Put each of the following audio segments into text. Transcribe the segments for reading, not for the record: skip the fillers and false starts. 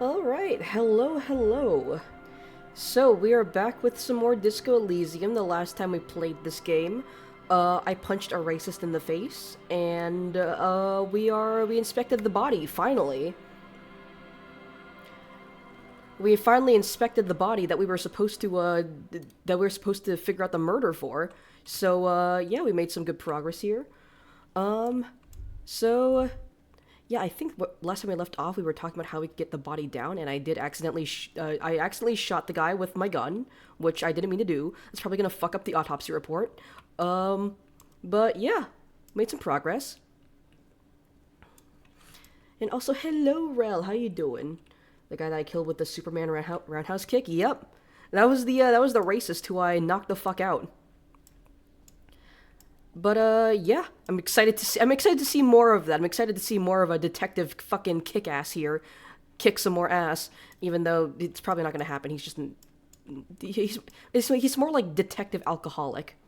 Alright, hello. So, we are back with some more Disco Elysium. The last time we played this game, I punched a racist in the face, and, we inspected the body, finally. We finally inspected the body that we were supposed to figure out the murder for. So, yeah, we made some good progress here. Um, so, yeah, I think last time we left off, we were talking about how we could get the body down, and I did accidentally, I accidentally shot the guy with my gun, which I didn't mean to do. It's probably gonna fuck up the autopsy report. But yeah, made some progress. And also, hello, Rel, how you doing? The guy that I killed with the Superman roundhouse kick. Yep, that was the racist who I knocked the fuck out. But yeah, I'm excited to see more of that. I'm excited to see more of a detective fucking kick-ass here, kick some more ass. Even though it's probably not gonna happen. He's just he's more like detective alcoholic.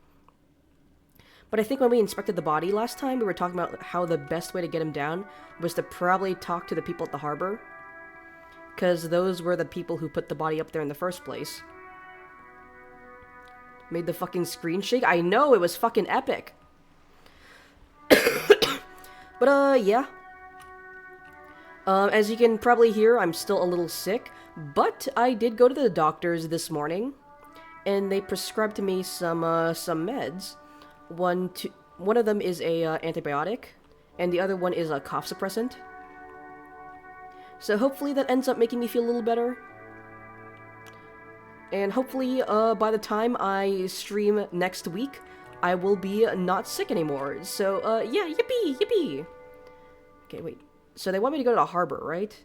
But I think when we inspected the body last time, we were talking about how the best way to get him down was to probably talk to the people at the harbor, because those were the people who put the body up there in the first place. Made the fucking screen shake. I know, it was fucking epic. But, yeah. As you can probably hear, I'm still a little sick, but I did go to the doctors this morning, and they prescribed to me some meds. One of them is a antibiotic, and the other one is a cough suppressant. So hopefully that ends up making me feel a little better. And hopefully, by the time I stream next week, I will be not sick anymore. So, yeah, yippee! Okay, wait. So they want me to go to the harbor, right?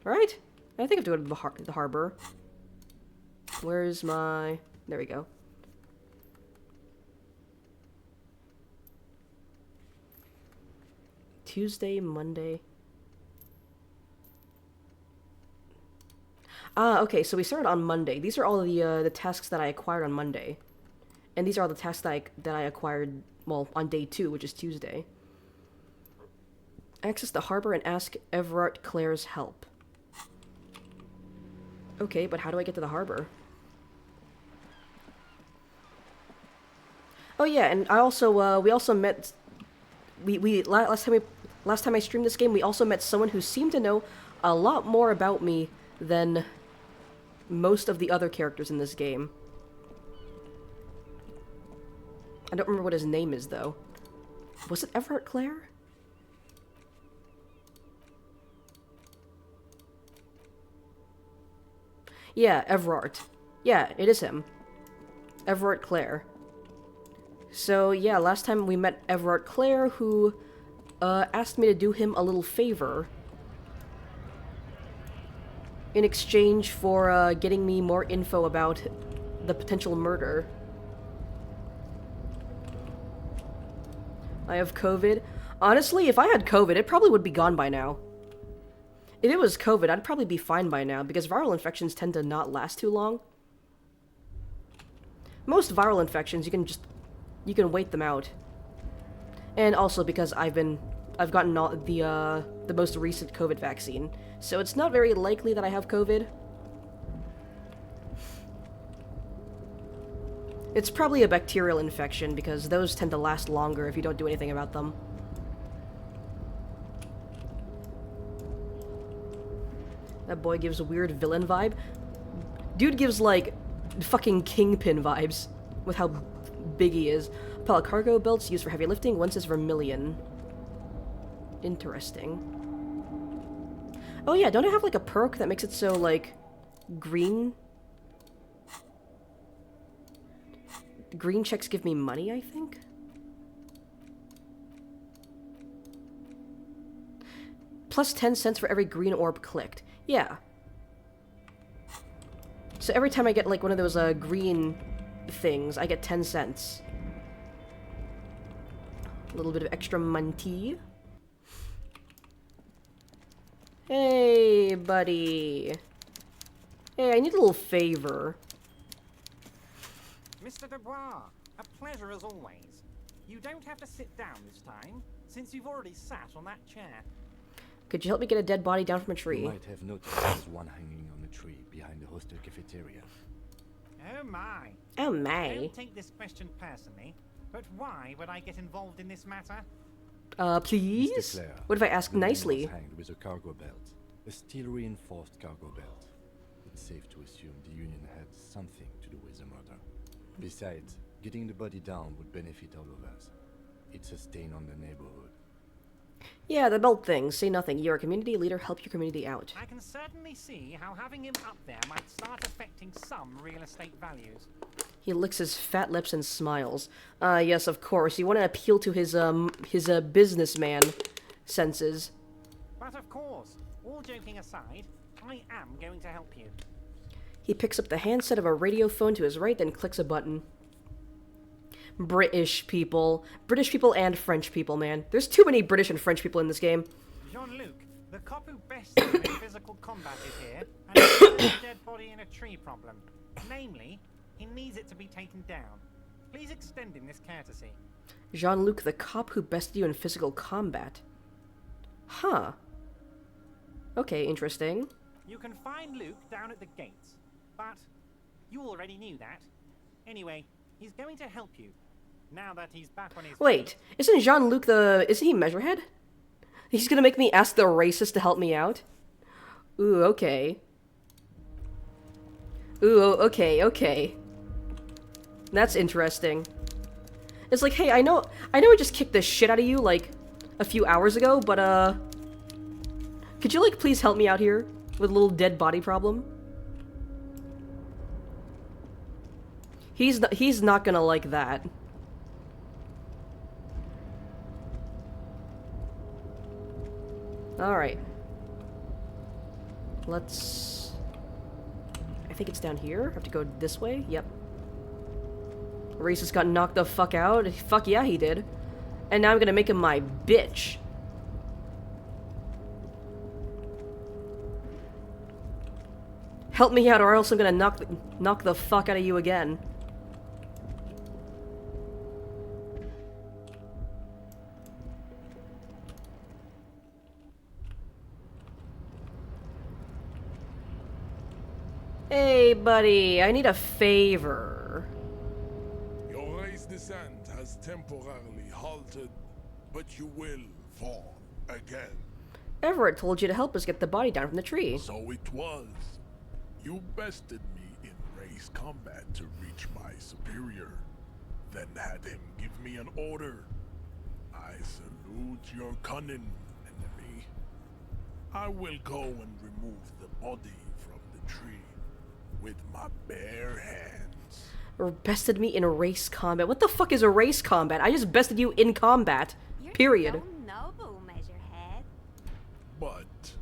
Right? I think I have to go to the harbor. Where's my... There we go. Tuesday, Monday... Okay, so we started on Monday. These are all the tasks that I acquired on Monday. And these are all the tasks that I acquired, well, on day 2, which is Tuesday. Access the harbor and ask Everard Claire's help. Okay, but how do I get to the harbor? Oh yeah, and I also, we also met... last time I streamed this game, we also met someone who seemed to know a lot more about me than most of the other characters in this game. I don't remember what his name is, though. Was it Everard Claire? Yeah, Everard. Yeah, it is him. Everard Claire. So, yeah, last time we met Everard Claire, who asked me to do him a little favor in exchange for getting me more info about the potential murder. I have COVID. Honestly, if I had COVID, it probably would be gone by now. If it was COVID, I'd probably be fine by now, because viral infections tend to not last too long. Most viral infections, you can wait them out. And also because I've gotten all the most recent COVID vaccine, so it's not very likely that I have COVID. It's probably a bacterial infection, because those tend to last longer if you don't do anything about them. That boy gives a weird villain vibe. Dude gives, like, fucking Kingpin vibes, with how big he is. Pallet cargo belts used for heavy lifting, one says vermilion. Interesting. Oh yeah, don't I have like a perk that makes it so like green checks give me money, I think? Plus 10 cents for every green orb clicked. Yeah. So every time I get like one of those green things, I get 10 cents. A little bit of extra money. Hey, buddy. Hey, I need a little favor. Mr. Dubois, a pleasure as always. You don't have to sit down this time, since you've already sat on that chair. Could you help me get a dead body down from a You tree? might have noticed there's one hanging on a tree behind the hostel cafeteria. Oh my. Oh I my. don't take this question personally, but why would I get involved in this matter? Please? Mr. Clare, What if I ask the man nicely? was hanged with a cargo belt, a steel-reinforced cargo belt. It's safe to assume the Union had something to do with the murder. Besides, getting the body down would benefit all of us. It's a stain on the neighborhood. Yeah, the belt thing. Say nothing. You're a community leader. Help your community out. I can certainly see how having him up there might start affecting some real estate values. He licks his fat lips and smiles. Yes, of course. You want to appeal to his businessman senses. But of course, all joking aside, I am going to help you. He picks up the handset of a radio phone to his right, then clicks a button. British people. British people and French people, man. There's too many British and French people in this game. Jean-Luc, the cop who best known in physical combat is here, and he's got a dead body in a tree problem. Namely, he needs it to be taken down. Please extend him this courtesy. Jean-Luc, the cop who bested you in physical combat. Huh. Okay, interesting. You can find Luke down at the gates, but you already knew that. Anyway, he's going to help you. Now that he's back on his Wait, isn't Jean-Luc isn't he Measurehead? He's gonna make me ask the racist to help me out? Ooh, okay. Ooh, okay. That's interesting. It's like, hey, I know I just kicked the shit out of you, like, a few hours ago, but, could you, like, please help me out here with a little dead body problem? He's not gonna like that. Alright. Let's... I think it's down here. I have to go this way? Yep. Racist got knocked the fuck out. Fuck yeah, he did. And now I'm gonna make him my bitch. Help me out or else I'm gonna knock the fuck out of you again. Hey, buddy, I need a favor. Your race descent has temporarily halted, but you will fall again. Everett told you to help us get the body down from the tree. So it was. You bested me in race combat to reach my superior, then had him give me an order. I salute your cunning, enemy. I will go and remove the body from the tree with my bare hands. Or bested me in race combat. What the fuck is a race combat? I just bested you in combat. You're Period. so noble, Measurehead. But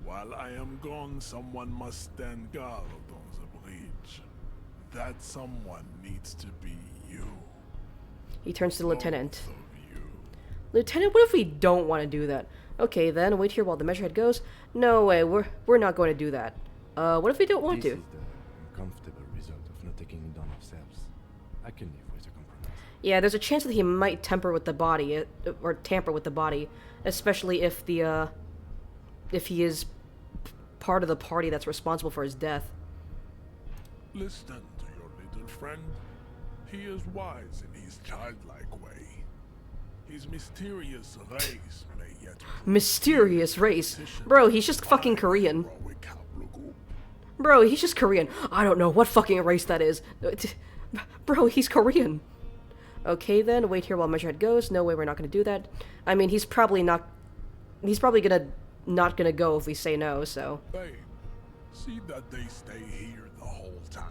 while I am gone, someone must stand guard on the bridge. That someone needs to be you. He turns to the lieutenant. Both of you. Lieutenant, what if we don't want to do that? Okay, then wait here while the Measurehead goes. No way, we're not going to do that. What if we don't want This to? is the uncomfortable result of not taking it on ourselves. I can live with a compromise. Yeah, there's a chance that he might tamper with the body, especially if if he is part of the party that's responsible for his death. Listen to your little friend. He is wise in his childlike way. His mysterious race may yet Mysterious race. Bro, he's just fucking Korean. heroic haplogroup. Bro, he's just Korean. I don't know what fucking race that is. Bro, he's Korean. Okay then, wait here while Measurehead goes. No way, we're not gonna do that. I mean, he's probably not gonna go if we say no, so. Babe, see that they stay here the whole time.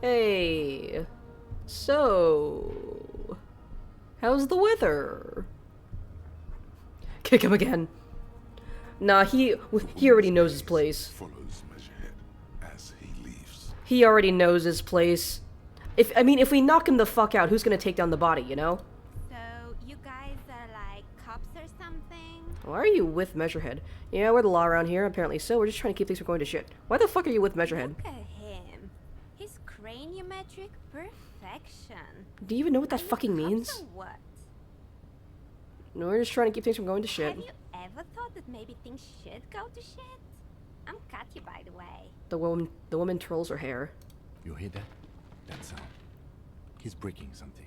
Hey. So. How's the weather? Kick him again. Nah, he already knows his place. Follows Measurehead as he leaves. He already knows his place. If we knock him the fuck out, who's gonna take down the body, you know? So, you guys are like cops or something? Why are you with Measurehead? Yeah, we're the law around here, apparently so. We're just trying to keep things from going to shit. Why the fuck are you with Measurehead? Look at him. His craniometric perfection. infection. Do you even know what that Are you fucking cops means? or what? No, we're just trying to keep things from going to shit. Have you ever thought that maybe things should go to shit? I'm Katya, by the way. The woman twirls her hair. You hear that? That sound. He's breaking something.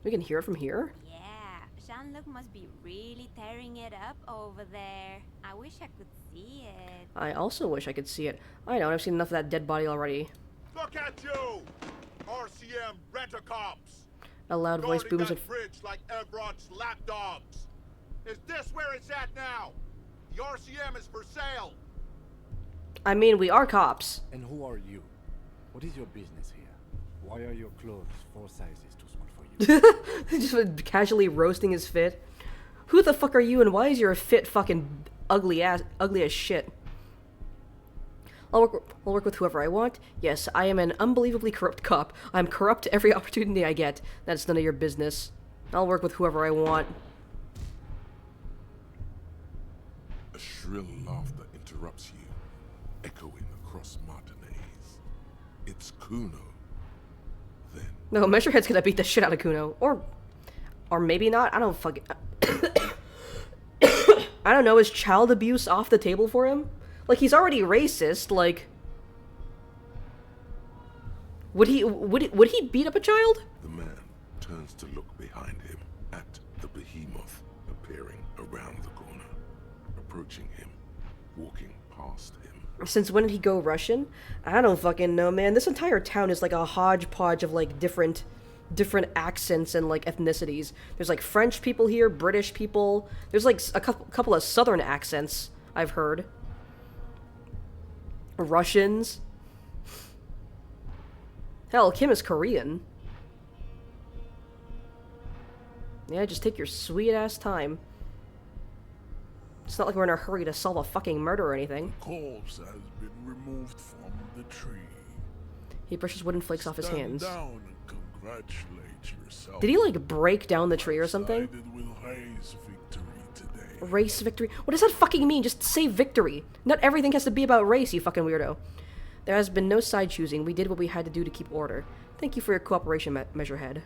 We can hear it from here? Yeah, Jean-Luc must be really tearing it up over there. I wish I could see it. I also wish I could see it. I know, I've seen enough of that dead body already. Look at you! RCM rent-a-cops! A loud voice Guarding booms that at... bridge like Evrod's lapdogs! Is this where it's at now? The RCM is for sale! I mean, we are cops. And who are you? What is your business here? Why are your clothes 4 sizes too small for you? Just casually roasting his fit. Who the fuck are you and why is your fit fucking ugly as shit? I'll work with whoever I want. Yes, I am an unbelievably corrupt cop. I'm corrupt every opportunity I get. That's none of your business. I'll work with whoever I want. A shrill laughter interrupts you, echoing across Martinez. It's Kuno. Then No, Measurehead's gonna beat the shit out of Kuno. Or maybe not. I don't fucking... I don't know, is child abuse off the table for him? Like, he's already racist, like... Would he beat up a child? the man turns to look behind him at the behemoth appearing around the corner, approaching him, walking past him. Since when did he go Russian? I don't fucking know, man. This entire town is like a hodgepodge of, like, different accents and, like, ethnicities. There's, like, French people here, British people. There's, like, a couple of southern accents, I've heard. Russians. Hell, Kim is Korean. Yeah, just take your sweet-ass time. It's not like we're in a hurry to solve a fucking murder or anything. Corpse has been removed from the tree. He brushes wooden flakes off his hands. Down and congratulate yourself. Did he, like, break down the tree or something? Sided with Ray's victory today. Race victory? What does that fucking mean? Just say victory. Not everything has to be about race, you fucking weirdo. There has been no side choosing. We did what we had to do to keep order. Thank you for your cooperation, Measurehead.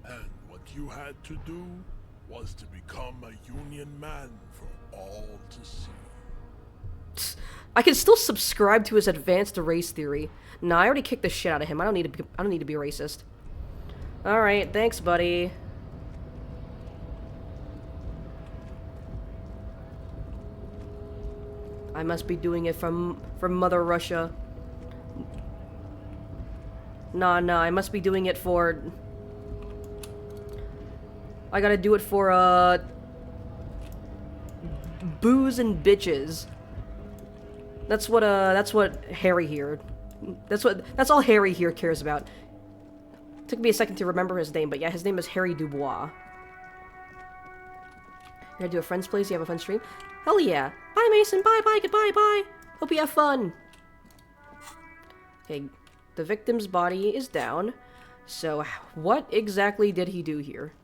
And what you had to do was to become a Union man for all to see. I can still subscribe to his advanced race theory. Nah, I already kicked the shit out of him. I don't need to be racist. All right, thanks, buddy. I must be doing it from Mother Russia. Nah, I must be doing it for... I gotta do it for, booze and bitches. That's what Harry here... That's all Harry here cares about. Took me a second to remember his name, but yeah, his name is Harry Dubois. You gonna do a friend's place? You have a fun stream? Hell yeah. Bye, Mason. Bye, goodbye, bye. Hope you have fun. Okay, the victim's body is down. So, what exactly did he do here?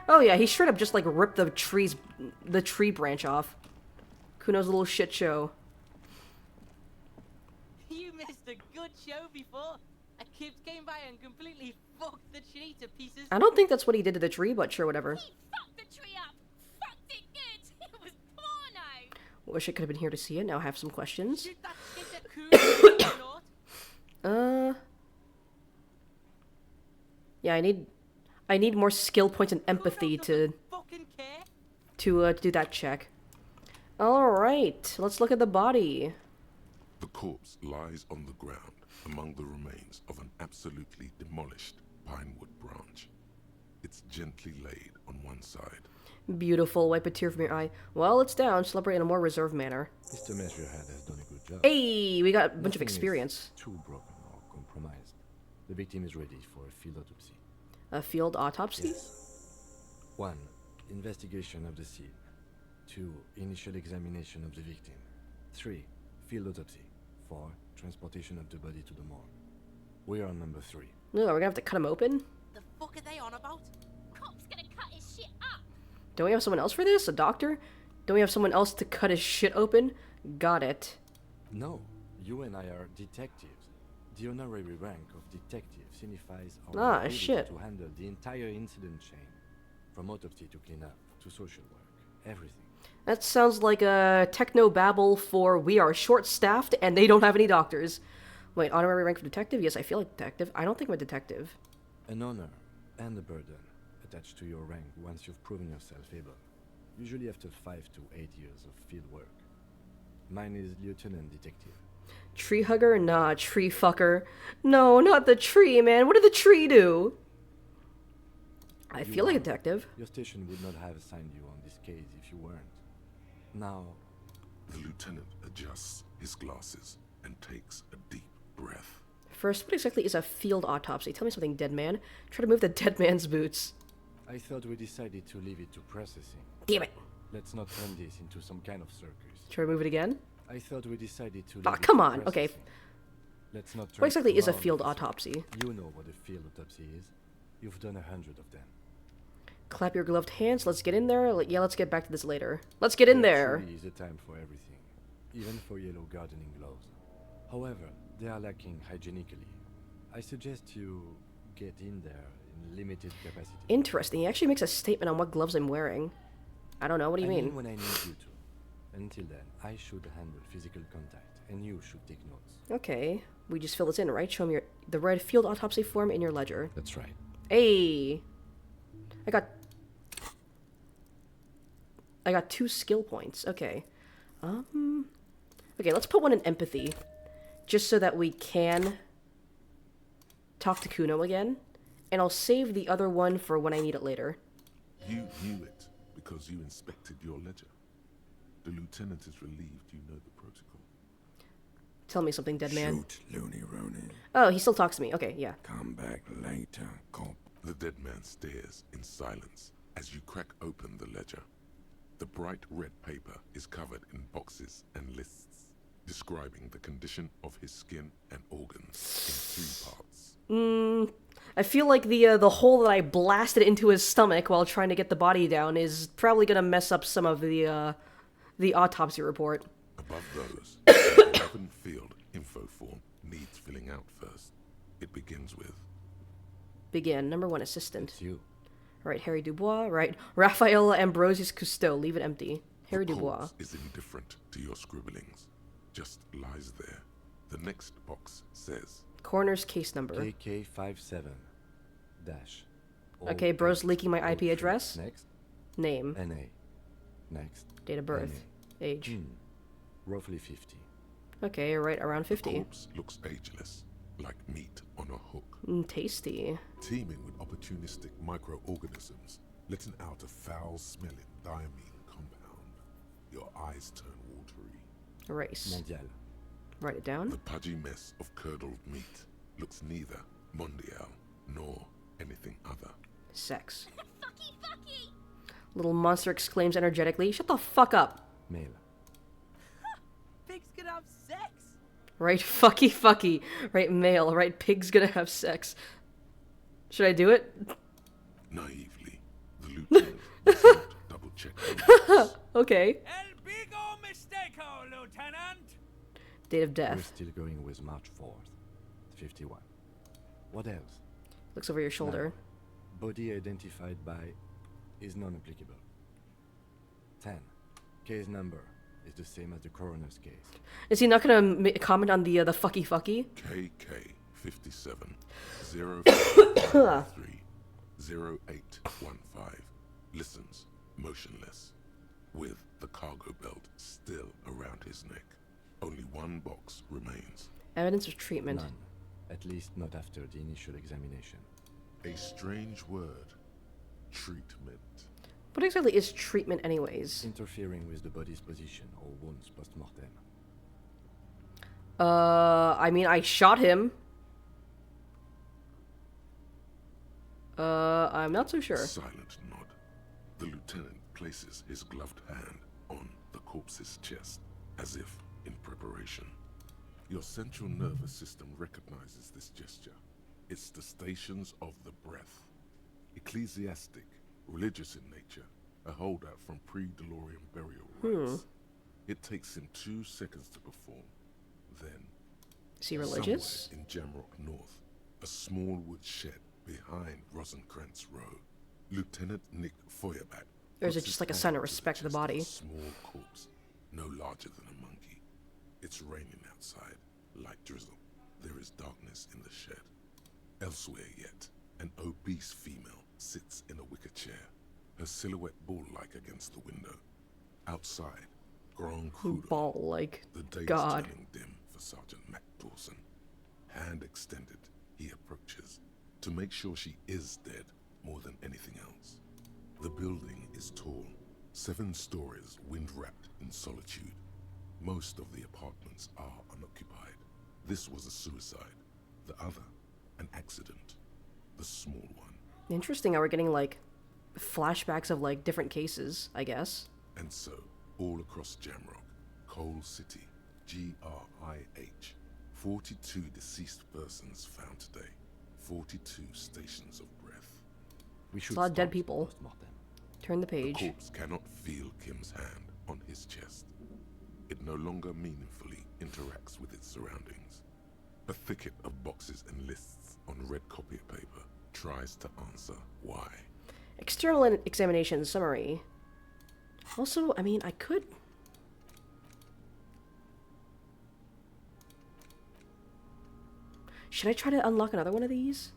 Oh yeah, he straight up just, like, ripped the tree branch off. Kuno's little shit show. You missed a good show before. A kid came by and completely fucked the tree to pieces. I don't think that's what he did to the tree, but sure, whatever. He fucked the tree up! Fucked it good! It was porno! Wish I could have been here to see it. Now I have some questions. Shoot that shit at Kuno, not. Yeah, I need more skill points and empathy to Fucking care. do that check. All right, let's look at the body. The corpse lies on the ground among the remains of an absolutely demolished pinewood branch. It's gently laid on one side. Beautiful. Wipe a tear from your eye. Well, it's down. Celebrate in a more reserved manner. Mr. Measurehead has done a good job. Hey, we got a bunch of Nothing is experience. too broken or compromised. The victim is ready for a field autopsy. A field autopsy? Yes. 1. Investigation of the scene. 2. Initial examination of the victim. 3. Field autopsy. 4. Transportation of the body to the morgue. We are on number 3. No, we're gonna have to cut him open? The fuck are they on about? Cop's gonna cut his shit up! Don't we have someone else for this? A doctor? Don't we have someone else to cut his shit open? Got it. No, you and I are detectives. The honorary rank of detective signifies our Ah, ability shit. to handle the entire incident chain, from autopsy to cleanup to social work, everything. That sounds like a techno babble for we are short-staffed and they don't have any doctors. Wait, honorary rank for detective? Yes, I feel like detective. I don't think I'm a detective. An honor and a burden attached to your rank once you've proven yourself able, usually after 5 to 8 years of field work. Mine is lieutenant detective. Tree hugger? Nah, tree fucker. No, not the tree, man. What did the tree do? I You feel like a are. detective. Your station would not have assigned you on this case if you weren't. Now, The lieutenant adjusts his glasses and takes a deep breath. First, what exactly is a field autopsy? Tell me something, dead man. Try to move the dead man's boots. I thought we decided to leave it to processing. Damn it. Let's not turn this into some kind of circus. Try to move it again? I thought we decided to leave Ah, it come to on. Okay. processing. Let's not turn What exactly is a around, field officer. autopsy? You know what a field autopsy is. You've done 100 of them. Clap your gloved hands. Let's get in there. Yeah, let's get back to this later. Let's get in there. Truly is a time for everything, even for yellow gardening gloves. However, they are lacking hygienically. I suggest you get in there in limited capacity. Interesting. He actually makes a statement on what gloves I'm wearing. I don't know. What do you I mean? when I need you to. Until then, I should handle physical contact, and you should take notes. Okay. We just fill this in, right? Show me the red field autopsy form in your ledger. That's right. Hey. I got 2 skill points. Okay. Okay, let's put one in empathy. Just so that we can talk to Kuno again. And I'll save the other one for when I need it later. You knew it because you inspected your ledger. The lieutenant is relieved you know the protocol. Tell me something, dead man. Shoot, Looney Rooney. Oh, he still talks to me. Okay, yeah. Come back later, cop. The dead man stares in silence as you crack open the ledger. The bright red paper is covered in boxes and lists, describing the condition of his skin and organs in 3 parts. I feel like the hole that I blasted into his stomach while trying to get the body down is probably gonna mess up some of the autopsy report. Above those, the 11 field info form needs filling out first. It begins with Begin. Number 1, assistant. It's you. Right, Harry Dubois. Right, Raphael Ambrosius Cousteau. Leave it empty. Harry the Dubois. corpse is indifferent to your scribblings, just lies there. The next box says Coroner's case number. KK57 dash. Okay, bro's leaking my IP address. Next. Name. NA. Next. Date of birth. Age. Roughly 50. Okay, right around the 50. corpse looks ageless, like meat on a hook, Tasty. teeming with opportunistic microorganisms, letting out a foul-smelling thiamine compound. Your eyes turn watery. Race. Mondial. Write it down. The pudgy mess of curdled meat looks neither mondial nor anything other. Sex. Fucky, fucky! Little monster exclaims energetically. Shut the fuck up. Male. Pigs gonna have sex! Right, fucky fucky. Right, male. Right, pig's gonna have sex. Should I do it? Naively, the lieutenant does not double-check the Okay. El bigo mistako, Lieutenant! Date of We're death. still going with March 4th. 51. What else? Looks over your shoulder. Body identified by is non-applicable. 10. Case number is the same as the coroner's case. Is he not gonna comment on the fucky fucky? KK 57 053 0815 listens motionless with the cargo belt still around his neck. Only one box remains. Evidence of treatment. None. At least not after the initial examination. A strange word. Treatment. What exactly is treatment anyways? Interfering with the body's position or wounds post-mortem. I mean, I shot him. I'm not so sure. Silent nod. The lieutenant places his gloved hand on the corpse's chest, as if in preparation. Your central nervous system recognizes this gesture. It's the stations of the breath. Ecclesiastic, religious in nature, a holdout from pre-DeLorean burial rites. It takes him 2 seconds to perform, Then, Is he religious? somewhere in Jamrock North, a small wood shed behind Rosencrantz Row, Lieutenant Nick Feuerbach. Or is it puts just his like a hand sign of to respect for the chest of body? a small corpse, no larger than a monkey. It's raining outside, light drizzle. There is darkness in the shed. Elsewhere yet, an obese female sits in a wicker chair, her silhouette bull-like against the window. Outside, Grand Crudo. Ball-like. The day God. is turning dim for Sergeant Mac Dawson. Hand extended, he approaches, to make sure she is dead more than anything else. The building is tall, 7 stories wind-wrapped in solitude. Most of the apartments are unoccupied. This was a suicide. The other, an accident. The small one. Interesting how we're getting, like, flashbacks of, like, different cases, I guess. And so, all across Jamrock, Coal City, GRIH, 42 deceased persons found today. 42 stations of breath. We should a lot of dead start people. post-mortem. Turn the The page. corpse cannot feel Kim's hand on his chest. It no longer meaningfully interacts with its surroundings. A thicket of boxes and lists on red copy paper tries to answer why. External examination summary. Also, I mean, I could... Should I try to unlock another one of these?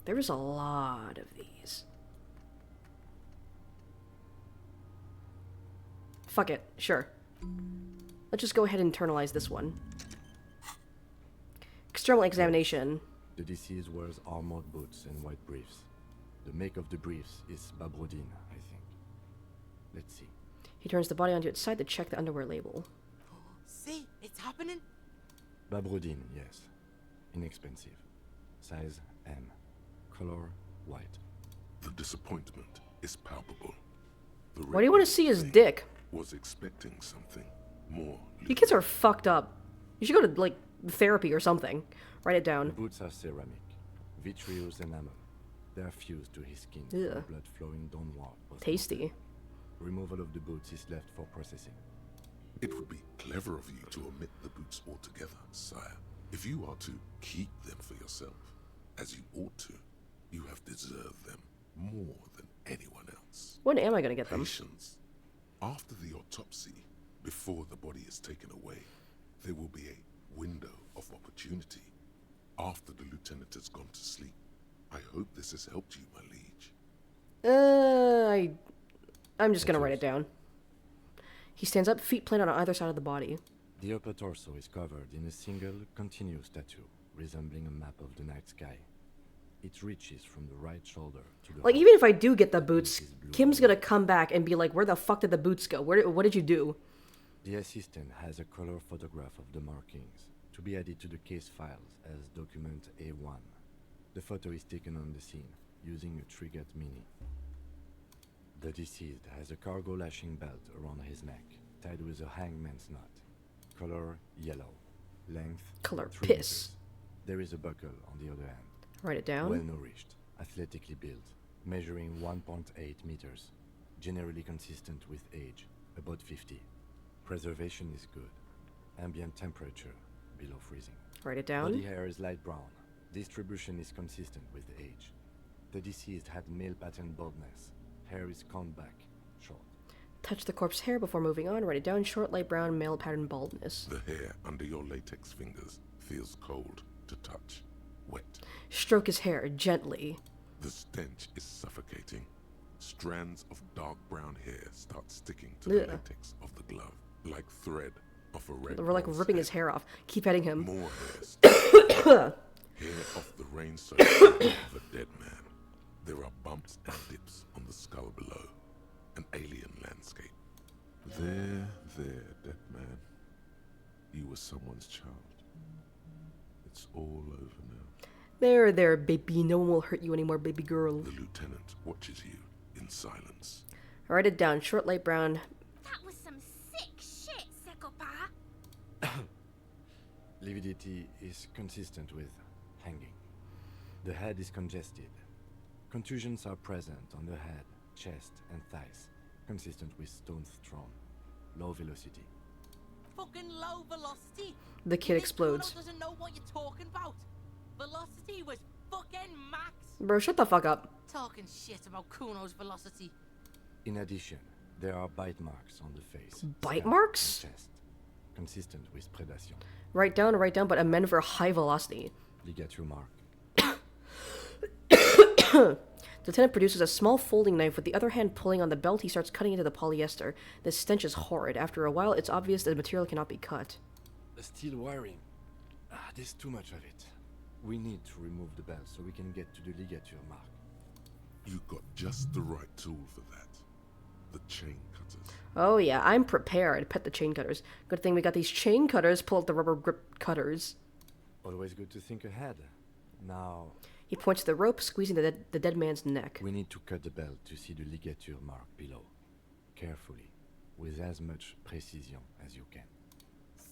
There's a lot of these. Fuck it, sure. Let's just go ahead and internalize this one. External examination. The deceased wears armored boots and white briefs. The make of the briefs is Babrodine, I think. Let's see. He turns the body onto its side to check the underwear label. See, it's happening. Babrodine, yes. Inexpensive. Size M. Color white. The disappointment is palpable. Why do you want to see his dick? Was expecting something more. You kids are fucked up. You should go to, like, therapy or something. Write it The down. boots are ceramic. Vitreous enamel. They are fused to his skin. Ugh. For blood flowing downward. post-mortem. Tasty. Removal of the boots is left for processing. It would be clever of you to omit the boots altogether, sire. If you are to keep them for yourself, as you ought to, you have deserved them more than anyone else. When am I gonna get them? Patience. After the autopsy, before the body is taken away, there will be a window of opportunity. After the lieutenant has gone to sleep. I hope this has helped you, my liege. I'm just gonna write it down. He stands up, feet planted on either side of the body. The upper torso is covered in a single, continuous tattoo, resembling a map of the night sky. It reaches from the right shoulder to the Like, heart. even if I do get the boots, Kim's gonna come back and be like, where the fuck did the boots go? What did you do? The assistant has a color photograph of the markings, to be added to the case files as document A1. The photo is taken on the scene, using a Trigat Mini. The deceased has a cargo lashing belt around his neck, tied with a hangman's knot. Color yellow. Length Color 3 piss. meters. There is a buckle on the other end. Write it down. Well nourished, athletically built, measuring 1.8 meters. Generally consistent with age, about 50. Preservation is good. Ambient temperature, below freezing. Write it Body down. hair is light brown. Distribution is consistent with age. The deceased had male pattern baldness. Hair is combed back, short. Touch the corpse hair before moving on. Write it down. Short, light brown, male pattern baldness. The hair under your latex fingers feels cold to touch, wet. Stroke his hair gently. The stench is suffocating. Strands of dark brown hair start sticking to the Ugh. latex of the glove, like thread of a red. We're like bull's ripping his head. hair off. Keep petting him. More hair. Hair off the rain circle of a dead man. There are bumps and dips on the skull below. An alien landscape. There, dead man. You were someone's child. It's all over now. There, baby. No one will hurt you anymore, baby girl. The lieutenant watches you in silence. Write it down. Short, light brown. That was some sick shit, Sekopa. Lividity is consistent with hanging. The head is congested. Contusions are present on the head, chest, and thighs, consistent with stones thrown. Low velocity. Fucking low velocity. The kid This explodes. Kuno doesn't know what you're talking about. Velocity was fucking max. Bro, shut the fuck up. Talking shit about Kuno's velocity. In addition, there are bite marks on the face. Bite scalp, marks? and chest, consistent with predation. Write down, but amend for high velocity. Ligature mark. The lieutenant produces a small folding knife with the other hand pulling on the belt. He starts cutting into the polyester. The stench is horrid. After a while, it's obvious that the material cannot be cut. The steel wiring. There's too much of it. We need to remove the belt so we can get to the ligature mark. You got just the right tool for that. The chain cutters. Oh yeah, I'm prepared. Pet the chain cutters. Good thing we got these chain cutters. Pull out the rubber grip cutters. Always good to think ahead. Now, He points to the rope, squeezing the dead man's neck. we need to cut the belt to see the ligature mark below. Carefully, with as much precision as you can.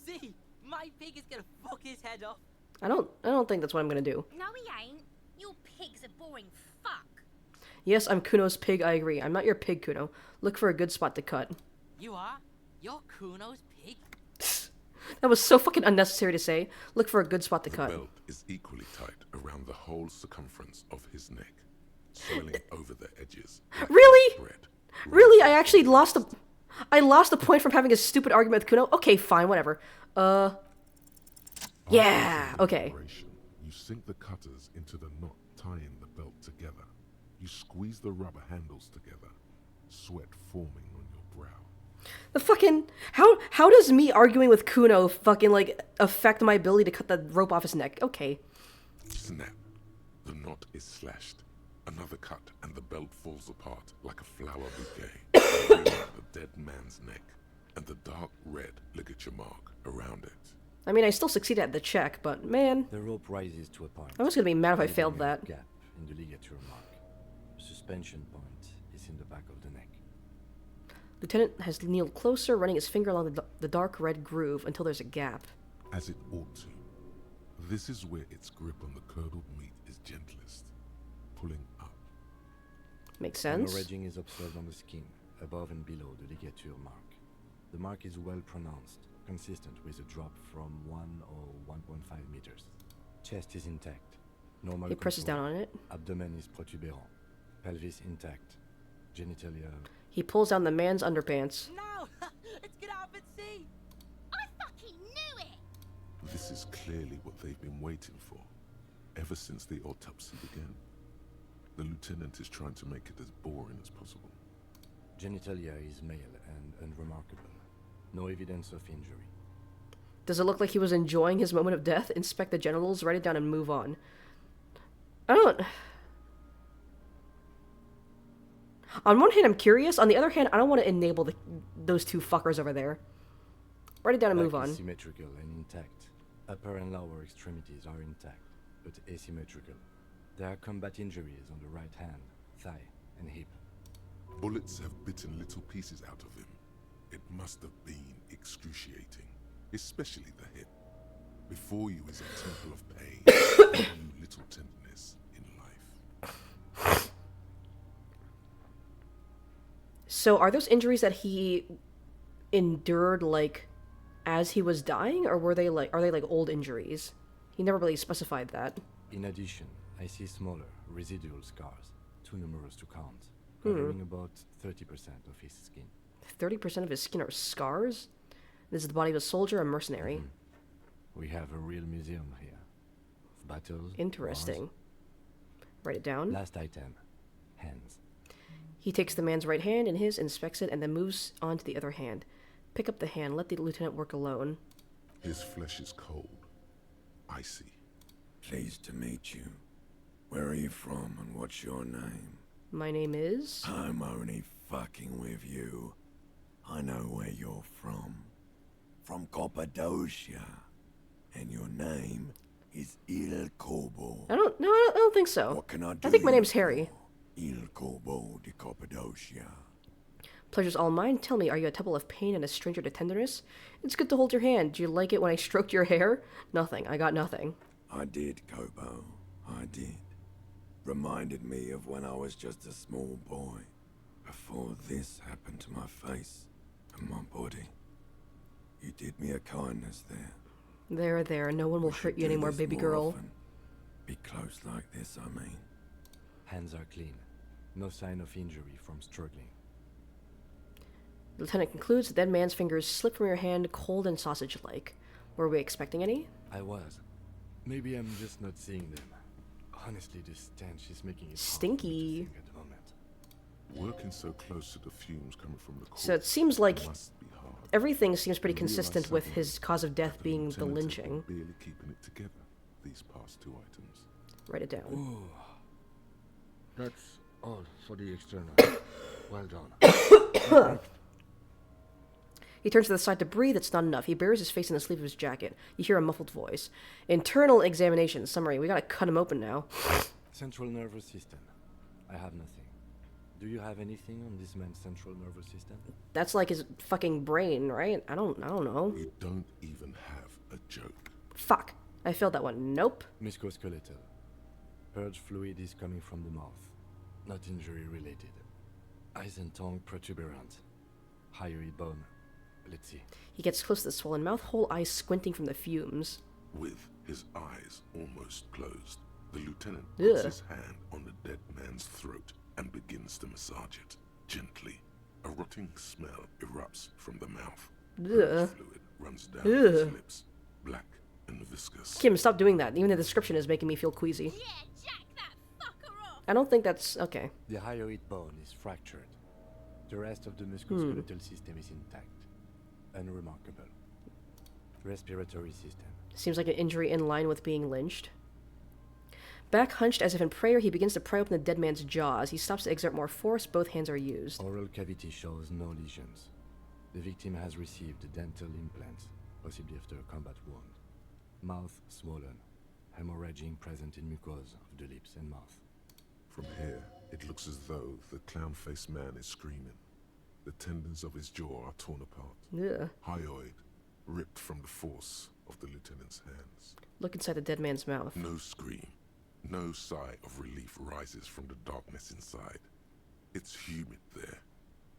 See, my pig is gonna fuck his head off. I don't think that's what I'm gonna do. No, he ain't. Your pig's a boring fuck. Yes, I'm Kuno's pig. I agree. I'm not your pig, Kuno. Look for a good spot to cut. You are? You're Kuno's pig? That was so fucking unnecessary to say. Look for a good spot to The cut. belt is equally tight around the whole circumference of his neck, swelling over the edges. like Really? thread. Really? I actually lost a point from having a stupid argument with Kuno. Okay, fine, whatever. Yeah. After Okay. operation, you sink the cutters into the knot tying the belt together. You squeeze the rubber handles together, sweat forming on your brow. The fucking how does me arguing with Kuno fucking like affect my ability to cut the rope off his neck? Okay. Snap. The knot is slashed. Another cut, and the belt falls apart like a flower bouquet, revealing the dead man's neck and the dark red ligature mark around it. I mean, I still succeeded at the check, but man, The rope rises to a point. I was gonna be mad if I leaving failed a that. Gap in the ligature mark. The suspension point is in the back of the neck. Lieutenant has kneeled closer, running his finger along the dark red groove until there's a gap. As it ought to. This is where its grip on the curdled meat is gentlest, pulling up. Makes sense. Hemorrhaging is observed on the skin, above and below the ligature mark. The mark is well pronounced, consistent with a drop from 1 or 1.5 meters. Chest is intact. Normal He presses contour. down on it. Abdomen is protuberant. Pelvis intact. Genitalia. He pulls down the man's underpants. No! Let's get out and see! I fucking knew it. This is clearly what they've been waiting for, ever since the autopsy began. The lieutenant is trying to make it as boring as possible. Genitalia is male and unremarkable. No evidence of injury. Does it look like he was enjoying his moment of death? Inspect the genitals, write it down, and move on. I don't... On one hand, I'm curious. On the other hand, I don't want to enable those two fuckers over there. Write it down and move Back on. is symmetrical and intact. Upper and lower extremities are intact, but asymmetrical. There are combat injuries on the right hand, thigh, and hip. Bullets have bitten little pieces out of him. It must have been excruciating, especially the hip. Before you is a temple of pain, and you little tenderness in life. So are those injuries that he endured, like, as he was dying? Or are they like old injuries? He never really specified that. In addition, I see smaller, residual scars, too numerous to count, covering about 30% of his skin. 30% of his skin are scars? This is the body of a soldier or mercenary. We have a real museum here. Of battles. Interesting. wars. Write it down. Last item. Hands. He takes the man's right hand in his, inspects it, and then moves on to the other hand. Pick up the hand. Let the lieutenant work alone. His flesh is cold, icy. Pleased to meet you. Where are you from and what's your name? My name is... I'm only fucking with you. I know where you're from. From Cappadocia. And your name is Il Corbo. I don't think so. What can I do? I think my you name's Harry. for? Il Corbo de Cappadocia. Pleasure's all mine. Tell me, are you a temple of pain and a stranger to tenderness? It's good to hold your hand. Do you like it when I stroked your hair? Nothing. I got nothing. I did, Kobo. I did. Reminded me of when I was just a small boy. Before this happened to my face and my body. You did me a kindness there. There. No one will We hurt should you do anymore, this baby more girl. often. Be close like this, I mean. Hands are clean. No sign of injury from struggling. The lieutenant concludes, the dead man's fingers slip from your hand, cold and sausage-like. Were we expecting any? I was. Maybe I'm just not seeing them. Honestly, this stench is making it hard for me to Stinky. think at the moment. Working so close to the fumes coming from the So it corpse seems like must be hard. everything seems pretty I realized consistent with suddenly his cause of death that being the lieutenant had lynching. been barely keeping it together these past two items. Write it down. Ooh. That's all for the external. Well done. He turns to the side to breathe. It's not enough. He buries his face in the sleeve of his jacket. You hear a muffled voice. Internal examination. Summary. We gotta cut him open now. Central nervous system. I have nothing. Do you have anything on this man's central nervous system? That's like his fucking brain, right? I don't know. You don't even have a joke. Fuck. I failed that one. Nope. Musculoskeletal. Purge fluid is coming from the mouth. Not injury related. Eyes and tongue protuberant. Hyoid bone. Let's see. He gets close to the swollen mouth, whole eyes squinting from the fumes. With his eyes almost closed, the lieutenant puts Ugh. his hand on the dead man's throat and begins to massage it gently. A rotting smell erupts from the mouth. Ugh. Fluid runs down his Ugh. lips, black and viscous. Kim, stop doing that. Even the description is making me feel queasy. Yeah, jack that fucker off. I don't think that's... okay. The hyoid bone is fractured. The rest of the musculoskeletal system is intact. Unremarkable. Respiratory system. Seems like an injury in line with being lynched. Back hunched as if in prayer, he begins to pry open the dead man's jaws. He stops to exert more force. Both hands are used. Oral cavity shows no lesions. The victim has received dental implants, possibly after a combat wound. Mouth swollen. Hemorrhaging present in mucosa of the lips and mouth. From here, it looks as though the clown-faced man is screaming. The tendons of his jaw are torn apart. Ugh. Hyoid ripped from the force of the lieutenant's hands. Look inside the dead man's mouth. No scream, no sigh of relief rises from the darkness inside. It's humid there.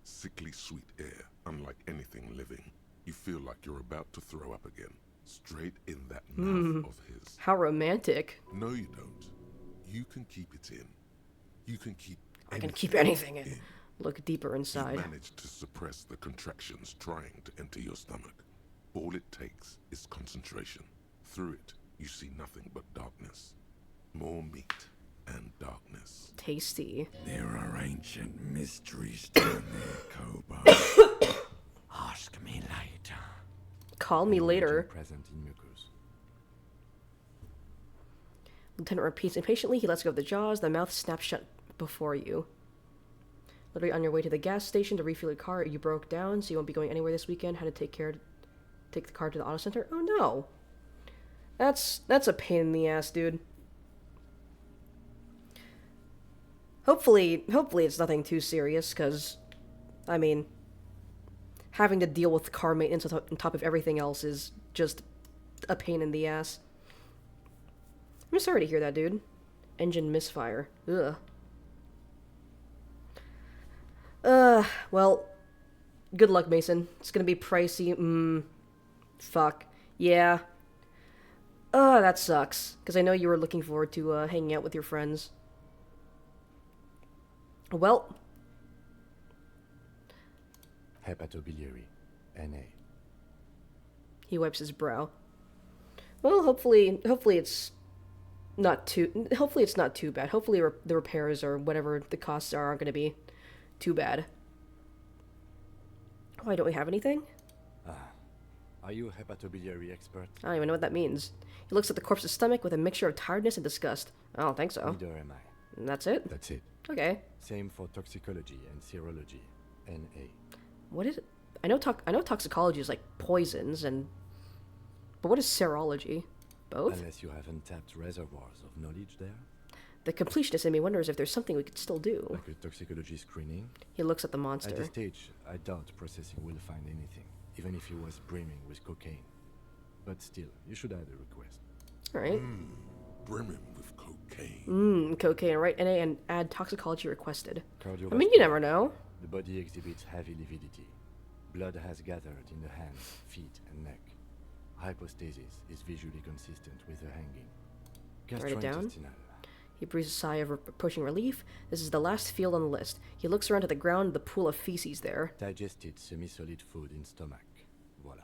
Sickly sweet air, unlike anything living. You feel like you're about to throw up again. Straight in that mouth of his. How romantic. No, you don't. You can keep it in. You can keep I can keep anything in. Look deeper You inside. manage to suppress the contractions trying to enter your stomach. All it takes is concentration. Through it, you see nothing but darkness. More meat and darkness. Tasty. There are ancient mysteries down there, Kobo. Ask me later. Call me later. Present in mucus. Lieutenant repeats impatiently. He lets go of the jaws. The mouth snaps shut before you. Literally on your way to the gas station to refuel your car, you broke down, so you won't be going anywhere this weekend. Had to take the car to the auto center. Oh no, that's a pain in the ass, dude. Hopefully it's nothing too serious, cause, I mean, having to deal with car maintenance on top of everything else is just a pain in the ass. I'm sorry to hear that, dude. Engine misfire. Ugh. Well, good luck, Mason. It's gonna be pricey. Fuck. Yeah. That sucks. Because I know you were looking forward to, hanging out with your friends. Well. Hepatobiliary. NA. He wipes his brow. Well, hopefully it's not too bad. Hopefully the repairs or whatever the costs aren't gonna be too bad. Why don't we have anything? Are you a hepatobiliary expert? I don't even know what that means. He looks at the corpse's stomach with a mixture of tiredness and disgust. I don't think so. Neither am I. And that's it? That's it. Okay. Same for toxicology and serology. NA. What is it? I know toxicology is like poisons but what is serology? Both? Unless you have untapped reservoirs of knowledge there. The completionist in me wonders if there's something we could still do. Like a toxicology screening? He looks at the At monster. this stage, I doubt processing will find anything, even if he was brimming with cocaine. But still, you should add a request. Alright. Brimming with cocaine. Cocaine, right? And add toxicology requested. Cardiovascular. I mean, you never know. The body exhibits heavy lividity. Blood has gathered in the hands, feet, and neck. Hypostasis is visually consistent with the hanging. Write it down. Gastrointestinal. He breathes a sigh of approaching relief. This is the last field on the list. He looks around to the ground, the pool of feces there. Digested semi-solid food in stomach. Voila.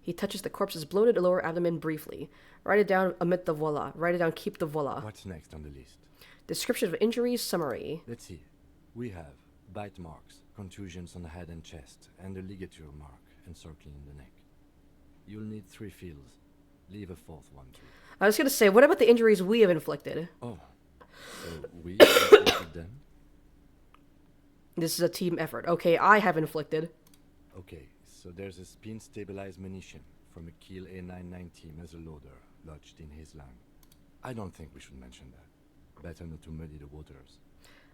He touches the corpse's bloated lower abdomen briefly. Write it down, omit the voila. Write it down, keep the voila. What's next on the list? Description of injuries, summary. Let's see. We have bite marks, contusions on the head and chest, and a ligature mark encircling the neck. You'll need 3 fields. Leave a 4th one too. I was gonna say, what about the injuries we have inflicted? Oh, so we inflicted them? This is a team effort. Okay, I have inflicted. Okay, so there's a spin-stabilized munition from a Kiel A990 muzzleloader lodged in his lung. I don't think we should mention that. Better not to muddy the waters.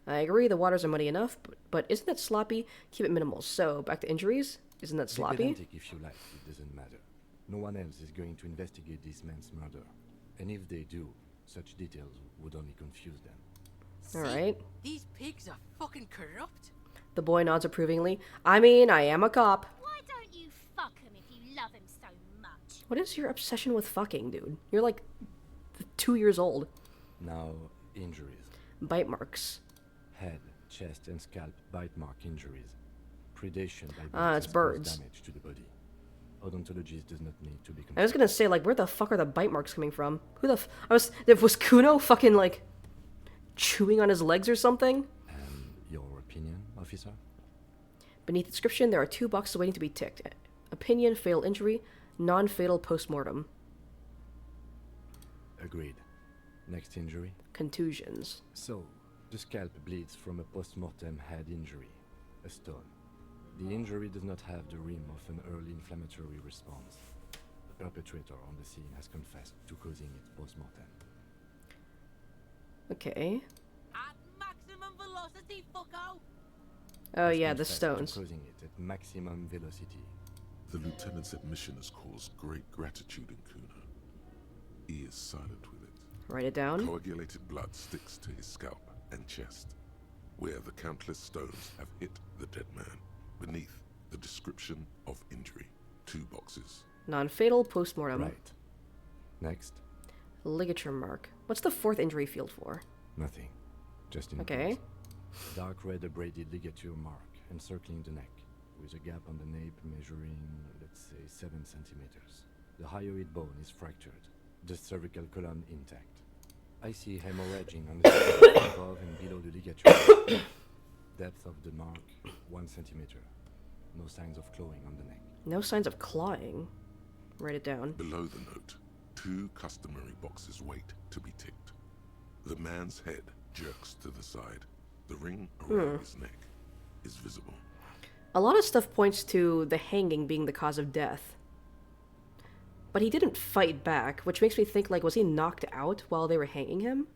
I agree, the waters are muddy enough, but isn't that sloppy? Keep it minimal. So, back to injuries? Isn't that Be sloppy? pedantic if you like, it doesn't matter. No one else is going to investigate this man's murder. And if they do, such details would only confuse them. Alright. These pigs are fucking corrupt. The boy nods approvingly. I mean, I am a cop. Why don't you fuck him if you love him so much? What is your obsession with fucking, dude? You're like 2 years old. Now, injuries. Bite marks. Head, chest, and scalp bite mark injuries. Predation by birds It's has caused birds. damage to the body. Odontologist does not need to be I was concerned. gonna say, like, where the fuck are the bite marks coming from? Who the was Kuno fucking, like, chewing on his legs or something? And your opinion, officer? Beneath the description, there are 2 boxes waiting to be ticked. Opinion, fatal injury, non-fatal postmortem. Agreed. Next injury? Contusions. So, the scalp bleeds from a post-mortem head injury, a stone. The injury does not have the rim of an early inflammatory response. The perpetrator on the scene has confessed to causing it post-mortem. Okay. At maximum velocity, fucko! Oh Has yeah, the confessed to stones. causing it at maximum velocity. The lieutenant's admission has caused great gratitude in Kuna. He is silent with it. Write it down. Coagulated blood sticks to his scalp and chest, where the countless stones have hit the dead man. Beneath, the description of injury. 2 boxes. Non-fatal postmortem. Right. Next? Ligature mark. What's the 4th injury field for? Nothing. Just in Okay. case. Dark red abraded ligature mark encircling the neck, with a gap on the nape measuring, let's say, 7 centimeters. The hyoid bone is fractured, the cervical column intact. I see hemorrhaging on the side above and below the ligature. Depth of the mark, 1 centimeter. No signs of clawing on the neck. No signs of clawing. Write it down. Below the note, 2 customary boxes wait to be ticked. The man's head jerks to the side. The ring around his neck is visible. A lot of stuff points to the hanging being the cause of death. But he didn't fight back, which makes me think, like, was he knocked out while they were hanging him?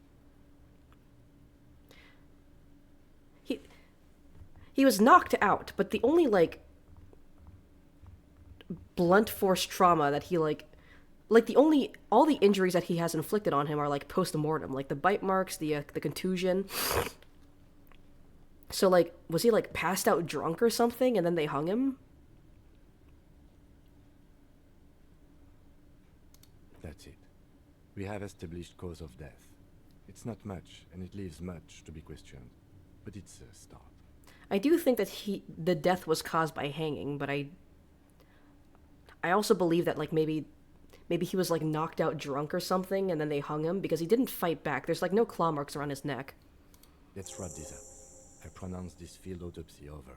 He was knocked out, but the only, like, blunt force trauma that he, like all the injuries that he has inflicted on him are, like, post-mortem, like the bite marks, the contusion. So, like, was he, like, passed out drunk or something, and then they hung him? That's it. We have established cause of death. It's not much, and it leaves much to be questioned. But it's a start. I do think that the death was caused by hanging, but I also believe that, like, maybe he was, like, knocked out drunk or something, and then they hung him, because he didn't fight back. There's, like, no claw marks around his neck. Let's wrap this up. I pronounce this field autopsy over.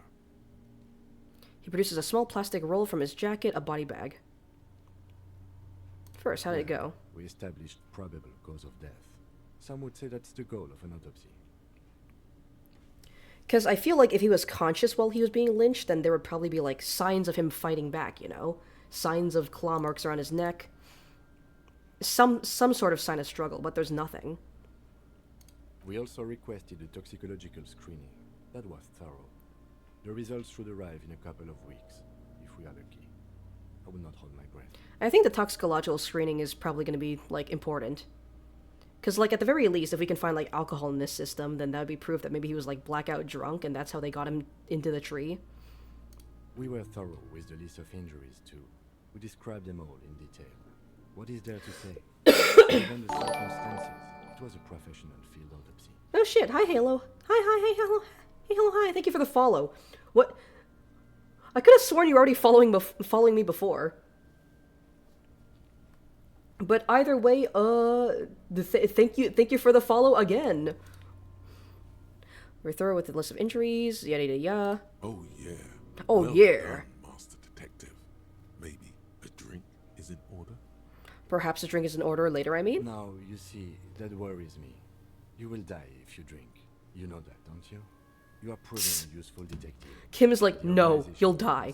He produces a small plastic roll from his jacket, a body bag. First, how did it go? We established probable cause of death. Some would say that's the goal of an autopsy. Because I feel like if he was conscious while he was being lynched, then there would probably be, like, signs of him fighting back, you know? Signs of claw marks around his neck. Some sort of sign of struggle, but there's nothing. We also requested a toxicological screening. That was thorough. The results should arrive in a couple of weeks, if we are lucky. I will not hold my breath. I think the toxicological screening is probably going to be, like, important. Because, like, at the very least, if we can find, like, alcohol in this system, then that would be proof that maybe he was, like, blackout drunk, and that's how they got him into the tree. We were thorough with the list of injuries, too. We described them all in detail. What is there to say? Given the circumstances, it was a professional field autopsy. Oh shit, hi Halo. Hi, hey Halo. Hey Halo, hi, thank you for the follow. What? I could have sworn you were already following me before. But either way, thank you for the follow again. We're thorough with the list of injuries, yada yada yada. Oh yeah. Oh Well yeah. done, Master Detective. Maybe a drink is in order? Perhaps a drink is in order later, I mean? Now, you see, that worries me. You will die if you drink. You know that, don't you? You are proving a useful detective. Kim is like, The no, organization you'll needs die. you.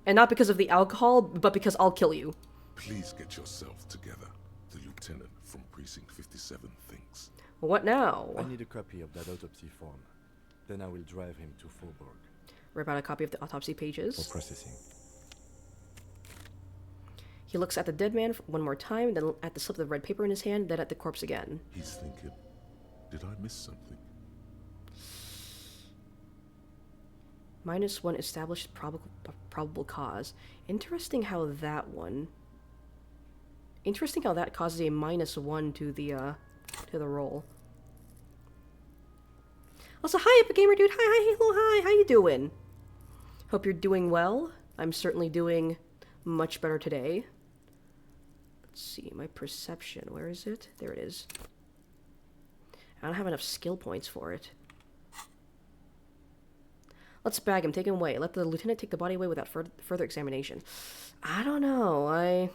And not because of the alcohol, but because I'll kill you. Please get yourself together. The lieutenant from Precinct 57 thinks. What now? I need a copy of that autopsy form. Then I will drive him to Faubourg. Rip out a copy of the autopsy For pages. processing. He looks at the dead man one more time, then at the slip of the red paper in his hand, then at the corpse again. He's thinking, did I miss something? -1 established probable cause. Interesting how that one... Interesting how that causes a -1 to the roll. Also, hi, Epic Dude. Hi, hello, hi. How you doing? Hope you're doing well. I'm certainly doing much better today. Let's see, my perception. Where is it? There it is. I don't have enough skill points for it. Let's bag him, take him away. Let the lieutenant take the body away without further examination. I don't know,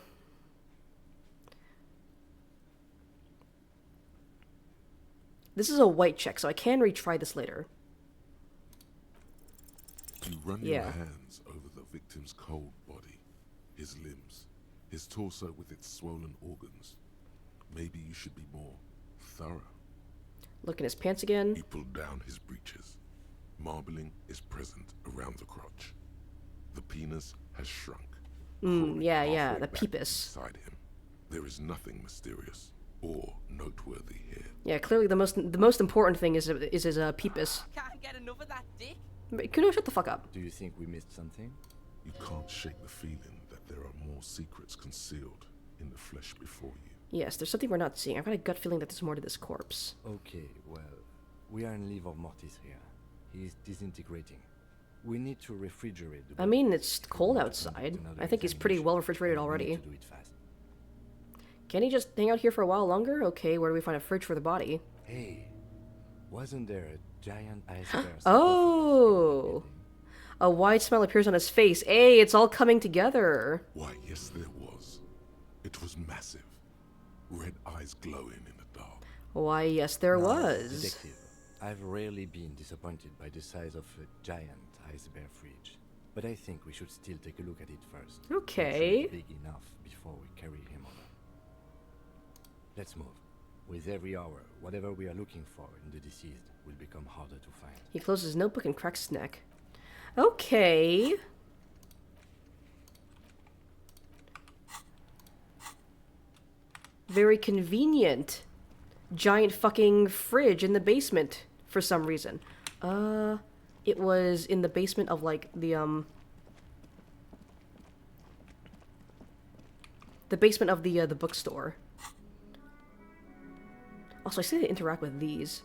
This is a white check, so I can retry this later. You run Yeah. your hands over the victim's cold body, his limbs, his torso with its swollen organs. Maybe you should be more thorough. Look in his pants again. You pull down his breeches. Marbling is present around the crotch. The penis has shrunk. crawling Yeah, halfway the back peepus. inside him. There is nothing mysterious or noteworthy here. Yeah, clearly the most important thing is his peepus. Can't get enough of that dick. Kuno, shut the fuck up. Do you think we missed something? You can't shake the feeling that there are more secrets concealed in the flesh before you. Yes, there's something we're not seeing. I've got a gut feeling that there's more to this corpse. Okay, well, we are in livor mortis here. He is disintegrating. We need to refrigerate the I mean, body. it's cold We'll outside. conduct another I think he's pretty examination, well refrigerated and we already. need to do it fast. Can he just hang out here for a while longer? Okay, where do we find a fridge for the body? Hey, wasn't there a giant iceberg? Oh! A wide smile appears on his face. Hey, it's all coming together. Why, yes, there was. It was massive. Red eyes glowing in the dark. Why, yes, there was. Detective, I've rarely been disappointed by the size of a giant iceberg fridge. But I think we should still take a look at it first. Make sure Okay. it's big enough before we carry him over. Let's move. With every hour, whatever we are looking for in the deceased will become harder to find. He closes his notebook and cracks his neck. Okay. Very convenient. Giant fucking fridge in the basement for some reason. It was in the basement of like the basement of the bookstore. Also, I see they interact with these.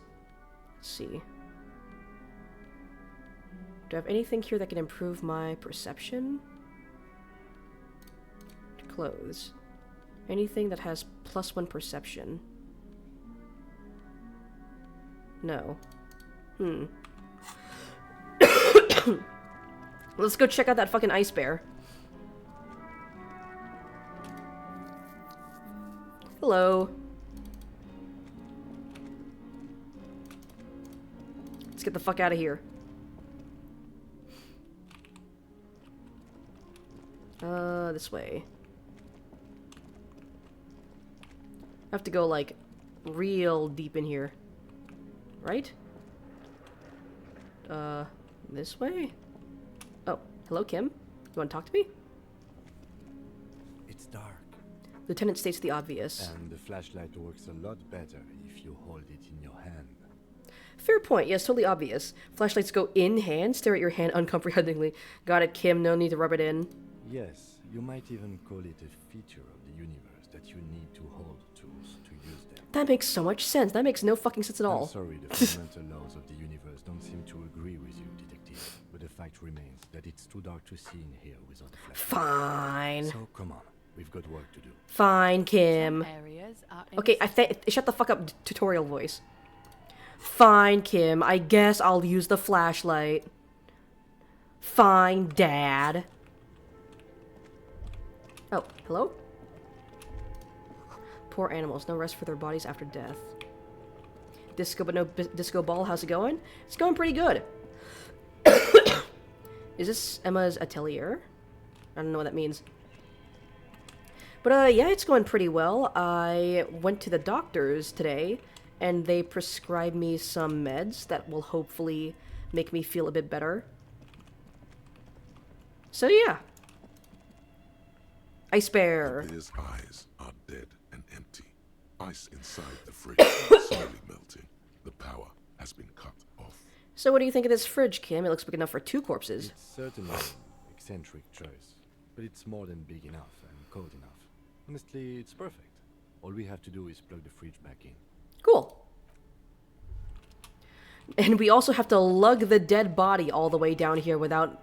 Let's see. Do I have anything here that can improve my perception? Clothes. Anything that has +1 perception? No. Let's go check out that fucking ice bear. Hello. Let's get the fuck out of here. This way. I have to go, like, real deep in here. right? This way? Oh, hello, Kim. You want to talk to me? It's dark. Lieutenant states the obvious. And the flashlight works a lot better if you hold it in your hand. Fair point. Yes, totally obvious. Flashlights go in hand. Stare at your hand uncomprehendingly. Got it, Kim. No need to rub it in. Yes, you might even call it a feature of the universe that you need to hold tools to use them. That makes so much sense. That makes no fucking sense at all. I'm sorry, the fundamental laws of the universe don't seem to agree with you, detective. But the fact remains that it's too dark to see in here without a flashlight. Fine. So come on, we've got work to do. Fine, Kim. Okay, shut the fuck up, tutorial voice. Fine, Kim. I guess I'll use the flashlight. Fine, Dad. Oh, hello? Poor animals. No rest for their bodies after death. Disco but no disco ball. How's it going? It's going pretty good. Is this Emma's atelier? I don't know what that means. But, yeah, it's going pretty well. I went to the doctor's today, and they prescribed me some meds that will hopefully make me feel a bit better. So, yeah. Ice Bear. His eyes are dead and empty. Ice inside the fridge slowly melting. The power has been cut off. So what do you think of this fridge, Kim? It looks big enough for 2 corpses. It's certainly an eccentric choice, but it's more than big enough and cold enough. Honestly, it's perfect. All we have to do is plug the fridge back in. Cool. And we also have to lug the dead body all the way down here without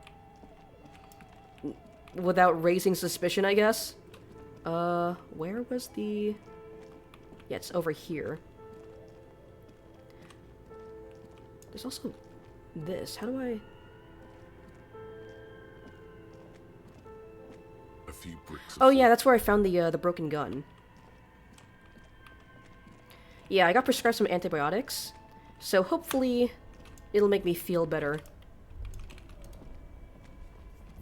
raising suspicion, I guess. Where was the... Yeah, it's over here. There's also this. How do I... A few bricks. Oh yeah, that's where I found the broken gun. Yeah, I got prescribed some antibiotics, so hopefully it'll make me feel better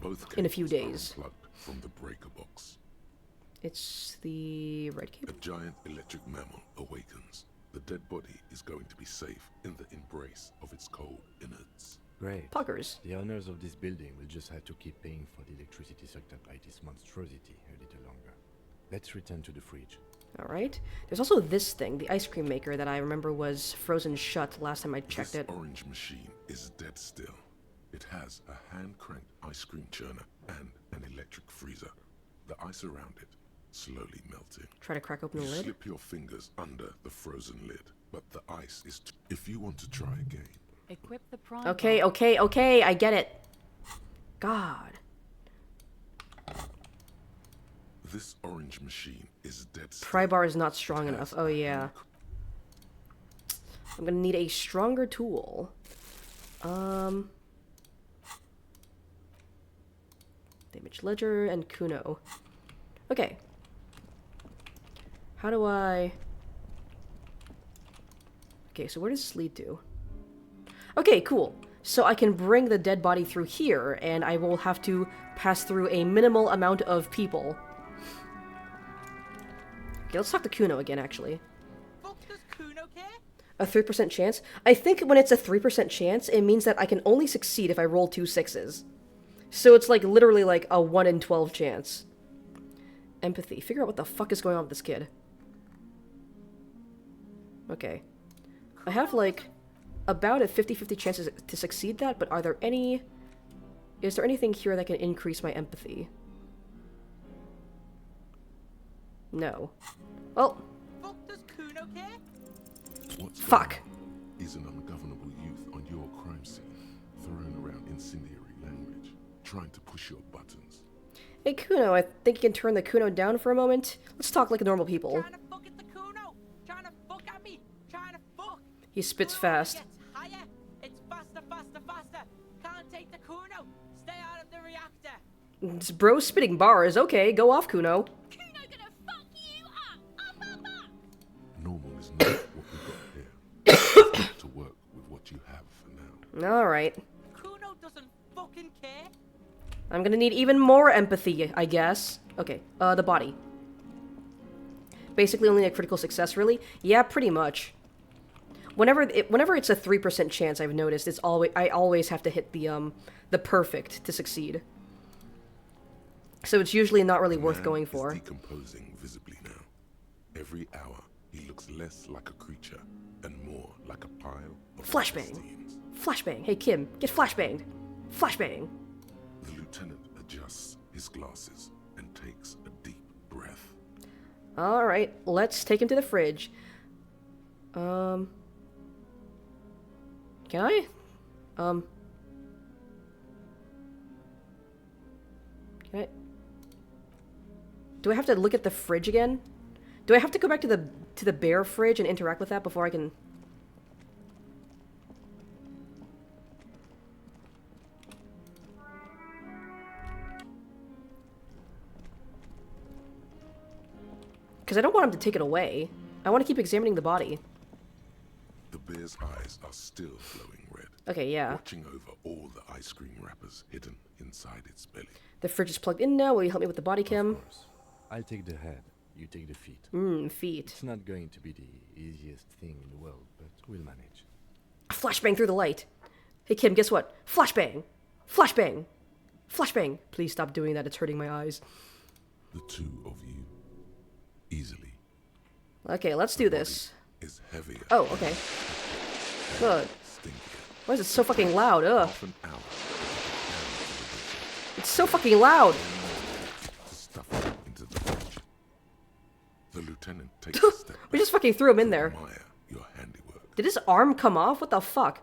Both in a few cables are days. unplugged from the breaker box. It's the red A cable. giant electric mammal awakens. The dead body is going to be safe in the embrace of its cold innards. Great. Puckers. The owners of this building will just have to keep paying for the electricity sucked up by this monstrosity a little longer. Let's return to the fridge. Alright. There's also this thing, the ice cream maker, that I remember was frozen shut last time I checked This it. orange machine is dead still. It has a hand-cranked ice cream churner and an electric freezer. The ice around it slowly melting. Try to crack open the You lid. slip your fingers under the frozen lid, but the ice is... If you want to try again, Equip the prime Okay, bar. okay, I get it. God. this orange machine is dead still. Pry bar is not strong enough. Oh, yeah. I'm gonna need a stronger tool. Damage Ledger and Kuno. Okay. How do I... Okay, so where does this lead to? Okay, cool. So I can bring the dead body through here, and I will have to pass through a minimal amount of people. Okay, let's talk to Kuno again, actually. Fuck does Kuno care? A 3% chance? I think when it's a 3% chance, it means that I can only succeed if I roll 2 6s. So it's like literally like a 1 in 12 chance. Empathy. Figure out what the fuck is going on with this kid. Okay. I have like about a 50-50 chances to succeed that, but are there any... Is there anything here that can increase my empathy? No. Well... Fuck does Kuno care? What's Fuck. going on is an ungovernable youth on your crime scene, throwing around incendiary language, trying to push your buttons. Hey Kuno, I think you can turn the Kuno down for a moment? Let's talk like normal people. Trying to fuck at the Kuno! Trying to fuck at me! Trying to fuck! He spits Kuno fast. gets higher! It's faster, faster, faster! Can't take the Kuno! Stay out of the reactor! This bro spitting bars. Okay, go off, Kuno. Kuno gonna fuck you up! Normal is not what we got here. It's got to work with what you have for now. Alright. Kuno doesn't fucking care! I'm gonna need even more empathy, I guess. Okay, the body. Basically only a critical success, really? Yeah, pretty much. whenever it's a 3% chance, I've noticed I always have to hit the perfect to succeed. So it's usually not really worth going for. Is decomposing visibly now. Every hour, he looks less like a creature and more like a pile of Flashbang. intestines. Flashbang. Hey Kim, get flashbanged. Flashbang. The lieutenant adjusts his glasses and takes a deep breath. All right, let's take him to the fridge. Can I? Can I? Do I have to look at the fridge again? Do I have to go back to the bear fridge and interact with that before I can? Because I don't want him to take it away. I want to keep examining the body. The bear's eyes are still glowing red. Okay, yeah. Watching over all the ice cream wrappers hidden inside its belly. The fridge is plugged in now. Will you help me with the body cam? Of course. I'll take the head. You take the feet. Feet. It's not going to be the easiest thing in the world, but we'll manage. Flashbang through the light. Hey Kim, guess what? Flashbang! Flashbang! Flashbang! Please stop doing that, it's hurting my eyes. The two of you, easily. Okay, let's do this. Is heavier. Oh, okay. Good. Stinkier. Why is it so fucking loud? Ugh. Half an hour. It's so fucking loud! To stuff it into the fridge. The lieutenant takes a step We just fucking threw him in to there. admire your handiwork. Did his arm come off? What the fuck?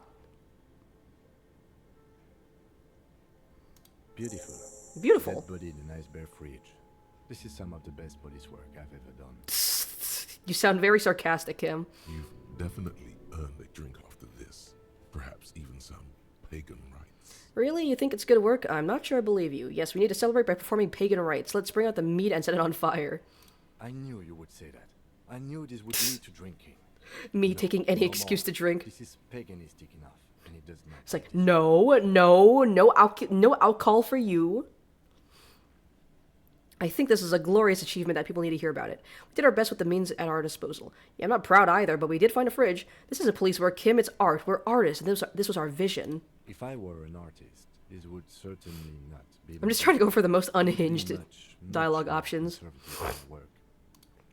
Beautiful. Beautiful. Dead body in a nice bare fridge. This is some of the best police work I've ever done. You sound very sarcastic, Kim. You've definitely earned a drink after this. Perhaps even some pagan rites. Really? You think it's good work? I'm not sure I believe you. Yes, we need to celebrate by performing pagan rites. Let's bring out the meat and set it on fire. I knew you would say that. I knew this would lead to drinking. Me No, taking any no excuse more. to drink. This is paganistic enough, and it does not. It's like, no alcohol for you. I think this is a glorious achievement that people need to hear about it. We did our best with the means at our disposal. Yeah, I'm not proud either, but we did find a fridge. This isn't police work, Kim, it's art. We're artists, and this was our vision. If I were an artist, this would certainly not be. I'm just trying to go for the most Much unhinged dialogue more options. conservative work.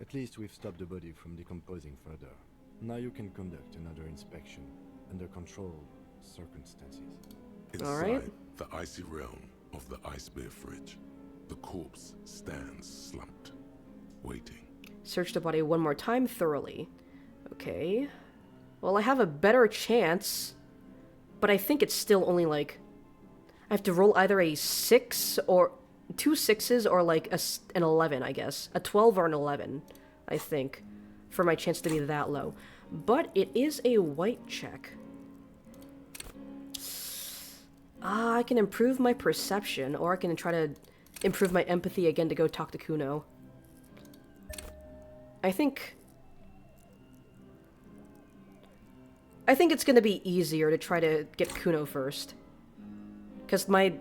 At least we've stopped the body from decomposing further. Now you can conduct another inspection under controlled circumstances. Inside Alright. the icy realm of the ice bear fridge, the corpse stands slumped, waiting. Search the body one more time thoroughly. Okay. Well, I have a better chance, but I think it's still only like... I have to roll either a 6 or... 2 6s or like an 11, I guess. A 12 or an 11, I think, for my chance to be that low. But it is a white check. I can improve my perception, or I can try to improve my empathy again to go talk to Kuno. I think it's gonna be easier to try to get Kuno first. Because my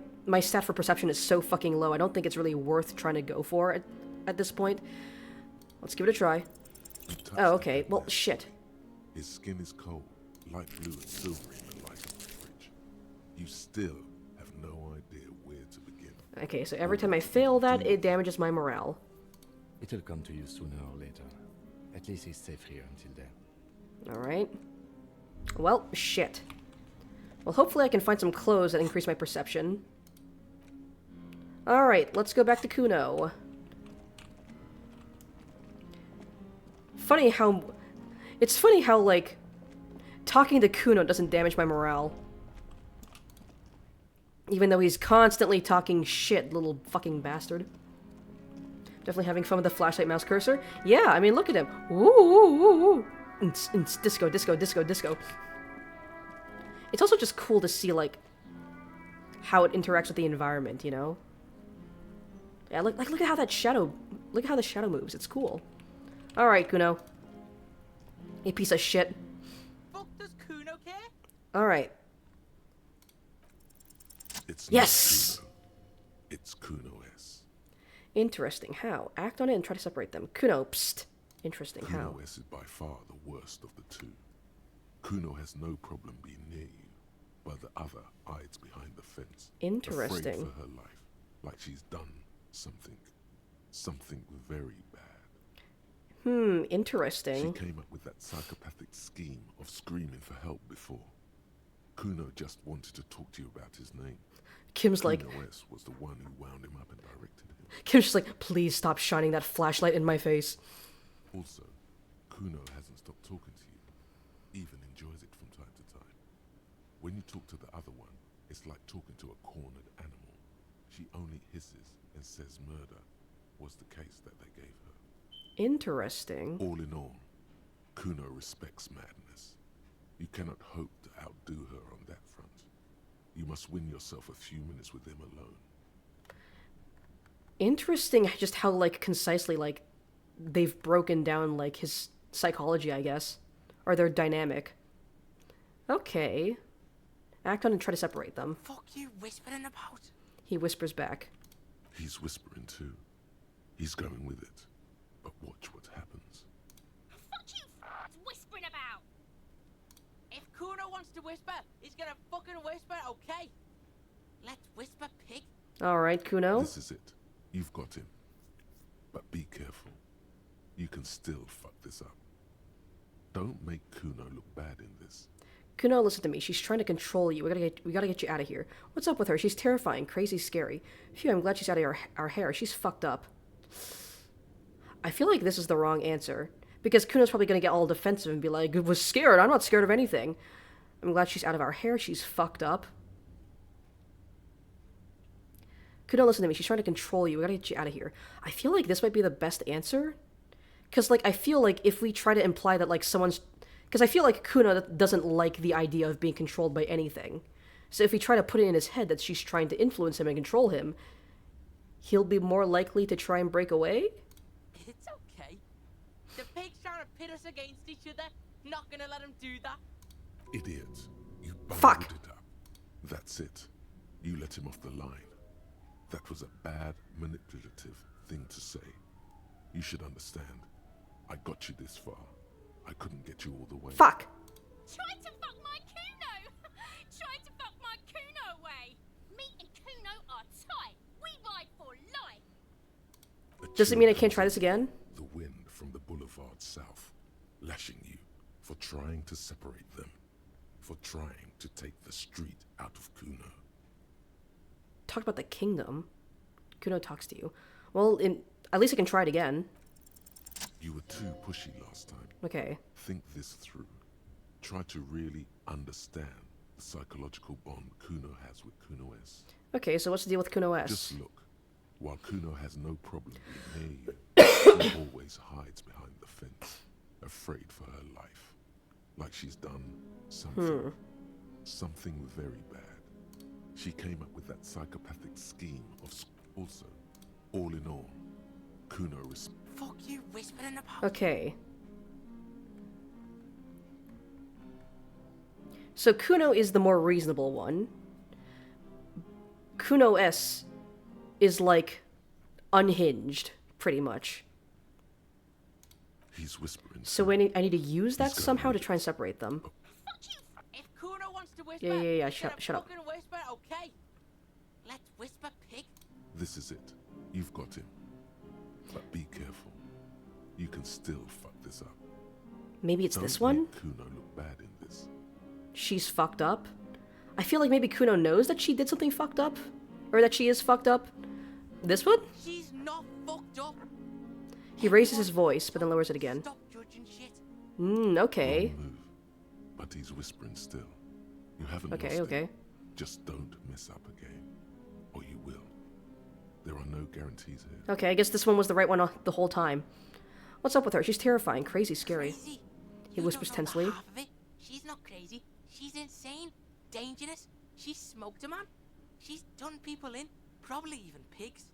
stat for perception is so fucking low, I don't think it's really worth trying to go for at this point. Let's give it a try. You touch Oh, the okay. dead Well, man. shit. His skin is cold, light blue and silvery in the light of the fridge. You still have no idea where to begin. Okay, so every time I fail that, it damages my morale. It'll come to you sooner or later. At least he's safe here until then. Alright. Well, shit. Well, hopefully I can find some clothes that increase my perception. Alright, let's go back to Kuno. It's funny how, like, talking to Kuno doesn't damage my morale. Even though he's constantly talking shit, little fucking bastard. Definitely having fun with the flashlight mouse cursor. Yeah, I mean, look at him. Ooh, ooh, ooh, ooh. Disco, disco, disco, disco. It's also just cool to see, like, how it interacts with the environment, you know? Yeah, look at how that shadow... Look at how the shadow moves. It's cool. Alright, Kuno. You piece of shit. Fuck does Kuno care? Alright. It's Yes! not Kuno. It's Kuno-S. Interesting. How? Act on it and try to separate them. Kuno, psst. Interesting. How? Kuno-S is by far the worst of the two. Kuno has no problem being near you, but the other hides behind the fence. Interesting. Afraid for her life, like she's done something very bad. Interesting. She came up with that psychopathic scheme of screaming for help before. Kuno just wanted to talk to you about his name. Kim's like, Kuno S was the one who wound him up and directed him. Kim's just like, please stop shining that flashlight in my face. Also, Kuno hasn't stopped talking to you, even enjoys it from time to time. When you talk to the other one, it's like talking to a cornered animal. She only hisses and says murder was the case that they gave her. Interesting. All in all, Kuno respects madness. You cannot hope to outdo her on that front. You must win yourself a few minutes with them alone. Interesting just how, like, concisely, like, they've broken down, like, his psychology, I guess. Or their dynamic. Okay. Act on and try to separate them. Fuck you whispering about? He whispers back. He's whispering too. He's going with it. But watch what happens. Fuck you whispering about. If Kuno wants to whisper, he's gonna fucking whisper, okay? Let's whisper, pig. Alright, Kuno. This is it. You've got him. But be careful. You can still fuck this up. Don't make Kuno look bad in this. Kuno, listen to me. She's trying to control you. We gotta get you out of here. What's up with her? She's terrifying, crazy, scary. Phew, I'm glad she's out of our hair. She's fucked up. I feel like this is the wrong answer. Because Kuno's probably gonna get all defensive and be like, was scared. I'm not scared of anything. I'm glad she's out of our hair. She's fucked up. Kuno, listen to me. She's trying to control you. We gotta get you out of here. I feel like this might be the best answer. Because, like, I feel like if we try to imply that, like, someone's... Because I feel like Kuno doesn't like the idea of being controlled by anything. So if we try to put it in his head that she's trying to influence him and control him, he'll be more likely to try and break away? It's okay. The pig's trying to pit us against each other. Not gonna let him do that. Idiot. You Fuck. bundled it up. That's it. You let him off the line. That was a bad, manipulative thing to say. You should understand. I got you this far. I couldn't get you all the way. Fuck. Try to fuck my Kuno. Try to fuck my Kuno away. Me and Kuno are tight. We ride for life. Does it mean I can't try this again? The wind from the boulevard south, lashing you for trying to separate them, for trying to take the street out of Kuno. Talk about the kingdom. Kuno talks to you. Well, at least I can try it again. You were too pushy last time. Okay. Think this through. Try to really understand the psychological bond Kuno has with Kuno S. Okay, so what's the deal with Kuno S? Just look. While Kuno has no problem being near you, she always hides behind the fence, afraid for her life. Like she's done something very bad. She came up with that psychopathic scheme of also, all in all, Kuno Fuck you whispering about? Okay. So Kuno is the more reasonable one. Kuno S is like unhinged, pretty much. He's whispering. So I need to use that somehow to try and separate them. Fuck you. If Kuno wants to whisper, Yeah, he's shut gonna up. fucking whisper, okay? Let's whisper, pig. This is it. You've got him. But be careful. You can still fuck this up. Maybe it's Don't this one? make Kuno look bad in this. She's fucked up. I feel like maybe Kuno knows that she did something fucked up. Or that she is fucked up. This one? She's not fucked up. He raises his voice, but then lowers it again. Stop judging shit. Okay. Wrong move. But he's whispering still. You haven't Okay, lost okay. it. Just don't mess up again. Or you will. There are no guarantees here. Okay, I guess this one was the right one the whole time. What's up with her? She's terrifying, crazy, scary. Crazy. He You whispers don't know tensely. the half of it. She's not crazy. She's insane. Dangerous. She's smoked a man. She's done people in. Probably even pigs.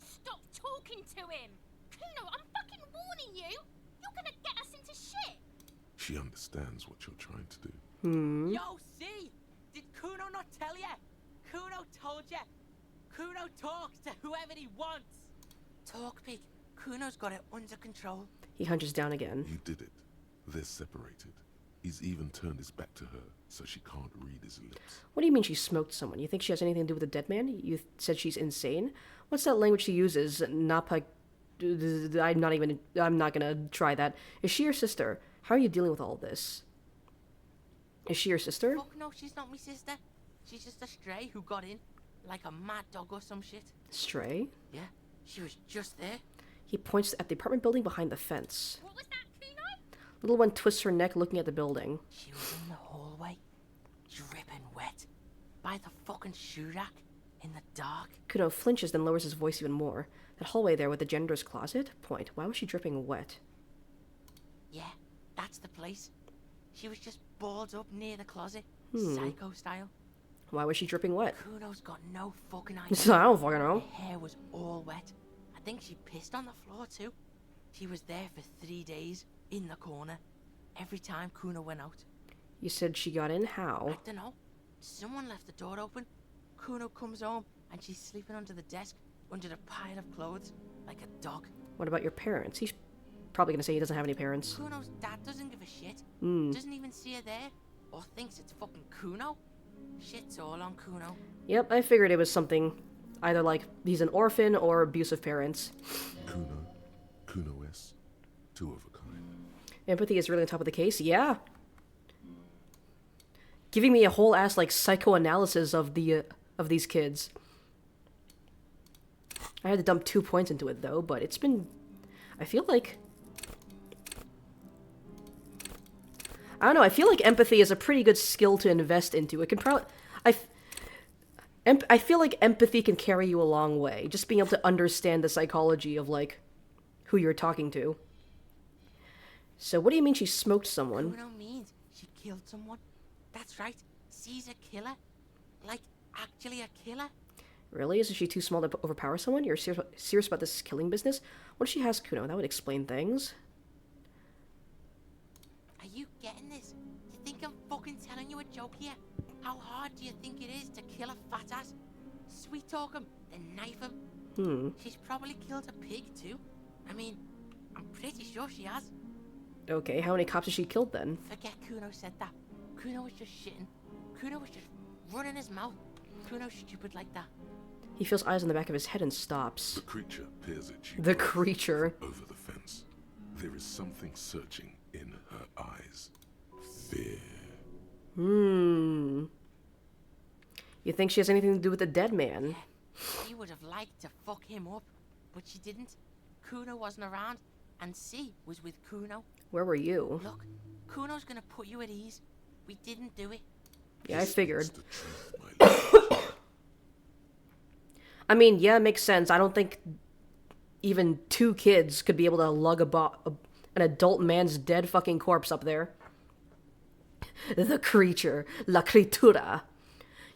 Stop talking to him. Kuno, I'm fucking warning you. You're gonna get us into shit. She understands what you're trying to do. Yo, see? Did Kuno not tell ya? Kuno told ya. Kuno talks to whoever he wants. Talk, pig. Kuno's got it under control. He hunches down again. You did it. They're separated. He's even turned his back to her, so she can't read his lips. What do you mean she smoked someone? You think she has anything to do with the dead man? You said she's insane? What's that language she uses? Napa... I'm not gonna try that. Is she your sister? How are you dealing with all this? Is she your sister? Fuck no, she's not my sister. She's just a stray who got in. Like a mad dog or some shit. Stray? Yeah, she was just there. He points at the apartment building behind the fence. What was that, Kuno? Little one twists her neck looking at the building. She was in the hallway, dripping wet, by the fucking shoe rack, in the dark. Kuno flinches, then lowers his voice even more. That hallway there with the janitor's closet? Point. Why was she dripping wet? Yeah, that's the place. She was just balled up near the closet, psycho style. Why was she dripping wet? Kuno's got no fucking idea. I don't fucking know. Her hair was all wet. I think she pissed on the floor too. She was there for 3 days, in the corner, every time Kuno went out. You said she got in? How? I don't know. Someone left the door open. Kuno comes home and she's sleeping under the desk, under the pile of clothes, like a dog. What about your parents? He's probably gonna say he doesn't have any parents. Kuno's dad doesn't give a shit. Doesn't even see her there, or thinks it's fucking Kuno. Shit's all on Kuno. Yep, I figured it was something. Either like he's an orphan or abusive parents. Kuno-S, two of a kind. Empathy is really on top of the case? Yeah. Giving me a whole ass like psychoanalysis of these kids. I had to dump 2 points into it though, but it's been... I feel like... I don't know, I feel like empathy is a pretty good skill to invest into. It can probably... I feel like empathy can carry you a long way. Just being able to understand the psychology of, like, who you're talking to. So what do you mean she smoked someone? Kuno means she killed someone. That's right. She's a killer. Like, actually a killer. Really? Isn't she too small to overpower someone? You're serious about this killing business? What if she has Kuno? That would explain things. Are you getting this? You think I'm fucking telling you a joke here? How hard do you think it is to kill a fat ass? Sweet talk him, then knife him. She's probably killed a pig too. I mean, I'm pretty sure she has. Okay, how many cops has she killed then? Forget Kuno said that. Kuno was just shitting. Kuno was just running his mouth. Kuno's stupid like that. He feels eyes on the back of his head and stops. The creature peers at you. The creature. Over the fence. There is something searching in her eyes. Fear. You think she has anything to do with the dead man? Yeah, she would have liked to fuck him up, but she didn't. Kuno wasn't around, and C was with Kuno. Where were you? Look, Kuno's gonna put you at ease. We didn't do it. Yeah, I figured. The truth, my lord. I mean, yeah, it makes sense. I don't think even 2 kids could be able to lug an adult man's dead fucking corpse up there. The creature. La criatura.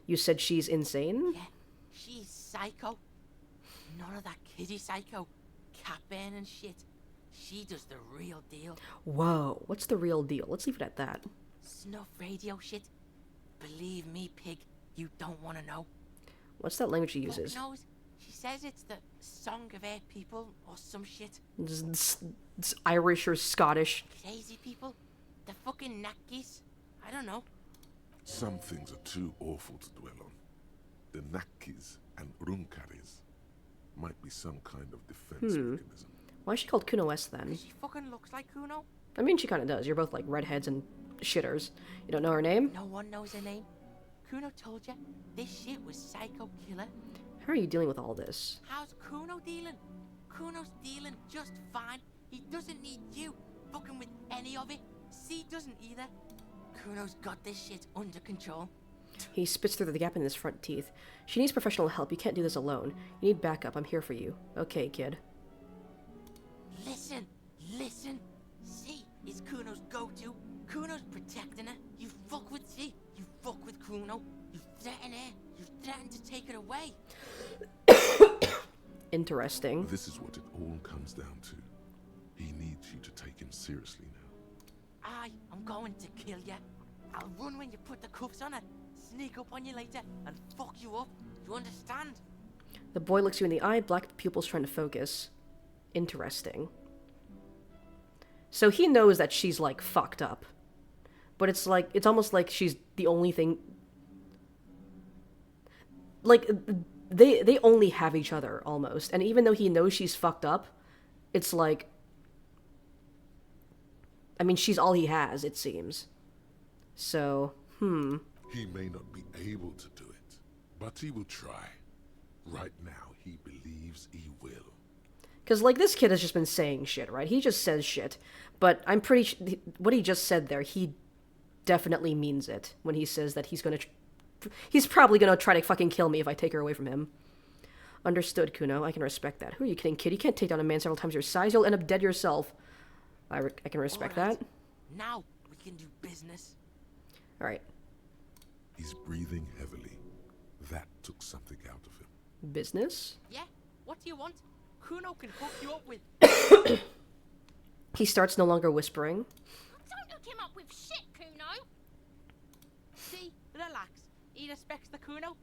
You said she's insane? Yeah, she's psycho. None of that kiddie psycho. Cat burning shit. She does the real deal. Whoa, what's the real deal? Let's leave it at that. Snuff radio shit. Believe me, pig, you don't want to know. What's that language she uses? Fuck knows. She says it's the song of her people or some shit. It's Irish or Scottish. Crazy people. The fucking Nakis. I don't know. Some things are too awful to dwell on. The Nakis and Runkaris might be some kind of defense mechanism. Why is she called Kuno-S then? She fucking looks like Kuno. I mean, she kind of does. You're both like redheads and shitters. You don't know her name? No one knows her name. Kuno told you this shit was psycho killer. How are you dealing with all this? How's Kuno dealing? Kuno's dealing just fine. He doesn't need you fucking with any of it. C doesn't either. Kuno's got this shit under control. He spits through the gap in his front teeth. She needs professional help. You can't do this alone. You need backup. I'm here for you. Okay, kid. Listen, listen. C is Kuno's go-to. Kuno's protecting her. You fuck with C, you fuck with Kuno. You threaten her. You threaten to take it away. Interesting. This is what it all comes down to. He needs you to take him seriously now. I'm going to kill you. I'll run when you put the cuffs on her, sneak up on you later, and fuck you up. You understand? The boy looks you in the eye, black pupils trying to focus. Interesting. So he knows that she's, like, fucked up. But it's like, it's almost like she's the only thing... Like, they only have each other, almost. And even though he knows she's fucked up, it's like... I mean, she's all he has, it seems. So, He may not be able to do it, but he will try. Right now, he believes he will. Because, like, this kid has just been saying shit, right? He just says shit. But I'm pretty sure... What he just said there, he definitely means it. When he says that he's gonna... He's probably gonna try to fucking kill me if I take her away from him. Understood, Kuno. I can respect that. Who are you kidding, kid? You can't take down a man several times your size. You'll end up dead yourself. I can respect that. Now we can do business. Alright. He's breathing heavily. That took something out of him. Business? Yeah? What do you want? Kuno can hook you up with... He starts no longer whispering. Don't hook him up with shit, Kuno. See? Relax. He respects the Kuno.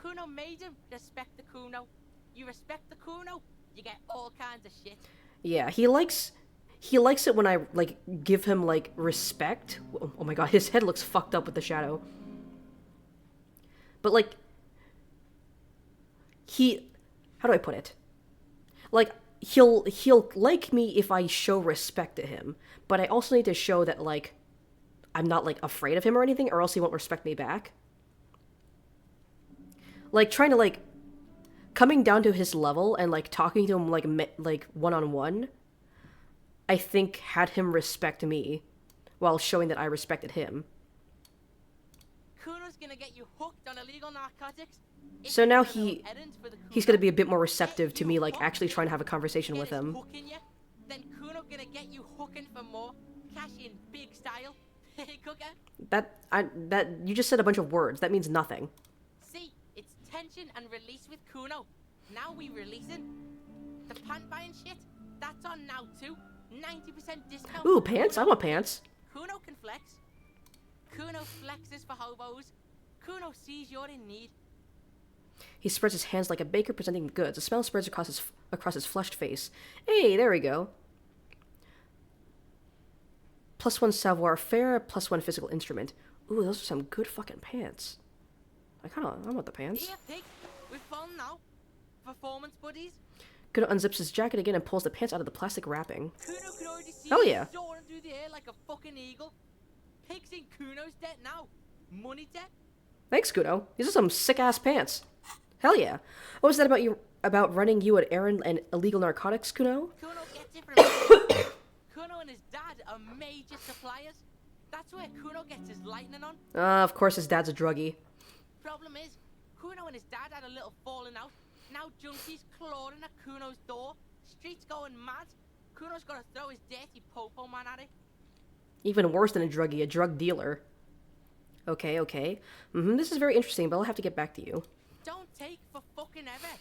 Kuno made him respect the Kuno. You respect the Kuno, you get all kinds of shit. Yeah, he likes it when I, like, give him, like, respect. Oh my god, his head looks fucked up with the shadow. But, like, how do I put it? Like, he'll like me if I show respect to him, but I also need to show that, like, I'm not, like, afraid of him or anything, or else he won't respect me back. Like, trying to, like, coming down to his level and, like, talking to him, like one-on-one, I think had him respect me, while showing that I respected him. Kuno's gonna get you hooked on illegal narcotics. So now he's gonna be a bit more receptive to me, like, actually trying to have a conversation with him. Then Kuno gonna get you hooking for more. Cash in big style. Hey, cooker. That you just said a bunch of words. That means nothing. See, it's tension and release with Kuno. Now we releasing. The pant buying shit, that's on now too. 90% discount. Ooh, pants? I want pants. Kuno can flex. Kuno flexes for hobos. Kuno sees you're in need. He spreads his hands like a baker presenting the goods. A smile spreads across his flushed face. Hey, there we go. +1 savoir-faire, +1 physical instrument. Ooh, those are some good fucking pants. I want the pants. Here, pig. We're fun now. Performance buddies. Kuno unzips his jacket again and pulls the pants out of the plastic wrapping. Kuno can already see Hell yeah. soaring through the air like a fucking eagle. Pig's in Kuno's debt now. Money debt. Thanks, Kuno. These are some sick-ass pants. Hell yeah. What was that about running you an errand and illegal narcotics, Kuno? Kuno gets it from Kuno and his dad are major suppliers. That's where Kuno gets his lightning on. Of course his dad's a druggie. Problem is, Kuno and his dad had a little falling out. Now junkies clawing at Kuno's door. Streets going mad. Kuno's gotta throw his dirty popo man at it. Even worse than a druggie, a drug dealer. Okay. This is very interesting, but I'll have to get back to you. Don't take for fucking ever.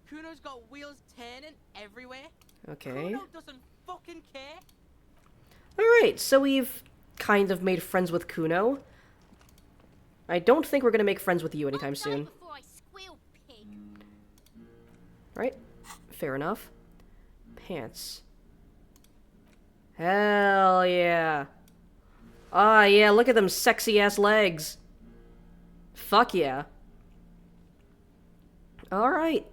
Kuno's got wheels turning everywhere. Okay. Kuno doesn't fucking care. Alright, so we've kind of made friends with Kuno. I don't think we're gonna make friends with you anytime soon. Before I squeal, pig. Right? Fair enough. Pants. Hell yeah. Ah, yeah, look at them sexy-ass legs. Fuck yeah. Alright.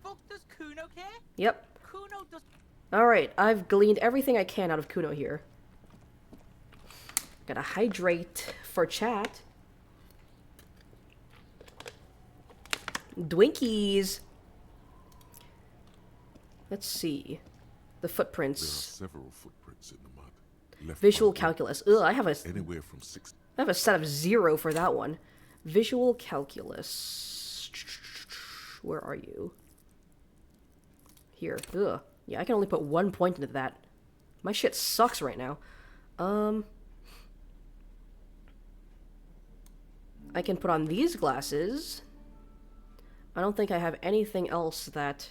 Fuck, does Kuno care? Yep. Kuno does... Alright, I've gleaned everything I can out of Kuno here. Gotta hydrate for chat. Dwinkies! Let's see. The footprints. There are several footprints in the mud. Left Visual by calculus. Ugh, I have a set of 0 for that one. Visual calculus. Where are you? Here. Ugh. Yeah, I can only put 1 point into that. My shit sucks right now. I can put on these glasses. I don't think I have anything else that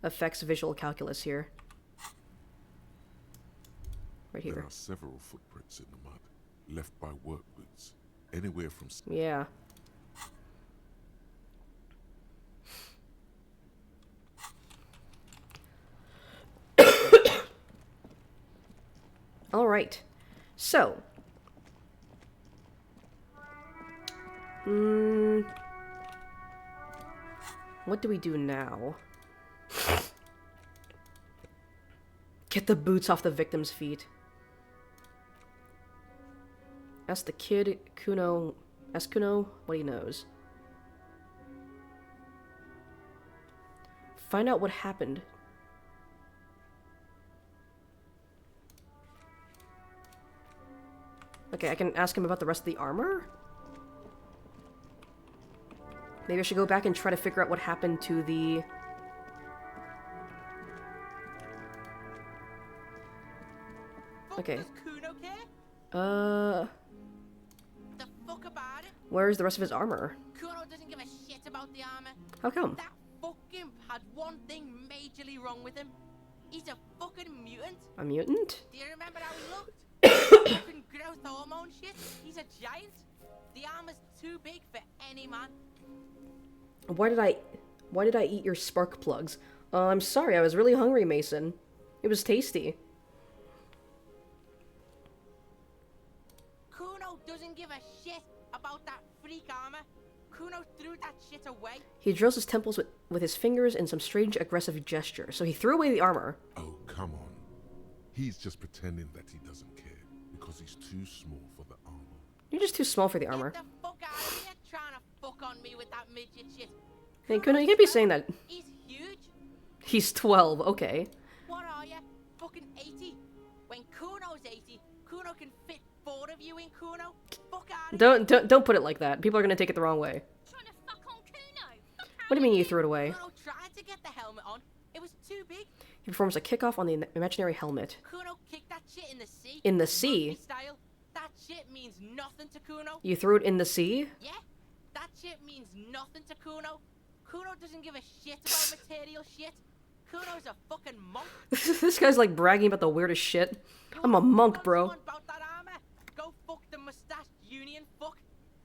affects visual calculus here. Right here. There are several footprints in the mud, left by work boots, anywhere from... Yeah. Alright. So. What do we do now? Get the boots off the victim's feet. Ask the kid, Kuno. Ask Kuno what he knows. Find out what happened. Okay, I can ask him about the rest of the armor? Maybe I should go back and try to figure out what happened to the... Okay. Does Kuno care? The fuck about it? Where's the rest of his armor? Kuno doesn't give a shit about the armor. How come? That fucking had one thing majorly wrong with him. He's a fucking mutant. A mutant? Do you remember how he looked? Fucking growth hormone shit. He's a giant. The armor's too big for any man. Why did I eat your spark plugs? I'm sorry, I was really hungry, Mason. It was tasty. Kuno doesn't give a shit about that freak armor. Kuno threw that shit away. He drills his temples with his fingers in some strange aggressive gesture, so he threw away the armor. Oh, come on. He's just pretending that he doesn't care, because he's too small for the armor. You're just too small for the armor. Get the fuck out of here trying to fuck on me with that midget shit. Hey, Kuno, you can't be saying that. He's huge. He's 12, okay. What are you? Fucking 80? When Kuno's 80, Kuno can fit 4 of you in Kuno. Fuck out of here. Don't put it like that. People are gonna take it the wrong way. Trying to fuck on Kuno. What do you mean you threw it away? Kuno tried to get the helmet on. It was too big. He performs a kickoff on the imaginary helmet. Kuno kicked that shit in the sea. In the sea? Rugby style. That shit means nothing to Kuno. You threw it in the sea? Yeah, that shit means nothing to Kuno. Kuno doesn't give a shit about material shit. Kuno's a fucking monk. This guy's like bragging about the weirdest shit. I'm a monk, bro. About that armor? Go fuck the mustached union fuck.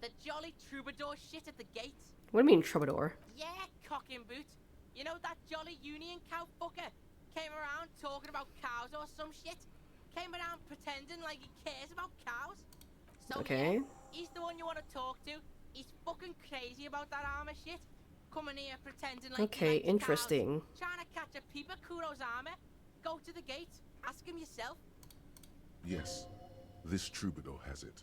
The jolly troubadour shit at the gates. What do you mean, troubadour? Yeah, cock and boot. You know that jolly union cow fucker? Came around talking about cows or some shit. Came around pretending like he cares about cows. So okay. Yeah, he's the one you want to talk to. He's fucking crazy about that armor shit. Coming here pretending like okay, interesting. Cows, trying to catch a peep at Kuno's armor. Go to the gate. Ask him yourself. Yes, this troubadour has it.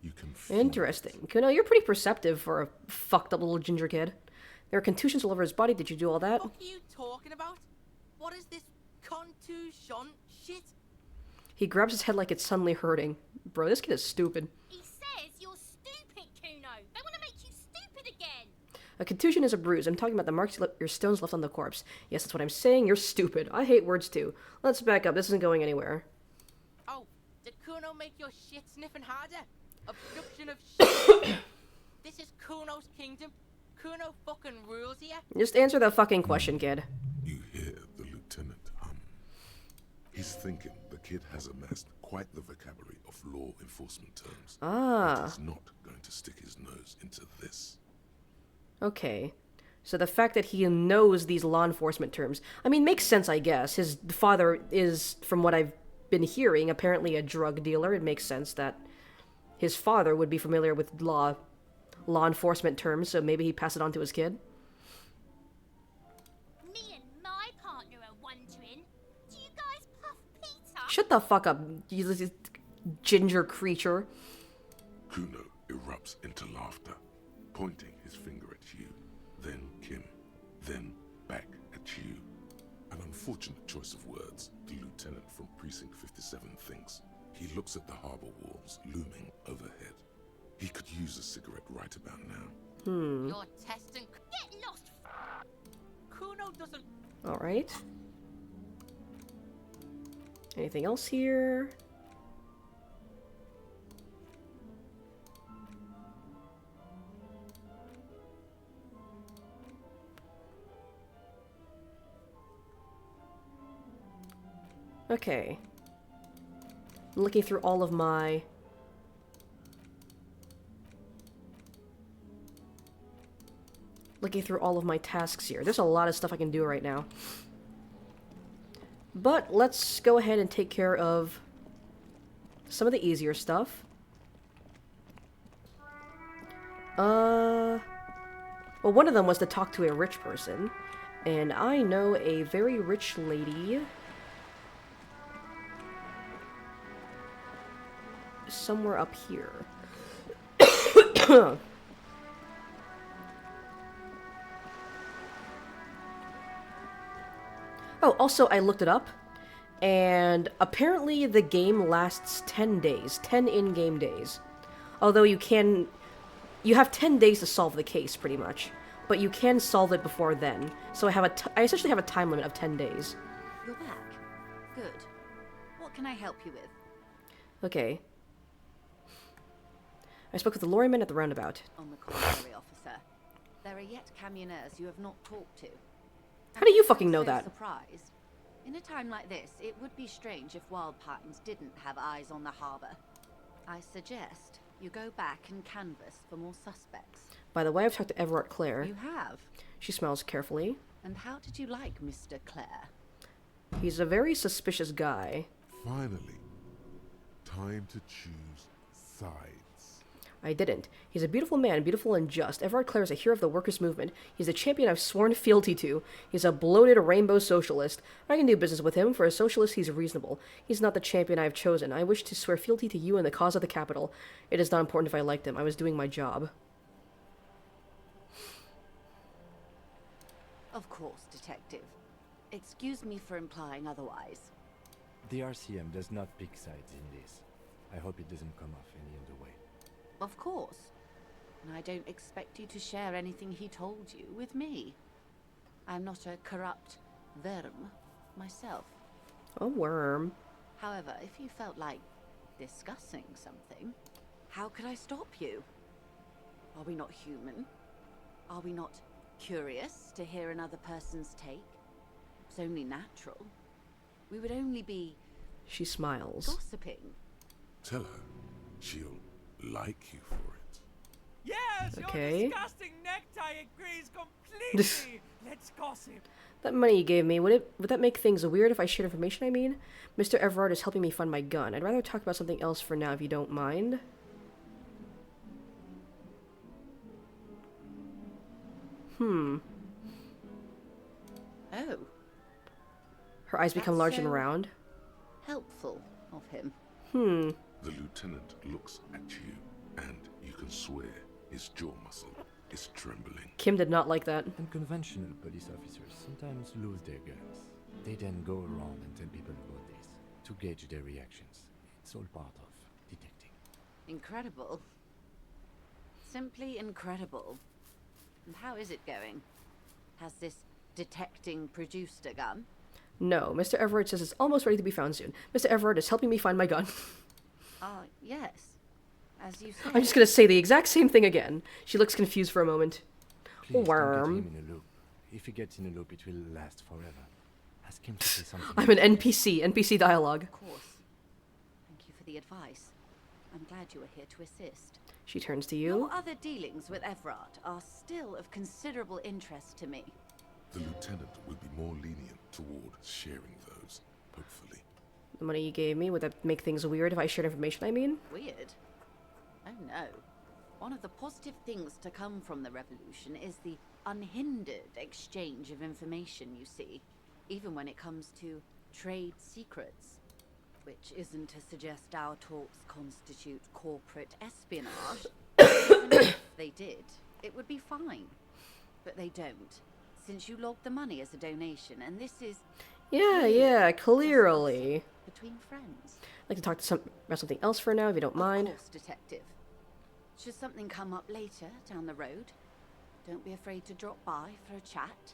You can feel Interesting. it. Kuno, you're pretty perceptive for a fucked up little ginger kid. There are contusions all over his body. Did you do all that? What are you talking about? What is this contusion shit? He grabs his head like it's suddenly hurting. Bro, this kid is stupid. He says you're stupid, Kuno. They want to make you stupid again. A contusion is a bruise. I'm talking about the marks your stones left on the corpse. Yes, that's what I'm saying. You're stupid. I hate words too. Let's back up. This isn't going anywhere. Oh, did Kuno make your shit sniffing harder? Obstruction of shit. This is Kuno's kingdom. Kuno fucking rules here. Just answer the fucking question, kid. You hear the lieutenant hum. He's thinking the kid has amassed quite the vocabulary of law enforcement terms. Ah. He's not going to stick his nose into this. Okay. So the fact that he knows these law enforcement terms, I mean, makes sense, I guess. His father is, from what I've been hearing, apparently a drug dealer. It makes sense that his father would be familiar with law enforcement terms, so maybe he passed it on to his kid. Me and my partner are wondering, do you guys puff Peter? Shut the fuck up, you ginger creature. Kuno erupts into laughter, pointing his finger at you, then Kim, then back at you. An unfortunate choice of words, the lieutenant from Precinct 57 thinks. He looks at the harbor walls looming overhead. He could use a cigarette right about now. You're testing. Get lost. Kuno doesn't. Alright. Anything else here? Okay. I'm looking through all of my... tasks here. There's a lot of stuff I can do right now. But let's go ahead and take care of some of the easier stuff. Well, one of them was to talk to a rich person. And I know a very rich lady somewhere up here. Oh, also, I looked it up, and apparently the game lasts 10 days, 10 in-game days. Although you have 10 days to solve the case, pretty much. But you can solve it before then. So I essentially have a time limit of 10 days. You're back. Good. What can I help you with? Okay. I spoke with the lorryman at the roundabout. On the contrary, officer. There are yet camioneers you have not talked to. How do you fucking know So that? Surprised. In a time like this, it would be strange if Wild Pines didn't have eyes on the harbor. I suggest you go back and canvass for more suspects. By the way, I've talked to Everard Clare. You have? She smells carefully. And how did you like Mr. Clare? He's a very suspicious guy. Finally, time to choose sides. I didn't. He's a beautiful man, beautiful and just. Everard Clare is a hero of the workers' movement. He's a champion I've sworn fealty to. He's a bloated rainbow socialist. I can do business with him. For a socialist, he's reasonable. He's not the champion I have chosen. I wish to swear fealty to you in the cause of the capital. It is not important if I liked him. I was doing my job. Of course, Detective. Excuse me for implying otherwise. The RCM does not pick sides in this. I hope it doesn't come off any other way. Of course. And I don't expect you to share anything he told you with me. I'm not a corrupt worm myself. A worm. However, if you felt like discussing something, how could I stop you? Are we not human? Are we not curious to hear another person's take? It's only natural. We would only be... She smiles. Gossiping. Tell her she'll like you for it. Yes, Okay. your disgusting necktie agrees completely. Let's gossip. That money you gave me, would that make things weird if I shared information, I mean? Mr. Everard is helping me find my gun. I'd rather talk about something else for now, if you don't mind. Oh. Her eyes become That's large and so round. helpful of him. The lieutenant looks at you, and you can swear his jaw muscle is trembling. Kim did not like that. Unconventional police officers sometimes lose their guns. They then go around and tell people about this to gauge their reactions. It's all part of detecting. Incredible. Simply incredible. And how is it going? Has this detecting produced a gun? No, Mr. Everard says it's almost ready to be found soon. Mr. Everard is helping me find my gun. Yes. As you said. I'm just gonna say the exact same thing again. She looks confused for a moment. Please Worm. don't get him in a loop. If he gets in a loop, it will last forever. Ask him to say something. I'm an NPC dialogue. Of course. Thank you for the advice. I'm glad you are here to assist. She turns to you. Your other dealings with Everard are still of considerable interest to me. The lieutenant will be more lenient toward sharing those, hopefully. The money you gave me, would that make things weird if I shared information, I mean? Weird? Oh no. One of the positive things to come from the revolution is the unhindered exchange of information, you see. Even when it comes to trade secrets. Which isn't to suggest our talks constitute corporate espionage. Even if they did, it would be fine. But they don't, since you logged the money as a donation, and this is... Yeah, clearly. between friends. I'd like to talk about something else for now, if you don't mind. Of course, Detective. Should something come up later, down the road, don't be afraid to drop by for a chat.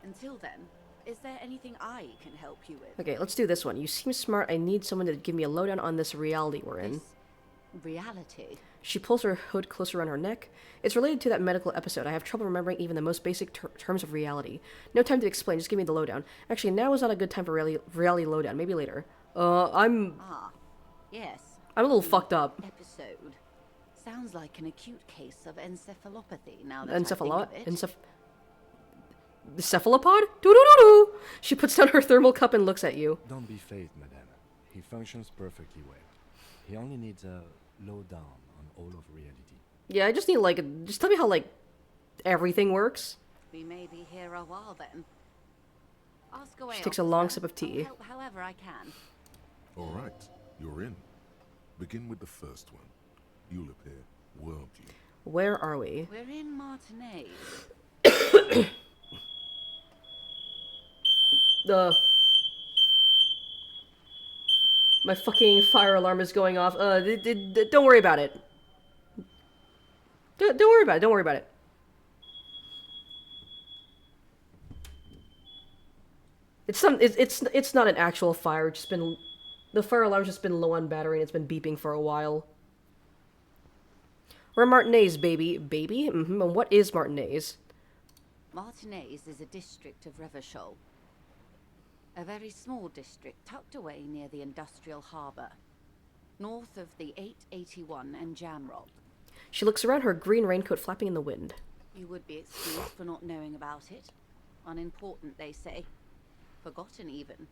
Until then, is there anything I can help you with? Okay, let's do this one. You seem smart. I need someone to give me a lowdown on this reality we're in. This reality? She pulls her hood closer around her neck. It's related to that medical episode. I have trouble remembering even the most basic terms of reality. No time to explain, just give me the lowdown. Actually, now is not a good time for reality lowdown. Maybe later. I'm Yes. a little fucked up. Episode. Sounds like an acute case of encephalopathy now that I think of it. The cephalopod? Doo-doo-doo-doo! She puts down her thermal cup and looks at you. Don't be phased, madame. He functions perfectly well. He only needs a lowdown on all of reality. Yeah, I just need like just tell me how like everything works. We may be here a while then. Ask away. She takes a long officer. sip of tea. I'll help however I can. All right, you're in. Begin with the first one. You'll appear worldly. Where are we? We're in Martinez. My fucking fire alarm is going off. Don't worry about it. Don't worry about it. Don't worry about it. It's not an actual fire. It's just been the fire alarm's just been low on battery and it's been beeping for a while. We're in Martinez, baby. Baby? Mm-hmm. And what is Martinez? Martinez is a district of Revachol. A very small district tucked away near the industrial harbour, north of the 881 and Jamrock. She looks around, her green raincoat flapping in the wind. You would be excused for not knowing about it. Unimportant, they say. Forgotten, even.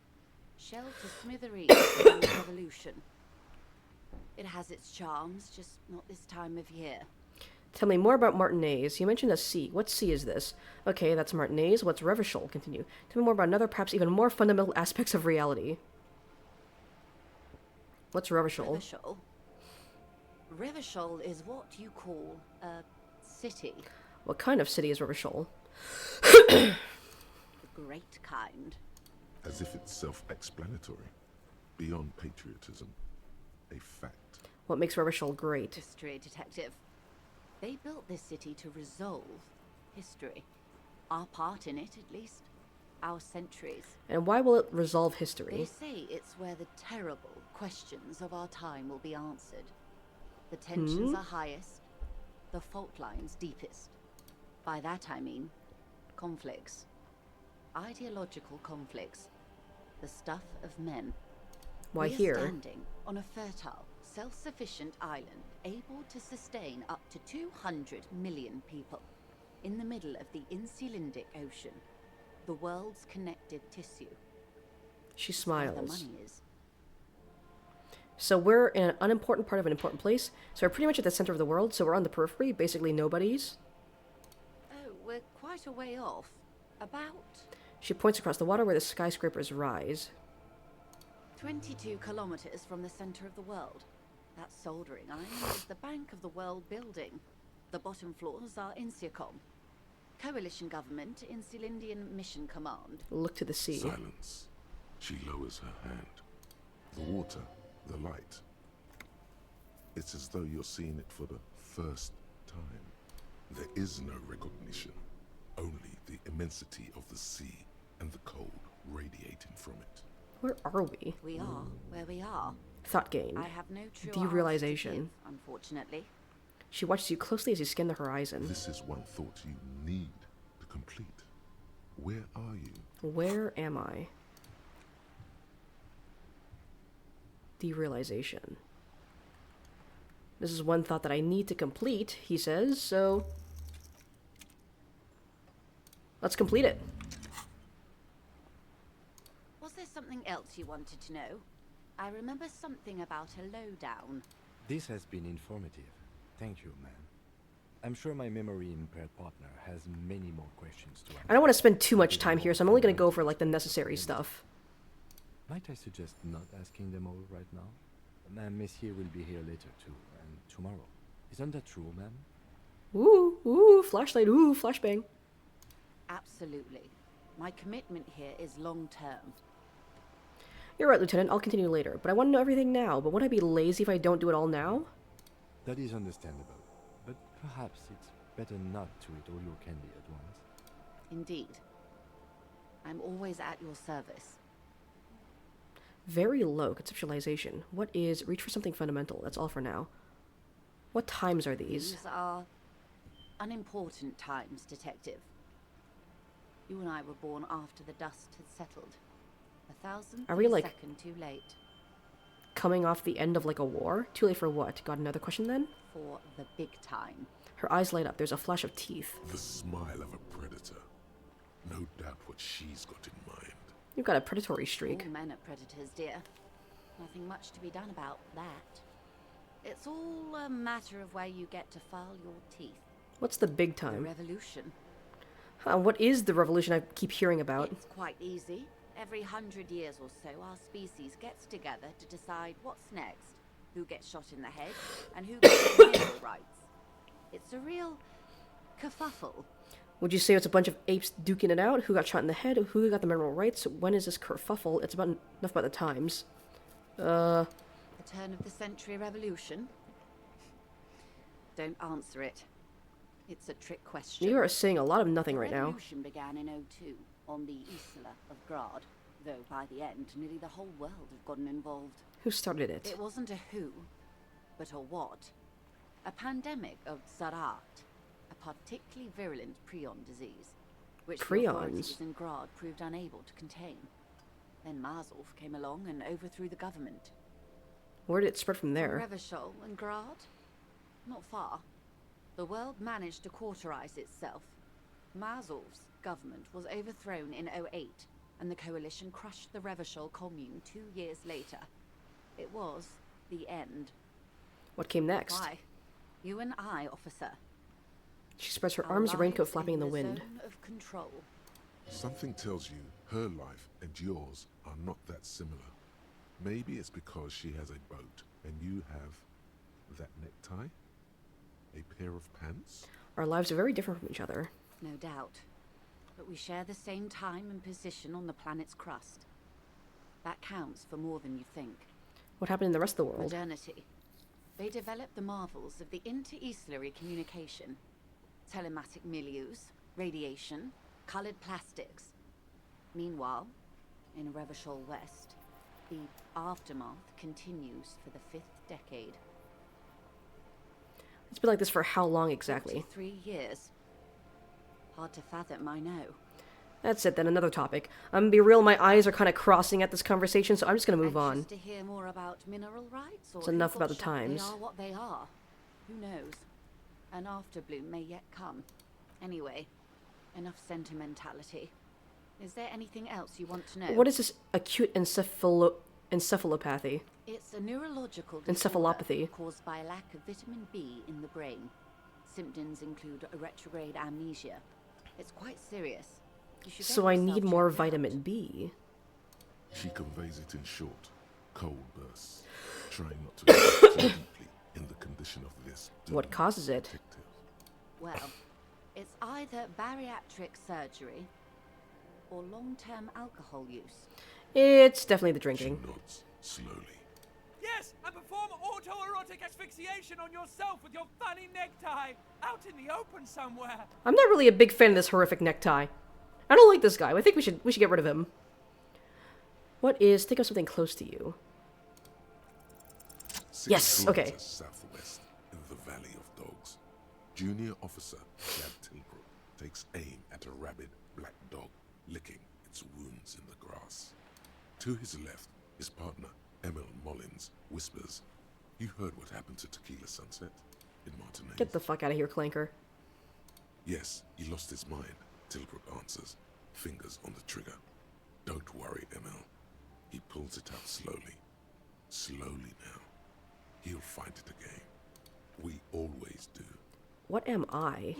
Shelled to smithereens in the revolution. It has its charms, just not this time of year. Tell me more about Martinez. You mentioned a sea. What sea is this? Okay, that's Martinez. What's Revachol? Continue. Tell me more about another, perhaps even more fundamental aspects of reality. What's Revachol? Revachol? Revachol is what you call a city. What kind of city is Revachol? The great kind. As if it's self-explanatory. Beyond patriotism. A fact. What makes Revachol great? History detective. They built this city to resolve history. Our part in it, at least. Our centuries. And why will it resolve history? They say it's where the terrible questions of our time will be answered. The tensions are highest, the fault lines deepest. By that I mean conflicts. Ideological conflicts. The stuff of men. Why We are here? standing on a fertile, self-sufficient island able to sustain up to 200 million people in the middle of the Insulindic Ocean, the world's connective tissue. She It's where the smiles. money is. So we're in an unimportant part of an important place. So we're pretty much at the center of the world. So we're on the periphery, basically nobodies. Oh, we're quite a way off. About She points across the water where the skyscrapers rise. 22 kilometers from the center of the world. That soldering iron is the bank of the world building. The bottom floors are Insiacom. Coalition government, Insulindian Mission Command. Look to the sea. Silence. She lowers her hand. The water, the light. It's as though you're seeing it for the first time. There is no recognition. Only the immensity of the sea and the cold radiating from it. Where are we? We are where we are. Thought gained. I have no true Derealization. answer to give, unfortunately. She watches you closely as you scan the horizon. This is one thought you need to complete. Where are you? Where am I? Derealization. This is one thought that I need to complete, he says, so let's complete it. Was there something else you wanted to know? I remember something about a lowdown. This has been informative. Thank you, ma'am. I'm sure my memory-impaired partner has many more questions to answer. I don't want to spend too much time here, so I'm only going to go for like the necessary stuff. Might I suggest not asking them all right now? Ma'am, Monsieur will be here later too, and tomorrow. Isn't that true, ma'am? Ooh, flashlight, ooh, flashbang. Absolutely. My commitment here is long-term. You're right, Lieutenant, I'll continue later, but I want to know everything now, but would I be lazy if I don't do it all now? That is understandable, but perhaps it's better not to eat all your candy at once. Indeed. I'm always at your service. Very low conceptualization. What is reach for something fundamental? That's all for now. What times are these? These are unimportant times, Detective. You and I were born after the dust had settled. 1,000th Are we, of a like, second too late. Coming off the end of like a war? Too late for what? Got another question then? For the big time. Her eyes light up. There's a flash of teeth. The smile of a predator. No doubt what she's got in mind. You've got a predatory streak. All men are predators, dear. Nothing much to be done about that. It's all a matter of where you get to file your teeth. What's the big The time? revolution. What is the revolution I keep hearing about? It's quite easy. Every 100 years or so, our species gets together to decide what's next, who gets shot in the head, and who gets the mineral rights. It's a real kerfuffle. Would you say it's a bunch of apes duking it out? Who got shot in the head? Who got the mineral rights? When is this kerfuffle? It's about enough about the times. The turn of the century revolution? Don't answer it. It's a trick question. You are saying a lot of nothing right now. The revolution began in '02 on the Isla of Grad, though by the end, nearly the whole world had gotten involved. Who started it? It wasn't a who, but a what. A pandemic of Zarat, a particularly virulent prion disease, which the authorities in Grad proved unable to contain. Then Mazov came along and overthrew the government. Where did it spread from there? Revachol and Grad? Not far. The world managed to cauterize itself. Mazov's government was overthrown in '08, and the coalition crushed the Revachol commune 2 years later. It was the end. What came next? Why? You and I, officer. She spreads her arms, raincoat flapping in the wind. Zone of control. Something tells you her life and yours are not that similar. Maybe it's because she has a boat and you have that necktie? A pair of pants? Our lives are very different from each other. No doubt. But we share the same time and position on the planet's crust. That counts for more than you think. What happened in the rest of the world? Modernity. They developed the marvels of the inter-estellary communication. Telematic milieus, radiation, colored plastics. Meanwhile, in Revachol West, the aftermath continues for the 5th decade. It's been like this for how long exactly? 3 years. Hard to fathom, I know. That's it then, another topic. I'm gonna be real, my eyes are kind of crossing at this conversation, so I'm just gonna move on. Anxious to hear more about mineral rights? Or It's enough who about got the shot? times. They are what they are. Who knows? An afterbloom may yet come. Anyway, enough sentimentality. Is there anything else you want to know? What is this acute encephalopathy? It's a neurological Encephalopathy. disorder caused by a lack of vitamin B in the brain. Symptoms include a retrograde amnesia. It's quite serious. You should So get I yourself need more checked vitamin out. B. She conveys it in short, cold bursts, trying not to go too deeply in the condition of this. What causes it? detective. Well, it's either bariatric surgery or long-term alcohol use. It's definitely the She drinking. nods slowly. Yes, and perform autoerotic asphyxiation on yourself with your funny necktie out in the open somewhere. I'm not really a big fan of this horrific necktie. I don't like this guy. I think we should get rid of him. Think of something close to you. 6 Yes, okay. kilometers southwest in the Valley of Dogs, Junior Officer Chad Tilbrook takes aim at a rabid black dog licking its wounds in the grass. To his left, his partner, Emil Mullins, whispers, "You heard what happened to Tequila Sunset in Martinez?" Get the fuck out of here, Clanker. "Yes, he lost his mind," Tilbrook answers, fingers on the trigger. "Don't worry, Emil." He pulls it out slowly. Slowly now. He'll find it again. We always do. What am I?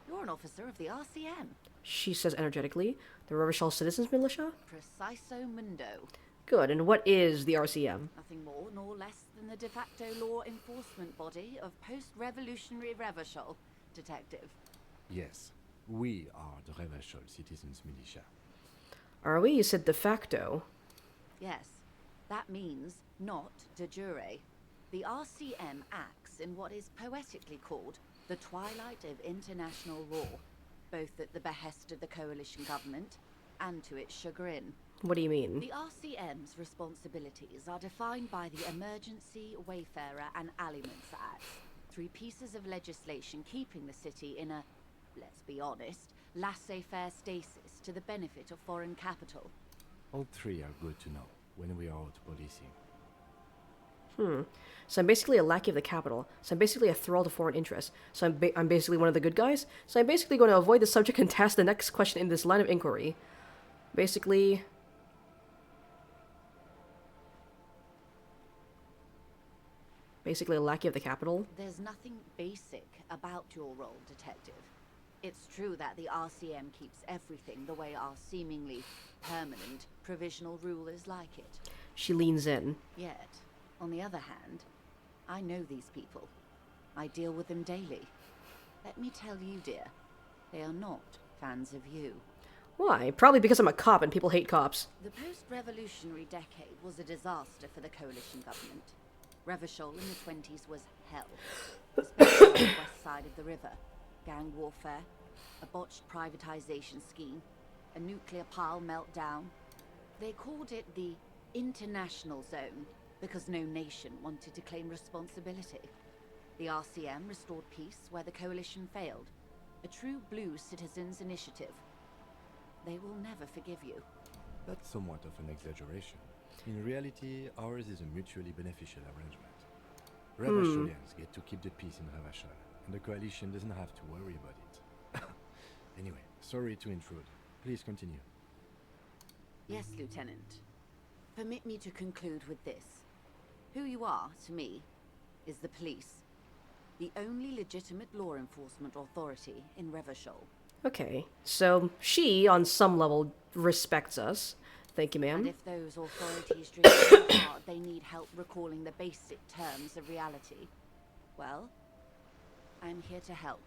You're an officer of the RCM. She says energetically. The Revachol Citizens Militia? Preciso mundo. Good, and what is the RCM? Nothing more nor less than the de facto law enforcement body of post-revolutionary Revachol, detective. Yes, we are the Revachol Citizens Militia. Are we? You said de facto. Yes, that means not de jure. The RCM acts in what is poetically called the twilight of international law, both at the behest of the coalition government and to its chagrin. What do you mean? The RCM's responsibilities are defined by the Emergency, Wayfarer and Aliments Acts, 3 pieces of legislation keeping the city in a, let's be honest, laissez-faire stasis to the benefit of foreign capital. All 3 are good to know when we are out policing. So I'm basically a lackey of the capital. So I'm basically a thrall to foreign interests. So I'm basically one of the good guys. So I'm basically going to avoid the subject and task the next question in this line of inquiry. Basically... Basically a lackey of the capital. There's nothing basic about your role, Detective. It's true that the RCM keeps everything the way our seemingly permanent provisional rulers like it. She leans in. Yet, on the other hand, I know these people. I deal with them daily. Let me tell you, dear, they are not fans of you. Why? Probably because I'm a cop and people hate cops. The post-revolutionary decade was a disaster for the coalition government. Revachol in the 20s was hell, especially on the west side of the river. Gang warfare, a botched privatization scheme, a nuclear pile meltdown. They called it the international zone because no nation wanted to claim responsibility. The RCM restored peace where the coalition failed. A true blue citizens' initiative. They will never forgive you. That's somewhat of an exaggeration. In reality, ours is a mutually beneficial arrangement. Ravacholians get to keep the peace in Ravachol, and the coalition doesn't have to worry about it. Anyway, sorry to intrude. Please continue. Yes, Lieutenant. Permit me to conclude with this. Who you are, to me, is the police. The only legitimate law enforcement authority in Revachol. Okay, so she, on some level, respects us. Thank you, And ma'am. if those authorities drink so hard they need help recalling the basic terms of reality, well, I'm here to help.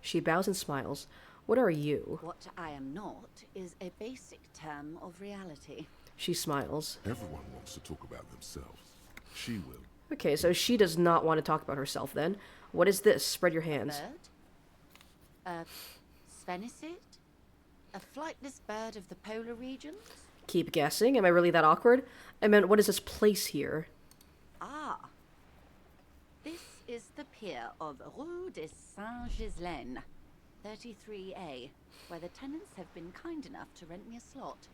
She bows and smiles. What are you? What I am not is a basic term of reality. She smiles. Everyone wants to talk about themselves. She will. Okay, so she does not want to talk about herself then. What is this? Spread your hands. Bird? Svenicid? A flightless bird of the polar regions? Keep guessing. Am I really that awkward? I meant, what is this place here? Ah. This is the pier of Rue de Saint-Ghislain, 33A, where the tenants have been kind enough to rent me a slot.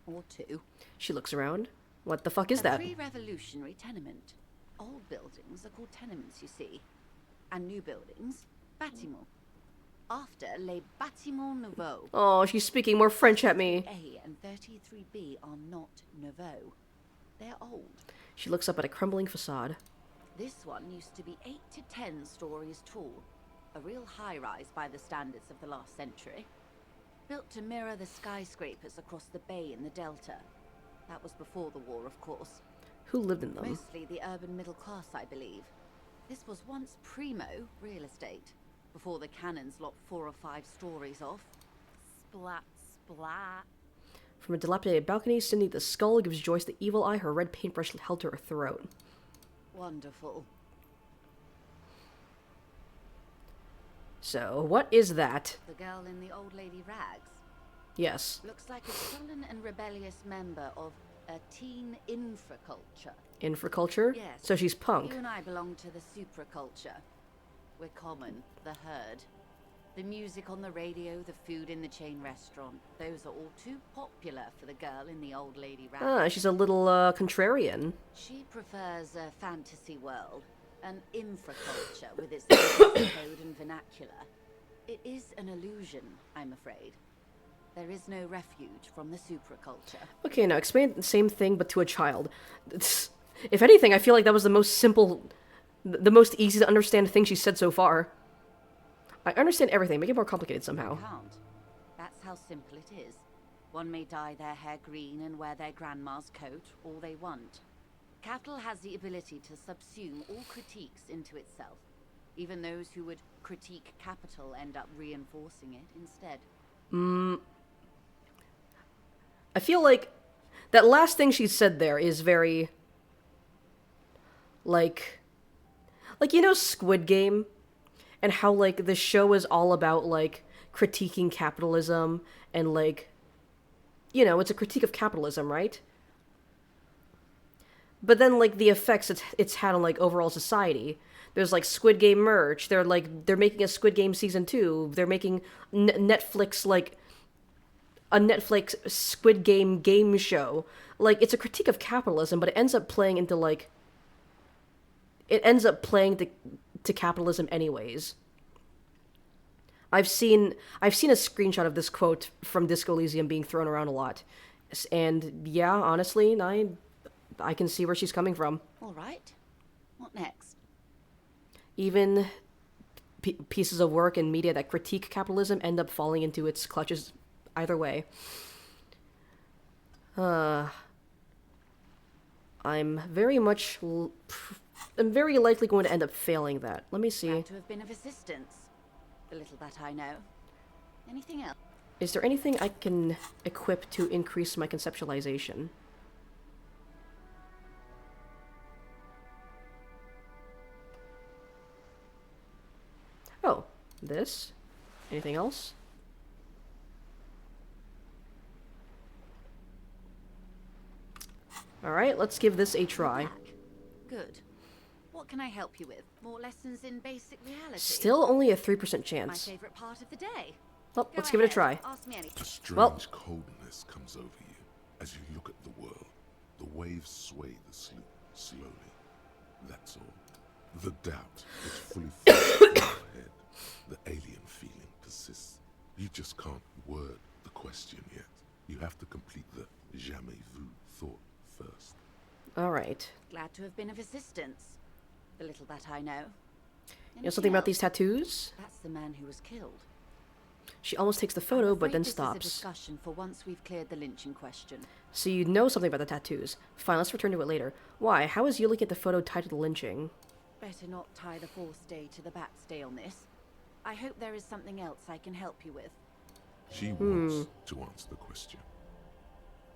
Or two. She looks around. What the fuck is that? A pre-revolutionary tenement. Old buildings are called tenements, you see. And new buildings, bâtiments. After les bâtiments nouveaux. Oh, she's speaking more French at me. A and 33B are not nouveaux. They're old. She looks up at a crumbling facade. This one used to be 8 to 10 stories tall. A real high-rise by the standards of the last century. Built to mirror the skyscrapers across the bay in the Delta. That was before the war, of course. Who lived in them? Mostly the urban middle class, I believe. This was once primo real estate, before the cannons lopped 4 or 5 stories off. Splat, splat. From a dilapidated balcony, Cindy the Skull gives Joyce the evil eye her red paintbrush held to her throat. Wonderful. So, what is that? The girl in the old lady rags. Yes. Looks like a sullen and rebellious member of a teen infraculture. Infraculture? Yes. So she's punk. You and I belong to the supraculture. We're common, the herd. The music on the radio, the food in the chain restaurant. Those are all too popular for the girl in the old lady rag. Ah, she's a little, contrarian. She prefers a fantasy world, an infraculture with its code and vernacular. It is an illusion, I'm afraid. There is no refuge from the supraculture. Okay, now explain the same thing but to a child. If anything, I feel like that was the most simple, the most easy to understand thing she said so far. I understand everything, make it more complicated somehow. Can't. That's how simple it is. One may dye their hair green and wear their grandma's coat all they want. Capital has the ability to subsume all critiques into itself. Even those who would critique capital end up reinforcing it instead. I feel like that last thing she said there is very, like, you know Squid Game? And how, like, the show is all about, like, critiquing capitalism and, like, you know, it's a critique of capitalism, right? But then, like, the effects it's had on, like, overall society. There's, like, Squid Game merch. They're making a Squid Game season 2. They're making Netflix, like, a Netflix Squid Game game show. Like, it's a critique of capitalism, but it ends up playing into, like, it ends up playing to capitalism anyways. I've seen a screenshot of this quote from Disco Elysium being thrown around a lot. And yeah, honestly, I can see where she's coming from. All right. What next? Even pieces of work and media that critique capitalism end up falling into its clutches either way. I'm very likely going to end up failing that. Let me see. Glad to have been of assistance. The little that I know. Anything else? Is there anything I can equip to increase my conceptualization? Oh, this? Anything else? Alright, let's give this a try. Good. What can I help you with? More lessons in basic reality? Still only a 3% My chance. favorite part of the day. Well, let's give it a try. Ask me anything. A strange Well- coldness comes over you as you look at the world. The waves sway the sloop slowly. That's all. The doubt is fully filled in your head. The alien feeling persists. You just can't word the question yet. You have to complete the jamais vu thought first. Alright. Glad to have been of assistance. The little that I know. You know something about else? these tattoos? That's the man who was killed. She almost takes the photo, but then This is a stops. discussion for once we've cleared the lynching question. So you know something about the tattoos. Fine, let's return to it later. Why? How is you looking at the photo tied to the lynching? Better not tie the fourth day to the bat's day on this. I hope there is something else I can help you with. She wants to answer the question.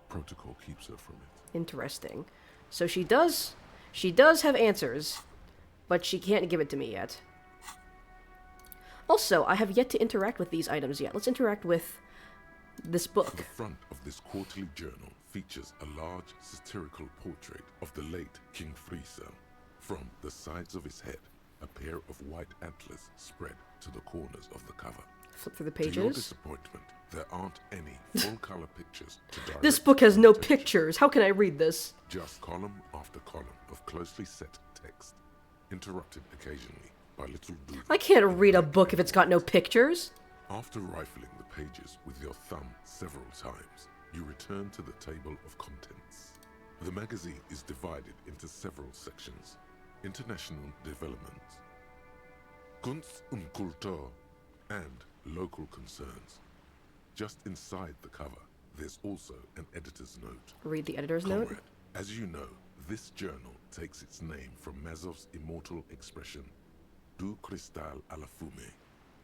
Protocol keeps her from it. Interesting. So she does have answers, but she can't give it to me yet. Also, I have yet to interact with these items yet. Let's interact with this book. The front of this quarterly journal features a large satirical portrait of the late King Friesel. From the sides of his head, a pair of white antlers spread to the corners of the cover. Flip through the To your pages. disappointment, there aren't any full-color pictures to direct This book has no your attention. pictures. How can I read this? Just column after column of closely set text, interrupted occasionally by little doodles. I can't read a book if it's got no pictures. After rifling the pages with your thumb several times, you return to the table of contents. The magazine is divided into several sections. International development, Kunst und Kultur, and local concerns. Just inside the cover, there's also an editor's note. Read the editor's note. Comrade, as you know, this journal takes its name from Mazov's immortal expression, Du cristal alla fume.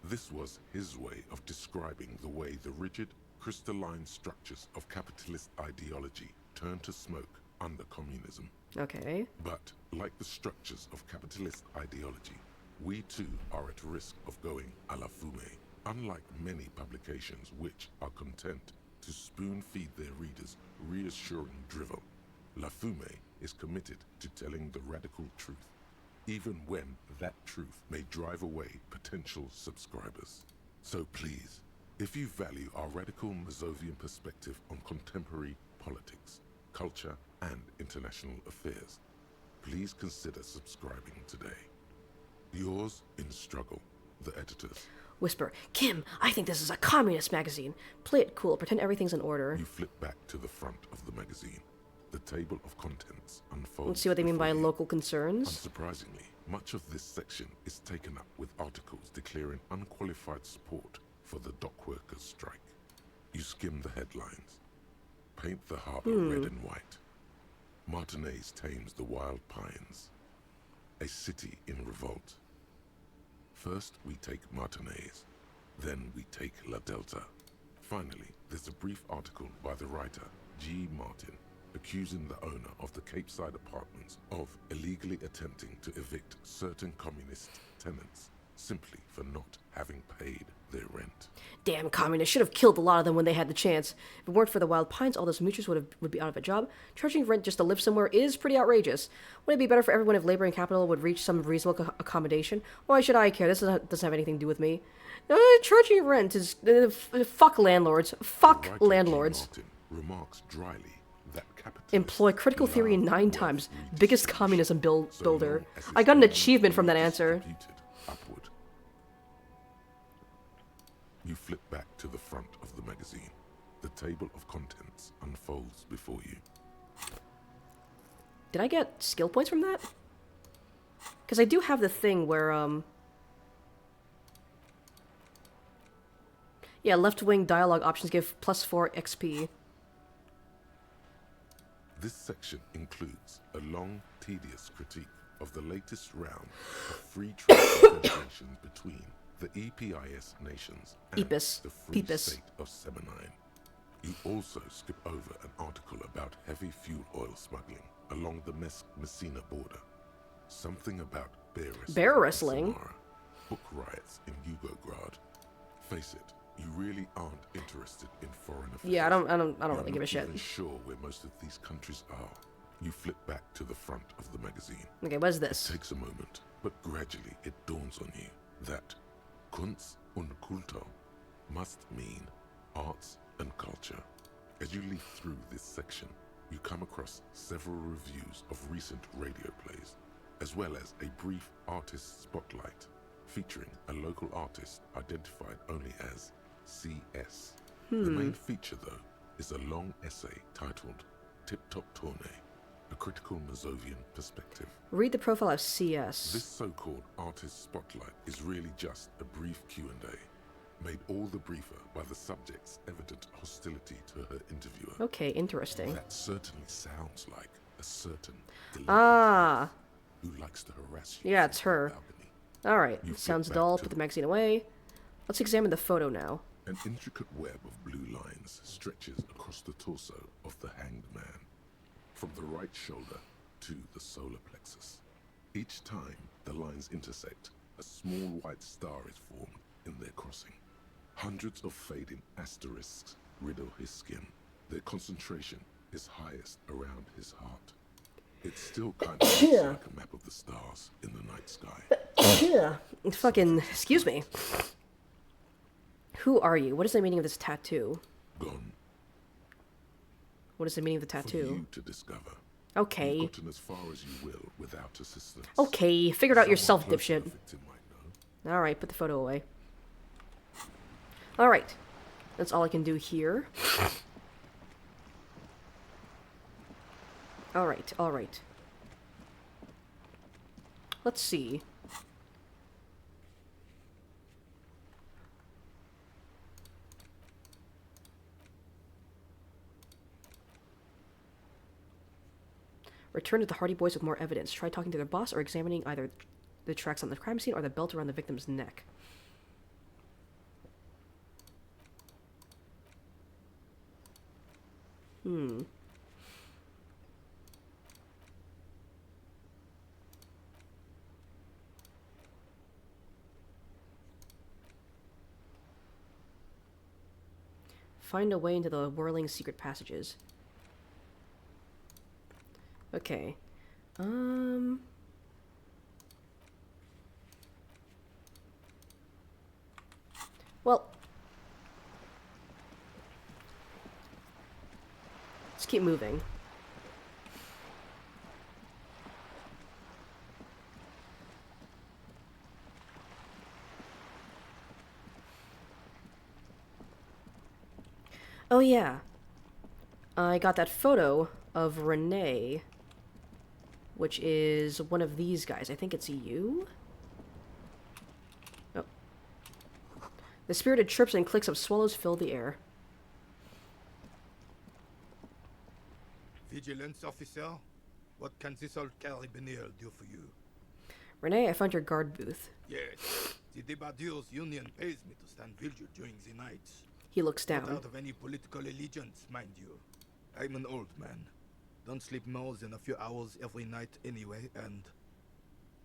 This was his way of describing the way the rigid, crystalline structures of capitalist ideology turned to smoke under communism. Okay. But, like the structures of capitalist ideology, we too are at risk of going à la fumée. Unlike many publications which are content to spoon-feed their readers reassuring drivel, La Fumée is committed to telling the radical truth, even when that truth may drive away potential subscribers. So please, if you value our radical Mazovian perspective on contemporary politics, culture, and international affairs, please consider subscribing today. Yours in struggle, the editors. Whisper, Kim, I think this is a communist magazine. Play it cool, pretend everything's in order. You flip back to the front of the magazine. The table of contents unfolds. Let's see what they mean by before you. local concerns. Unsurprisingly, much of this section is taken up with articles declaring unqualified support for the dock workers' strike. You skim the headlines. Paint the harbor red and white. Martinez tames the wild pines. A city in revolt. First, we take Martinez. Then we take La Delta. Finally, there's a brief article by the writer, G. Martin, accusing the owner of the Capeside Apartments of illegally attempting to evict certain communist tenants simply for not having paid their rent. Damn communists should have killed a lot of them when they had the chance. If it weren't for the wild pines, all those moochers would be out of a job. Charging rent just to live somewhere is pretty outrageous. Wouldn't it be better for everyone if labor and capital would reach some reasonable accommodation? Why should I care? This doesn't have anything to do with me. Charging rent is... fuck landlords. Fuck Writer G. landlords. Martin remarks dryly that capitalists Employ critical theory love 9 wealth times. redistribution, Biggest communism so builder. long as I it's got an being achievement from that answer. redistributed upward. You flip back to the front of the magazine. The table of contents unfolds before you. Did I get skill points from that? Because I do have the thing where, yeah, left-wing dialogue options give +4 XP. This section includes a long, tedious critique of the latest round of free trade negotiations between the EPIS nations and Epis. the Free Pepis. State of Semenine. You also skip over an article about heavy fuel oil smuggling along the Messina border. Something about bear wrestling? in Samara, book riots in Yugograd. Face it, you really aren't interested in foreign affairs. Yeah, I don't You're really give a not shit. even sure where most of these countries are. You flip back to the front of the magazine. Okay, what is this? It takes a moment, but gradually it dawns on you that Kunst und Kultur must mean arts and culture. As you leaf through this section, you come across several reviews of recent radio plays, as well as a brief artist spotlight featuring a local artist identified only as CS. The main feature, though, is a long essay titled Tip Top Tournée, a critical Mazovian perspective. Read the profile of CS. This so-called artist spotlight is really just a brief Q&A, made all the briefer by the subject's evident hostility to her interviewer. Okay, interesting. That certainly sounds like a certain Ah, who likes to harass you. yeah, from it's the her. balcony. Alright, You flip sounds back dull. to Put the magazine away. Let's examine the photo now. An intricate web of blue lines stretches across the torso of the hanged man, from the right shoulder to the solar plexus. Each time the lines intersect, a small white star is formed in their crossing. Hundreds of fading asterisks riddle his skin. Their concentration is highest around his heart. It still kind of looks like a map of the stars in the night sky. Yeah, fucking, excuse me. Who are you? What is the meaning of this tattoo? Gone What is the meaning of the for tattoo? you to discover. Okay. You've gotten as far as you will without assistance. Okay, figure it out Someone yourself, close to dipshit. the victim might know. Alright, put the photo away. Alright. That's all I can do here. Alright, alright. Let's see. Return to the Hardy Boys with more evidence. Try talking to their boss or examining either the tracks on the crime scene or the belt around the victim's neck. Find a way into the whirling secret passages. Okay. Well, let's keep moving. Oh yeah. I got that photo of Renee, which is one of these guys. I think it's you? Oh. The spirited chirps and clicks of swallows fill the air. Vigilance officer, what can this old carabinier do for you? Renee, I found your guard booth. Yes, the Debardeurs Union pays me to stand vigil during the nights. He looks Not down. out of any political allegiance, mind you. I'm an old man. Don't sleep more than a few hours every night anyway, and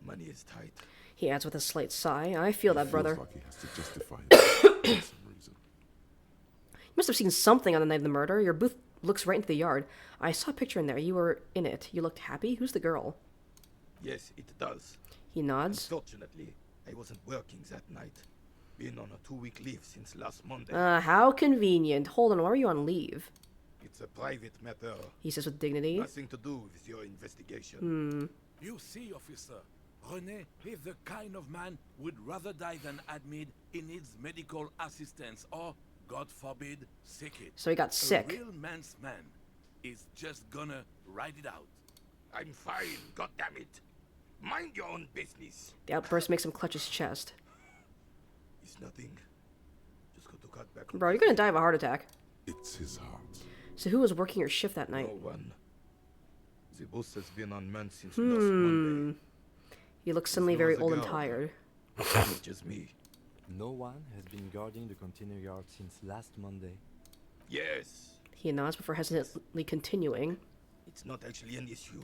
money is tight. He adds with a slight sigh. I feel that, brother. Feels like he has to justify himself for some reason. You must have seen something on the night of the murder. Your booth looks right into the yard. I saw a picture in there. You were in it. You looked happy. Who's the girl? Yes, it does. He nods. Unfortunately, I wasn't working that night. Been on a 2-week leave since last Monday. How convenient. Hold on, why are you on leave? It's a private matter. He says with dignity. Nothing to do with your investigation. You see, officer, René is the kind of man would rather die than admit he needs medical assistance or, God forbid, sick it. So he got sick. A real man's man is just gonna ride it out. I'm fine, goddammit. Mind your own business. The outburst makes him clutch his chest. It's nothing. Just got to cut back. Bro, you're gonna die of a heart attack. It's his heart. So who was working your shift that night? No one. The boss has been on man since last Monday. He looks suddenly very old and tired. It's just me. No one has been guarding the container yard since last Monday. Yes. He nods before hesitantly continuing. It's not actually an issue.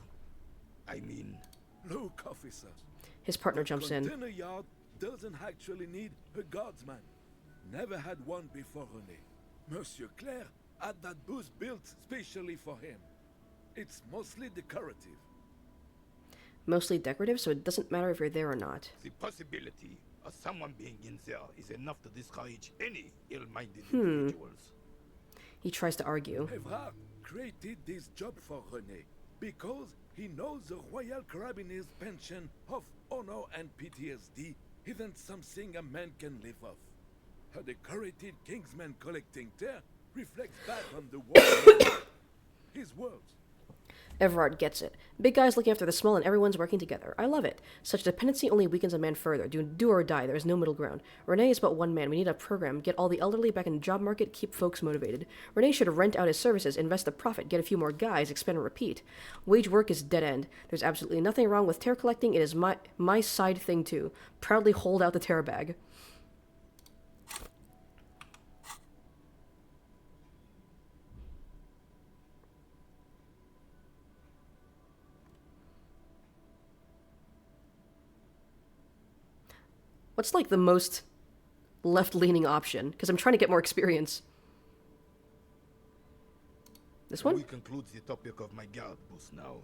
I mean... Look, officer. His partner jumps in. Container yard doesn't actually need a guardsman. Never had one before René. Monsieur Claire had that booth built specially for him. It's mostly decorative. Mostly decorative, so it doesn't matter if you're there or not. The possibility of someone being in there is enough to discourage any ill-minded individuals. He tries to argue. Evrard created this job for René because he knows the Royal Carabiniers' pension of honor and PTSD isn't something a man can live off. A decorated Kingsman collecting tear reflects back on the war. His words. Everard gets it. Big guys looking after the small and everyone's working together. I love it. Such dependency only weakens a man further. Do or die. There is no middle ground. Renee is but one man. We need a program. Get all the elderly back in the job market. Keep folks motivated. Renee should rent out his services, invest the profit, get a few more guys, expand and repeat. Wage work is dead end. There's absolutely nothing wrong with tear collecting. It is my side thing too. Proudly hold out the tear bag. What's like the most left-leaning option? Because I'm trying to get more experience. This one? We conclude the topic of my guard boost now.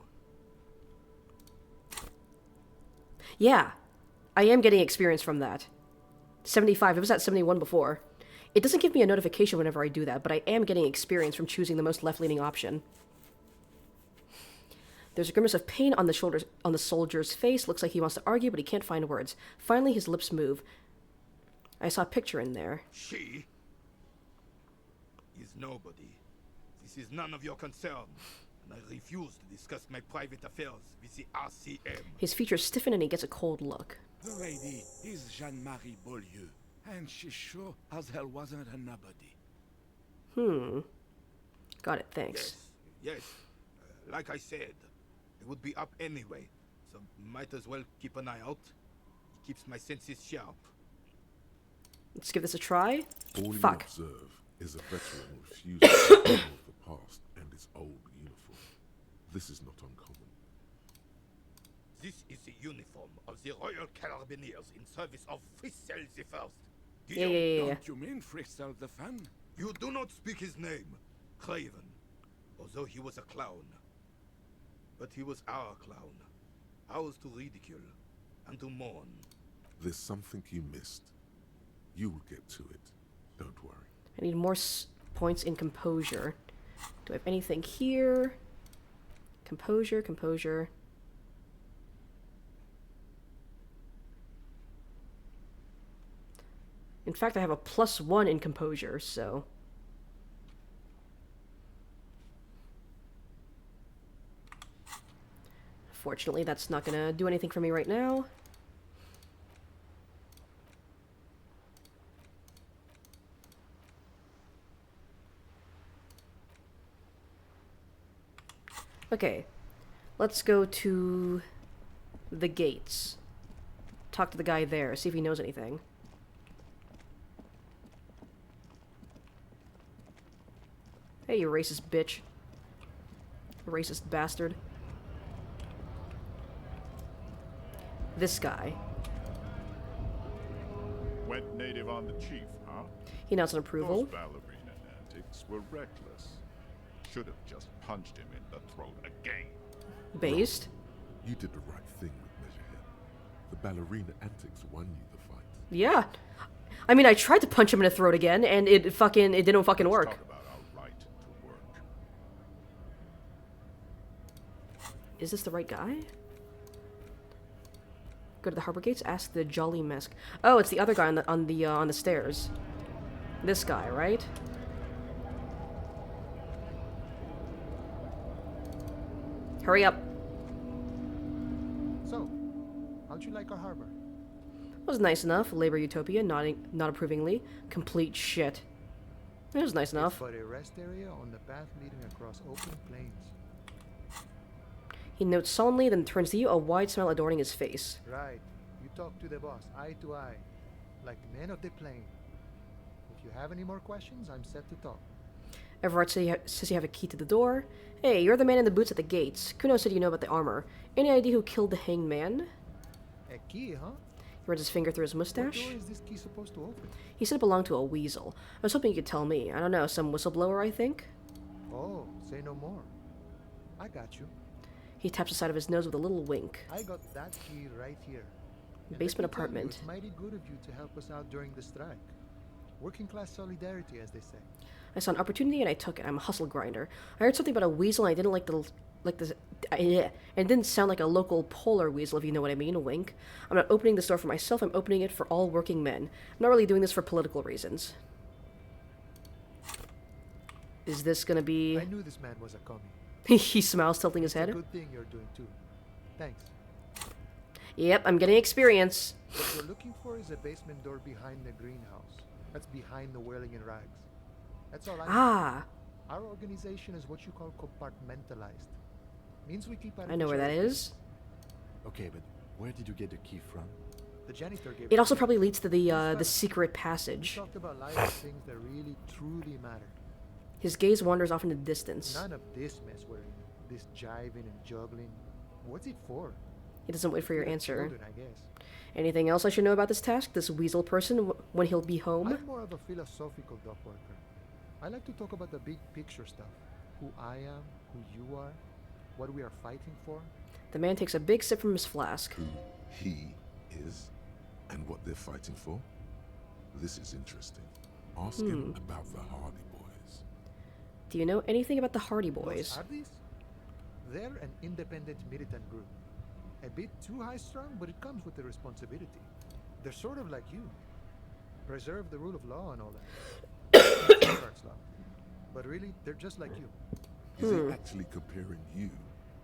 Yeah, I am getting experience from that. 75. It was at 71 before. It doesn't give me a notification whenever I do that, but I am getting experience from choosing the most left-leaning option. There's a grimace of pain on the soldier's face. Looks like he wants to argue, but he can't find words. Finally, his lips move. I saw a picture in there. She is nobody. This is none of your concern, and I refuse to discuss my private affairs with the RCM. His features stiffen and he gets a cold look. The lady is Jeanne-Marie Beaulieu, and she sure as hell wasn't a nobody. Got it, thanks. Yes. Like I said, it would be up anyway, so might as well keep an eye out. It keeps my senses sharp. Let's give this a try. All Fuck. you observe is a veteran refusing to let go of the past and his old uniform. This is not uncommon. This is the uniform of the Royal Carabiniers in service of Frissel the First. Yeah. Don't you mean Frissel the Fan? You do not speak his name, Craven, although he was a clown. But he was our clown, ours to ridicule and to mourn. There's something you missed. You will get to it. Don't worry. I need more points in composure. Do I have anything here? Composure. In fact, I have a +1 in composure, so... Fortunately, that's not gonna do anything for me right now. Okay, let's go to the gates. Talk to the guy there, see if he knows anything. Hey, you racist bitch. Racist bastard. This guy. Went native on the chief, huh? He nods in approval. Those ballerina antics were reckless. Should have just punched him in the throat again. Based? You did the right thing with Measurehead. The ballerina antics won you the fight. Yeah. I mean, I tried to punch him in the throat again, and it didn't fucking work. Talk about our right to work. Is this the right guy? Go to the harbor gates. Ask the Jolly Mesk. Oh, it's the other guy on the stairs. This guy, right? So, How'd you like our harbor? Was nice enough. Labor Utopia, nodding, not approvingly. Complete shit. It was nice enough. But a rest area on the path leading across open plains. He notes solemnly, then turns to you, a wide smile adorning his face. Right. You talk to the boss, eye to eye, like men of the plain. If you have any more questions, I'm set to talk. Everard says you have a key to the door. Hey, you're the man in the boots at the gates. Kuno said you know about the armor. Any idea who killed the hanged man? A key, huh? He runs his finger through his What mustache. door is this key supposed to open? He said it belonged to a weasel. I was hoping you could tell me. I don't know, some whistleblower, I think? Oh, say no more. I got you. He taps the side of his nose with a little wink. I got that key right here. And Basement let me tell you, apartment. it's mighty good of you to help us out during the strike. Working class solidarity, as they say. I saw an opportunity and I took it. I'm a hustle grinder. I heard something about a weasel and I didn't like the and it didn't sound like a local polar weasel, if you know what I mean. A wink. I'm not opening this door for myself. I'm opening it for all working men. I'm not really doing this for political reasons. Is this gonna be? I knew this man was a commie. He smiles, tilting his It's a head. good thing you're doing too. Thanks. Yep, I'm getting experience. What you're looking for is a basement door behind the greenhouse. That's behind the whirling in rags. That's all I know. Ah, Our organization is what you call compartmentalized. Means we keep out of I know where that each other's is. Okay, but where did you get the key from? business. The janitor gave It also to me. probably leads to the Stuff. secret We passage. talked about life and things that really, truly matter. His gaze wanders off into the distance. None of this mess we're in. This jiving and juggling. What's it for? He doesn't wait for your For the answer. children, I guess. Anything else I should know about this task? This weasel person, when he'll be home? I'm more of a philosophical dock worker. I like to talk about the big picture stuff. Who I am, who you are, what we are fighting for. The man takes a big sip from his flask. Who he is and what they're fighting for? This is interesting. Ask him about the Hardy Boys. Do you know anything about the Hardy Those Boys? Hardys? They're an independent militant group. A bit too high-strung, but it comes with the responsibility. They're sort of like you. Preserve the rule of law and all that. Contracts law. But really, they're just like you. Is he actually comparing you,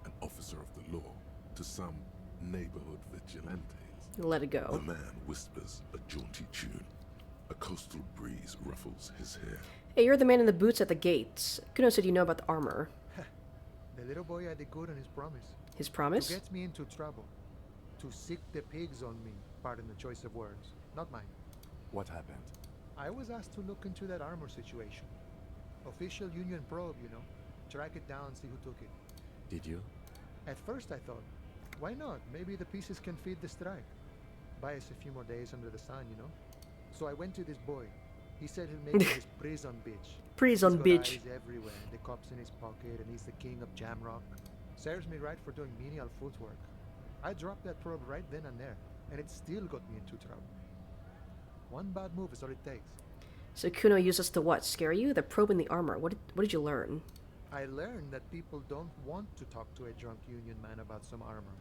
an officer of the law, to some neighborhood vigilantes? Let it The go. man whispers a jaunty tune. A coastal breeze ruffles his hair. Hey, you're the man in the boots at the gates. Kuno said you know about the armor. The little boy had it good on his promise. His To promise? get me into trouble. To sick the pigs on me. Pardon the choice of words. Not mine. What happened? I was asked to look into that armor situation. Official union probe, you know. Track it down, see who took it. Did you? At first I thought, why not? Maybe the pieces can feed the strike. Buy us a few more days under the sun, you know? So I went to this boy. He said he'll make me his prison bitch. Prison He's got bitch. eyes everywhere. The cops in his pocket, and he's the king of Jamrock. Serves me right for doing menial footwork. I dropped that probe right then and there, and it still got me into trouble. One bad move is all it takes. So Kuno used us to what? Scare you? The probe and the armor. What did you learn? I learned that people don't want to talk to a drunk union man about some armor.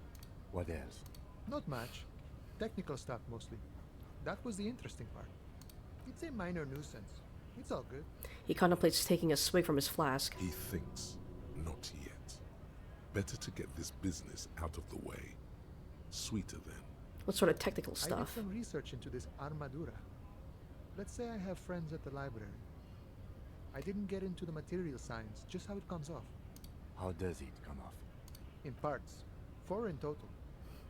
What else? Not much. Technical stuff mostly. That was the interesting part. It's a minor nuisance. It's all good. He contemplates taking a swig from his flask. He thinks, not yet. Better to get this business out of the way. Sweeter then. What sort of technical I did stuff? some research into this armadura. Let's say I have friends at the library. I didn't get into the material science, just how it comes off. How does it come off? In parts. 4 in total.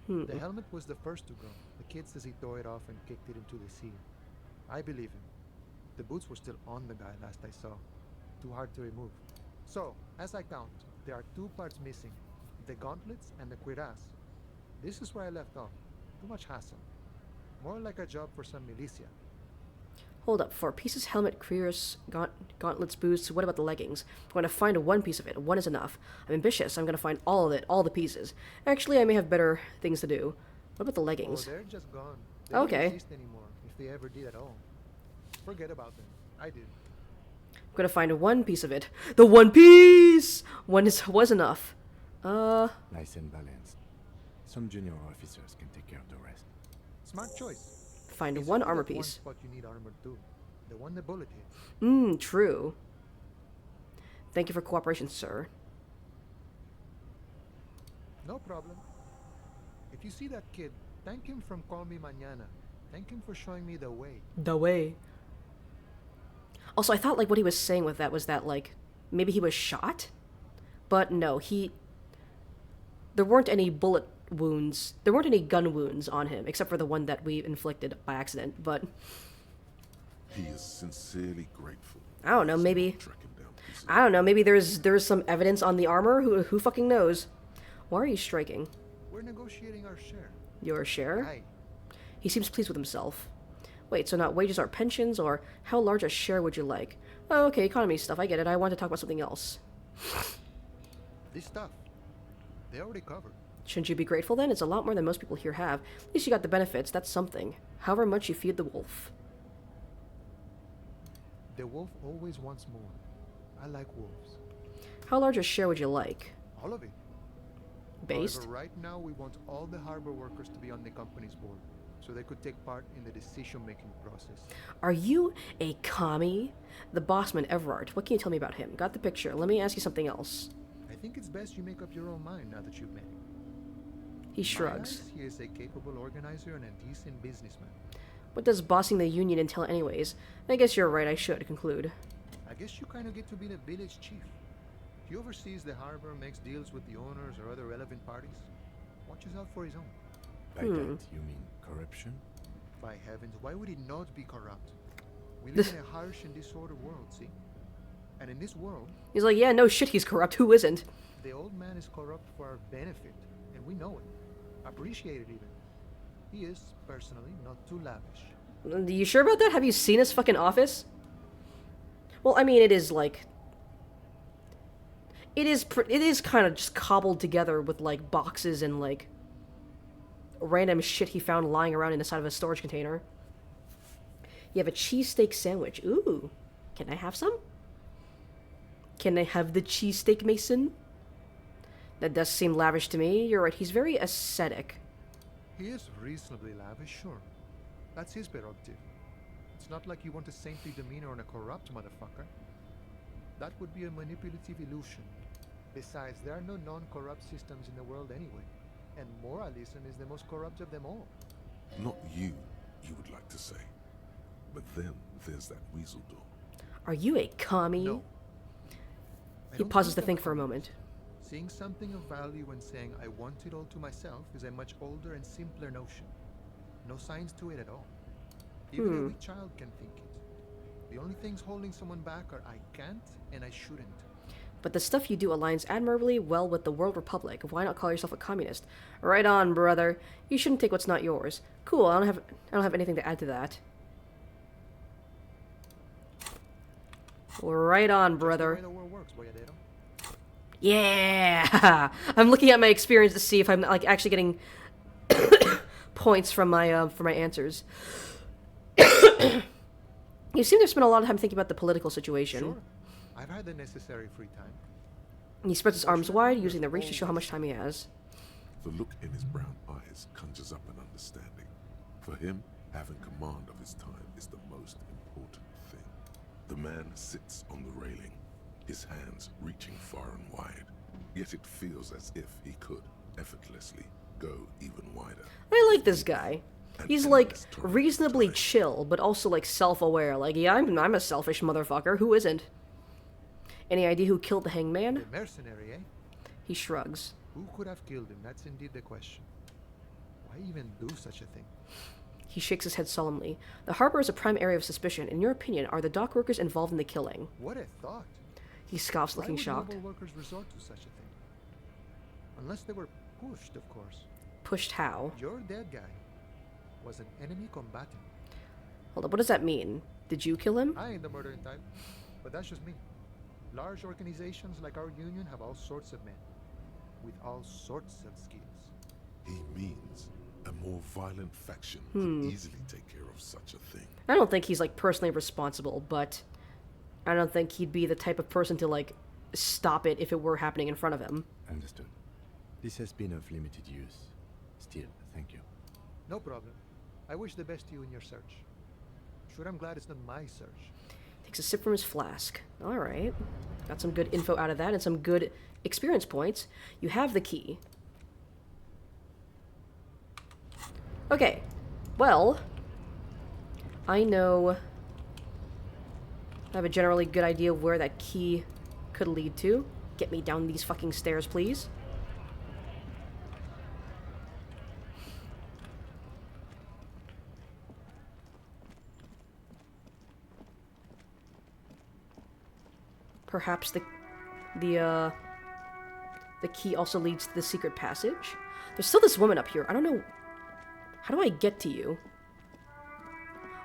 The helmet was the first to go. The kid says he tore it off and kicked it into the sea. I believe him. The boots were still on the guy last I saw. Too hard to remove. So, as I count, there are 2 parts missing. The gauntlets and the cuirass. This is where I left off. Too much hassle. More like a job for some militia. Hold up. 4 pieces, helmet, cuirass, gauntlets, boots. What about the leggings? I'm going to find one piece of it. One is enough. I'm ambitious. I'm going to find all of it, all the pieces. Actually, I may have better things to do. What about the leggings? Oh, they're just gone. They Okay. don't exist anymore, if they ever did at all. Forget about them. I did. I'm going to find one piece of it. The one piece! Was enough. Nice and balanced. Some junior officers can take care of the rest. Smart choice. Find It's one only armor that one piece. spot you need armor too. The one the bullet hits. True. Thank you for cooperation, sir. No problem. If you see that kid, Thank him from Call Me Mañana. Thank him for showing me the way. The way. Also, I thought like what he was saying with that was that like maybe he was shot, but no, there weren't any bullet wounds. There weren't any gun wounds on him except for the one that we inflicted by accident. But he is sincerely grateful. I don't know. Maybe I don't know. Maybe there's some evidence on the armor. Who fucking knows? Why are you striking? We're negotiating our share. Your share? Aye. He seems pleased with himself. Wait, so not wages or pensions, or how large a share would you like? Oh, okay, economy stuff, I get it. I want to talk about something else. This stuff, they already covered. Shouldn't you be grateful then? It's a lot more than most people here have. At least you got the benefits, that's something. However much you feed the wolf. The wolf always wants more. I like wolves. How large a share would you like? All of it. Based? However, right now we want all the harbor workers to be on the company's board, so they could take part in the decision-making process. Are you a commie? The bossman, Everard. What can you tell me about him? Got the picture. Let me ask you something else. I think it's best you make up your own mind now that you've met him. He shrugs. He is a capable organizer and a decent businessman. What does bossing the union entail anyways? I guess you're right, I should conclude. I guess you kind of get to be the village chief. He oversees the harbor, makes deals with the owners or other relevant parties. Watches out for his own. By that, you mean corruption? By heavens, why would he not be corrupt? We live in a harsh and disordered world, see? And in this world... He's like, yeah, no shit, he's corrupt. Who isn't? The old man is corrupt for our benefit, and we know it. Appreciate it even. He is, personally, not too lavish. You sure about that? Have you seen his fucking office? Well, I mean, it is like... It is kind of just cobbled together with, like, boxes and, like, random shit he found lying around inside of a storage container. You have a cheesesteak sandwich. Ooh. Can I have some? Can I have the cheesesteak, Mason? That does seem lavish to me. You're right, he's very ascetic. He is reasonably lavish, sure. That's his prerogative. It's not like you want a saintly demeanor on a corrupt motherfucker. That would be a manipulative illusion. Besides, there are no non-corrupt systems in the world anyway. And moralism is the most corrupt of them all. Not you would like to say. But then there's that weasel door. Are you a commie? No. He pauses to think for a moment. Seeing something of value and saying I want it all to myself is a much older and simpler notion. No science to it at all. Even a weak child can think it. The only things holding someone back are I can't and I shouldn't. But the stuff you do aligns admirably well with the World Republic. Why not call yourself a communist? Right on, brother. You shouldn't take what's not yours. Cool, I don't have anything to add to that. Right on, brother. Yeah! I'm looking at my experience to see if I'm like actually getting points from my answers. You seem to have spent a lot of time thinking about the political situation. Sure. I've had the necessary free time. He spreads his arms wide, using the reach to show how much time he has. The look in his brown eyes conjures up an understanding. For him, having command of his time is the most important thing. The man sits on the railing, his hands reaching far and wide. Yet it feels as if he could effortlessly go even wider. I like this guy. He's like reasonably chill, but also like self-aware. Like, yeah, I'm a selfish motherfucker. Who isn't? Any idea who killed the hangman? The mercenary, eh? He shrugs. Who could have killed him? That's indeed the question. Why even do such a thing? He shakes his head solemnly. The harbor is a prime area of suspicion. In your opinion, are the dock workers involved in the killing? What a thought. He scoffs, looking shocked. Why would noble workers resort to such a thing? Unless they were pushed, of course. Pushed how? Your dead guy was an enemy combatant. Hold up, what does that mean? Did you kill him? I ain't the murdering type, but that's just me. Large organizations like our union have all sorts of men, with all sorts of skills. He means a more violent faction could easily take care of such a thing. I don't think he's like personally responsible, but I don't think he'd be the type of person to like stop it if it were happening in front of him. Understood. This has been of limited use. Still, thank you. No problem. I wish the best to you in your search. Sure, I'm glad it's not my search. Takes a sip from his flask. Alright. Got some good info out of that and some good experience points. You have the key. Okay, well, I know... I have a generally good idea of where that key could lead to. Get me down these fucking stairs, please. Perhaps the key also leads to the secret passage. There's still this woman up here. I don't know. How do I get to you?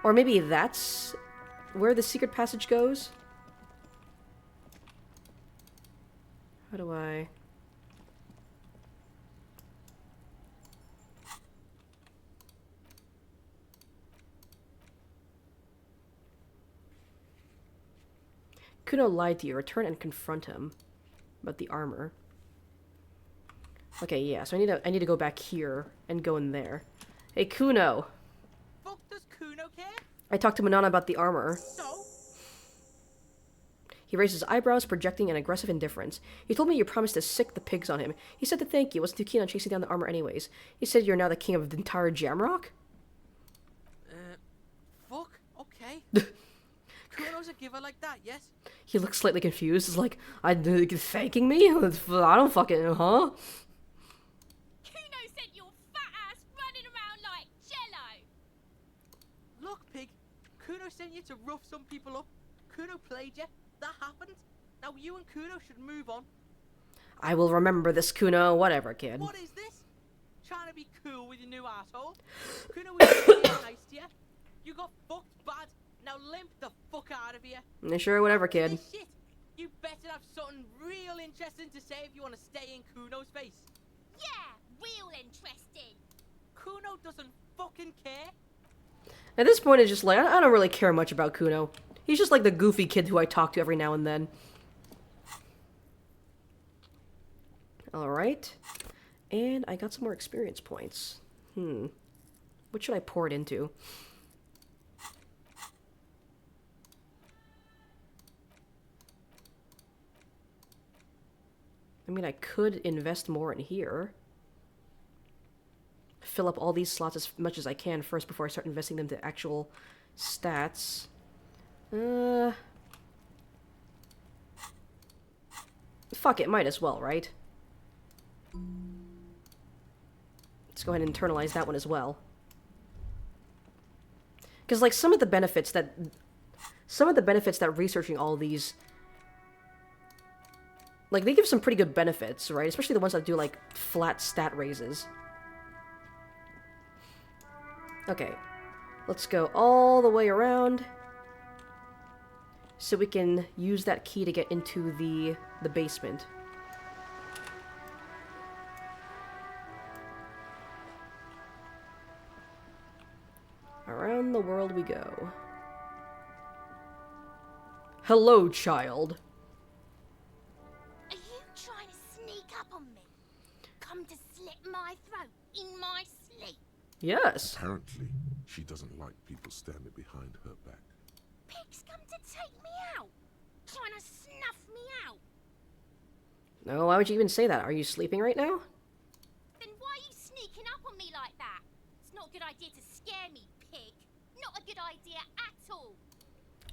Or maybe that's where the secret passage goes? How do I... Kuno lied to you. Return and confront him about the armor. Okay, yeah, so I need to go back here and go in there. Hey, Kuno. Fuck does Kuno care? I talked to Manana about the armor. So? He raised his eyebrows, projecting an aggressive indifference. He told me you promised to sick the pigs on him. He said to thank you. Wasn't too keen on chasing down the armor anyways. He said you're now the king of the entire Jamrock? Fuck? Okay. Kuno's a giver like that, yes? He looks slightly confused. He's like, thanking me? I don't fucking, huh? Kuno sent your fat ass running around like jello. Look, pig. Kuno sent you to rough some people up. Kuno played you. That happened. Now you and Kuno should move on. I will remember this, Kuno. Whatever, kid. What is this? Trying to be cool with your new asshole? Kuno was really nice to you. You got fucked bad. Now limp the fuck out of here. Sure, whatever, kid. This shit. You better have something real interesting to say if you want to stay in Kuno's face. Yeah, real interesting. Kuno doesn't fucking care. At this point, it's just like, I don't really care much about Kuno. He's just like the goofy kid who I talk to every now and then. Alright. And I got some more experience points. What should I pour it into? I mean, I could invest more in here. Fill up all these slots as much as I can first before I start investing them to actual stats. Fuck it, might as well, right? Let's go ahead and internalize that one as well. Because, like, some of the benefits that researching all these... Like, they give some pretty good benefits, right? Especially the ones that do, like, flat stat raises. Okay. Let's go all the way around. So we can use that key to get into the basement. Around the world we go. Hello, child. Are you trying to sneak up on me? Come to slit my throat in my sleep? Yes. Apparently, she doesn't like people standing behind her back. Pigs come to take me out, trying to snuff me out. No, why would you even say that? Are you sleeping right now? Then why are you sneaking up on me like that? It's not a good idea to scare me, pig. Not a good idea at all.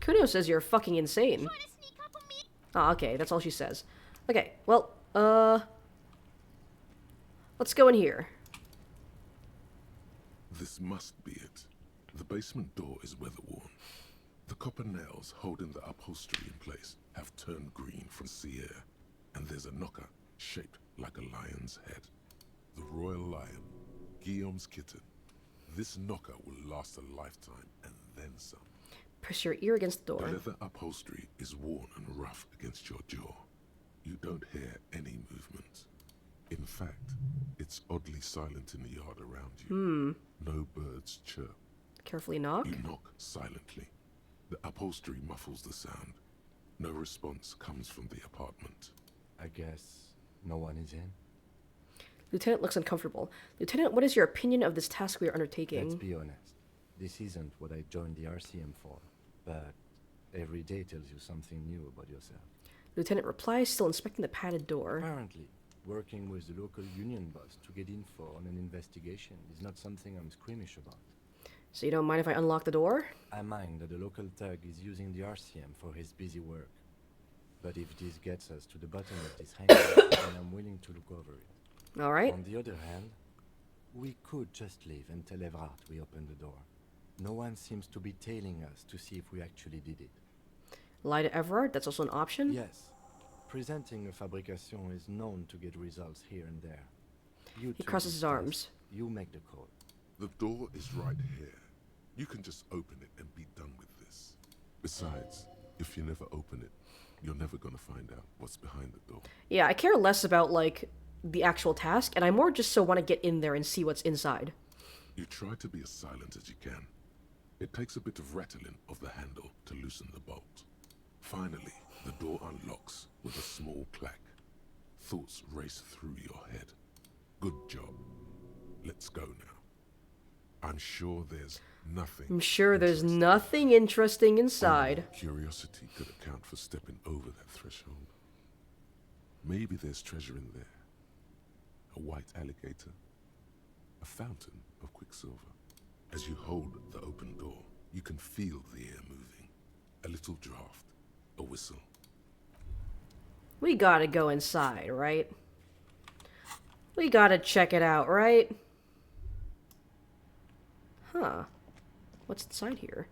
Kuno says you're fucking insane. Trying to sneak up on me. Ah, okay, that's all she says. Okay, well, let's go in here. This must be it. The basement door is weather-worn. The copper nails holding the upholstery in place have turned green from sea air, and there's a knocker shaped like a lion's head. The royal lion, Guillaume's kitten. This knocker will last a lifetime and then some. Press your ear against the door. The leather upholstery is worn and rough against your jaw. You don't hear any movement. In fact, it's oddly silent in the yard around you. No birds chirp. Carefully knock. You knock silently. The upholstery muffles the sound. No response comes from the apartment. I guess no one is in. Lieutenant looks uncomfortable. Lieutenant, what is your opinion of this task we are undertaking? Let's be honest. This isn't what I joined the RCM for, but every day tells you something new about yourself. Lieutenant replies, still inspecting the padded door. Apparently, Working with the local union boss to get info on an investigation is not something I'm squeamish about. So you don't mind if I unlock the door? I mind that the local thug is using the RCM for his busy work. But if this gets us to the bottom of this hangout, then I'm willing to look over it. Alright. On the other hand, we could just leave and tell Everard we opened the door. No one seems to be tailing us to see if we actually did it. Lie to Everard? That's also an option? Yes. Presenting a fabrication is known to get results here and there. He crosses his arms. You make the call. The door is right here. You can just open it and be done with this. Besides, if you never open it, you're never gonna find out what's behind the door. Yeah, I care less about, like, the actual task, and I more just so want to get in there and see what's inside. You try to be as silent as you can. It takes a bit of rattling of the handle to loosen the bolt. Finally, the door unlocks with a small clack. Thoughts race through your head. Good job. Let's go now. I'm sure there's nothing interesting inside. Curiosity could account for stepping over that threshold. Maybe there's treasure in there. A white alligator. A fountain of quicksilver. As you hold the open door, you can feel the air moving. A little draft. A whistle. We gotta go inside, right? We gotta check it out, right? Huh. What's inside here?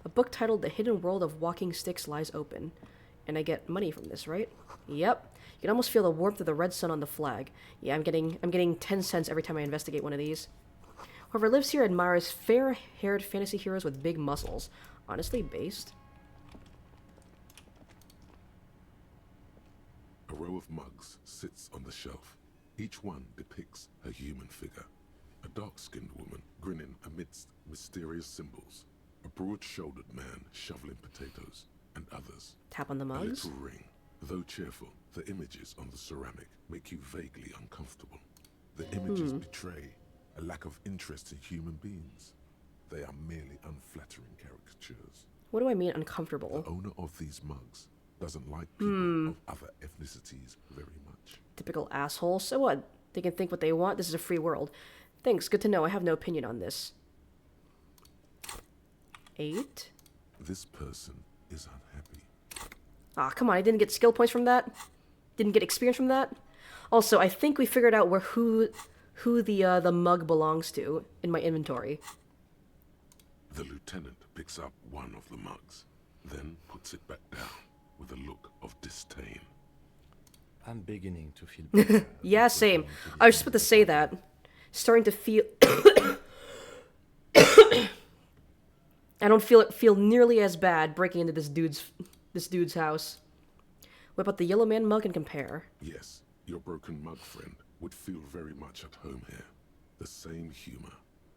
A book titled The Hidden World of Walking Sticks lies open. And I get money from this, right? Yep. You can almost feel the warmth of the red sun on the flag. Yeah, I'm getting 10 cents every time I investigate one of these. Whoever lives here admires fair-haired fantasy heroes with big muscles. Honestly, based. A row of mugs sits on the shelf. Each one depicts a human figure. A dark-skinned woman grinning amidst mysterious symbols. A broad-shouldered man shoveling potatoes. And others. Tap on the mugs. A little ring. Though cheerful, the images on the ceramic make you vaguely uncomfortable. The images betray a lack of interest in human beings. They are merely unflattering caricatures. What do I mean uncomfortable? The owner of these mugs doesn't like people of other ethnicities very much. Typical asshole. So what? They can think what they want. This is a free world. Thanks. Good to know. I have no opinion on this. 8. This person is unhappy. Ah, come on. I didn't get skill points from that. Didn't get experience from that. Also, I think we figured out who the mug belongs to in my inventory. The lieutenant picks up one of the mugs, then puts it back down with a look of disdain. I'm beginning to feel better. Yeah, same. I was just about to say that. Starting to feel... I don't feel nearly as bad breaking into this dude's house. Whip out the yellow man mug and compare. Yes, your broken mug friend would feel very much at home here. The same humor,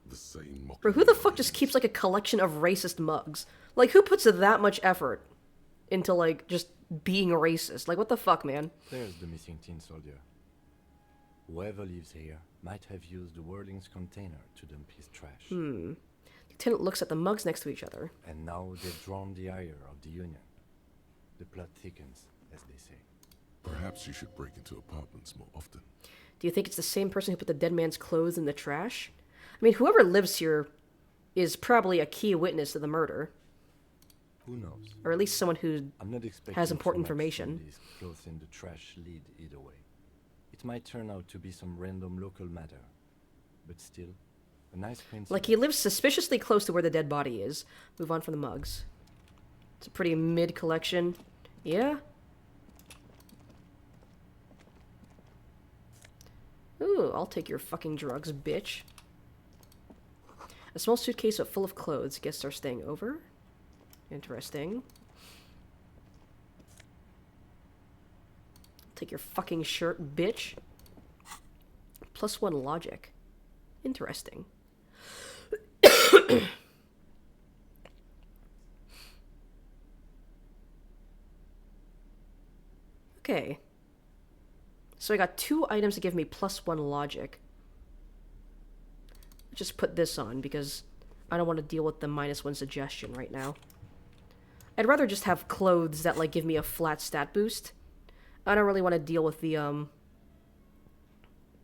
the same mocking. Bro, who the fuck just keeps like a collection of racist mugs? Like, who puts that much effort into like just being racist? Like, what the fuck, man? There's the missing tin soldier. Whoever lives here might have used the Whirling's container to dump his trash. Lieutenant looks at the mugs next to each other. And now they've drawn the ire of the Union. The plot thickens, as they say. Perhaps you should break into apartments more often. Do you think it's the same person who put the dead man's clothes in the trash? I mean, whoever lives here is probably a key witness to the murder. Who knows? Or at least someone who I'm not expecting has important too much information. from these clothes in the trash lead either way. It might turn out to be some random local matter. But still, a nice coincidence. Like, he lives suspiciously close to where the dead body is. Move on from the mugs. It's a pretty mid collection. Yeah? Ooh, I'll take your fucking drugs, bitch. A small suitcase full of clothes. Guests are staying over. Interesting. Take your fucking shirt, bitch. +1 logic. Interesting. Okay. So I got 2 items to give me +1 logic. Just put this on because I don't want to deal with the -1 suggestion right now. I'd rather just have clothes that like give me a flat stat boost. I don't really want to deal with the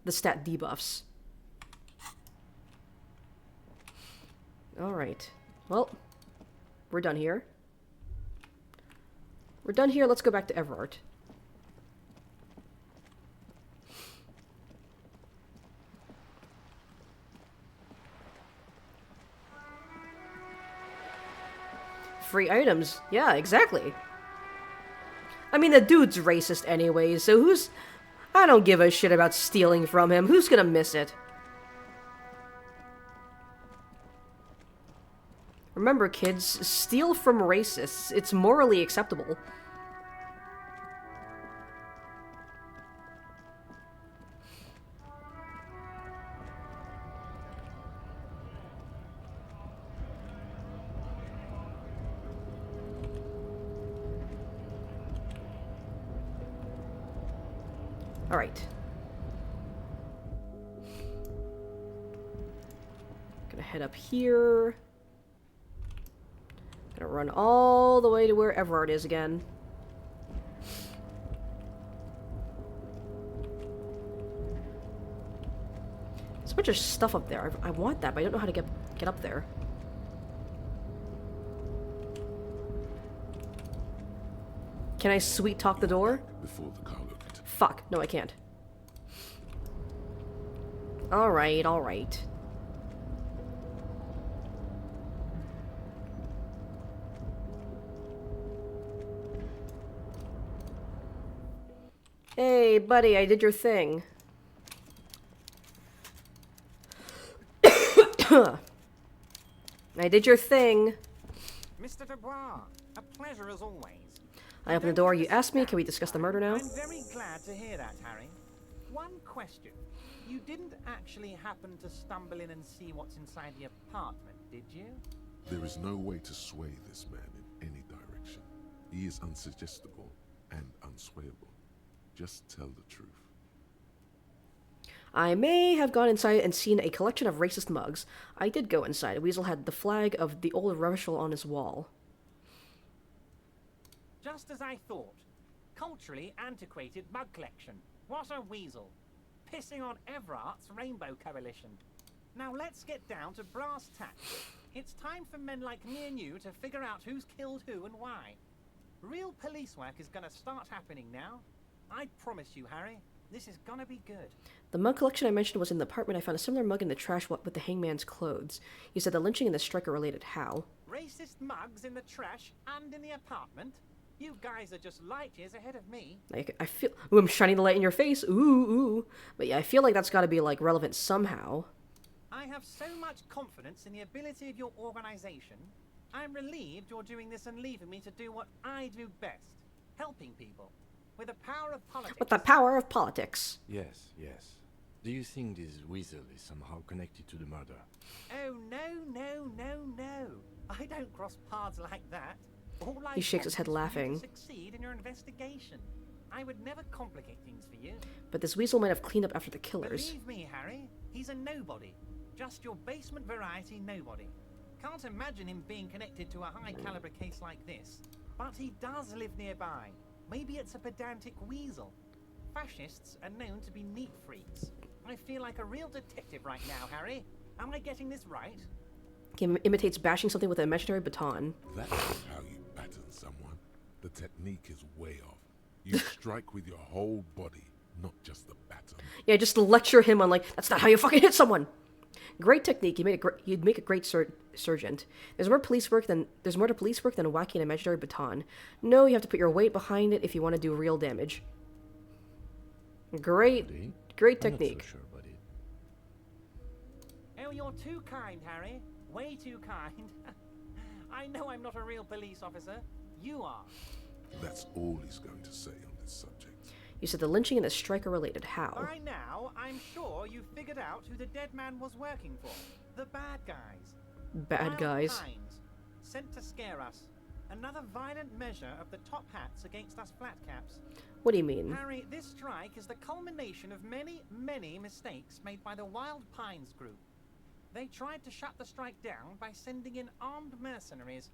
stat debuffs. Alright. Well, we're done here. We're done here, let's go back to Everard. Free items. Yeah, exactly. I mean, the dude's racist anyway, so who's... I don't give a shit about stealing from him. Who's gonna miss it? Remember, kids, steal from racists. It's morally acceptable. Alright. Gonna head up here. Gonna run all the way to where Everard is again. There's a bunch of stuff up there. I want that, but I don't know how to get up there. Can I sweet talk the door? Before the car looked. Fuck. No, I can't. Alright, alright. Hey, buddy, I did your thing. I did your thing. Mr. Dubois, a pleasure as always. I opened the door, you asked me, can we discuss the murder now? I'm very glad to hear that, Harry. One question. You didn't actually happen to stumble in and see what's inside the apartment, did you? There is no way to sway this man in any direction. He is unsuggestible and unswayable. Just tell the truth. I may have gone inside and seen a collection of racist mugs. I did go inside. Weasel had the flag of the old Revachol on his wall. Just as I thought. Culturally antiquated mug collection. What a weasel. Pissing on Everard's Rainbow Coalition. Now let's get down to brass tacks. It's time for men like me and you to figure out who's killed who and why. Real police work is gonna start happening now. I promise you, Harry, this is gonna be good. The mug collection I mentioned was in the apartment. I found a similar mug in the trash with the hangman's clothes. You said the lynching and the strike are related. How? Racist mugs in the trash and in the apartment? You guys are just light years ahead of me. I feel... Ooh, I'm shining the light in your face. Ooh, ooh. But yeah, I feel like that's gotta be, like, relevant somehow. I have so much confidence in the ability of your organization. I'm relieved you're doing this and leaving me to do what I do best. Helping people. With the power of politics. With the power of politics. Yes, yes. Do you think this weasel is somehow connected to the murder? Oh, no. I don't cross paths like that. All I He shakes his want head is laughing. you to succeed in your investigation. I would never complicate things for you. But this weasel might have cleaned up after the killers. Believe me, Harry, he's a nobody. Just your basement variety nobody. Can't imagine him being connected to a high-caliber case like this. But he does live nearby. Maybe it's a pedantic weasel. Fascists are known to be neat freaks. I feel like a real detective right now, Harry. Am I getting this right? He imitates bashing something with an imaginary baton. That's how you batten someone. The technique is way off. You strike with your whole body, not just the baton. Yeah, just lecture him on, like, that's not how you fucking hit someone. Great technique. You'd make a great sergeant. There's more to police work than whacking an imaginary baton. No, you have to put your weight behind it if you want to do real damage. Great technique. I'm not so sure, buddy. Oh, you're too kind, Harry. Way too kind. I know I'm not a real police officer. You are. That's all he's going to say on this subject. You said the lynching and the strike are related. How? By now, I'm sure you figured out who the dead man was working for. The bad guys. Bad Wild guys. Pines, sent to scare us. Another violent measure of the top hats against us flatcaps. What do you mean? Harry, this strike is the culmination of many, many mistakes made by the Wild Pines group. They tried to shut the strike down by sending in armed mercenaries.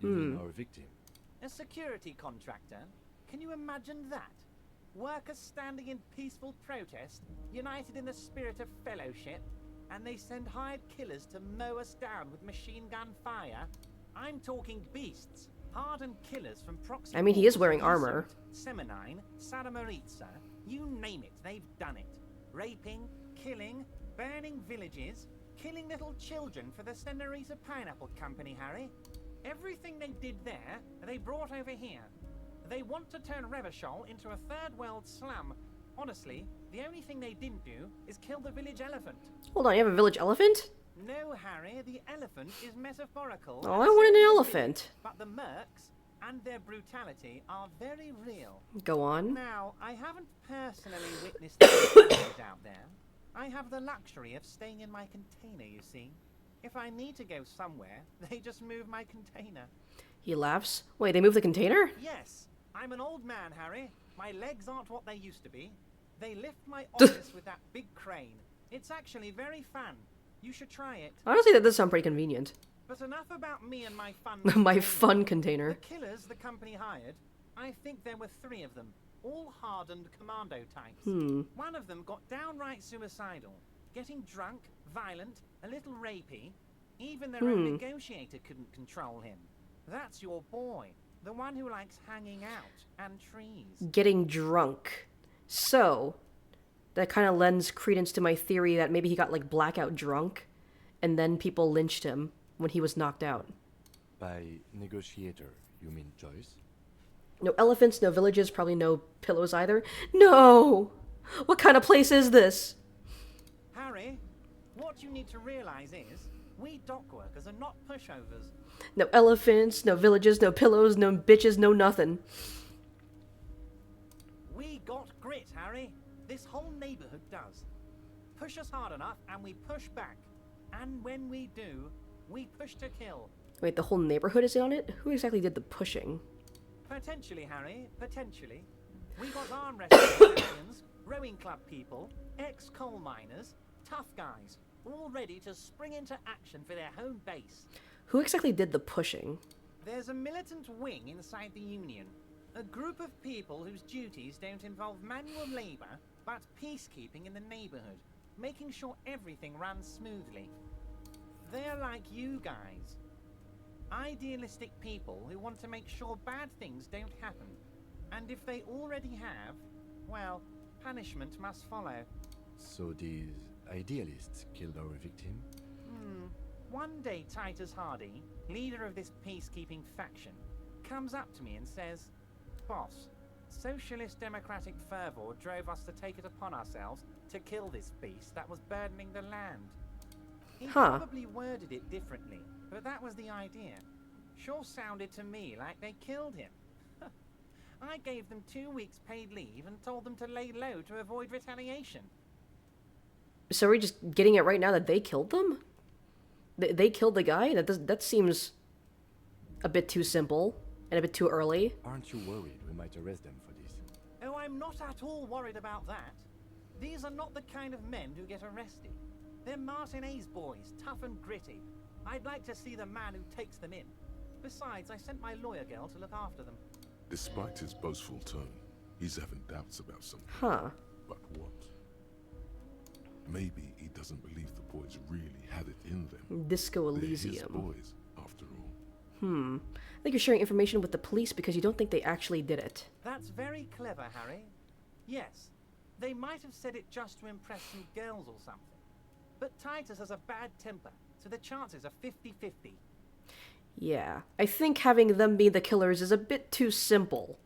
You mean our victim? A security contractor? Can you imagine that? Workers standing in peaceful protest, united in the spirit of fellowship, and they send hired killers to mow us down with machine gun fire. I'm talking beasts, hardened killers from proxy. I mean, he is wearing armor. Semenine, Saramoritsa, you name it, they've done it. Raping, killing, burning villages, killing little children for the Senorita Pineapple Company, Harry. Everything they did there, they brought over here. They want to turn Revachol into a third world slum. Honestly, the only thing they didn't do is kill the village elephant. Hold on, you have a village elephant? No, Harry, the elephant is metaphorical. Oh, I want an elephant. But the mercs and their brutality are very real. Go on. Now, I haven't personally witnessed the out there. I have the luxury of staying in my container, you see. If I need to go somewhere, they just move my container. He laughs. Wait, they move the container? Yes, I'm an old man, Harry. My legs aren't what they used to be. They lift my office with that big crane. It's actually very fun. You should try it. Honestly, that does sound pretty convenient. But enough about me and my fun My fun container. The killers the company hired, I think there were 3 of them, all hardened commando types. One of them got downright suicidal, getting drunk, violent, a little rapey. Even their own negotiator couldn't control him. That's your boy, the one who likes hanging out and trees. Getting drunk. So, that kind of lends credence to my theory that maybe he got like blackout drunk, and then people lynched him when he was knocked out. By negotiator, you mean Joyce? No elephants, no villages, probably no pillows either. No! What kind of place is this? Harry, what you need to realize is, we dock workers are not pushovers. No elephants, no villages, no pillows, no bitches, no nothing. We got grit, Harry. This whole neighborhood does. Push us hard enough and we push back. And when we do, we push to kill. Wait, the whole neighborhood is in on it? Who exactly did the pushing? Potentially, Harry, potentially. We got arm wrestling champions, rowing club people, ex-coal miners, tough guys, all ready to spring into action for their home base. Who exactly did the pushing? There's a militant wing inside the Union. A group of people whose duties don't involve manual labor, but peacekeeping in the neighborhood, making sure everything runs smoothly. They're like you guys. Idealistic people who want to make sure bad things don't happen. And if they already have, well, punishment must follow. So these idealists killed our victim? One day Titus Hardy, leader of this peacekeeping faction, comes up to me and says, "Boss, socialist democratic fervor drove us to take it upon ourselves to kill this beast that was burdening the land." He probably worded it differently, but that was the idea. Sure sounded to me like they killed him. I gave them 2 weeks paid leave and told them to lay low to avoid retaliation. So are we just getting it right now that they killed them? They killed the guy? That seems a bit too simple and a bit too early. Aren't you worried we might arrest them for this? Oh, I'm not at all worried about that. These are not the kind of men who get arrested. They're Martinez boys, tough and gritty. I'd like to see the man who takes them in. Besides, I sent my lawyer girl to look after them. Despite his boastful tone, he's having doubts about something. Huh. But what? Maybe he doesn't believe the boys really had it in them. Disco They're his Elysium. boys, after all. I think you're sharing information with the police because you don't think they actually did it. That's very clever, Harry. Yes, they might have said it just to impress some girls or something. But Titus has a bad temper, so the chances are 50-50. Yeah, I think having them be the killers is a bit too simple.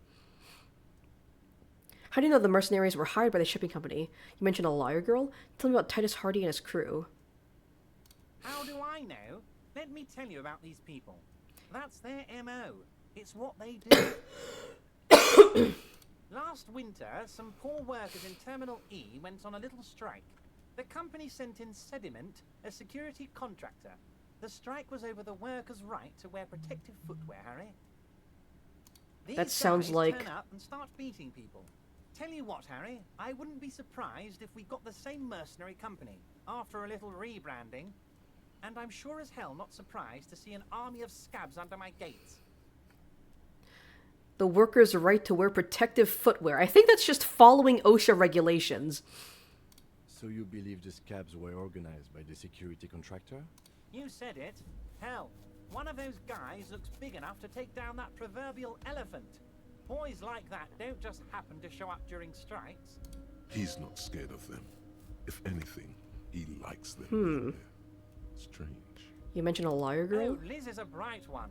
How do you know the mercenaries were hired by the shipping company? You mentioned a lawyer girl? Tell me about Titus Hardy and his crew. How do I know? Let me tell you about these people. That's their MO. It's what they do. Last winter, some poor workers in Terminal E went on a little strike. The company sent in Sediment, a security contractor. The strike was over the workers' right to wear protective footwear, Harry. These sounds guys like... turn up and start beating people. Tell you what, Harry, I wouldn't be surprised if we got the same mercenary company after a little rebranding. And I'm sure as hell not surprised to see an army of scabs under my gates. The workers' right to wear protective footwear. I think that's just following OSHA regulations. So you believe the scabs were organized by the security contractor? You said it. Hell, one of those guys looks big enough to take down that proverbial elephant. Boys like that don't just happen to show up during strikes. He's not scared of them. If anything, he likes them. being there. Strange. You mentioned a lawyer girl? Oh, Liz is a bright one.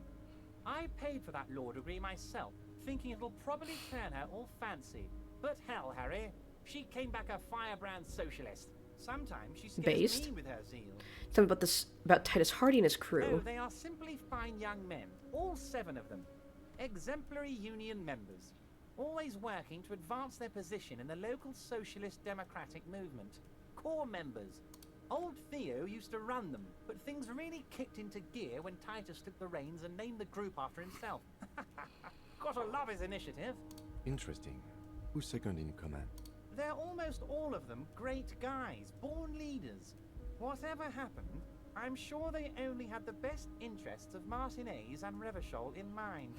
I paid for that law degree myself, thinking it'll probably turn her all fancy. But hell, Harry, she came back a firebrand socialist. Sometimes she scares Based? me with her zeal. Tell me about Titus Hardy and his Oh, crew. they are simply fine young men, all 7 of them. Exemplary union members, always working to advance their position in the local socialist democratic movement. Core members. Old Theo used to run them, but things really kicked into gear when Titus took the reins and named the group after himself. Gotta love his initiative. Interesting. Who's second in command? They're almost all of them great guys, born leaders. Whatever happened, I'm sure they only had the best interests of Martinez and Revachol in mind.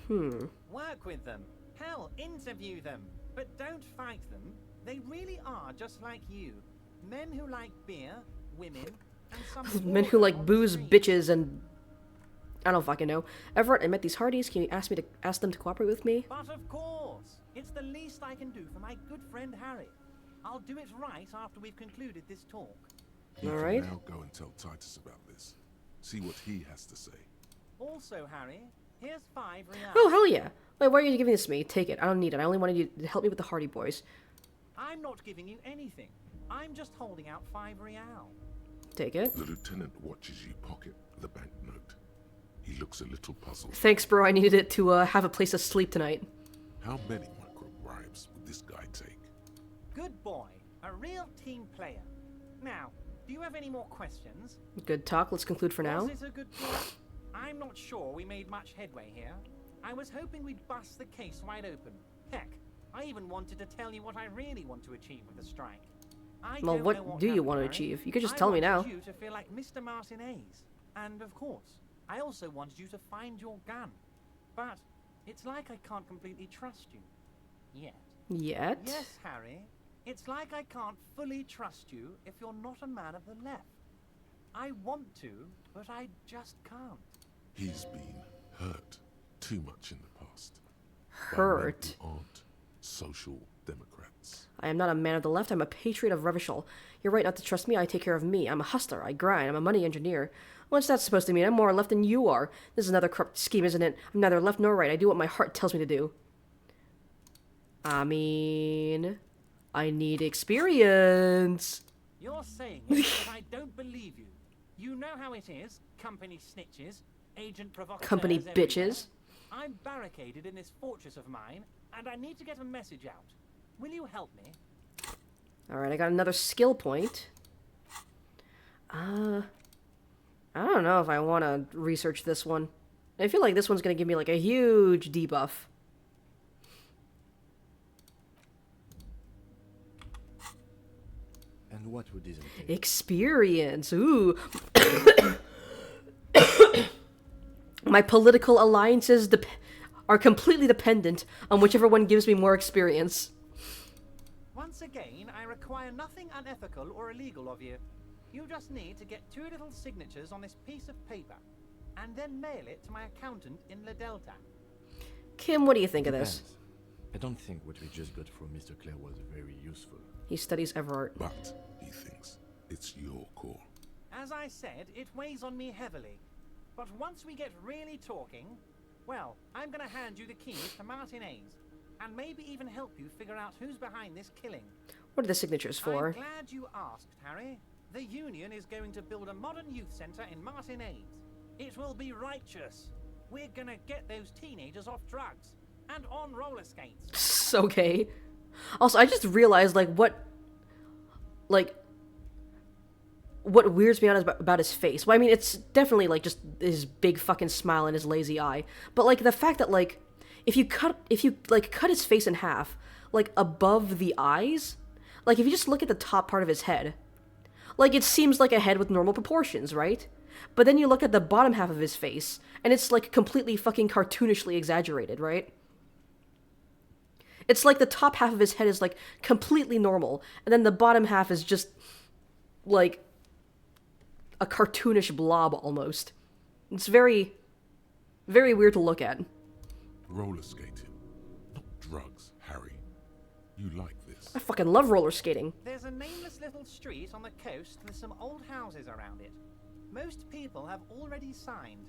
Work with them. Hell, interview them. But don't fight them. They really are just like you. Men who like beer, women, and some Men who water like on the booze, street. bitches, and... I don't fucking know. Everett, I met these Hardys. Can you ask them to cooperate with me? But of course, it's the least I can do for my good friend Harry. I'll do it right after we've concluded this talk. You Alright. can now go and tell Titus about this. See what he has to say. Also, Harry, here's 5 reals. Oh, hell yeah. Wait, why are you giving this to me? Take it. I don't need it. I only wanted you to help me with the Hardy boys. I'm not giving you anything. I'm just holding out 5 real. Take it. The lieutenant watches you pocket the banknote. He looks a little puzzled. Thanks, bro. I needed it to have a place to sleep tonight. How many micro bribes would this guy take? Good boy. A real team player. Now, do you have any more questions? Good talk. Let's conclude for now. Was it a good talk? I'm not sure we made much headway here. I was hoping we'd bust the case wide open. Heck, I even wanted to tell you what I really want to achieve with the strike. Well, don't what know do you happened, want to Harry. achieve? You could just I tell me wanted now. you to feel like Mr. Martinez. And of course, I also wanted you to find your gun. But it's like I can't completely trust you. Yet. Yet? Yes, Harry. It's like I can't fully trust you if you're not a man of the left. I want to, but I just can't. He's been hurt too much in the past. Hurt? By men who aren't social democrats. I am not a man of the left. I'm a patriot of Revachol. You're right not to trust me. I take care of me. I'm a hustler. I grind. I'm a money engineer. What's that supposed to mean? I'm more left than you are. This is another corrupt scheme, isn't it? I'm neither left nor right. I do what my heart tells me to do. I mean... I need experience. You're saying it, but I don't believe you. You know how it is. Company snitches, agent provocateurs. Company everywhere. bitches. I'm barricaded in this fortress of mine, and I need to get a message out. Will you help me? Alright, I got another skill point. I don't know if I want to research this one. I feel like this one's going to give me like a huge debuff. And what would this entail? Experience. Ooh. My political alliances are completely dependent on whichever one gives me more experience. Once again, I require nothing unethical or illegal of you. You just need to get 2 little signatures on this piece of paper, and then mail it to my accountant in La Delta. Kim, what do you think of this? Depends. I don't think what we just got from Mr. Clare was very useful. He studies Everard. But he thinks it's your call. As I said, it weighs on me heavily. But once we get really talking, well, I'm gonna hand you the keys to Martinez, and maybe even help you figure out who's behind this killing. What are the signatures for? I'm glad you asked, Harry. The Union is going to build a modern youth center in Martinez. It will be righteous. We're gonna get those teenagers off drugs and on roller skates. Okay. Also, I just realized, what weirds me out about his face. Well, I mean, it's definitely, just his big fucking smile and his lazy eye. But, the fact that, if you cut his face in half, above the eyes, if you just look at the top part of his head, it seems like a head with normal proportions, right? But then you look at the bottom half of his face, and it's, completely fucking cartoonishly exaggerated, right? It's like the top half of his head is like completely normal, and then the bottom half is just like a cartoonish blob almost. It's very, very weird to look at. Roller skating, not drugs, Harry. You like this? I fucking love roller skating. There's a nameless little street on the coast with some old houses around it. Most people have already signed.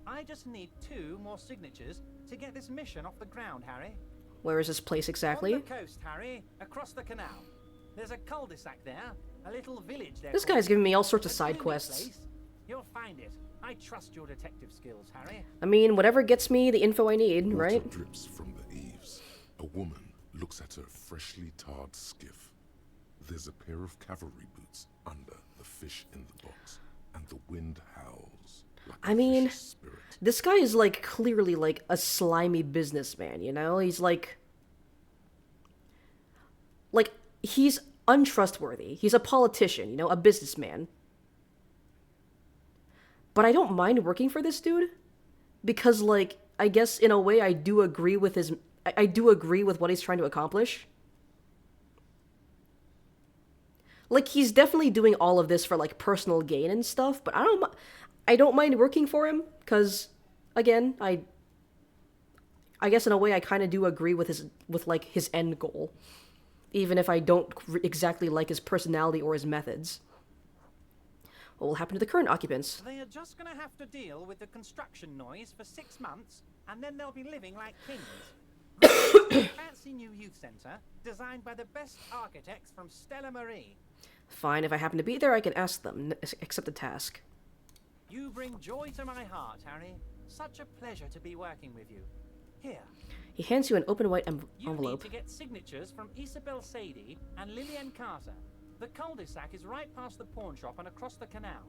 I just need 2 more signatures to get this mission off the ground, Harry. Where is this place exactly? On the coast, Harry, across the canal. There's a cul-de-sac there, a little village there. This guy's giving me all sorts of side quests. Place. You'll find it. I trust your detective skills, Harry. I mean, whatever gets me the info I need, right? Water drips from the eaves. A woman looks at her freshly tarred skiff. There's a pair of cavalry boots under the fish in the box, and the wind howls. I mean, this guy is like clearly like a slimy businessman, you know? He's like he's untrustworthy. He's a politician, you know, a businessman. But I don't mind working for this dude because like I guess in a way I do agree with what he's trying to accomplish. Like he's definitely doing all of this for like personal gain and stuff, but I don't mind working for him because again, I guess in a way I kind of do agree with his end goal, even if I don't exactly like his personality or his methods. What will happen to the current occupants? They are just going to have to deal with the construction noise for 6 months, and then they'll be living like kings. A fancy new youth centre, designed by the best architects from Stella Marie. Fine, if I happen to be there, I can ask them, accept the task. You bring joy to my heart, Harry. Such a pleasure to be working with you. Here. He hands you an open white envelope. You need to get signatures from Isabel Sadie and Lillian Carter. The cul-de-sac is right past the pawn shop and across the canal.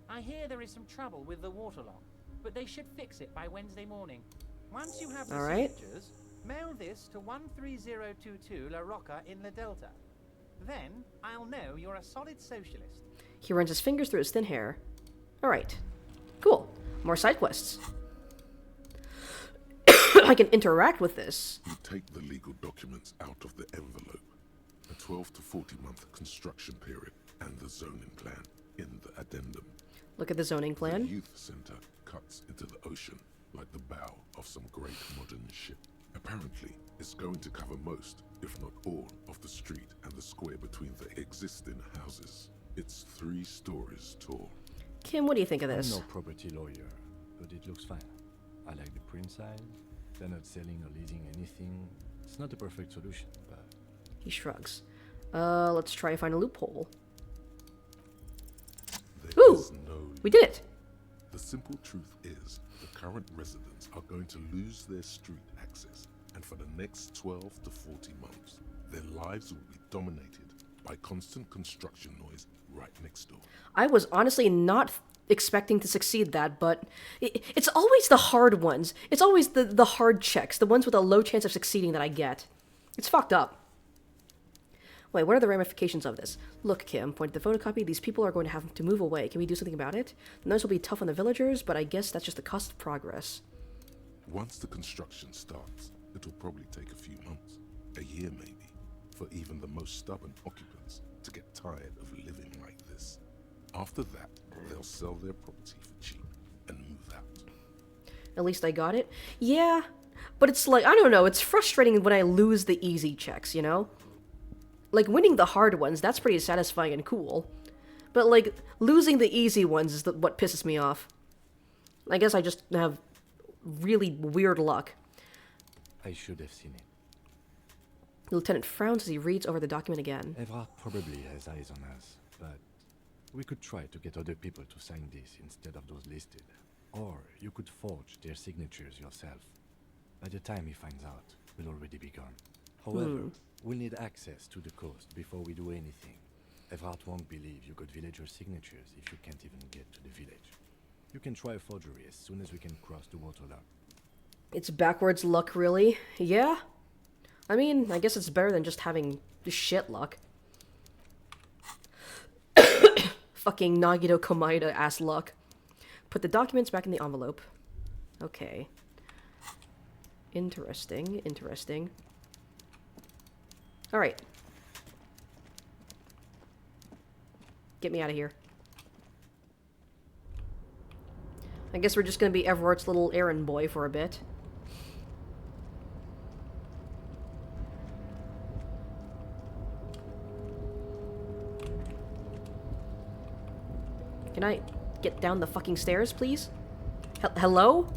I hear there is some trouble with the waterlock, but they should fix it by Wednesday morning. Once you have the signatures, mail this to 13022 La Rocca in La Delta. Then I'll know you're a solid socialist. He runs his fingers through his thin hair. Alright. Cool. More side quests. I can interact with this. You take the legal documents out of the envelope. A 12 to 40 month construction period and the zoning plan in the addendum. Look at the zoning plan. The youth center cuts into the ocean like the bow of some great modern ship. Apparently, it's going to cover most, if not all, of the street and the square between the existing houses. It's 3 stories tall. Kim, what do you think of this? I'm no property lawyer, but it looks fine. I like the print size. They're not selling or leasing anything. It's not the perfect solution, but... He shrugs. Let's try to find a loophole. Ooh! We did it! The simple truth is, the current residents are going to lose their street access, and for the next 12 to 40 months, their lives will be dominated by constant construction noise right next door. I was honestly not expecting to succeed that, but it's always the hard ones. It's always the hard checks, the ones with a low chance of succeeding that I get. It's fucked up. Wait, what are the ramifications of this? Look, Kim, point to the photocopy. These people are going to have to move away. Can we do something about it? The noise will be tough on the villagers, but I guess that's just the cost of progress. Once the construction starts, it'll probably take a few months, a year maybe, for even the most stubborn occupants to get tired of living like this. After that, they'll sell their property for cheap and move out. At least I got it. Yeah, but it's like, I don't know, it's frustrating when I lose the easy checks, you know? Like, winning the hard ones, that's pretty satisfying and cool. But, like, losing the easy ones is what pisses me off. I guess I just have really weird luck. I should have seen it. The lieutenant frowns as he reads over the document again. Evrard probably has eyes on us, but we could try to get other people to sign this instead of those listed. Or you could forge their signatures yourself. By the time he finds out, we'll already be gone. However, we'll need access to the coast before we do anything. Evrard won't believe you got villager signatures if you can't even get to the village. You can try a forgery as soon as we can cross the waterlock. It's backwards luck, really? Yeah? I mean, I guess it's better than just having shit luck. Fucking Nagito Komaeda ass luck. Put the documents back in the envelope. Okay. Interesting, interesting. Alright. Get me out of here. I guess we're just gonna be Everart's little errand boy for a bit. Can I get down the fucking stairs, please? Hello?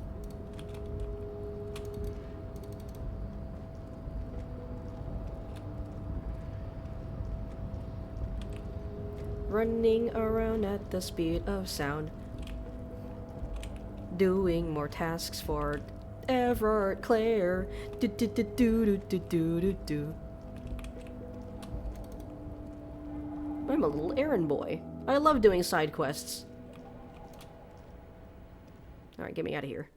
Running around at the speed of sound. Doing more tasks for Everett Claire. Do do do do do do do do do. I'm a little errand boy. I love doing side quests. Alright, get me out of here.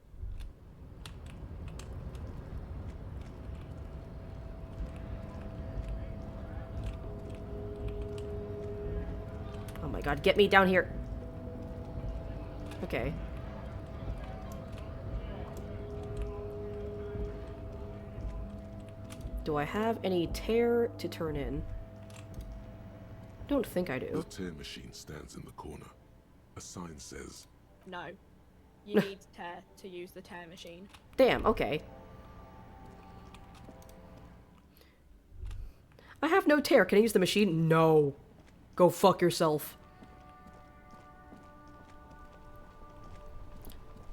Oh my god, get me down here. Okay. Do I have any tear to turn in? Don't think I do. The tear machine stands in the corner. A sign says... No. You need tear to use the tear machine. Damn, okay. I have no tear. Can I use the machine? No. Go fuck yourself.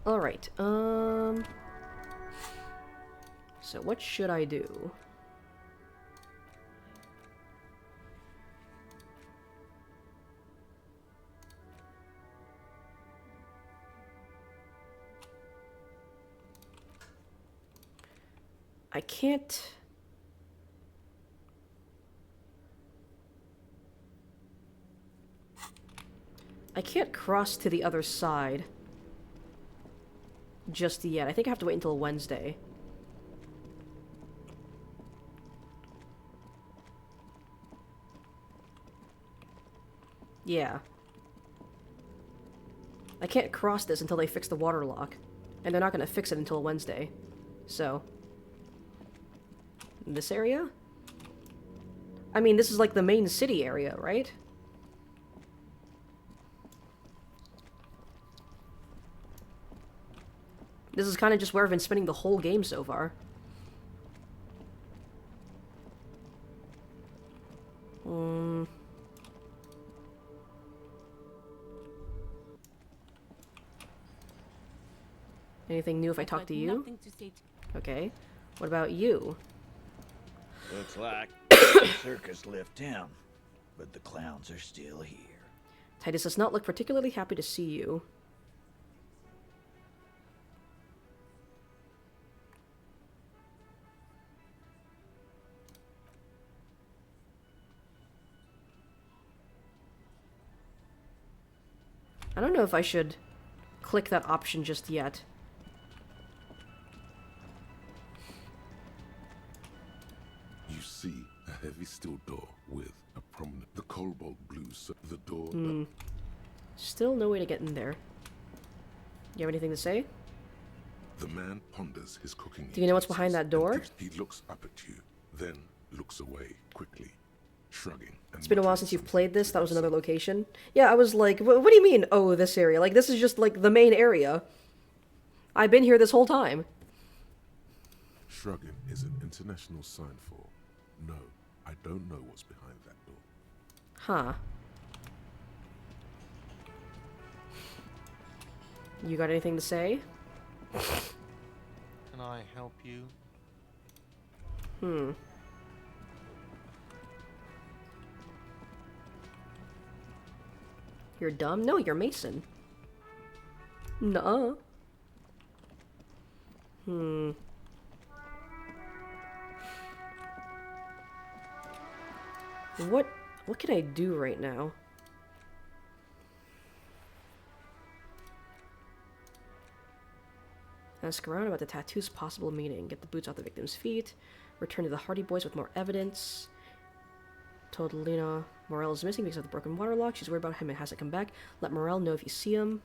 Alright, so what should I do? I can't... I can't cross to the other side just yet. I think I have to wait until Wednesday. Yeah. I can't cross this until they fix the water lock. And they're not going to fix it until Wednesday. So... this area? I mean, this is like the main city area, right? This is kind of just where I've been spending the whole game so far. Anything new if I talk to you? Okay. What about you? Looks like the circus left town, but the clowns are still here. Titus does not look particularly happy to see you. I don't know if I should click that option just yet. You see a heavy steel door with a prominent... the cobalt blue, so the door... Still no way to get in there. You have anything to say? The man ponders his cooking. Do you know what's behind that door? He looks up at you, then looks away quickly, shrugging. It's been a while since you've played this. That was another location. Yeah, I was like, what do you mean, oh, this area? Like, this is just, like, the main area. I've been here this whole time. Shrugging is an international sign for, no, I don't know what's behind that door. Huh. You got anything to say? Can I help you? You're dumb? No, you're Mason. Nuh-uh. What can I do right now? Ask around about the tattoo's possible meaning. Get the boots off the victim's feet. Return to the Hardy Boys with more evidence. Told Lena Morel is missing because of the broken water lock. She's worried about him and hasn't come back. Let Morel know if you see him.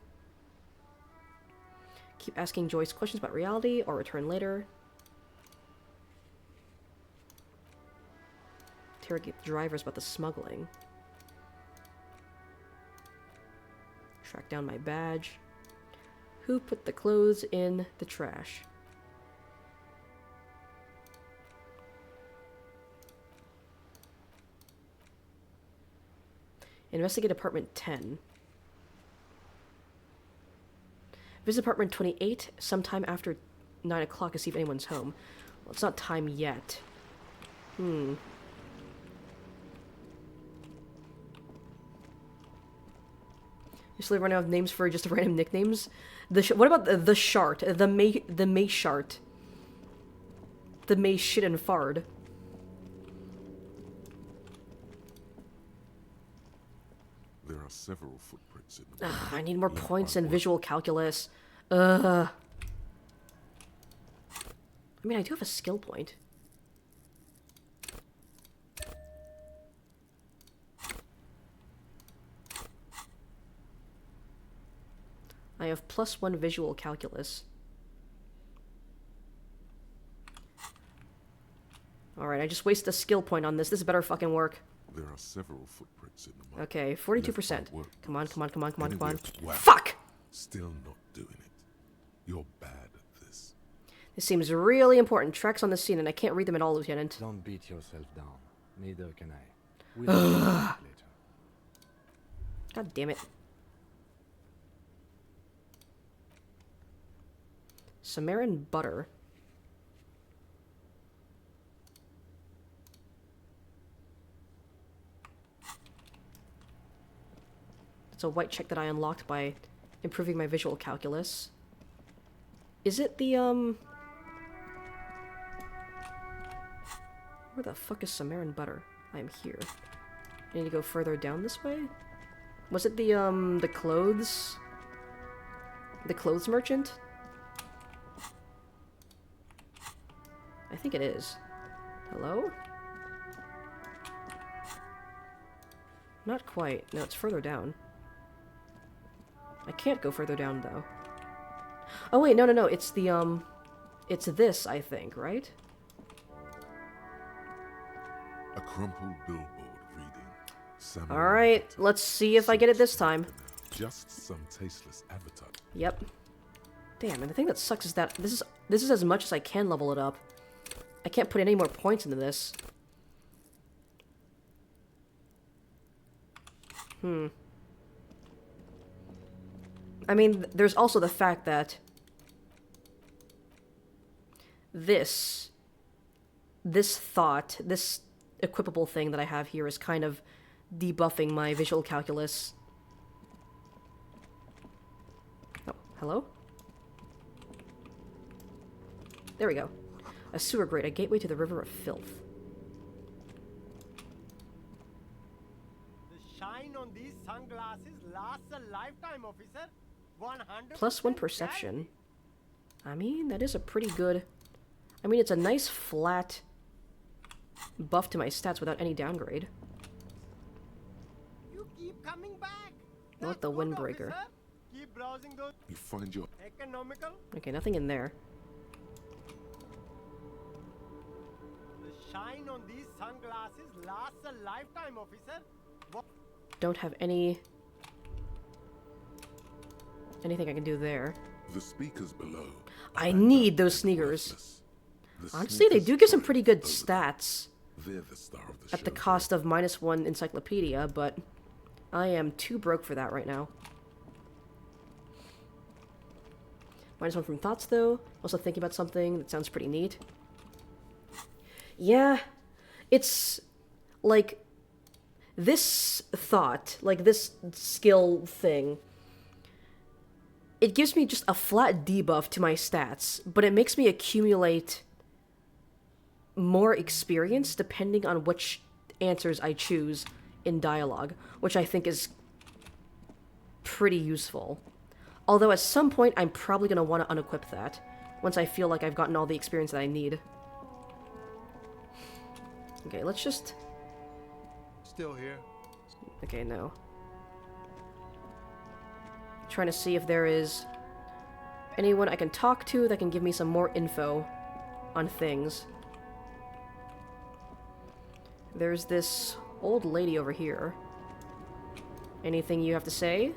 Keep asking Joyce questions about reality or return later. Interrogate the drivers about the smuggling. Track down my badge. Who put the clothes in the trash? Investigate apartment 10. Visit apartment 28 sometime after 9 o'clock to see if anyone's home. Well, it's not time yet. Just like running out of names for just random nicknames. What about the Shart? The May Shart. The May Shit and Fard. There are several footprints in the I need more points in visual calculus. I mean, I do have a skill point. I have +1 visual calculus. Alright, I just wasted a skill point on this. This better fucking work. There are several footprints in the mud. Okay, 42%. Come on, come on, come on, come on, come on. Wow. Fuck! Still not doing it. You're bad at this. This seems really important. Tracks on the scene, and I can't read them at all, Lieutenant. Don't beat yourself down. Neither can I. We'll talk about it later. God damn it. Samarin butter. It's a white check that I unlocked by improving my visual calculus. Is it the, where the fuck is Samarin butter? I am here. I need to go further down this way? Was it the clothes? The clothes merchant? I think it is. Hello? Not quite. No, it's further down. I can't go further down, though. Oh, wait, no, no, no. It's the, it's this, I think, right? A crumpled billboard reading. Samurai Alright, let's see if I get it this time. Just some tasteless advertising. Yep. Damn, and the thing that sucks is that this is as much as I can level it up. I can't put any more points into this. I mean, there's also the fact that this thought, this equipable thing that I have here is kind of debuffing my visual calculus. Oh, hello? There we go. A sewer grate, a gateway to the river of filth. The shine on these sunglasses lasts a lifetime, officer. 100% +1 perception. I mean, that is a pretty good... I mean, it's a nice flat buff to my stats without any downgrade. You keep coming back. Not the windbreaker. Keep browsing those. You find your Economical. Okay, nothing in there. The shine on these sunglasses lasts a lifetime, officer. Don't have anything I can do there. The speakers below. I need those sneakers. Honestly, they do give some pretty good stats. They're the star of the At the cost of -1 encyclopedia, but I am too broke for that right now. -1 from thoughts, though. Also thinking about something that sounds pretty neat. Yeah, it's like this thought, like this skill thing. It gives me just a flat debuff to my stats, but it makes me accumulate more experience depending on which answers I choose in dialogue, which I think is pretty useful. Although at some point I'm probably going to want to unequip that once I feel like I've gotten all the experience that I need. Okay, let's just... Still here. Okay, no. Trying to see if there is anyone I can talk to that can give me some more info on things. There's this old lady over here. Anything you have to say?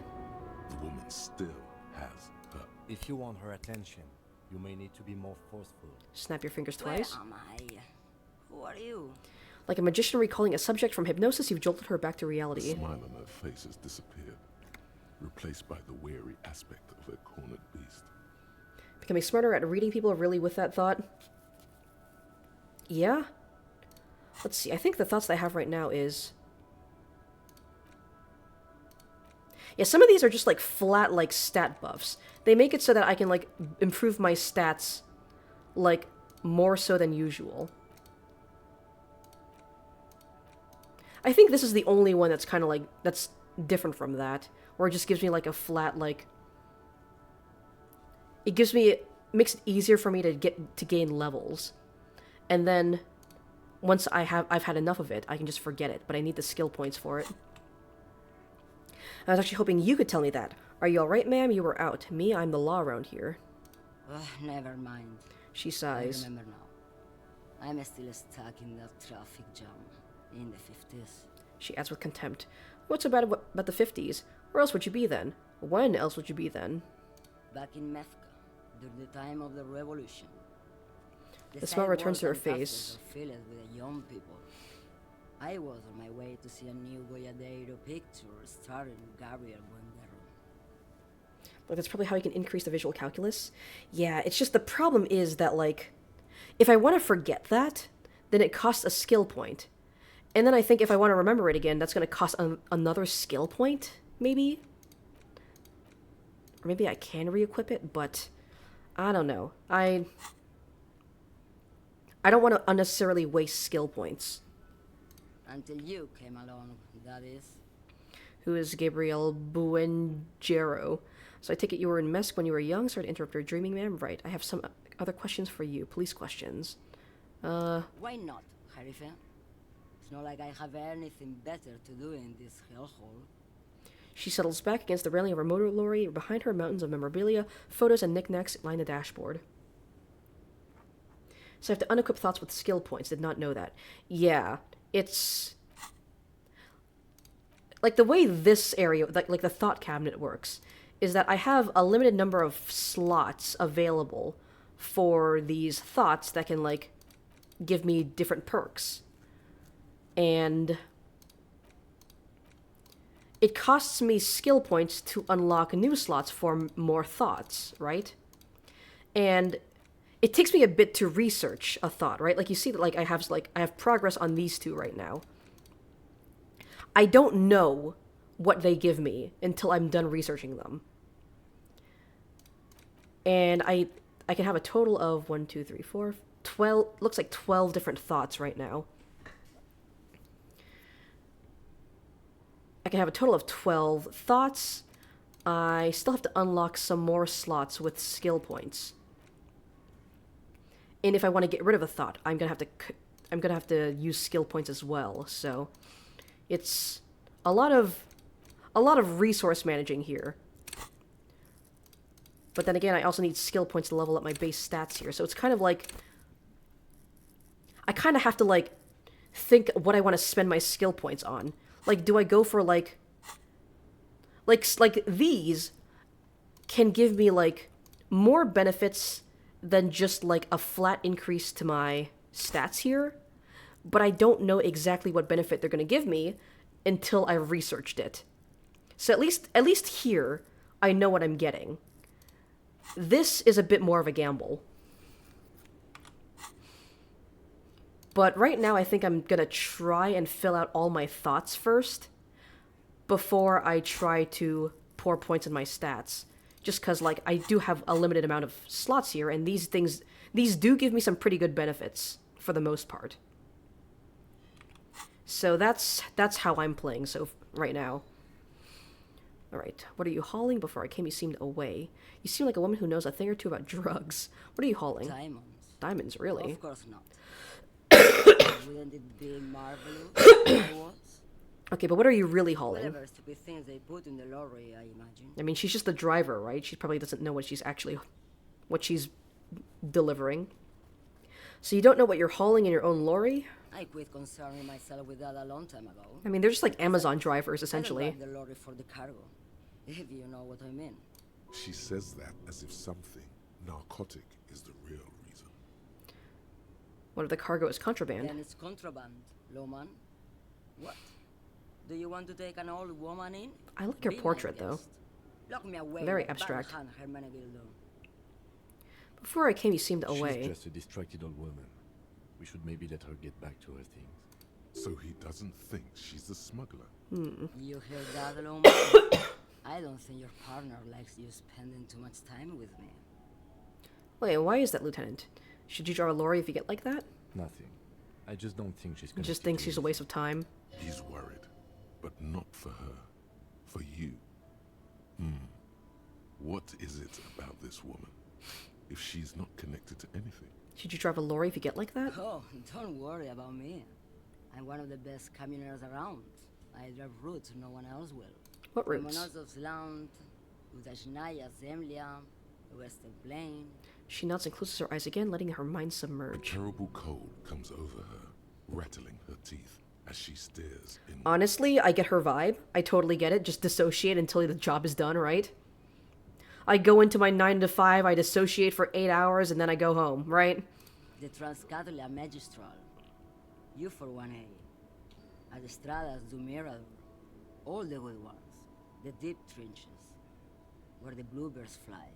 The woman still has her. If you want her attention, you may need to be more forceful. Snap your fingers twice. Where am I? Who are you? Like a magician recalling a subject from hypnosis, you've jolted her back to reality. The smile on her face has disappeared, replaced by the wary aspect of a cornered beast. Becoming smarter at reading people really with that thought? Yeah? Let's see, I think the thoughts that I have right now is... Yeah, some of these are just like flat, like, stat buffs. They make it so that I can, like, improve my stats, like, more so than usual. I think this is the only one that's kind of like, that's different from that. Where it just gives me like a flat, like... It gives me, makes it easier for me to gain levels. And then, once I've had enough of it, I can just forget it. But I need the skill points for it. I was actually hoping you could tell me that. Are you alright, ma'am? You were out. Me, I'm the law around here. Never mind. She sighs. I remember now. I'm still stuck in that traffic jam. In the 50s. She adds with contempt. What's so bad about the 50s? Where else would you be then? When else would you be then? Back in Methka, during the time of the revolution. The smile returns to her face. Filled with the young people. I was on my way to see a new Goyadero picture starring Gabriel Buendero. Like, that's probably how you can increase the visual calculus. Yeah, it's just the problem is that, like, if I want to forget that, then it costs a skill point. And then I think if I want to remember it again, that's going to cost another skill point, maybe? Or maybe I can re-equip it, but I don't know. I don't want to unnecessarily waste skill points. Until you came along, that is. Who is Gabriel Buendero? So I take it you were in Mesk when you were young? Sorry to interrupt your dreaming, ma'am. Right, I have some other questions for you. Police questions. Why not, Harife? It's not like I have anything better to do in this hellhole. She settles back against the railing of her motor lorry. Behind her, mountains of memorabilia, photos, and knickknacks line the dashboard. So I have to unequip thoughts with skill points. Did not know that. Yeah, it's... Like, the way this area, like the thought cabinet works, is that I have a limited number of slots available for these thoughts that can, like, give me different perks. And it costs me skill points to unlock new slots for more thoughts, right? And it takes me a bit to research a thought, right? Like, you see that, like, I have progress on these two right now. I don't know what they give me until I'm done researching them. And I can have a total of 1, 2, 3, 4, 12, looks like 12 different thoughts right now. I can have a total of 12 thoughts. I still have to unlock some more slots with skill points. And if I want to get rid of a thought, I'm gonna have to use skill points as well. So it's a lot of resource managing here. But then again, I also need skill points to level up my base stats here. So it's kind of like I kind of have to, like, think what I want to spend my skill points on. Like, do I go for, like these can give me, like, more benefits than just, like, a flat increase to my stats here, but I don't know exactly what benefit they're going to give me until I've researched it. So at least here, I know what I'm getting. This is a bit more of a gamble. But right now, I think I'm going to try and fill out all my thoughts first before I try to pour points in my stats. Just because, like, I do have a limited amount of slots here, and these do give me some pretty good benefits for the most part. So that's how I'm playing right now. Alright, what are you hauling? Before I came, you seemed away. You seem like a woman who knows a thing or two about drugs. What are you hauling? Diamonds. Diamonds, really? Of course not. Wouldn't it be marvelous if it was? Okay, but what are you really hauling? Whatever stupid things they put in the lorry, I imagine. I mean, she's just the driver, right? She probably doesn't know what she's delivering. So you don't know what you're hauling in your own lorry? I quit concerning myself with that a long time ago. I mean, they're just like Amazon drivers, essentially. I don't drive the lorry for the cargo, if you know what I mean. She says that as if something narcotic is the real reason. What if the cargo is contraband? Then it's contraband, Loman. What? Do you want to take an old woman in? I like your Be my portrait, though. guest. Lock me away Very like abstract. Van Hermenegildo. Before I came, you seemed away. She's just a distracted old woman. We should maybe let her get back to her things. So he doesn't think she's a smuggler. You hear that, Loman? I don't think your partner likes you spending too much time with me. Wait, why is that, Lieutenant? Should you drive a lorry if you get like that? Nothing. I just don't think she's He gonna just stick thinks to she's a waste of time. He's worried, but not for her. For you. What is it about this woman? If she's not connected to anything. Should you drive a lorry if you get like that? Oh, don't worry about me. I'm one of the best camioners around. I drive routes no one else will. What routes? Land, Udajnaya Zemlya, the Western Plain. She nods and closes her eyes again, letting her mind submerge. Terrible cold comes over her, rattling her teeth as she stares in. Honestly, I get her vibe. I totally get it. Just dissociate until the job is done, right? I go into my 9 to 5, I dissociate for 8 hours, and then I go home, right? The Transcatolia Magistral. You for 1A. Adestradas do Mirador. All the good ones. The deep trenches. Where the bluebirds fly.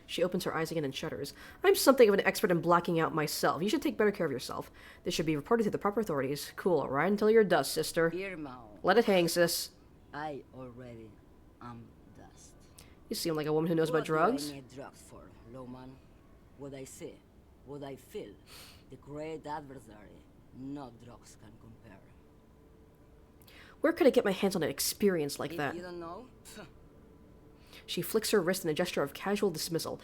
She opens her eyes again and shudders. I'm something of an expert in blacking out myself. You should take better care of yourself. This should be reported to the proper authorities. Cool, right until you're dust, sister. Irma. Let it hang, sis. I already am dust. You seem like a woman who knows about drugs. What do I need drugs for, Loman? What I see, what I feel. The great adversary. No drugs can compare. Where could I get my hands on an experience like that? You don't know? She flicks her wrist in a gesture of casual dismissal.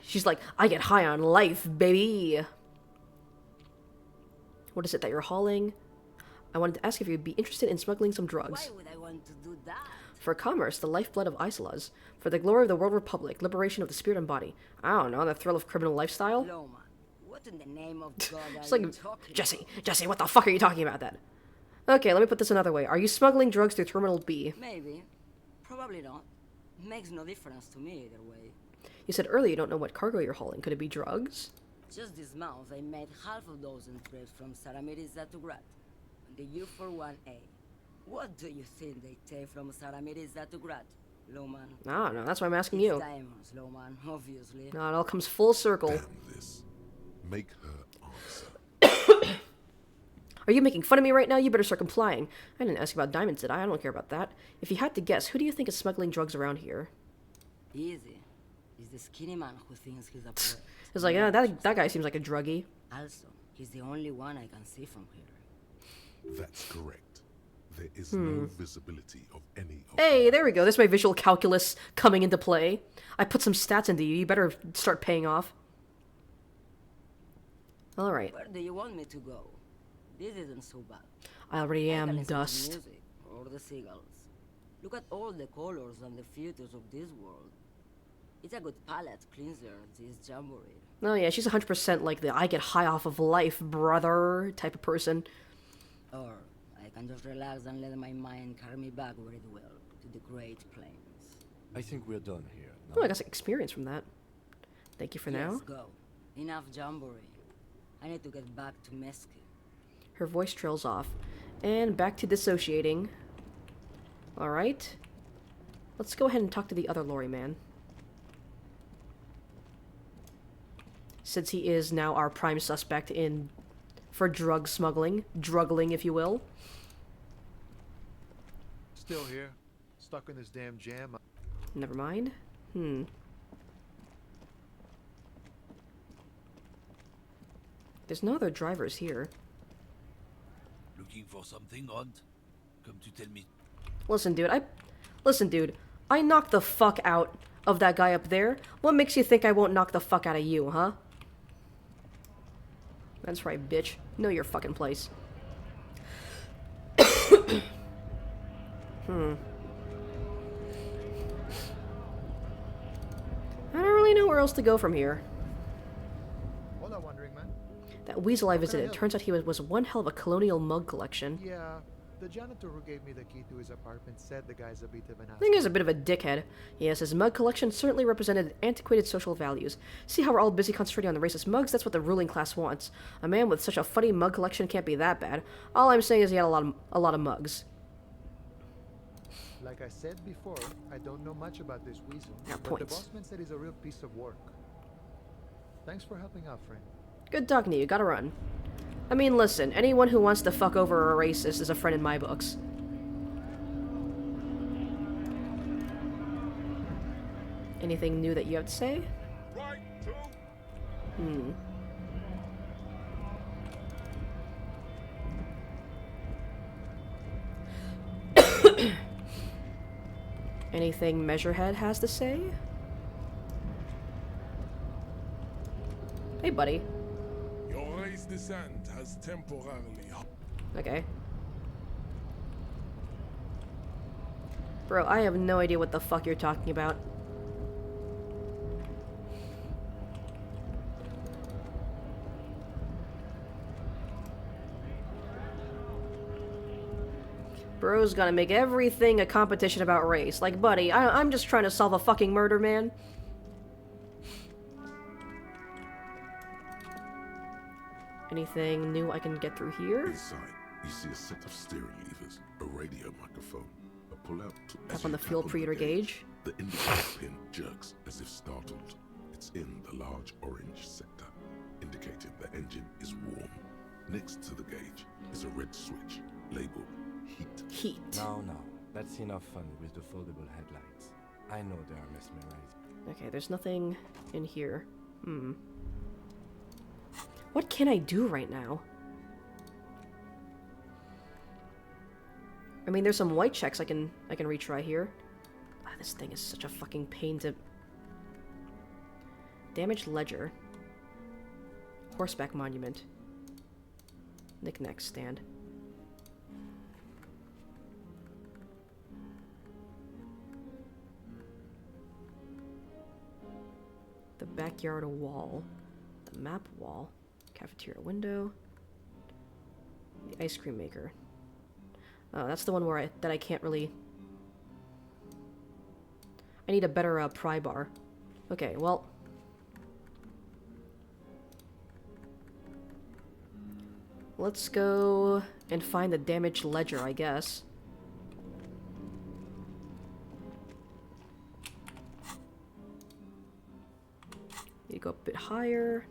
She's like, I get high on life, baby. What is it that you're hauling? I wanted to ask if you'd be interested in smuggling some drugs. Why would I want to do that? For commerce, the lifeblood of Isolas. For the glory of the World Republic, liberation of the spirit and body. I don't know, the thrill of criminal lifestyle? Loman, what in the name of God It's are like, you talking Jesse, what the fuck are you talking about then? Okay, let me put this another way. Are you smuggling drugs through Terminal B? Maybe. Probably not. Makes no difference to me either way. You said earlier you don't know what cargo you're hauling. Could it be drugs? Just this month, I made half a dozen trips from Saramiris to Grad, on the U41A. What do you think they take from Saramiris to Grad, Loman? I don't know. That's why I'm asking It's you. diamonds, Loman, obviously. No, it all comes full circle. Damn this. Make her answer. Are you making fun of me right now? You better start complying. I didn't ask you about diamonds, did I? I don't care about that. If you had to guess, who do you think is smuggling drugs around here? Easy. He's the skinny man who thinks he's a poet. It's like, that guy seems like a druggie. Also, he's the only one I can see from here. That's correct. There is no visibility of any of Hey, there we go. There's my visual calculus coming into play. I put some stats into you. You better start paying off. All right. Where do you want me to go? This isn't so bad. I already I can am listen to dust. music or the seagulls. Look at all the colors and the features of this world. It's a good palate cleanser, this jamboree. Oh yeah, she's 100% like the I get high off of life, brother type of person. Or I can just relax and let my mind carry me back where it will, to the Great Plains. I think we're done here. Oh, I got some experience from that. Thank you for now. Let's go. Enough jamboree. I need to get back to Mesque. Her voice trails off. And back to dissociating. Alright. Let's go ahead and talk to the other lorry man. Since he is now our prime suspect for drug smuggling. Druggling, if you will. Still here. Stuck in this damn jam. Never mind. There's no other drivers here. Looking for something, Hunt? Come to tell me. Listen, dude. I knocked the fuck out of that guy up there. What makes you think I won't knock the fuck out of you, huh? That's right, bitch. Know your fucking place. I don't really know where else to go from here. Hola, wandering man. That weasel I How can I visited, help? turns out he was one hell of a colonial mug collection. Yeah, the janitor who gave me the key to his apartment said the guy's a bit of an I asshole. think he's a bit of a dickhead. Yes, his mug collection certainly represented antiquated social values. See how we're all busy concentrating on the racist mugs? That's what the ruling class wants. A man with such a funny mug collection can't be that bad. All I'm saying is he had a lot of mugs. Like I said before, I don't know much about this weasel, Yeah, but the points. bossman said he's a real piece of work. Thanks for helping out, friend. Good talking to you. Gotta run. I mean, listen, anyone who wants to fuck over a racist is a friend in my books. Anything new that you have to say? Hmm. Anything Measurehead has to say? Hey, buddy. Your race descent has temporarily. Okay. Bro, I have no idea what the fuck you're talking about. Bro's gonna make everything a competition about race. Like, buddy, I'm just trying to solve a fucking murder, man. Anything new I can get through here? Inside, you see a set of steering levers, a radio microphone, a pull-out. Tap on the fuel preheater gauge. The indicator pin jerks as if startled. It's in the large orange sector, indicating the engine is warm. Next to the gauge is a red switch labeled heat. Heat. No, that's enough fun with the foldable headlights. I know they are mesmerizing. Okay, there's nothing in here. Hmm. What can I do right now? I mean, there's some white checks I can retry here. Ah, this thing is such a fucking pain to... Damaged ledger. Horseback monument. Knick-knack stand. The backyard wall. The map wall. Cafeteria window. The ice cream maker. Oh, that's the one where I can't really... I need a better pry bar. Okay, well... Let's go and find the damaged ledger, I guess. Need to go a bit higher.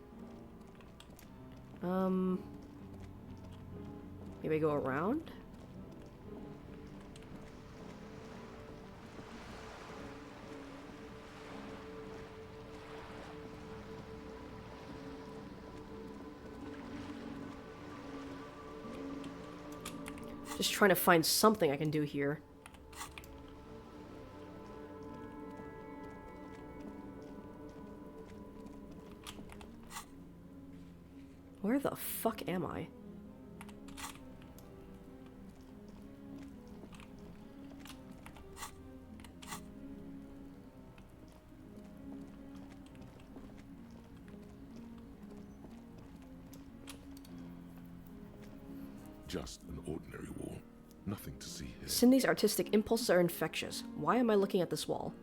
Maybe go around? Just trying to find something I can do here. Where the fuck am I? Just an ordinary wall. Nothing to see here. Cindy's artistic impulses are infectious. Why am I looking at this wall?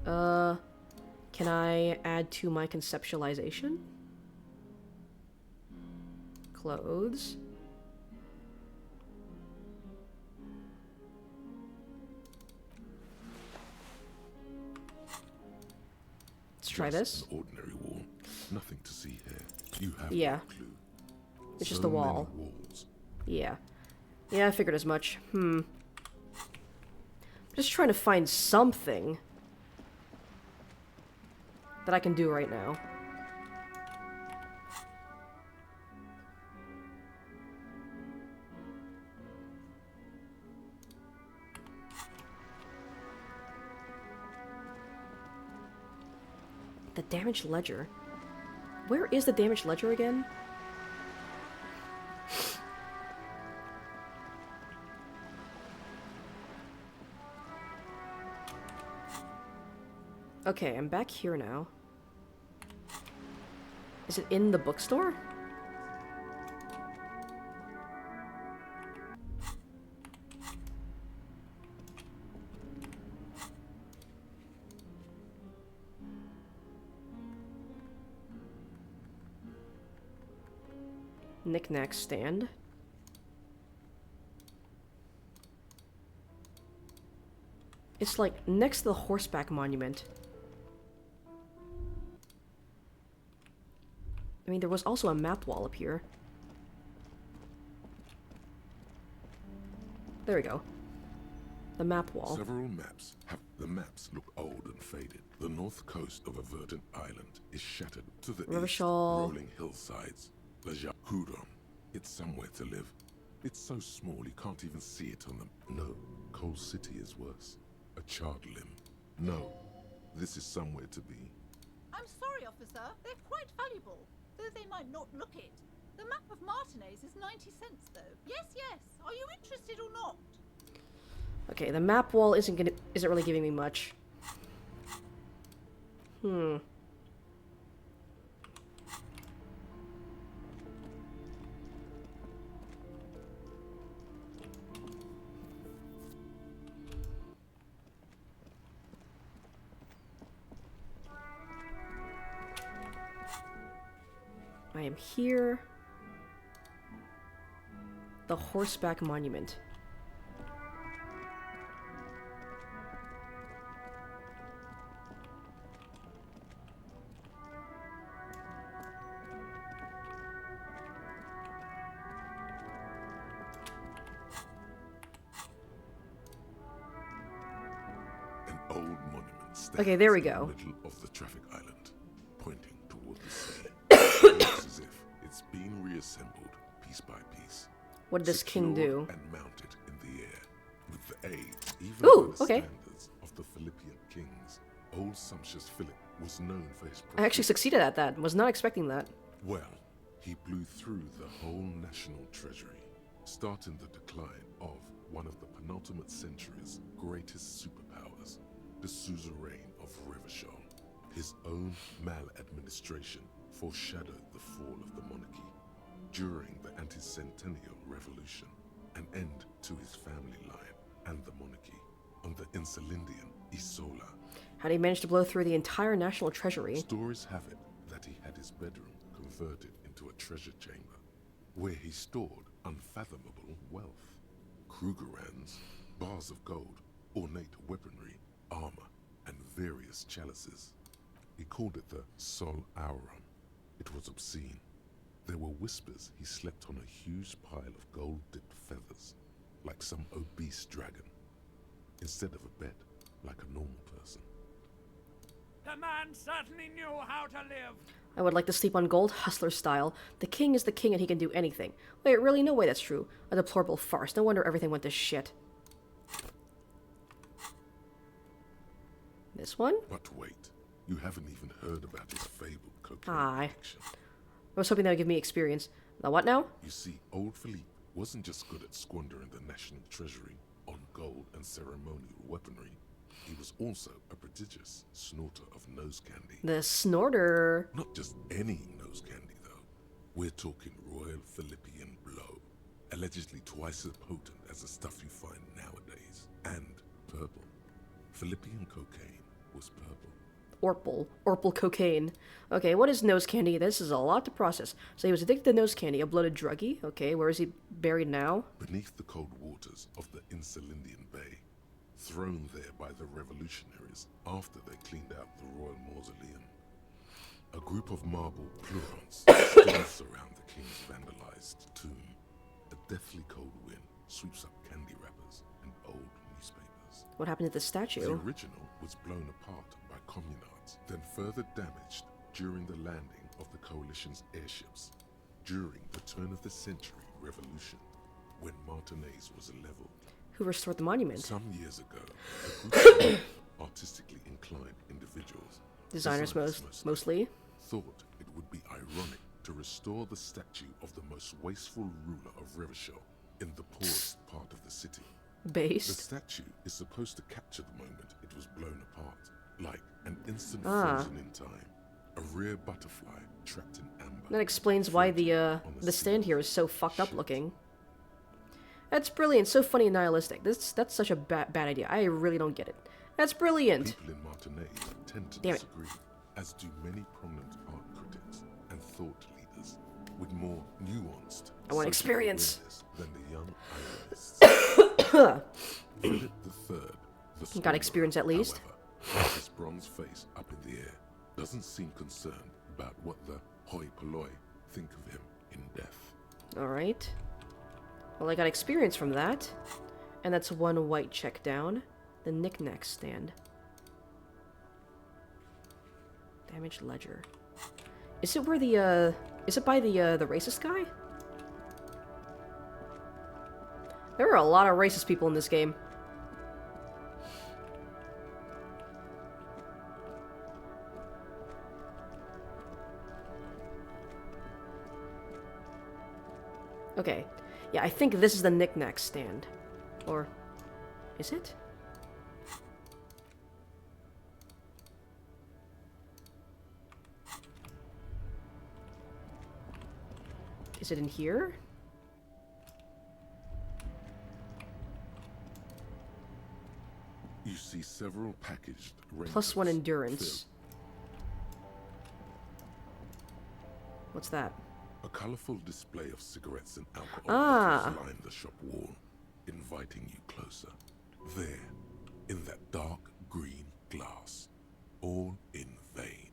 Can I add to my conceptualization? Clothes. Let's try this. An ordinary wall. Nothing to see here. You have Yeah. no clue. It's just So the wall. many walls. Yeah. Yeah, I figured as much. Just trying to find something that I can do right now. The damaged ledger. Where is the damaged ledger again? Okay, I'm back here now. Is it in the bookstore? knick-knack stand. It's like next to the horseback monument. I mean, there was also a map wall up here. There we go. The map wall. Several maps have the maps look old and faded. The north coast of a verdant island is shattered to the east, rolling hillsides. La Jacudon. It's somewhere to live. It's so small you can't even see it on them. No, Coal City is worse. A charred limb. No, this is somewhere to be. I'm sorry, officer. They're quite valuable, though they might not look it. The map of Martinez is 90 cents, though. Yes, yes. Are you interested or not? Okay, the map wall isn't really giving me much. I am here. The horseback monument. Old monument stands okay, there we in go. the middle of the traffic island, pointing toward the sea. It looks as if it's been reassembled piece by piece. What did this king do? And mounted in the air with the aid, even Ooh, by the okay. standards of the Philippian kings. Old sumptuous Philip was known for his. I actually succeeded at that. Was not expecting that. Well, he blew through the whole national treasury, starting the decline of one of the penultimate century's greatest superpowers. The suzerain of Revachol. His own maladministration foreshadowed the fall of the monarchy. During the anti-centennial revolution, an end to his family line and the monarchy on the Insulindian Isola. How did he manage to blow through the entire national treasury? Stories have it that he had his bedroom converted into a treasure chamber, where he stored unfathomable wealth. Krugerrands, bars of gold, ornate weaponry, armor, and various chalices. He called it the Sol Aurum. It was obscene. There were whispers he slept on a huge pile of gold-dipped feathers, like some obese dragon, instead of a bed, like a normal person. The man certainly knew how to live. I would like to sleep on gold, hustler style. The king is the king and he can do anything. Wait, really? No way that's true. A deplorable farce. No wonder everything went to shit. This one? But wait, you haven't even heard about his fabled cocaine I addiction. was hoping that would give me experience. Now what now? You see, old Philippe wasn't just good at squandering the national treasury on gold and ceremonial weaponry. He was also a prodigious snorter of nose candy. The snorter. Not just any nose candy, though. We're talking Royal Philippian Blow, allegedly twice as potent as the stuff you find nowadays, and purple. Philippian cocaine was purple. Orpal cocaine. Okay, what is nose candy? This is a lot to process. So he was addicted to nose candy, a blooded druggie. Okay, where is he buried now? Beneath the cold waters of the Insulindian Bay, thrown there by the revolutionaries after they cleaned out the royal mausoleum. A group of marble pleurons still surround the king's vandalized tomb. A deathly cold wind sweeps up candy wrappers and old newspapers. What happened to the statue? The original was blown apart by communards, then further damaged during the landing of the coalition's airships during the turn of the century revolution, when Martinez was leveled. Who restored the monument? Some years ago, a group of artistically inclined individuals, Designers mostly, thought it would be ironic to restore the statue of the most wasteful ruler of Revachol in the poorest part of the city. Based? The statue is supposed to capture the moment it was blown apart, like an instant frozen in time, a rare butterfly trapped in amber. That explains why the stand here is so fucked up looking. That's brilliant, so funny and nihilistic. That's such a bad idea. I really don't get it. That's brilliant. People in Martinez tend to Damn it. disagree, as do many prominent art critics and thought leaders. with more nuanced I want social experience. awareness than the young idealists. Philip III, the Got experience at least. however, his bronze face up in the air, doesn't seem concerned about what the hoi polloi think of him in death. Alright. Well, I got experience from that. And that's one white check down. The knick-knack stand. Damaged ledger. Is it where the, is it by the racist guy? There are a lot of racist people in this game. Okay. Yeah, I think this is the knick-knack stand. Or... is it? Is it in here? You see several packaged +1 raincoats endurance. What's that? A colorful display of cigarettes and alcohol Ah. bottles line the shop wall, inviting you closer. There, in that dark green glass, all in vain.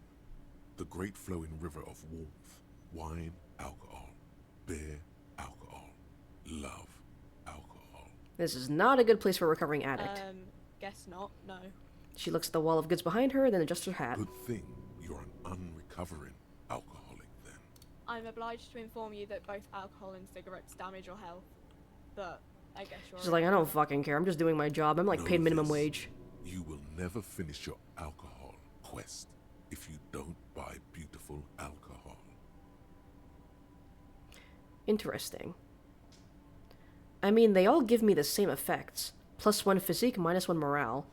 The great flowing river of warmth, wine, alcohol, beer, alcohol, love, alcohol. This is not a good place for a recovering addict. Guess not, no. She looks at the wall of goods behind her, then adjusts her hat. Good thing you're an unrecovering alcoholic then. I'm obliged to inform you that both alcohol and cigarettes damage your health. But I guess you're... She's like, I don't fucking care, I'm just doing my job. I'm like Know paid minimum this. wage. You will never finish your alcohol quest if you don't buy beautiful alcohol. Interesting. I mean, they all give me the same effects. +1 physique, -1 morale.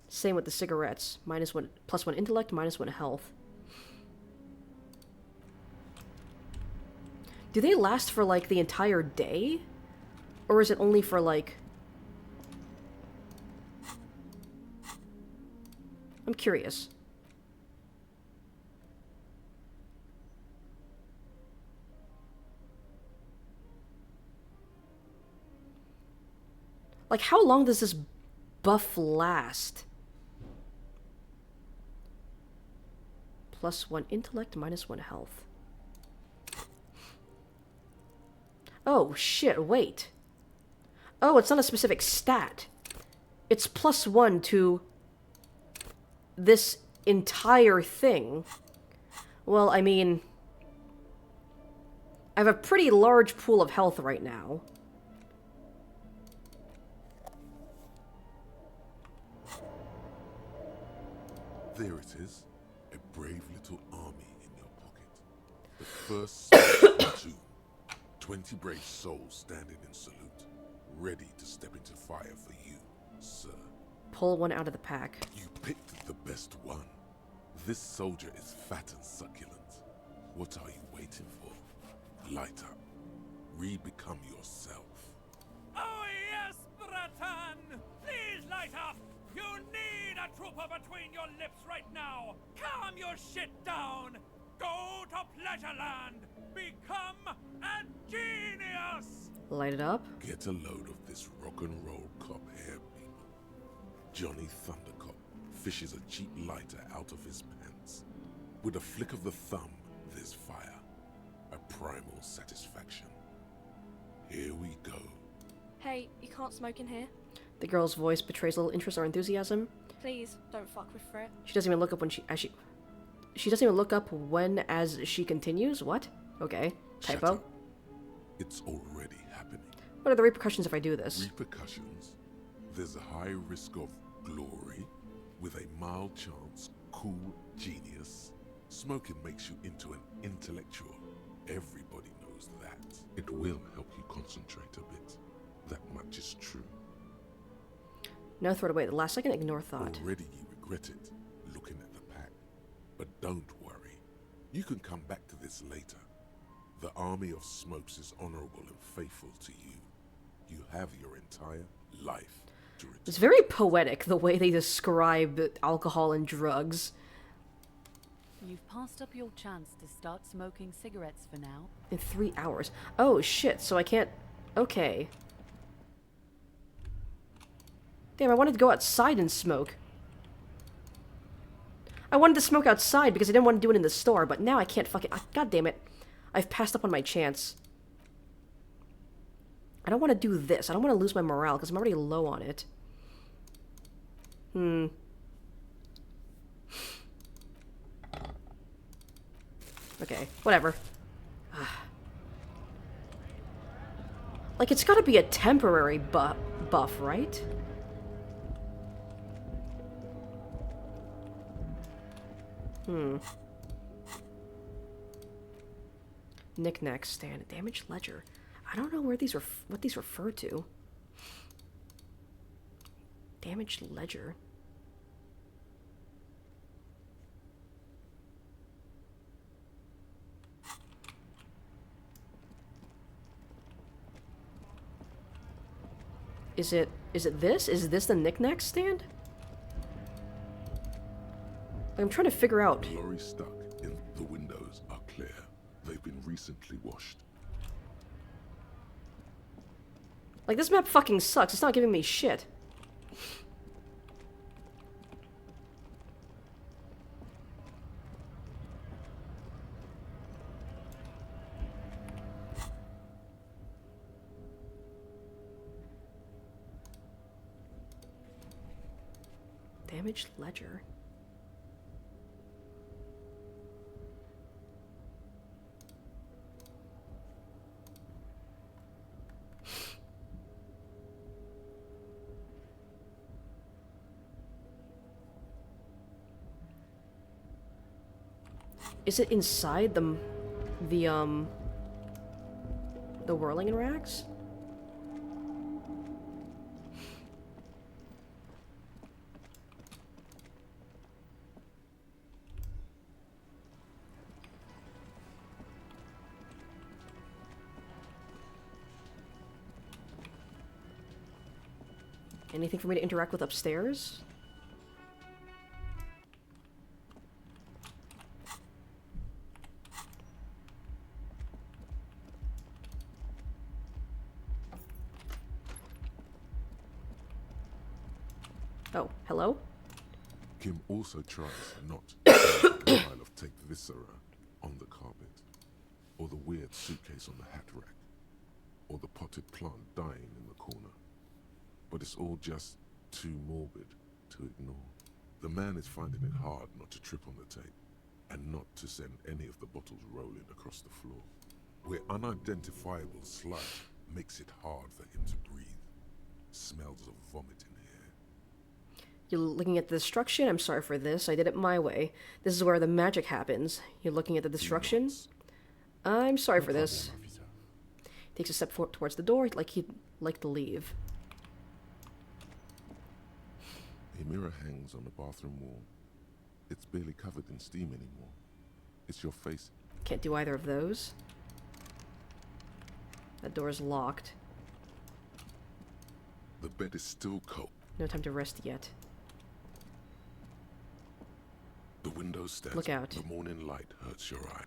Same with the cigarettes. -1, +1 intellect, -1 health. Do they last for, like, the entire day? Or is it only for, like... I'm curious. Like, how long does this buff last? +1 intellect, -1 health. Oh, shit, wait. Oh, it's not a specific stat. It's +1 to this entire thing. Well, I mean... I have a pretty large pool of health right now. There it is, a brave little army in your pocket. The first platoon, 20 brave souls standing in salute, ready to step into fire for you, sir. Pull one out of the pack. You picked the best one. This soldier is fat and succulent. What are you waiting for? Light up. Re-become yourself. Oh yes, Bratan! Please light up! You need a trooper between your lips right now! Calm your shit down! Go to Pleasureland! Become a genius! Light it up. Get a load of this rock and roll cop hair, people. Johnny Thundercop fishes a cheap lighter out of his pants. With a flick of the thumb, there's fire. A primal satisfaction. Here we go. Hey, you can't smoke in here. The girl's voice betrays little interest or enthusiasm. Please, don't fuck with Frit. She doesn't even look up when she doesn't even look up when as she continues. What? Okay. Typo. Shut up. It's already happening. What are the repercussions if I do this? Repercussions? There's a high risk of glory, with a mild chance, cool genius. Smoking makes you into an intellectual. Everybody knows that. It will help you concentrate a bit. That much is true. No, throw it away. The last second, ignore thought. Already you regret it, looking at the pack. But don't worry. You can come back to this later. The army of smokes is honorable and faithful to you. You have your entire life to return. It's very poetic, the way they describe alcohol and drugs. You've passed up your chance to start smoking cigarettes for now. In 3 hours. Oh, shit, so I can't... Okay. Damn, I wanted to go outside and smoke. I wanted to smoke outside because I didn't want to do it in the store, but now I can't fucking... God damn it. I've passed up on my chance. I don't want to do this. I don't want to lose my morale because I'm already low on it. Okay, whatever. Like, it's gotta be a temporary buff, right? Knick-knack stand. Damaged ledger. I don't know where these what these refer to. Damaged ledger. Is it this? Is this the knick-knack stand? I'm trying to figure out. The lorry stuck in the windows are clear. They've been recently washed. Like, this map fucking sucks. It's not giving me shit. Damaged ledger. Is it inside the whirling in rags? Anything for me to interact with upstairs? Oh, hello? Kim also tries not to see the pile of taped viscera on the carpet, or the weird suitcase on the hat rack, or the potted plant dying in the corner. But it's all just too morbid to ignore. The man is finding it hard not to trip on the tape, and not to send any of the bottles rolling across the floor, where unidentifiable sludge makes it hard for him to breathe. Smells of vomit in the air. You're looking at the destruction? I'm sorry for this. I did it my way. This is where the magic happens. You're looking at the destruction? I'm sorry for this. Takes a step towards the door, like he'd like to leave. A mirror hangs on the bathroom wall. It's barely covered in steam anymore. It's your face. Can't do either of those. That door is locked. The bed is still cold. No time to rest yet. The window stands. Look out. The morning light hurts your eye.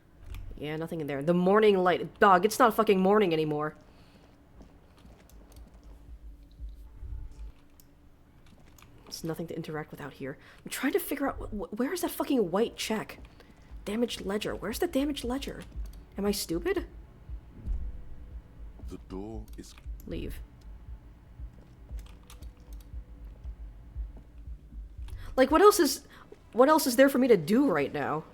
Yeah, nothing in there. The morning light. Dog, it's not fucking morning anymore. There's nothing to interact with out here. I'm trying to figure out... where is that fucking white check? Damaged ledger. Where's the damaged ledger? Am I stupid? The door is... Leave. Like, what else is there for me to do right now?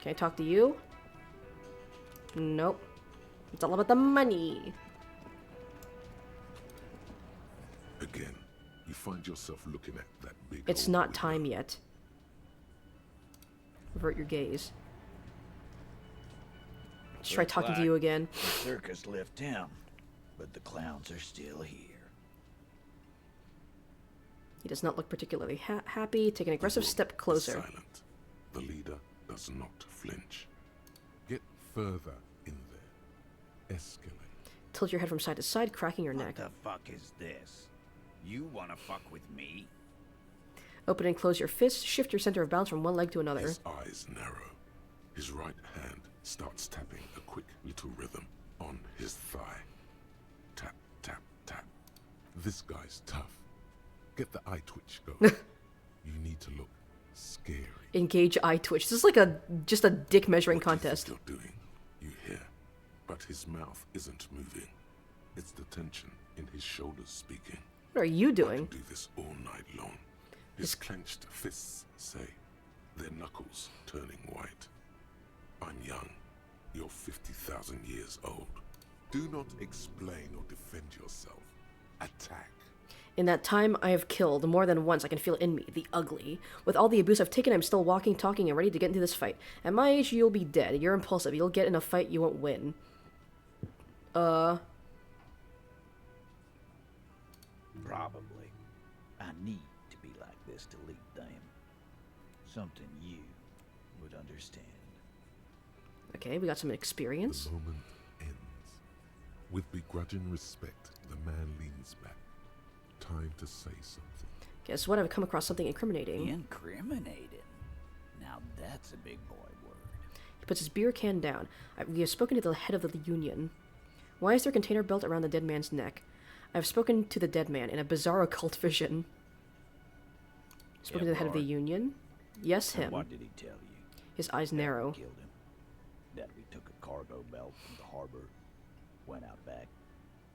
Can I talk to you? Nope. It's all about the money. Again, you find yourself looking at that big... It's not time yet. Avert your gaze. Let's try talking to you again. The circus left town, but the clowns are still here. He does not look particularly happy. Take an aggressive step closer. Silent. The leader does not flinch. Get further in there. Escalate. Tilt your head from side to side, cracking your neck. What the fuck is this? You wanna fuck with me? Open and close your fists. Shift your center of balance from one leg to another. His eyes narrow. His right hand starts tapping a quick little rhythm on his thigh. Tap, tap, tap. This guy's tough. Get the eye twitch going. You need to look scary. Engage eye twitch. This is like just a dick measuring contest. What you're doing, you hear, but his mouth isn't moving. It's the tension in his shoulders speaking. What are you doing? I can do this all night long. His clenched fists say, their knuckles turning white. I'm young. You're 50,000 years old. Do not explain or defend yourself. Attack. In that time I have killed more than once, I can feel it in me, the ugly. With all the abuse I've taken, I'm still walking, talking, and ready to get into this fight. At my age, you'll be dead. You're impulsive. You'll get in a fight, you won't win. Probably. I need to be like this to lead them. Something you would understand. Okay, we got some experience. The moment ends. With begrudging respect, the man leans back. Time to say something. Guess what? I've come across something incriminating. Incriminating? Now that's a big boy word. He puts his beer can down. We have spoken to the head of the Union. Why is there a container belt around the dead man's neck? I've spoken to the dead man in a bizarre occult vision. Spoken to the head of the Union? Yes, him. And what did he tell you? His eyes narrow. Killed him. That we took a cargo belt from the harbor, went out back,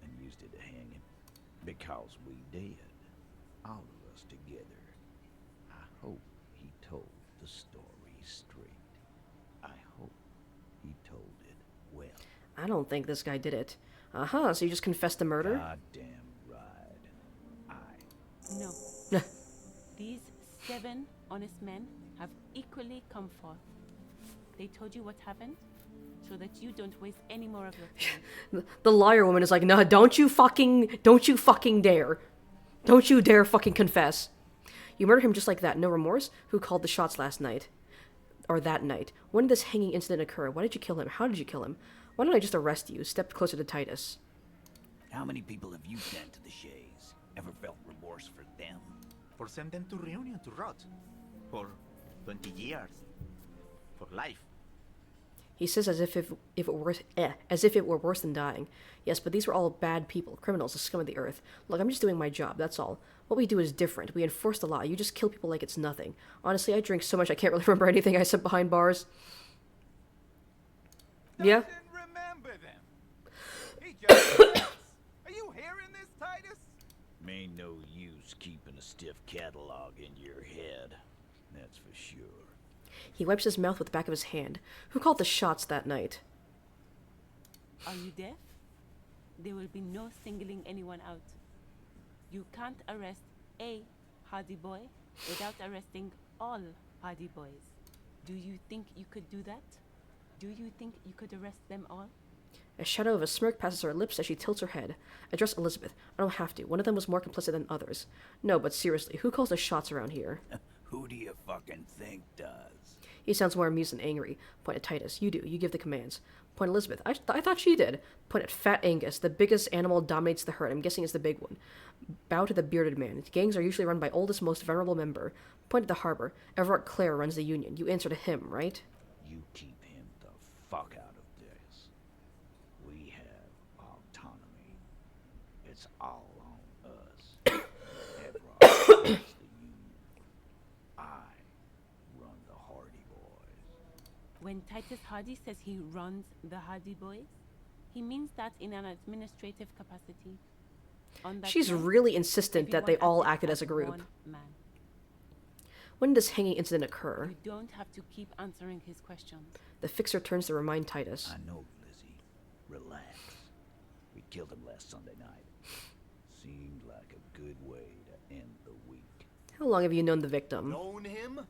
and used it to hang him. Because we did. All of us together. I hope he told the story straight. I hope he told it well. I don't think this guy did it. So you just confessed to murder? Goddamn right. No. These 7 honest men have equally come forth. They told you what happened, so that you don't waste any more of your time. The liar woman is like, nah, don't you fucking dare. Don't you dare fucking confess. You murdered him just like that, no remorse? Who called the shots last night? Or that night? When did this hanging incident occur? Why did you kill him? How did you kill him? Why don't I just arrest you? Step closer to Titus. How many people have you sent to the Shays? Ever felt remorse for them? For send them to Reunion to rot. For 20 years. For life. He says as if it were worse than dying. Yes, but these were all bad people, criminals, the scum of the earth. Look, I'm just doing my job, that's all. What we do is different. We enforce the law. You just kill people like it's nothing. Honestly, I drink so much I can't really remember anything I said behind bars. Yeah? Remember them. He just Are you hearing this, Titus? Ain't no use keeping a stiff catalog in your head. That's for sure. He wipes his mouth with the back of his hand. Who called the shots that night? Are you deaf? There will be no singling anyone out. You can't arrest a hardy boy without arresting all hardy boys. Do you think you could do that? Do you think you could arrest them all? A shadow of a smirk passes her lips as she tilts her head. Address Elizabeth. I don't have to. One of them was more complicit than others. No, but seriously, who calls the shots around here? Who do you fucking think does? He sounds more amused than angry. Point at Titus. You do. You give the commands. Point at Elizabeth. I thought she did. Point at Fat Angus. The biggest animal dominates the herd. I'm guessing it's the big one. Bow to the bearded man. Gangs are usually run by oldest, most venerable member. Point at the harbor. Everett Clare runs the union. You answer to him, right? You keep him the fuck out of this. We have autonomy. It's all on us. Everett runs the union. I run the Hardy Boys. When Titus Hardy says he runs the Hardy Boys, he means that in an administrative capacity. On that She's note, really insistent that they everyone all acted acted as a group. one man. When did this hanging incident occur? You don't have to keep answering his questions. The fixer turns to remind Titus. I know, Lizzie. Relax. We killed him last Sunday night. Seemed like a good way to end the week. How long have you known the victim? Known him?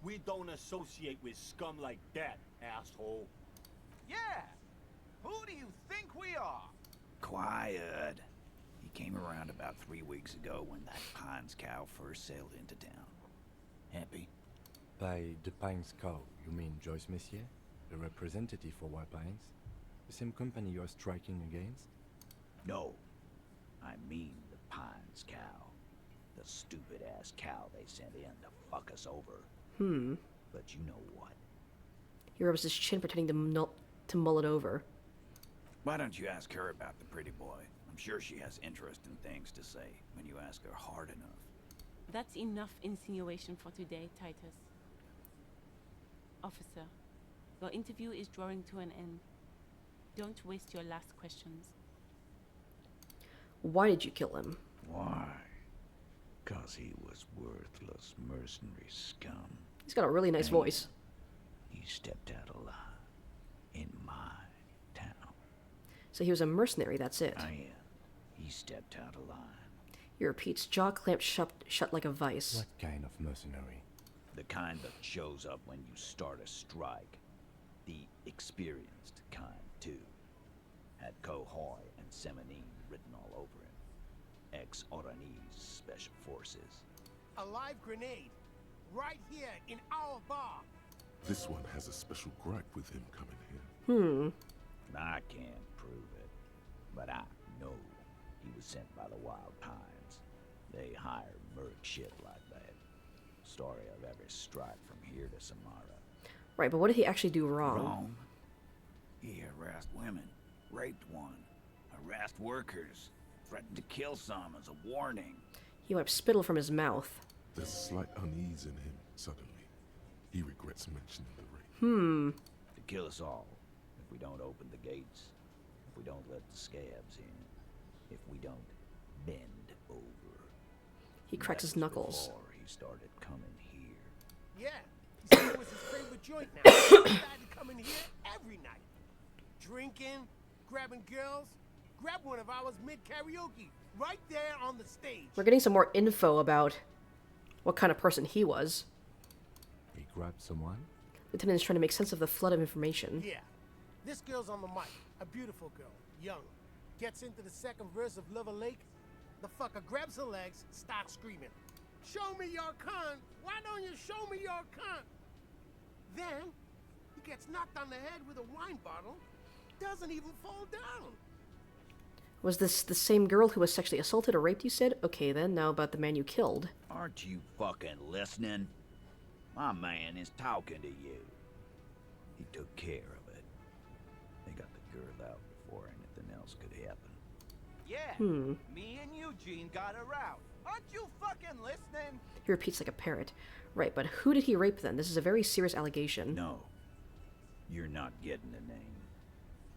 We don't associate with scum like that, asshole. Yeah. Who do you think we are? Quiet. He came around about 3 weeks ago when that Pines cow first sailed into town. Happy? By the Pines cow, you mean Joyce Messier, the representative for White Pines? The same company you're striking against? No. I mean the Pines cow. The stupid ass cow they sent in to fuck us over. Hmm. But you know what? He rubs his chin, pretending to mull it over. Why don't you ask her about the pretty boy? I'm sure she has interesting things to say when you ask her hard enough. That's enough insinuation for today, Titus. Officer, your interview is drawing to an end. Don't waste your last questions. Why did you kill him? Why? 'Cause he was worthless mercenary scum. He's got a really nice voice. He stepped out alive in my town. So he was a mercenary, that's it. I am. He stepped out alive. He repeats, jaw clamped shut like a vice. What kind of mercenary? The kind that shows up when you start a strike. The experienced kind, too. Had Cohoy and Seminine written all over him. Ex-Oranese Special Forces. A live grenade. Right here in our bar. This one has a special gripe with him coming here. I can't prove it, but I know he was sent by the Wild Pines. They hire merc shit like that. Story of every strike from here to Samara. Right, but what did he actually do wrong? Wrong? He harassed women, raped one, harassed workers, threatened to kill some as a warning. He wiped spittle from his mouth. There's slight unease in him, suddenly. He regrets mentioning the rape. To kill us all, if we don't open the gates, if we don't let the scabs in, if we don't bend over. He cracks his knuckles. Before he started coming here. Yeah, he said it was his favorite joint now. He started coming here every night. Drinking, grabbing girls. Grab one of ours mid-karaoke, right there on the stage. We're getting some more info about what kind of person he was. He grabbed someone? Lieutenant's trying to make sense of the flood of information. Yeah, this girl's on the mic. A beautiful girl, young. Gets into the second verse of Lover Lake. The fucker grabs her legs, starts screaming. Show me your cunt! Why don't you show me your cunt? Then, he gets knocked on the head with a wine bottle. Doesn't even fall down. Was this the same girl who was sexually assaulted or raped, you said? Okay then, now about the man you killed. Aren't you fucking listening? My man is talking to you. He took care of it. They got the girl out before anything else could happen. Yeah, me and Eugene got her out. Aren't you fucking listening? He repeats like a parrot. Right, but who did he rape then? This is a very serious allegation. No. You're not getting the name.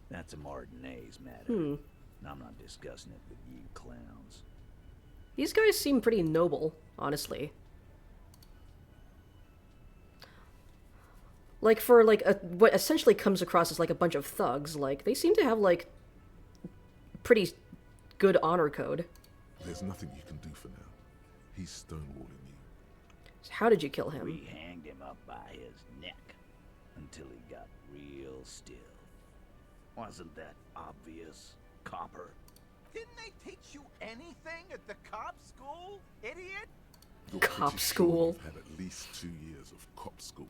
That's a Martinez matter. I'm not discussing it with you clowns. These guys seem pretty noble, honestly. Like, for, like, what essentially comes across as, like, a bunch of thugs, like, they seem to have, like, pretty good honor code. There's nothing you can do for now. He's stonewalling you. So how did you kill him? We hanged him up by his neck until he got real still. Wasn't that obvious, copper? Didn't they teach you anything at the cop school, idiot? You're Cop pretty school. Sure you've had at least 2 years of cop school,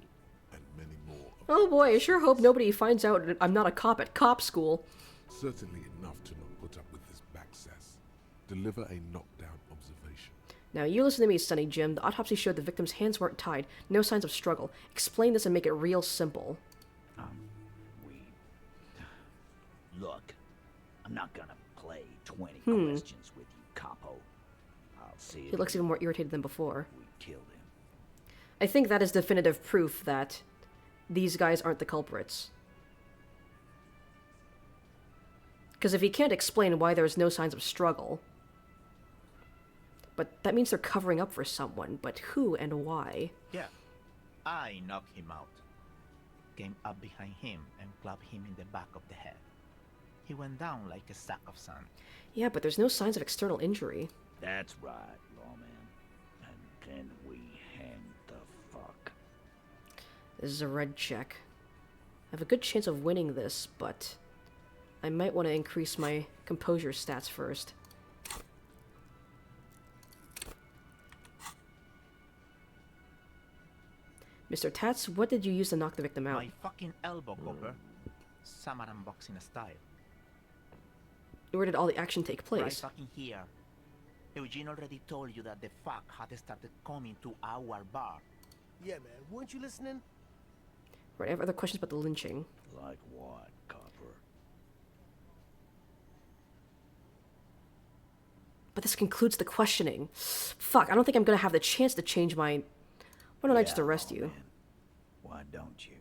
and many more. Oh boy, I sure hope nobody finds out that I'm not a cop at cop school. Certainly enough to not put up with this backsass. Deliver a knockdown observation. Now you listen to me, Sonny Jim. The autopsy showed the victim's hands weren't tied. No signs of struggle. Explain this and make it real simple. Look, I'm not gonna play 20 questions with you, capo. I'll see it. He looks even more irritated than before. We killed him. I think that is definitive proof that these guys aren't the culprits. Because if he can't explain why there's no signs of struggle, but that means they're covering up for someone, but who and why? Yeah, I knocked him out. Came up behind him and clapped him in the back of the head. He went down like a sack of sand. Yeah, but there's no signs of external injury. That's right, lawman. And then we hang the fuck. This is a red check. I have a good chance of winning this, but I might want to increase my composure stats first. Mr. Tats, what did you use to knock the victim out? My fucking elbow, Copper. Samaran boxing style. Where did all the action take Right place? fucking here. Eugene already told you that the fuck had started coming to our bar. Yeah, man. Weren't you listening? Right, I have other questions about the lynching. Like what, Copper? But this concludes the questioning. Fuck, I don't think I'm gonna have the chance to change my... Why don't I just arrest you? Why don't you?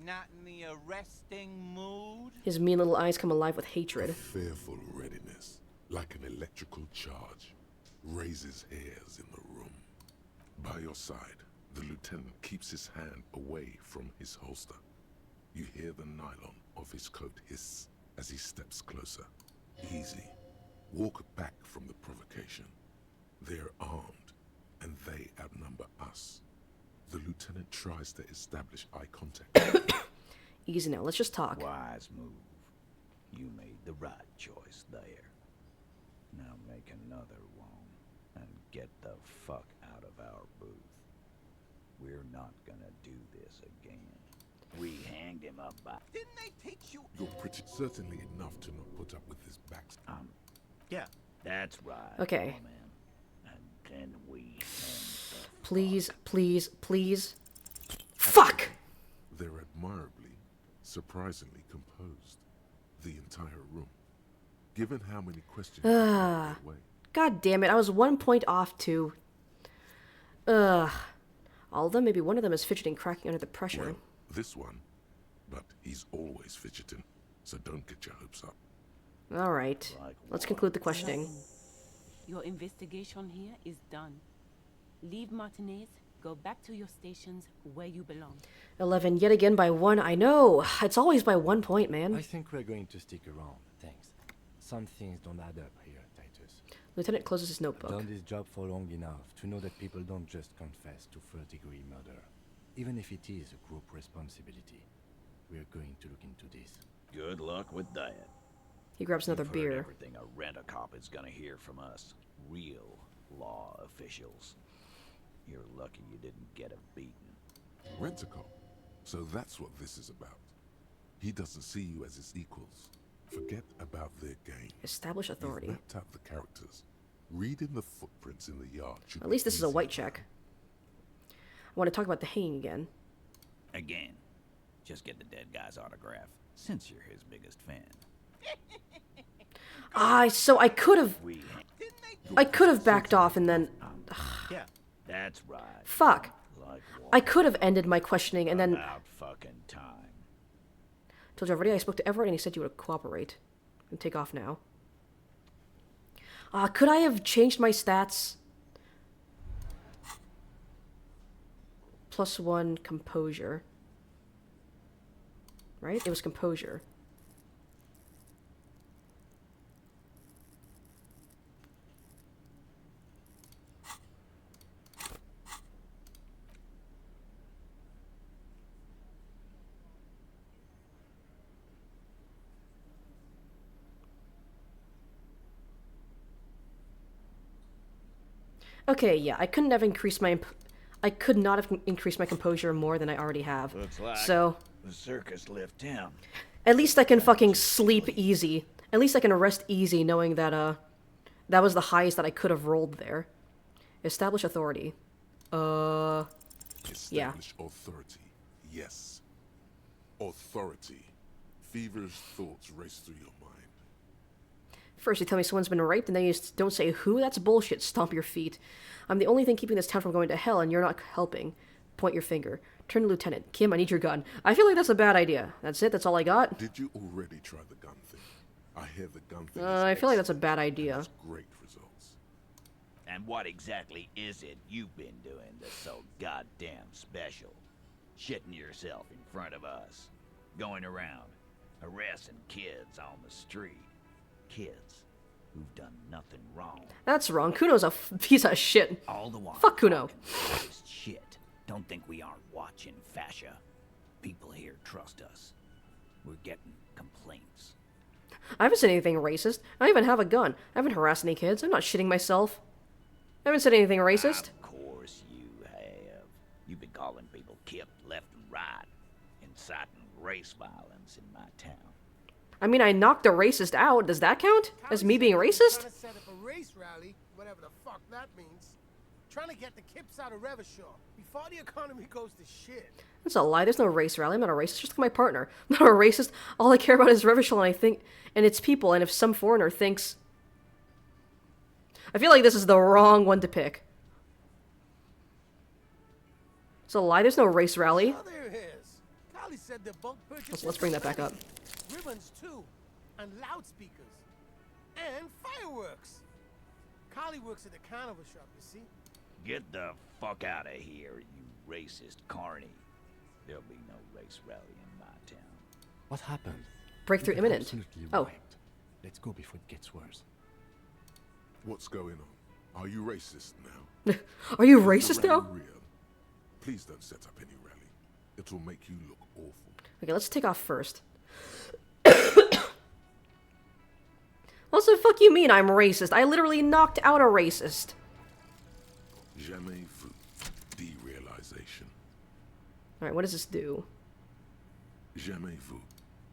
Not in the arresting mood? His mean little eyes come alive with hatred. A fearful readiness, like an electrical charge, raises hairs in the room. By your side, the lieutenant keeps his hand away from his holster. You hear the nylon of his coat hiss as he steps closer. Easy. Walk back from the provocation. They're armed, and they outnumber us. The lieutenant tries to establish eye contact. Easy now, let's just talk. Wise move. You made the right choice there. Now make another one, and get the fuck out of our booth. We're not gonna do this again. We hanged him up by... Didn't they teach you? You're pretty certainly enough to not put up with his back. Yeah, that's right. Okay. Man. And then we... Please, please, please. Fuck! They're admirably, surprisingly composed. The entire room. Given how many questions God damn it, I was 1 point off too. Ugh. Although maybe one of them is fidgeting, cracking under the pressure. Well, this one. But he's always fidgeting, so don't get your hopes up. Alright. Let's conclude the questioning. Your investigation here is done. Leave Martinez, go back to your stations where you belong. 11, yet again by 1. I know. It's always by 1 point, man. I think we're going to stick around, thanks. Some things don't add up here, Titus. Lieutenant closes his notebook. I've done this job for long enough to know that people don't just confess to third-degree murder. Even if it is a group responsibility. We're going to look into this. Good luck with that. He grabs another You've beer. heard everything a rent-a-cop is gonna hear from us. Real law officials. You're lucky you didn't get a beating. Rent-a-cop. So that's what this is about. He doesn't see you as his equals. Forget about their game. Establish authority. You've mapped out the characters. Reading the footprints in the yard should At least be this is a easy. white check. I want to talk about the hanging again. Again. Just get the dead guy's autograph, since you're his biggest fan. So I could have backed off and then... Yeah, that's right. Fuck. Like I could have ended my questioning and then... About fucking time. Told you already, I spoke to Everett and he said you would cooperate. And take off now. Could I have changed my stats? +1 composure. Right? It was composure. Okay, yeah, I couldn't have increased my... I could not have increased my composure more than I already have. Looks like so... the circus left town. At least I can fucking sleep easy. At least I can rest easy knowing that, that was the highest that I could have rolled there. Establish authority. Yeah. Establish authority. Yes. Authority. Feverish thoughts race through your mind. First you tell me someone's been raped, and then you don't say who? That's bullshit. Stomp your feet. I'm the only thing keeping this town from going to hell, and you're not helping. Point your finger. Turn to Lieutenant. Kim, I need your gun. I feel like that's a bad idea. That's it? That's all I got? Did you already try the gun thing? I hear the gun thing I feel like that's a bad idea. great results. And what exactly is it you've been doing that's so goddamn special? Shitting yourself in front of us. Going around, harassing kids on the street. Kids who've done nothing wrong. That's wrong. Kuno's a piece of shit. All the while. Fuck Kuno. Shit. Don't think we aren't watching, Fascia. People here trust us. We're getting complaints. I haven't said anything racist. I even have a gun. I haven't harassed any kids. I'm not shitting myself. I haven't said anything racist. Of course you have. You've been calling people Kip left and right, inciting race violence in my town. I mean, I knocked a racist out. Does that count as me being Trying racist? to set up a race rally, whatever the fuck that means. Trying to get the kips out of Revachol before the economy goes to shit. That's a lie. There's no race rally. I'm not a racist. Just like my partner. I'm not a racist. All I care about is Revachol, and its people. And if some foreigner thinks, I feel like this is the wrong one to pick. It's a lie. There's no race rally. Oh, there it is. Carly said they're bulk purchasing. Let's bring that back up. Ribbons too, and loudspeakers, and fireworks. Carly works at the carnival shop, you see. Get the fuck out of here, you racist carny. There'll be no race rally in my town. What happened? Breakthrough You're imminent. absolutely Oh. right. Let's go before it gets worse. What's going on? Are you racist now? Are you Is the racist rally now? real? Please don't set up any rally. It'll make you look awful. Okay, let's take off first. Also, fuck you mean I'm racist? I literally knocked out a racist. Jamais vu. Derealization. Alright, what does this do? Jamais vu.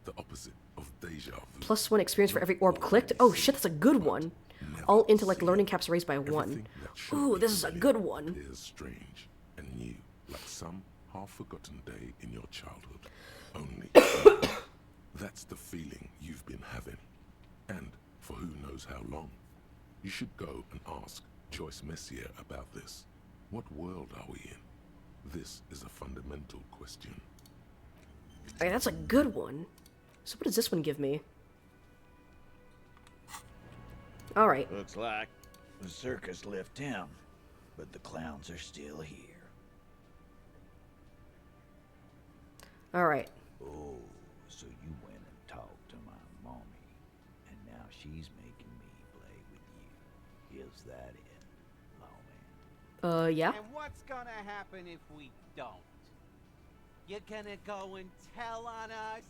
The opposite of deja vu. +1 experience for every orb clicked? Oh shit, that's a good one. All intellect learning caps raised by 1. Everything that should Ooh, be this is a familiar good one. appears strange and new, like some half-forgotten day in your childhood. Only that's the feeling you've been having, and for who knows how long. You should go and ask Joyce Messier about this. What world are we in? This is a fundamental question. Okay, that's a good one. So what does this one give me? Alright. Looks like the circus left town, but the clowns are still here. Alright. Oh, so you went and talked to my mommy, and now she's making me play with you. Is that it, lawman? Yeah? And what's gonna happen if we don't? You're gonna go and tell on us?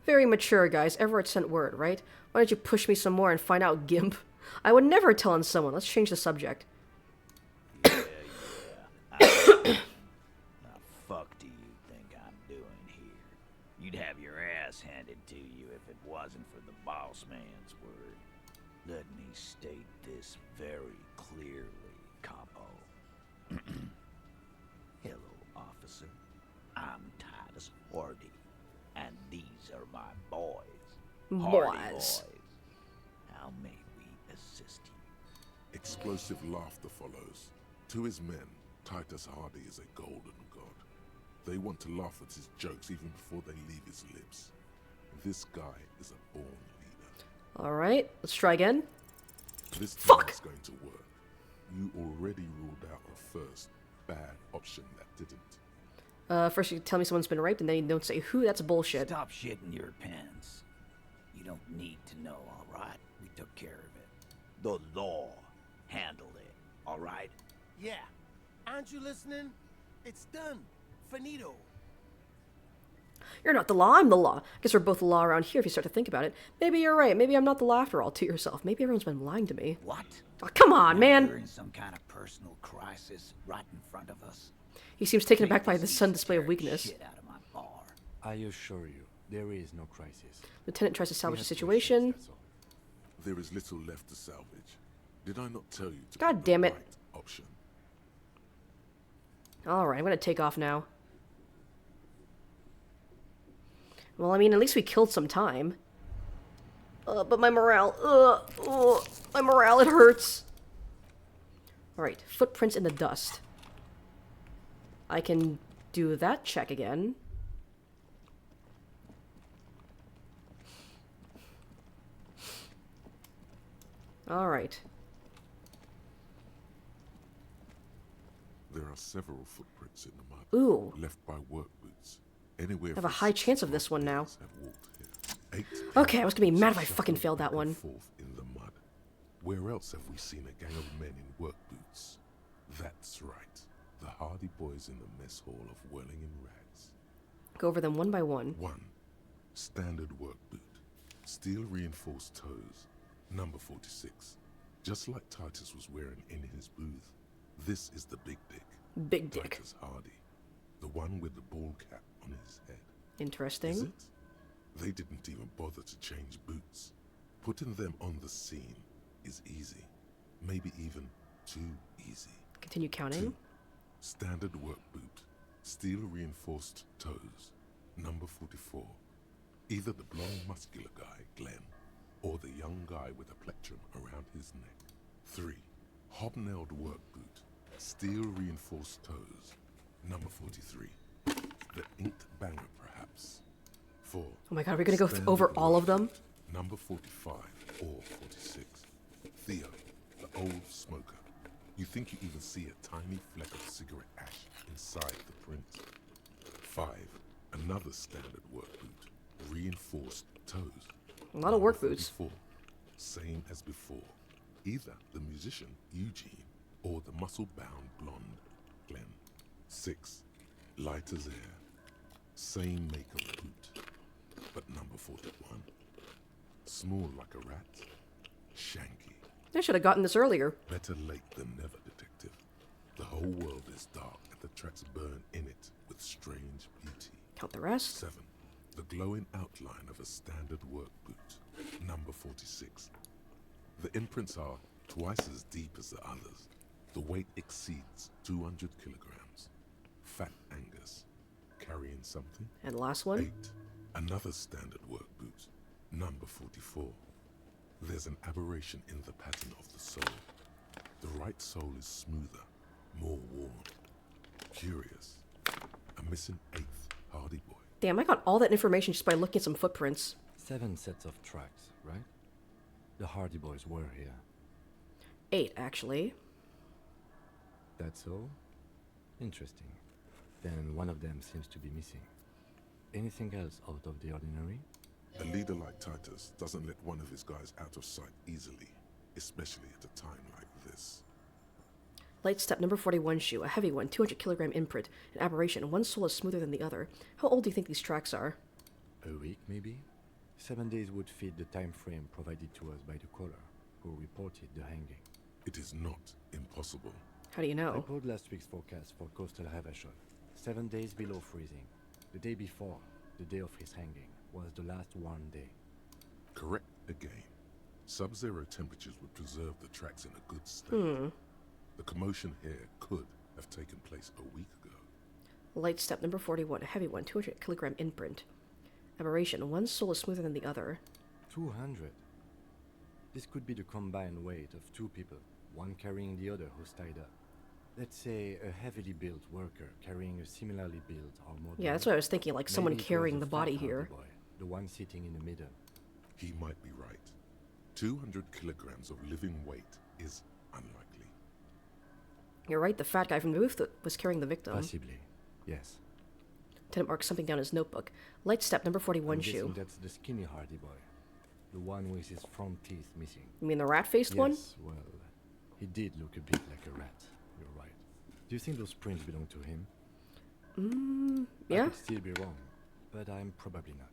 Very mature, guys. Everett sent word, right? Why don't you push me some more and find out, Gimp? I would never tell on someone. Let's change the subject. Yeah. The fuck do you think I'm doing here? You'd have your ass handed to you if it wasn't for the boss man's word. Let me state this very clearly, capo. Hello, officer. I'm Titus Hardy, and these are my boys. Hardy boys. How may we assist you? Explosive laughter follows. To his men, Titus Hardy is a golden god. They want to laugh at his jokes even before they leave his lips. This guy is a born leader. Alright, let's try again. This Fuck! is going to work. You already ruled out the first bad option that didn't. First you tell me someone's been raped, and then you don't say who. That's bullshit. Stop shitting your pants. You don't need to know, alright? We took care of it. The law handled it, alright? Yeah. Aren't you listening? It's done. Finito. You're not the law, I'm the law. Guess we're both the law around here if you start to think about it. Maybe you're right. Maybe I'm not the law after all. To yourself. Maybe everyone's been lying to me. What? Oh, come on, man. You're in some kind of personal crisis right in front of us. He seems taken aback by the sudden display of weakness. Shit out of my bar. I assure you, there is no crisis. Lieutenant tries to salvage We the have situation. patience, that's all. There is little left to salvage. Did I not tell you to God pick damn the it. right option? Alright, I'm gonna take off now. Well, I mean, at least we killed some time. But my morale, my morale, it hurts. Alright, footprints in the dust. I can do that check again. Alright. There are several footprints in the mud. Ooh. Left by work boots. Anywhere I have a from high 6 chance to of this 12 one now. pairs have walked here. 8 Okay, I was gonna be mad if I pairs fucking shuffled failed that back and one. forth in the mud. Where else have we seen a gang of men in work boots? That's right. The Hardy Boys in the mess hall of Whirling in Rags. Go over them one by one. 1. Standard work boot. Steel reinforced toes. Number 46. Just like Titus was wearing in his booth. This is the big dick. Big dick. Titus Hardy. The one with the ball cap on his head. Interesting. Is it? They didn't even bother to change boots. Putting them on the scene is easy. Maybe even too easy. Continue counting. 2. Standard work boot. Steel reinforced toes. Number 44. Either the blonde muscular guy, Glenn, or the young guy with a plectrum around his neck. 3. Hobnailed work boot. Steel reinforced toes. Number 43. The inked banger, perhaps. 4. Oh my god, are we gonna go over all of them? Number 45 or 46. Theo, the old smoker. You think you even see a tiny fleck of cigarette ash inside the print. 5. Another standard work boot. Reinforced toes. A lot of work boots. 44. Same as before. Either the musician, Eugene, or the muscle-bound blonde, Glenn. 6. Light as air. Same make of boot. But number 41. Small like a rat. Shanky. I should have gotten this earlier. Better late than never, detective. The whole world is dark and the tracks burn in it with strange beauty. Count the rest. 7. The glowing outline of a standard work boot. Number 46. The imprints are twice as deep as the others. The weight exceeds 200 kilograms. Fat Angus. Carrying something. And last one. 8. Another standard work boot. Number 44. There's an aberration in the pattern of the sole. The right sole is smoother, more worn. Curious. A missing 8th Hardy Boy. Damn, I got all that information just by looking at some footprints. 7 sets of tracks, right? The Hardy Boys were here. 8, actually. That's all? Interesting. Then one of them seems to be missing. Anything else out of the ordinary? A leader like Titus doesn't let one of his guys out of sight easily, especially at a time like this. Light step number 41 shoe, a heavy one, 200 kilogram imprint, an aberration, one sole is smoother than the other. How old do you think these tracks are? A week, maybe? 7 days would fit the time frame provided to us by the caller, who reported the hanging. It is not impossible. How do you know? I pulled last week's forecast for coastal Havashon. 7 days below freezing. The day before, the day of his hanging, was the last warm day. Correct again. Sub-zero temperatures would preserve the tracks in a good state. The commotion here could have taken place a week ago. Light step number 41, a heavy one, 200 kilogram imprint. Aberration, one sole is smoother than the other. 200? This could be the combined weight of 2 people, one carrying the other who's tied up. Let's say a heavily built worker carrying a similarly built armored. Yeah, that's what I was thinking, like someone carrying the body here. Boy, the one sitting in the middle. He might be right. 200 kilograms of living weight is unlikely. You're right, the fat guy from the booth was carrying the victim. Possibly, yes. Lieutenant marks something down his notebook. Light step number 41 I'm shoe. guessing that's the skinny Hardy Boy. The one with his front teeth missing. You mean the rat-faced one? Yes, well, he did look a bit like a rat. You're right. Do you think those prints belong to him? Yeah. I could still be wrong, but I'm probably not.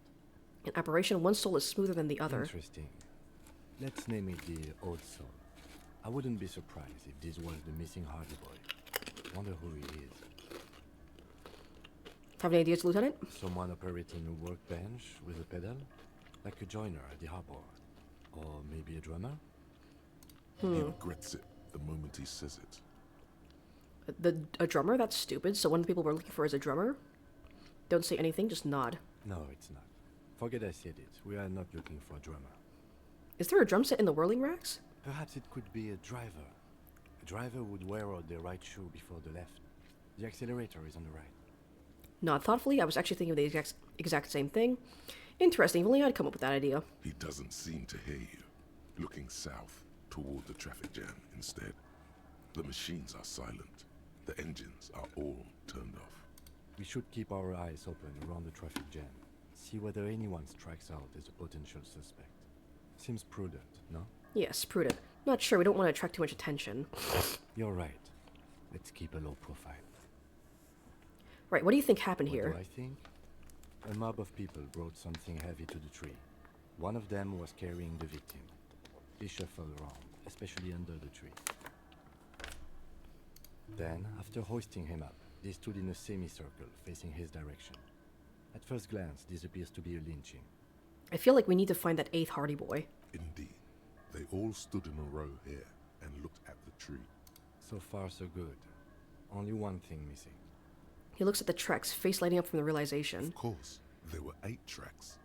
An aberration, one sole is smoother than the other. Interesting. Let's name it the Old Soul. I wouldn't be surprised if this was the missing Hardy Boy. Wonder who he is. Have any ideas, Lieutenant? Someone operating a workbench with a pedal? Like a joiner at the harbor. Or maybe a drummer? He regrets it the moment he says it. A drummer? That's stupid. So one of the people we're looking for is a drummer? Don't say anything, just nod. No, it's not. Forget I said it. We are not looking for a drummer. Is there a drum set in the whirling racks? Perhaps it could be a driver. A driver would wear out the right shoe before the left. The accelerator is on the right. Nod thoughtfully. I was actually thinking of the exact same thing. Interesting. If only I'd come up with that idea. He doesn't seem to hear you. Looking south toward the traffic jam instead. The machines are silent. The engines are all turned off. We should keep our eyes open around the traffic jam. See whether anyone strikes out as a potential suspect. Seems prudent, no? Yes, prudent. Not sure. We don't want to attract too much attention. You're right. Let's keep a low profile. Right, what do you think happened here? What do I think? A mob of people brought something heavy to the tree. One of them was carrying the victim. They shuffled around, especially under the tree. Then, after hoisting him up, they stood in a semicircle facing his direction. At first glance, this appears to be a lynching. I feel like we need to find that 8th Hardy boy. Indeed. They all stood in a row here and looked at the tree. So far, so good. Only one thing missing. He looks at the tracks, face lighting up from the realization. Of course, there were 8 tracks,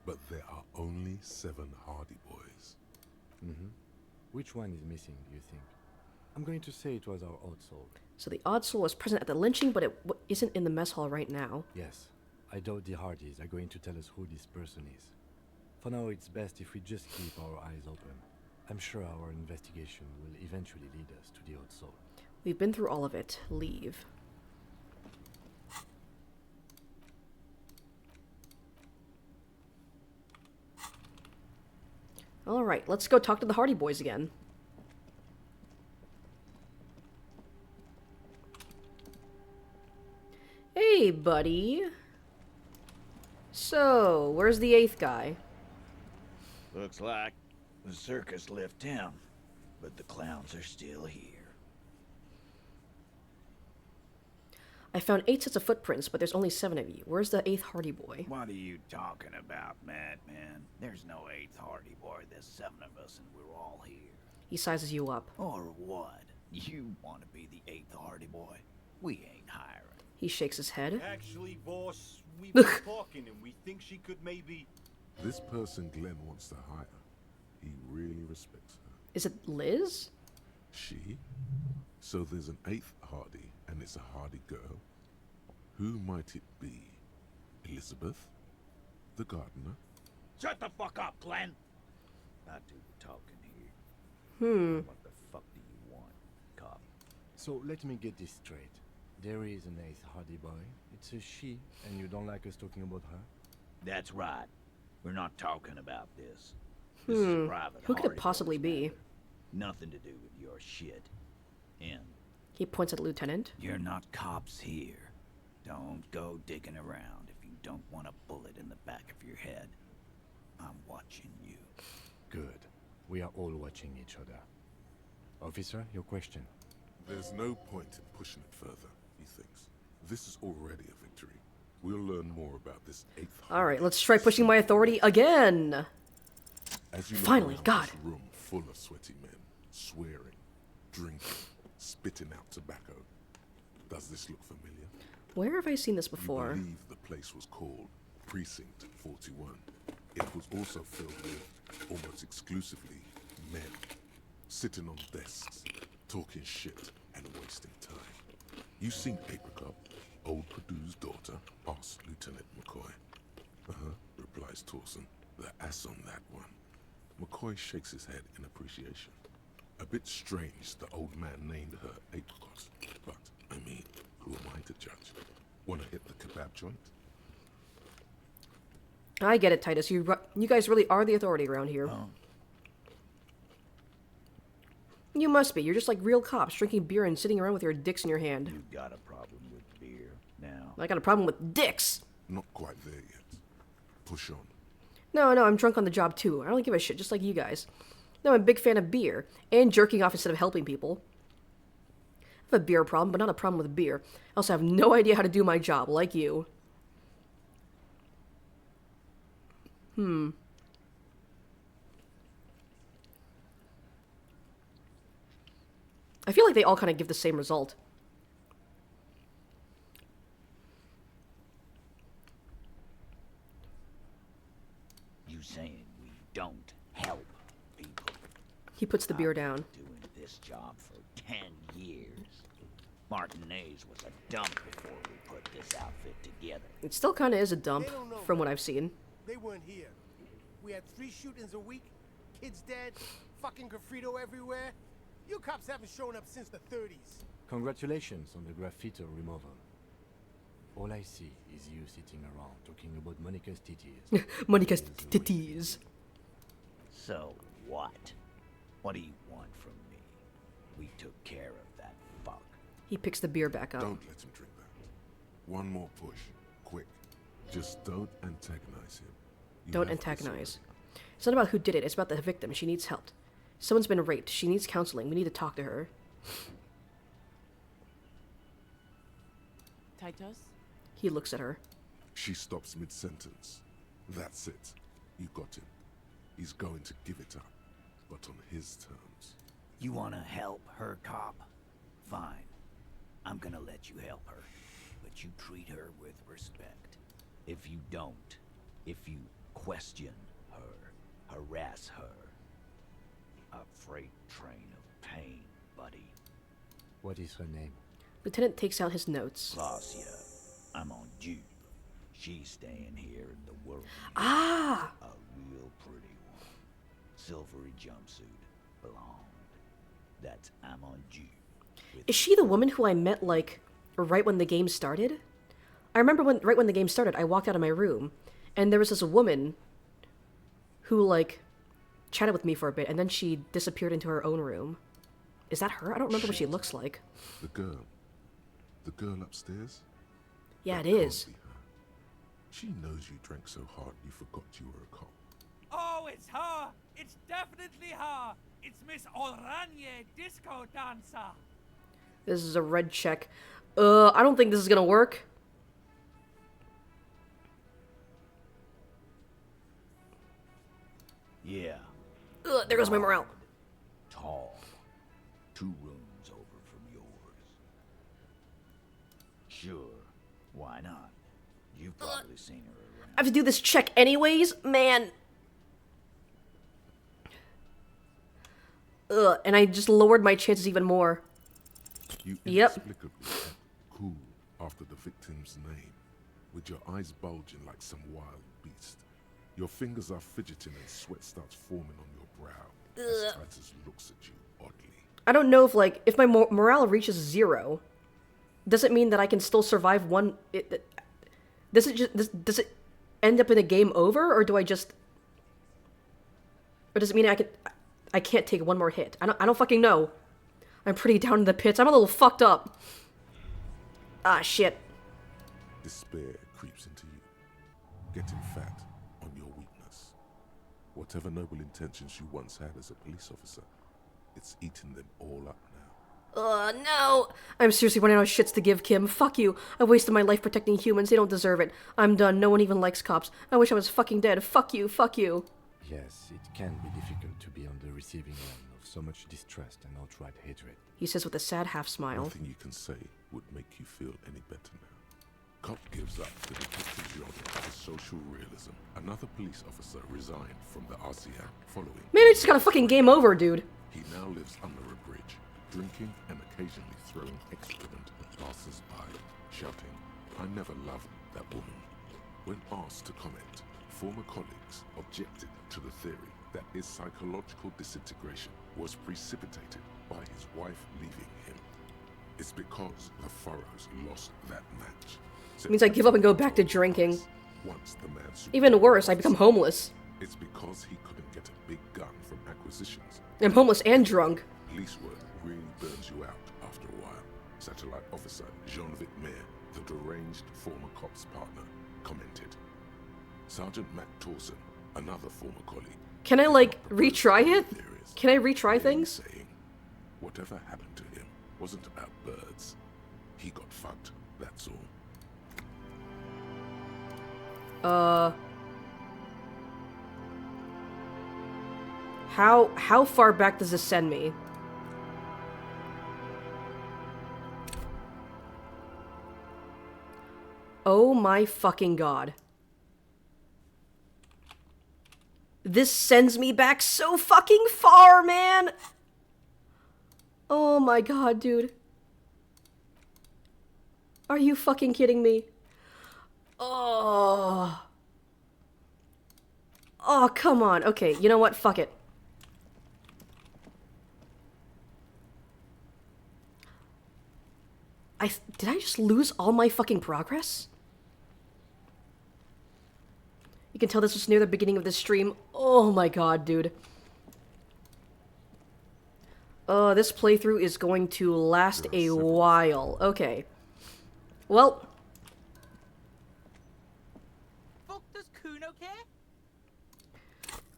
but there are only 7 Hardy boys. Which one is missing, do you think? I'm going to say it was our odd soul. So the odd soul was present at the lynching, but it isn't in the mess hall right now. Yes. I doubt the Hardys are going to tell us who this person is. For now, it's best if we just keep our eyes open. I'm sure our investigation will eventually lead us to the odd soul. We've been through all of it. Leave. Alright, let's go talk to the Hardy boys again. Hey, buddy. So, where's the 8th guy? Looks like the circus left town, but the clowns are still here. I found 8 sets of footprints, but there's only 7 of you. Where's the 8th Hardy boy? What are you talking about, madman? There's no 8th Hardy boy. There's 7 of us, and we're all here. He sizes you up. Or what? You want to be the 8th Hardy boy? We ain't hiring. He shakes his head. Actually, boss, we've been talking and we think she could maybe... This person Glenn wants to hire, he really respects her. Is it Liz? She? So there's an 8th Hardy, and it's a Hardy girl. Who might it be? Elizabeth? The gardener? Shut the fuck up, Glenn! I do the talking here. What the fuck do you want, cop? So let me get this straight. There is an 8th Hardy boy. It's a she, and you don't like us talking about her? That's right. We're not talking about this. This is a private Who could it Hardy possibly boys be? matter. Nothing to do with your shit. And He points at the lieutenant. you're not cops here. Don't go digging around if you don't want a bullet in the back of your head. I'm watching you. Good. We are all watching each other. Officer, your question. There's no point in pushing it further, he thinks. This is already a victory. We'll learn more about this 8th Hardy. Alright, let's try pushing my authority again. As you look Finally, around God. this room full of sweaty men, swearing, drinking, spitting out tobacco. Does this look familiar? Where have I seen this before? You believe the place was called Precinct 41. It was also filled with, almost exclusively, men. Sitting on desks, talking shit and wasting time. You seen Apricot, old Purdue's daughter? Asks Lieutenant McCoy. Replies Torson. The ass on that one. McCoy shakes his head in appreciation. A bit strange the old man named her Apricot. But, I mean, who am I to judge? Wanna hit the kebab joint? I get it, Titus. You guys really are the authority around here. Oh. You must be. You're just like real cops, drinking beer and sitting around with your dicks in your hand. You got a problem with beer now. I got a problem with dicks. Not quite there yet. Push on. No, I'm drunk on the job too. I don't give a shit, just like you guys. No, I'm a big fan of beer. And jerking off instead of helping people. I have a beer problem, but not a problem with beer. I also have no idea how to do my job, like you. I feel like they all kind of give the same result. You saying we don't help people? He puts the beer down. Doing this job for 10 years. Martinez was a dump before we put this outfit together. It still kind of is a dump, They don't know, from what man. I've seen. They weren't here. We had 3 shootings a week, kids dead, fucking graffito everywhere. You cops haven't shown up since the 30s. Congratulations on the graffiti removal. All I see is you sitting around talking about Monica's titties. Monica's titties. So what? What do you want from me? We took care of that fuck. He picks the beer back up. Don't let him drink that. One more push. Quick. Just don't antagonize him. You Don't have to antagonize. It's not about who did it, it's about the victim. She needs help. Someone's been raped. She needs counseling. We need to talk to her. Titus? He looks at her. She stops mid-sentence. That's it. You got him. He's going to give it up, but on his terms. You wanna help her, cop? Fine. I'm gonna let you help her. But you treat her with respect. If you don't, if you question her, harass her, a freight train of pain, buddy. What is her name? Lieutenant takes out his notes. Glacia, I'm on due. She's staying here in the world. Ah! A real pretty one. Silvery jumpsuit. Blonde. That's I'm on due. Is she the woman who I met, like, right when the game started? I remember right when the game started, I walked out of my room, and there was this woman who, like, chatted with me for a bit, and then she disappeared into her own room. Is that her? I don't remember what she looks like. The girl. The girl upstairs? Yeah, That it is. can't be her. She knows you drank so hard you forgot you were a cop. Oh, it's her! It's definitely her! It's Miss Oranje, disco dancer! This is a red check. I don't think this is gonna work. Yeah. There goes my morale. Tall. 2 rooms over from yours. Sure. Why not? You've probably seen her around. I have to do this check anyways? Man. And I just lowered my chances even more. You Yep. inexplicably act cool after the victim's name, with your eyes bulging like some wild beast. Your fingers are fidgeting and sweat starts forming on your brow as Titus looks at you oddly. I don't know if, like, if my morale reaches 0, does it mean that I can still survive one... does it end up in a game over, or do I just... Or does it mean I can't take one more hit? I don't fucking know. I'm pretty down in the pits. I'm a little fucked up. Ah, shit. Despair creeps into you, getting fat on your weakness. Whatever noble intentions you once had as a police officer, it's eating them all up now. No! I'm seriously running out of shits to give, Kim. Fuck you. I wasted my life protecting humans. They don't deserve it. I'm done. No one even likes cops. I wish I was fucking dead. Fuck you. Fuck you. Yes, it can be difficult to be on the receiving end of so much distrust and outright hatred. He says with a sad half-smile. Nothing you can say would make you feel any better now. Cop gives up the detective genre to social realism. Another police officer resigned from the RCM following... Man, I just got a fucking game over, dude. He now lives under a bridge, drinking and occasionally throwing excrement at passers-by, shouting, "I never loved that woman." When asked to comment, former colleagues objected to the theory that his psychological disintegration was precipitated by his wife leaving him. It's because the Furrows lost that match. It means I give up and go back to drinking. Once the man Even worse, I become homeless. It's because he couldn't get a big gun from acquisitions. I'm homeless and drunk. Police work really burns you out after a while. Satellite officer Jean-Vic Mayer, the deranged former cop's partner, commented. Sergeant Matt Torson, another former colleague. Can I, like, retry it? Can I retry things? Saying, whatever happened to him wasn't about birds. He got fucked, that's all. How far back does this send me? Oh my fucking god. This sends me back so fucking far, man! Oh my god, dude. Are you fucking kidding me? Oh. Oh, come on. Okay, you know what? Fuck it. Did I just lose all my fucking progress? You can tell this was near the beginning of this stream. Oh my god, dude. This playthrough is going to last a while. Okay. Well. Fuck, does Kuno care?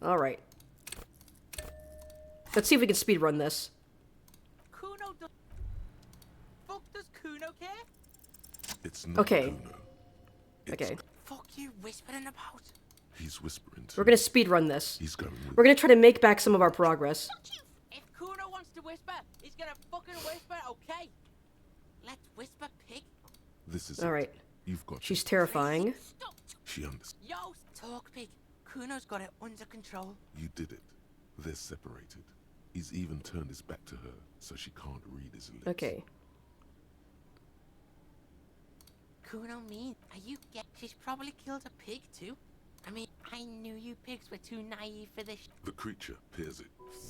Alright. Let's see if we can speedrun this. Kuno does... Fuck, does Kuno care? It's not Okay. Kuno. It's Okay. Fuck you whispering about? He's whispering to We're gonna speed run this. He's going with We're gonna try to make back some of our progress. If Kuno wants to whisper, he's gonna fucking whisper, okay? Let's whisper, pig. This is All right. You've got She's it. terrifying. She understands. Yo, talk, pig. Kuno's got it under control. You did it. They're separated. He's even turned his back to her, so she can't read his lips. Okay. Kuno mean, are you get? She's probably killed a pig too. I mean, I knew you pigs were too naive for this. The creature peers it.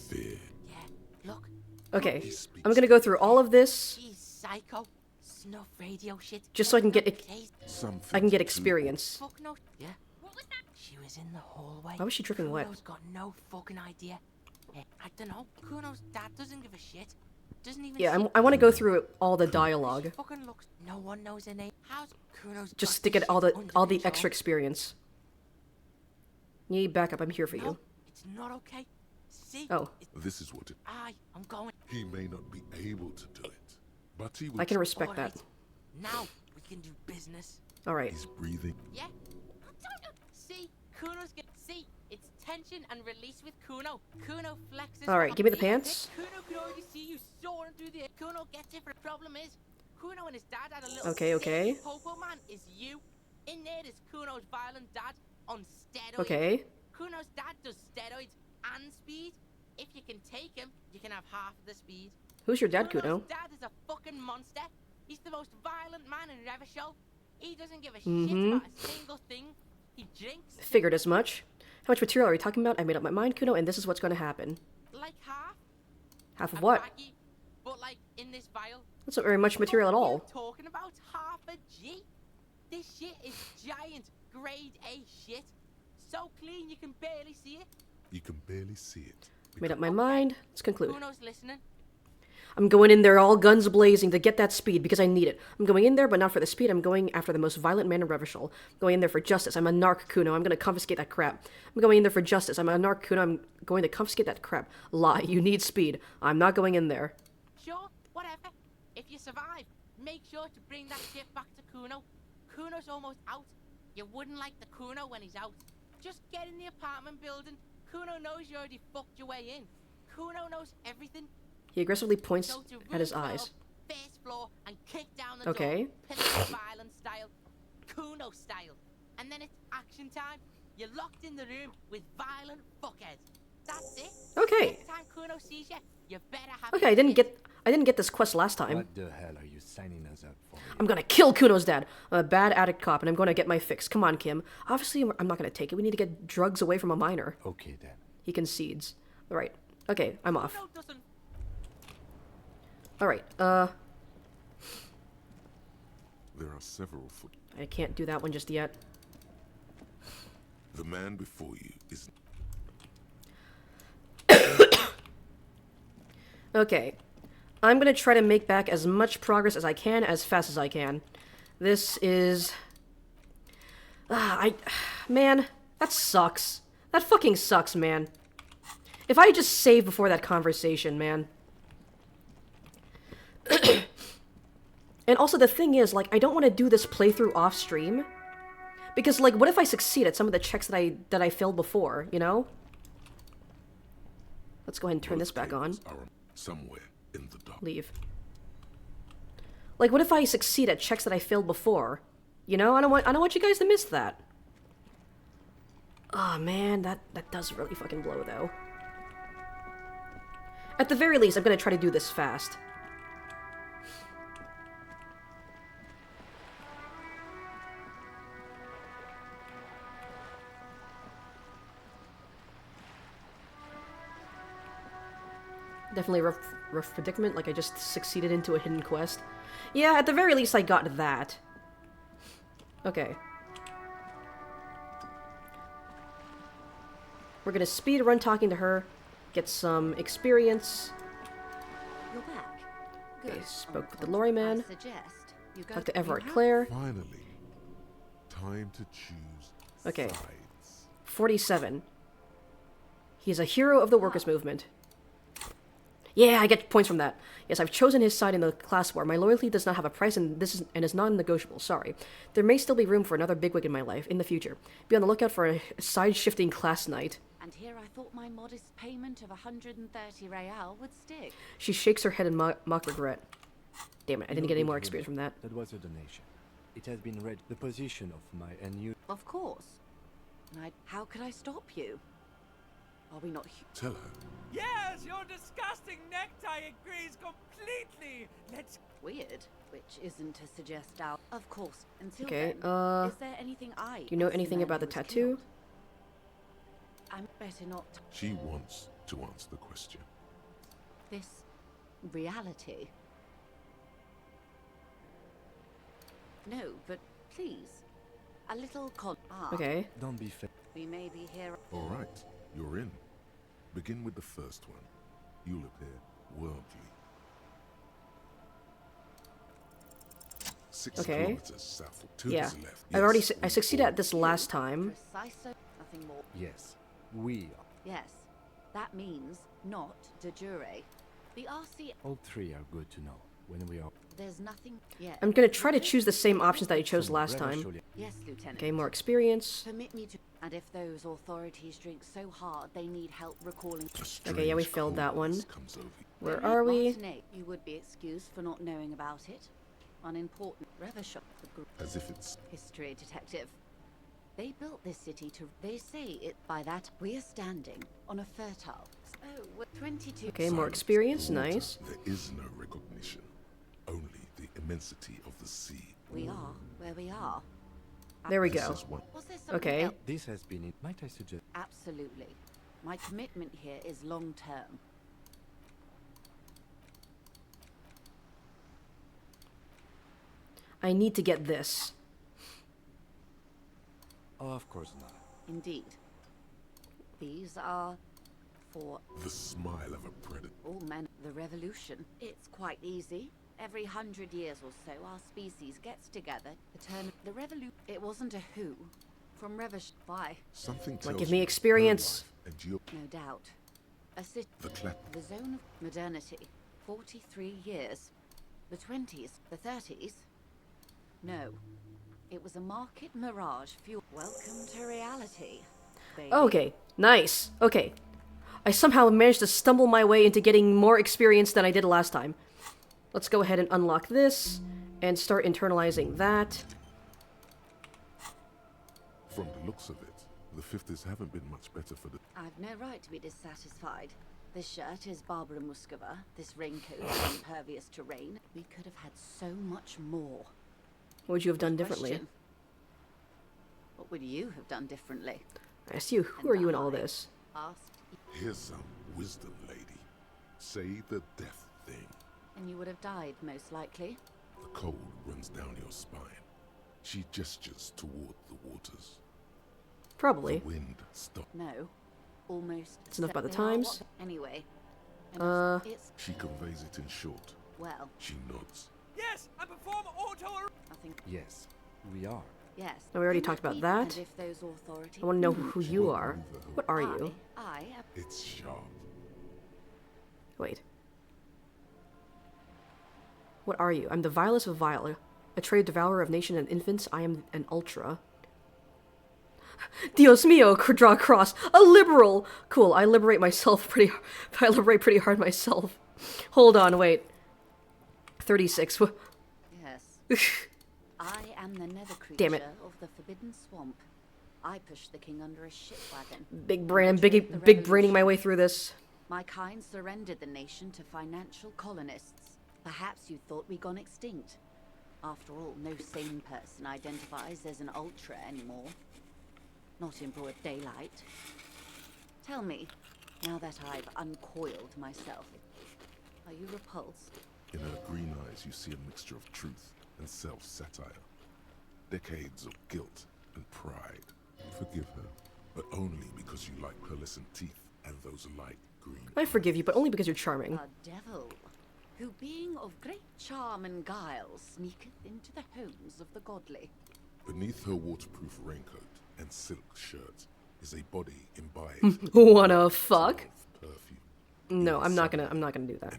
Fear. Yeah, look. Okay. I'm gonna go through all of this. She's psycho. Snuff radio shit. Just so I can get experience. Fuck no. Yeah. What was that? She was in the hallway. Why was she dripping wet? Kuno's got no fucking idea. I don't know. Kuno's dad doesn't give a shit. Doesn't even. Yeah, I want to go through all the dialogue. Fucking looks. No one knows her name. How's Kuno's? Just to get all the extra experience. You need backup. I'm here for you. It's not okay. See? Oh. This is what it. I'm going. He may not be able to do it, but he will. I can respect that. Now we can do business. All right. He's breathing. Yeah. See, Kuno's get. See, it's tension and release with Kuno. Kuno flexes. All right, give me the pants. Kuno can already see you soaring through the air. Kuno gets it. The problem is, Kuno and his dad had a little. Okay. Popo man is you. In there is Kuno's violent dad on steroids. Okay. Kuno's dad does steroids and speed. If you can take him, you can have half the speed. Who's your dad, Kuno? Kuno's dad is a fucking monster. He's the most violent man in Revachol. He doesn't give a shit about a single thing. He drinks. Figured as much. How much material are we talking about? I made up my mind, Kuno, and this is what's going to happen. Like half. Half of what? Baggie, but like in this vial. That's not very much material at all. What are you talking about? Half a G? This shit is giant, grade A shit. So clean you can barely see it. You can barely see it. Made up my mind. Let's conclude. Kuno's listening. I'm going in there all guns blazing to get that speed because I need it. I'm going in there, but not for the speed. I'm going after the most violent man in Revachol. I'm going in there for justice. I'm a narc, Kuno. I'm going to confiscate that crap. I'm going in there for justice. I'm a narc, Kuno. I'm going to confiscate that crap. Lie. You need speed. I'm not going in there. Sure, whatever. If you survive, make sure to bring that shit back to Kuno. Kuno's almost out. You wouldn't like the Kuno when he's out. Just get in the apartment building. Kuno knows you already fucked your way in. Kuno knows everything. He aggressively points at his eyes. First floor and kick down the Okay. door. Pillar violent style. Kuno style. And then it's action time. You're locked in the room with violent fuckheads. That's it. Okay. Next time Kuno sees you, you better have Okay, I didn't get this quest last time. What the hell are you signing us up for? I'm gonna kill Kuno's dad. I'm a bad addict cop, and I'm gonna get my fix. Come on, Kim. Obviously, I'm not gonna take it. We need to get drugs away from a minor. Okay, then. He concedes. All right. Okay, I'm off. Kuno doesn't. All right. There are several foot. I can't do that one just yet. The man before you is. Okay. I'm gonna try to make back as much progress as I can, as fast as I can. This is... Man, that sucks. That fucking sucks, man. If I just saved before that conversation, man. And also the thing is, like, I don't want to do this playthrough off stream. Because, like, what if I succeed at some of the checks that I failed before, you know? Let's go ahead and turn this back on. Somewhere in the dark. Leave. Like, what if I succeed at checks that I failed before? You know, I don't want you guys to miss that. Oh man, that does really fucking blow though. At the very least, I'm gonna try to do this fast. Definitely a rough predicament, like I just succeeded into a hidden quest. Yeah, at the very least I got that. Okay. We're gonna speed run talking to her, get some experience. You're back. Okay, spoke with the lorry man. Suggest you go Talk to Everard Claire. Finally, time to choose. Okay. Sides. 47. He is a hero of the workers' movement. Yeah, I get points from that. Yes, I've chosen his side in the class war. My loyalty does not have a price, and is non-negotiable. Sorry. There may still be room for another bigwig in my life in the future. Be on the lookout for a side-shifting class knight. And here I thought my modest payment of 130 real would stick. She shakes her head in mock regret. Damn it, I didn't get any more experience from that. That was a donation. It has been read. The position of my NU. Of course. And how could I stop you? Are we not? Tell her. Yes, your disgusting necktie agrees completely. Let's. Weird, which isn't to suggest out. Of course. Until Okay. then, is there anything Do you know anything about the tattoo? I'm better not. She wants to answer the question. This reality. No, but please, a little Okay. Don't be fair. We may be here. All right, you're in. Begin with the first one. You'll appear worldly. 6 Okay. kilometers south, 2 Yeah. to the left. I've already. Yes, I succeeded at this last time. Nothing more. Yes, we are. Yes, that means not de jure. The RC. All three are good to know when we are. There's nothing yet. I'm gonna try to choose the same options that I chose last time. Yes, Lieutenant. Okay, more experience. Permit me to. And if those authorities drink so hard they need help recalling. Okay, yeah, we failed that one. Where are we? Martinet, you would be excused for not knowing about it. Unimportant. Revachon. As if it's History detective. They built this city to. They say it. By that, we are standing on a fertile. Oh, we're 22. Okay, more experience. water. Nice. There is no recognition. Only the immensity of the sea. We are where we are. There we This go. is what- Was there something Okay. else? This has been it. Might I suggest? Absolutely. My commitment here is long term. I need to get this. Oh, of course not. Indeed. These are for The smile of a predator. all men. The revolution. It's quite easy. Every 100 years or so, our species gets together to turn the revolution. It wasn't a who. From Revish. Why? Something Come on, tells give me you experience. her life and your No doubt. A city. The clap. The zone of modernity. 43 years. The 20s. The 30s. No. It was a market mirage fuel. Welcome to reality. Baby. Okay, nice. Okay. I somehow managed to stumble my way into getting more experience than I did last time. Let's go ahead and unlock this and start internalizing that. From the looks of it, the 50s haven't been much better for the... I've no right to be dissatisfied. This shirt is Barbara Muscova. This raincoat is impervious to rain. We could have had so much more. What would you have done differently? Question. What would you have done differently? I asked you, who are you in all this? Asked, Here's some wisdom, lady. Say the death thing. and you would have died, most likely. The cold runs down your spine. She gestures toward the waters. Probably. The wind stops. No. Almost. It's enough about the They are times. what- Anyway. It's, She conveys it in short. well, She nods. Yes, and perform auto. nothing. Yes, we are. Yes. No, we already Do talked about not that. And if those authorities. I want to know who you are. What are you? I am. It's sharp. Wait. What are you? I'm the vilest of vile. A trade devourer of nation and infants. I am an ultra. Dios mio, draw cross. A liberal! Cool, I liberate myself pretty... I liberate pretty hard myself. Hold on, wait. 36. Yes. I am the nether creature Damn it. of the forbidden swamp. I pushed the king under a ship wagon. Big brain, I'm I drove the big braining my revolution. way through this. My kind surrendered the nation to financial colonists. Perhaps you thought we'd gone extinct. After all, no sane person identifies as an ultra anymore. Not in broad daylight. Tell me, now that I've uncoiled myself, are you repulsed? In her green eyes, you see a mixture of truth and self-satire. Decades of guilt and pride. Forgive her, but only because you like pearlescent teeth and those light green. I forgive you, but only because you're charming. A devil, who being of great charm and guile, sneaketh into the homes of the godly. Beneath her waterproof raincoat and silk shirt is a body imbibed Wanna fuck? perfume. No, I'm not gonna do that.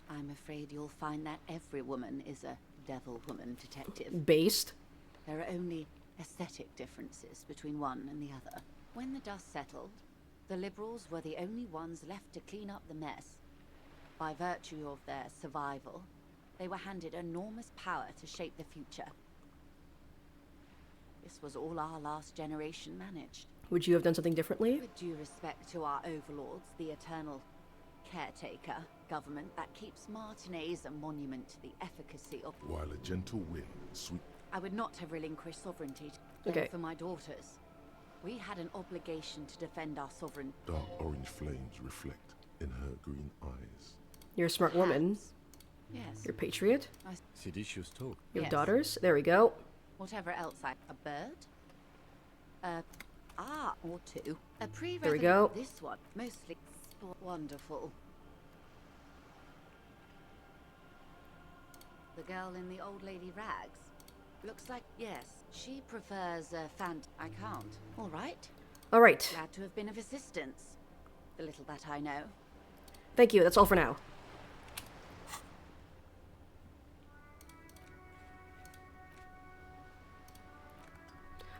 I'm afraid you'll find that every woman is a devil woman detective. Based. There are only aesthetic differences between one and the other. When the dust settled, the liberals were the only ones left to clean up the mess. By virtue of their survival, they were handed enormous power to shape the future. This was all our last generation managed. Would you have done something differently? With due respect to our overlords, the eternal caretaker government that keeps Martinez a monument to the efficacy of... While a gentle wind sweep... I would not have relinquished sovereignty for my daughters. We had an obligation to defend our sovereign. Dark orange flames reflect in her green eyes. You're a smart woman. Yes. You're a patriot. Seditious talk. You have Yes. daughters. There we go. Whatever else a bird? Or two. A pre There we go. This one, mostly wonderful. The girl in the old lady rags. Looks like, yes, she prefers a I can't. All right. All right. Glad to have been of assistance. The little that I know. Thank you. That's all for now.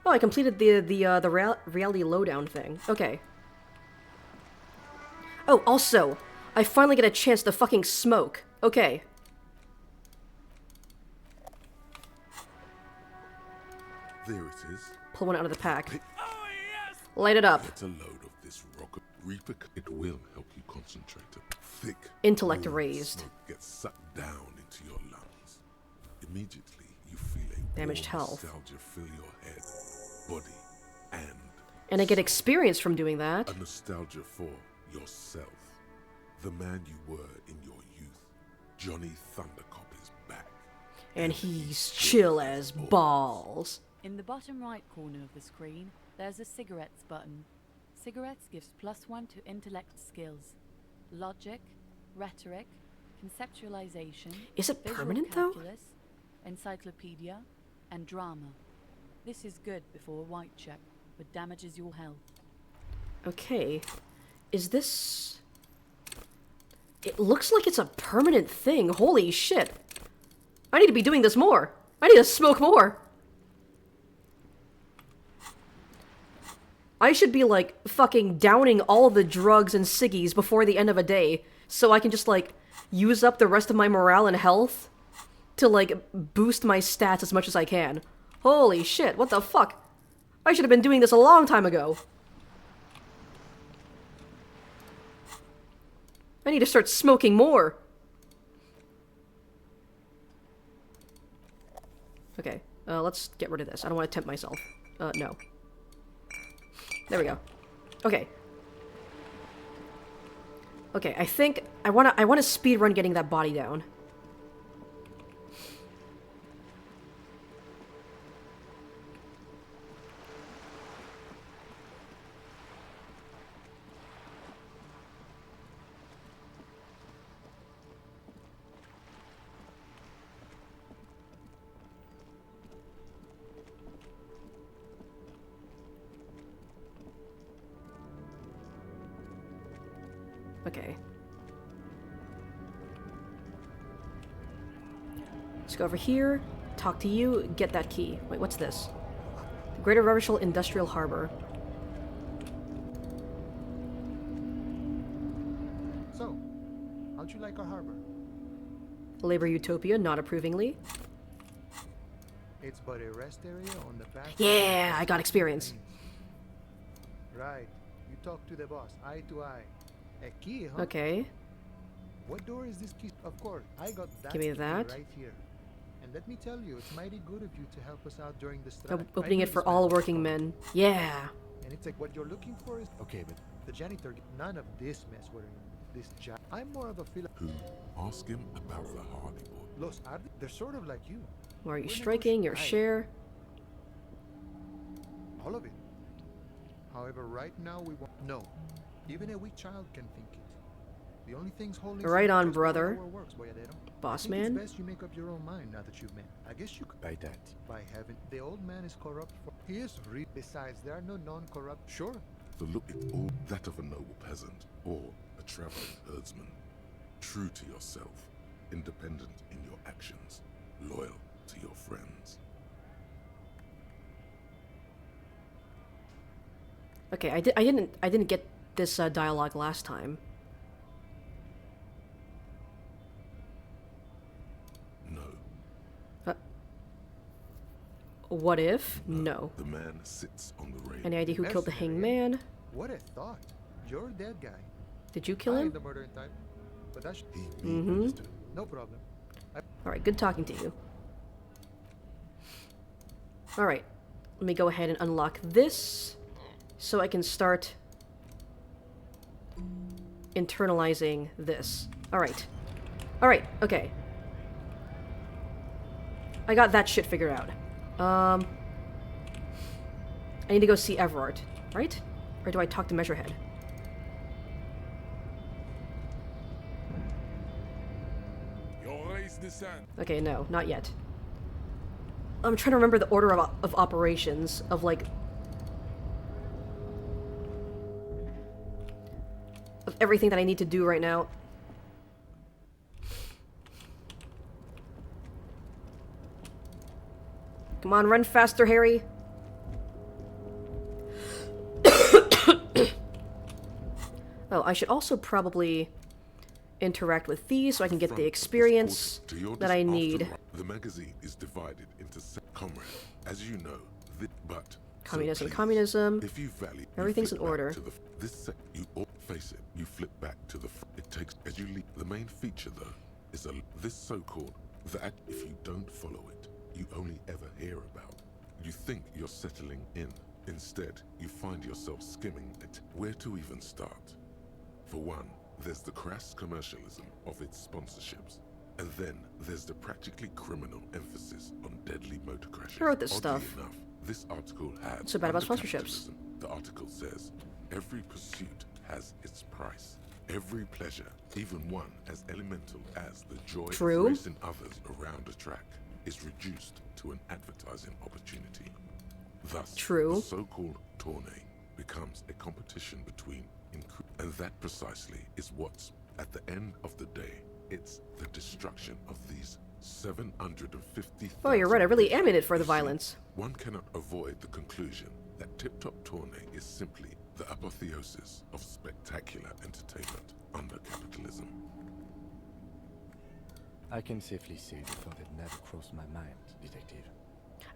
Oh, I completed the reality lowdown thing. Okay. Oh, also, I finally get a chance to fucking smoke. Okay. There it is. Pull one out of the pack. Light it up. Get a load of this rocket. Reaper. It will help you concentrate. Thick. Intellect warm raised. Smoke gets sucked down into your lungs. Immediately, you feel a Damaged warm health. nostalgia fill your head, body, And I get experience from doing that. a nostalgia for yourself, the man you were in your youth. Johnny Thundercop is back. And he's chill as balls. In the bottom right corner of the screen, there's a cigarettes button. Cigarettes gives +1 to intellect skills. Logic, rhetoric, conceptualization. Is it visual permanent, though? calculus, encyclopedia, and drama. This is good before a white check, but damages your health. Okay. Is this... It looks like it's a permanent thing. Holy shit. I need to be doing this more. I need to smoke more. I should be, like, fucking downing all the drugs and ciggies before the end of a day, so I can just, like, use up the rest of my morale and health to, like, boost my stats as much as I can. Holy shit, what the fuck? I should have been doing this a long time ago. I need to start smoking more. Okay, let's get rid of this. I don't want to tempt myself. No. There we go. Okay. Okay, I think I wanna speed run getting that body down. Okay. Let's go over here, talk to you, get that key. Wait, what's this? The Greater Revachol Industrial Harbor. So, how'd you like our harbor? Labor Utopia, not approvingly. It's but a rest area on the back. Yeah, I got experience. Right. You talk to the boss, eye to eye. A key, huh? Okay. What door is this key? Of course, I got that Give me key that. right here. And let me tell you, it's mighty good of you to help us out during the strike. Opening it for all working men. Yeah. And it's like what you're looking for is okay, but the janitor, none of this mess we're in. This job. I'm more of a feel. Who? Ask him about the Hardy Boy. Los Hardy, they're sort of like you. Why are you We're striking? Your negotiating. share. All of it. However, right now we want no. Even a weak child can think it. The only things holding Right on, us brother. our works, Boyadero. Boss I think man. It's best you make up your own mind now that you've met. I guess you could. By that. By heaven, the old man is corrupt. He is real. Besides, there are no non-corrupt. Sure. The look is all that of a noble peasant or a traveling herdsman. True to yourself, independent in your actions, loyal to your friends. Okay, I didn't get this dialogue last time. No. What if? No. The man sits on the rail. Any idea who killed the hangman? What a thought. You're a dead guy. Did you kill I him? ain't the murdering type, but that's Mm-hmm. no problem. Alright, good talking to you. Alright, let me go ahead and unlock this so I can start internalizing this. Alright. Alright, okay. I got that shit figured out. I need to go see Everard, right? Or do I talk to Measurehead? Okay, no, not yet. I'm trying to remember the order of operations of, like... of everything that I need to do right now. Come on, run faster, Harry. Oh, I should also probably interact with these so I can get the experience that I need. The magazine is divided into comrade, as you know, but Communism, communism. If you value, everything's in order. You all face it. You flip back to the. It takes as you leave. The main feature, though, is this so-called that. If you don't follow it, you only ever hear about. You think you're settling in. Instead, you find yourself skimming it. Where to even start? For one, there's the crass commercialism of its sponsorships. And then there's the practically criminal emphasis on deadly motor crashes. I wrote this Oddly stuff. enough, this article had... So bad about under sponsorships. capitalism, the article says, every pursuit has its price. Every pleasure, even one as elemental as the joy of racing others around a track, is reduced to an advertising opportunity. Thus, the so-called tourney becomes a competition between... And that precisely is what's, at the end of the day, it's the destruction of these 750,000... Oh, you're right, I really am in it for the violence. One cannot avoid the conclusion that Tip-Top Tourney is simply the apotheosis of spectacular entertainment under capitalism. I can safely say the thought had never crossed my mind, Detective.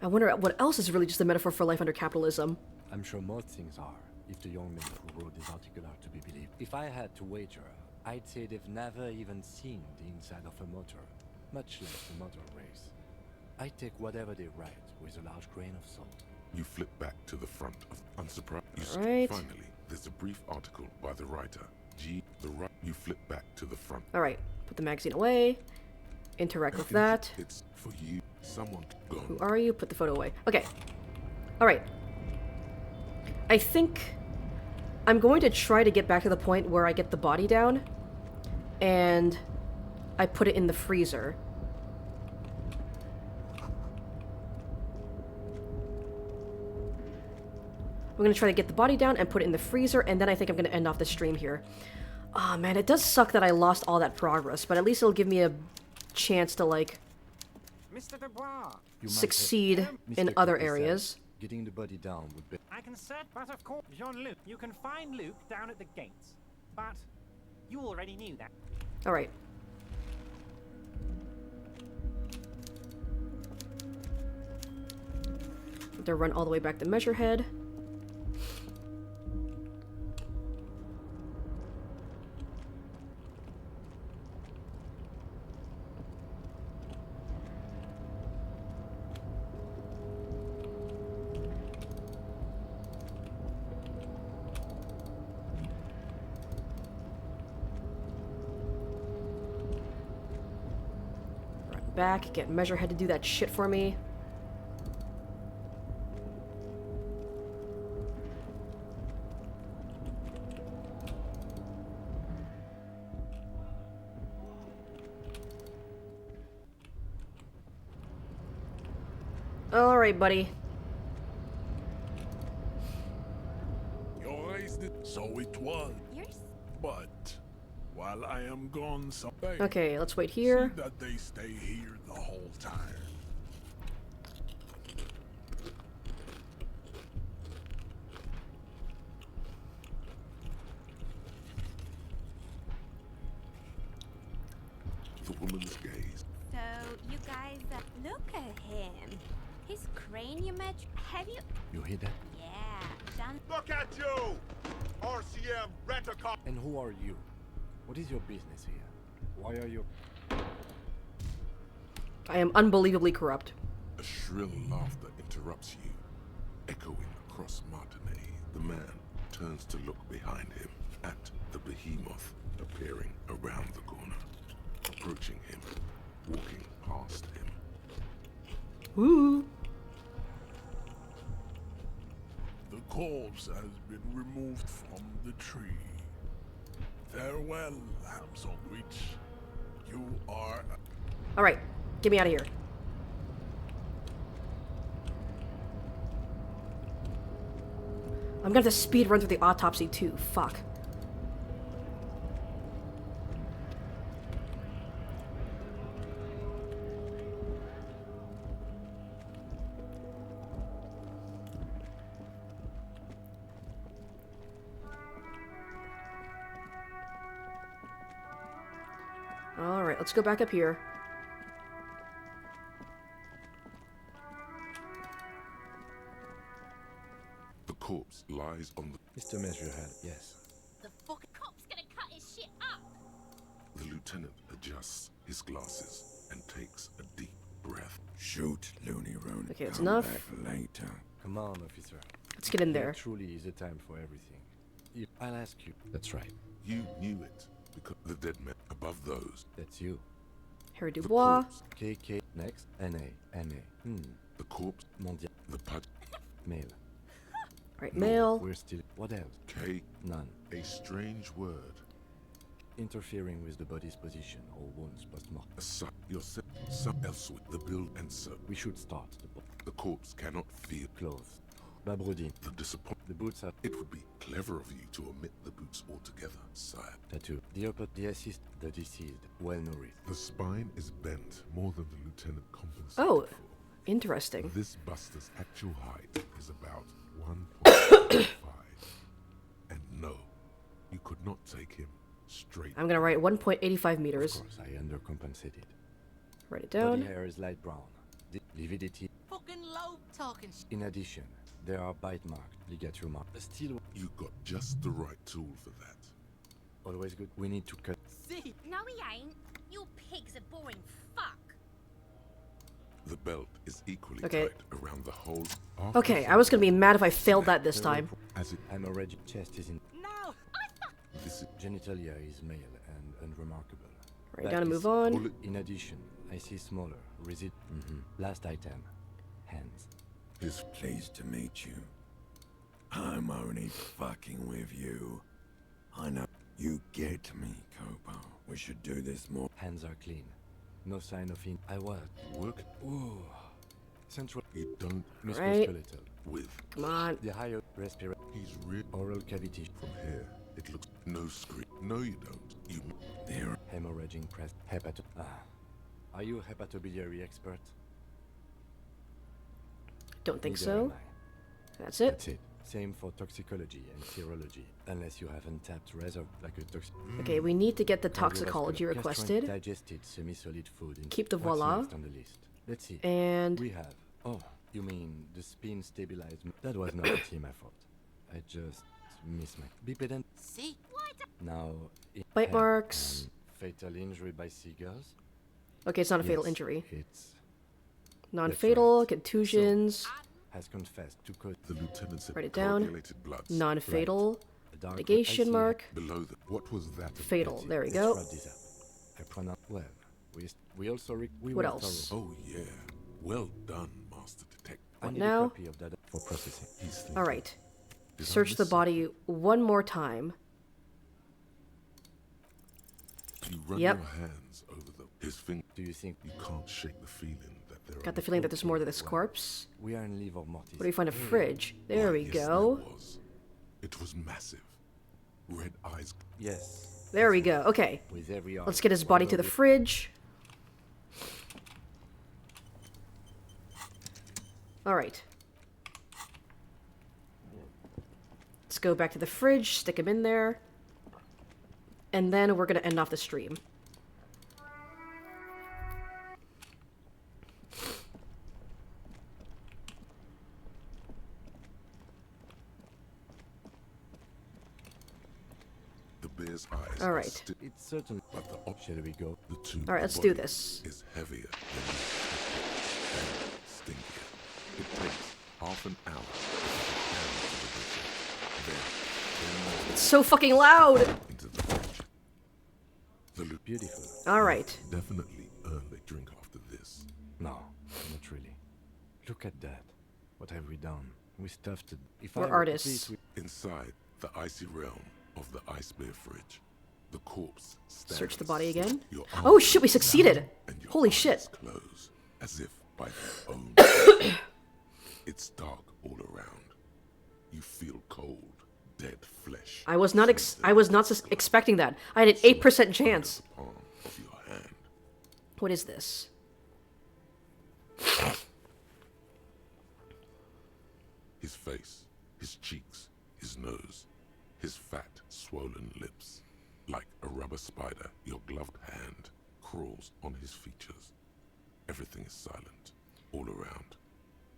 I wonder what else is really just a metaphor for life under capitalism. I'm sure most things are, if the young men who wrote this article are to be believed. If I had to wager, I'd say they've never even seen the inside of a motor, much less a motor race. I take whatever they write with a large grain of salt. You flip back to the front of Unsurprised. Finally, there's a brief article by the writer. You flip back to the front. Alright, put the magazine away. Interact with that. It's for you. Someone gone. Who are you? Put the photo away. Okay. Alright. I think I'm going to try to get back to the point where I get the body down and I put it in the freezer. I'm going to try to get the body down and put it in the freezer, and then I think I'm going to end off the stream here. Ah, man, it does suck that I lost all that progress, but at least it'll give me a chance to, like, succeed in other areas. Getting the body down would be... I can set, but of course, Jean-Luc, you can find Luke down at the gates. But you already knew that. Alright. They'll run all the way back to Measurehead. Back, get Measurehead to do that shit for me. Alright, buddy. So it was. But While I am gone, Okay, let's wait here. See that they stay here the whole time. The woman's gaze. So, you guys, look at him. His cranium edge. Have you? You hear that? Yeah, done. Look at you! RCM Rent-A-Car! And who are you? What is your business here? Why are you... I am unbelievably corrupt. A shrill laughter interrupts you, echoing across Martinez. The man turns to look behind him at the behemoth appearing around the corner, approaching him, walking past him. Woo! The corpse has been removed from the tree. Farewell, ham sandwich. You are... Alright, get me out of here. I'm gonna have to speed run through the autopsy too. Fuck. Alright, let's go back up here. The corpse lies on the... Mr. Measurehead, yes. The fucking cop's gonna cut his shit up. The lieutenant adjusts his glasses and takes a deep breath. Shoot, Looney Rooney. Okay, it's Come enough. back later. Come on, officer. Let's get in there. There truly is a time for everything. I'll ask you. That's right. You knew it, because the dead man above those. That's you. Harry Dubois. KK. Next. NA. The corpse. Mondial. The pud. Male. Right, No, male. We're still... What else? K. None. A strange word. Interfering with the body's position or wounds post-mortem. Yourself, some else with the build and so. We should start. The corpse cannot feel Clothes. Babroudin. the disappointment. The boots are... It would be clever of you to omit the boots altogether, sire. Tattoo. The assist. The deceased. Well-nourished. The spine is bent more than the lieutenant compensated Oh, for. interesting. This buster's actual height is about 1.5. And no, you could not take him straight. I'm gonna write 1.85 meters. Of course, I undercompensated. Write it down. Body hair is light brown. Lividity. Fucking low talking In addition, there are bite marks, ligature marks. Still, You got just the right tool for that. always good. We need to cut. See? No, he ain't. You pig's a boring fuck. The belt is equally Okay. tight around the whole. Okay, I was gonna be mad if I failed that this time. As it Hemorrhage chest is in. No! this is Genitalia is male and unremarkable. Right Back down and is move on. bullet. In addition, I see smaller. Last item. Hands. Is pleased to meet you. I'm only fucking with you. I know you get me, Copo. We should do this more. Hands are clean. No sign of I work. Ooh. Central. You don't Musculoskeletal. with. Come on. The higher respiratory. He's real. Oral cavity. From here, it looks no screen. No, you don't. You there. Hemorrhaging press. Hepato. Are you a hepatobiliary expert? Don't think Neither so. am I. That's it. That's it. Same for toxicology and serology, unless you have untapped reserve like a toxic. Okay, we need to get the toxicology Cardiovascular, requested. Digested semi-solid food. Keep the What's voila. next on the list? Let's see. And- we have. Oh, you mean the spin stabilized? That was not a team effort. I just missed my bipedant. See? Now. Bite head marks. and fatal injury by seagulls. Okay, it's not a fatal Yes, injury. It's Non-fatal, contusions, has confessed to cause The lieutenant said write it down. coagulated blood. Non-fatal, A dark negation icy mark, Below the. What was that? fatal. There we Let's go. wrap this up. I pronounce well. We also we What were else? thorough. Oh yeah. Well done, Master Detective. I What need now? a copy of that for processing. All right. Did I Search the miss body one more time. You run Yep. your hands over his finger. Do you think you can't shake the feeling that there Got the feeling that there's more to this corpse. we are in livor mortis? What do we find? A fridge. There we Yes, go. there was. It was massive. Red eyes. Yes, There we go. Okay. With every Let's get his body to the fridge. Alright. Let's go back to the fridge, stick him in there. And then we're gonna end off the stream. The bear's eyes. All right. It's certain. But the Shall we go? The tube All right, let's do this. Is heavier than you expected and stinkier. It takes half an hour to It's so fucking loud. into the fridge. The loop. Beautiful. All right. Definitely earn a drink after this. No, not really. Look at that. What have we done? We stuffed it. If We're I were artists. complete Inside the icy realm of the ice bear fridge, the corpse stands. Search the body again. Your Oh arms shit, we down succeeded. and your Holy eyes shit. Close, as if by their own. It's dark all around. You feel cold, dead flesh. I was not expecting that. I had an 8% chance. The palm of your hand. What is this? His face, his cheeks, his nose, his fat, swollen lips. Like a rubber spider, your gloved hand crawls on his features. Everything is silent, all around.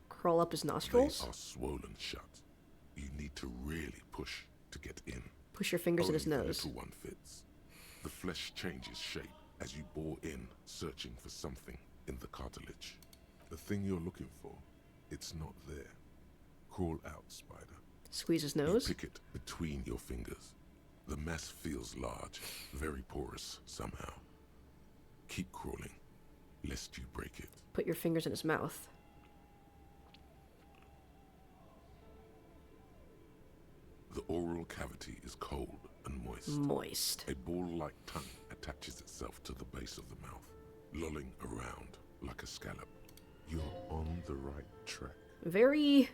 Crawl up his nostrils? They are swollen shut. You need to really push to get in. Push your fingers in his Only the nose. little one fits. The flesh changes shape as you bore in, searching for something in the cartilage. The thing you're looking for, it's not there. Crawl out, spider. Squeeze his nose? You pick it between your fingers. The mess feels large, very porous somehow. Keep crawling, lest you break it. Put your fingers in his mouth. The oral cavity is cold and moist. Moist. A ball-like tongue attaches itself to the base of the mouth, lolling around like a scallop. You're on the right track. Very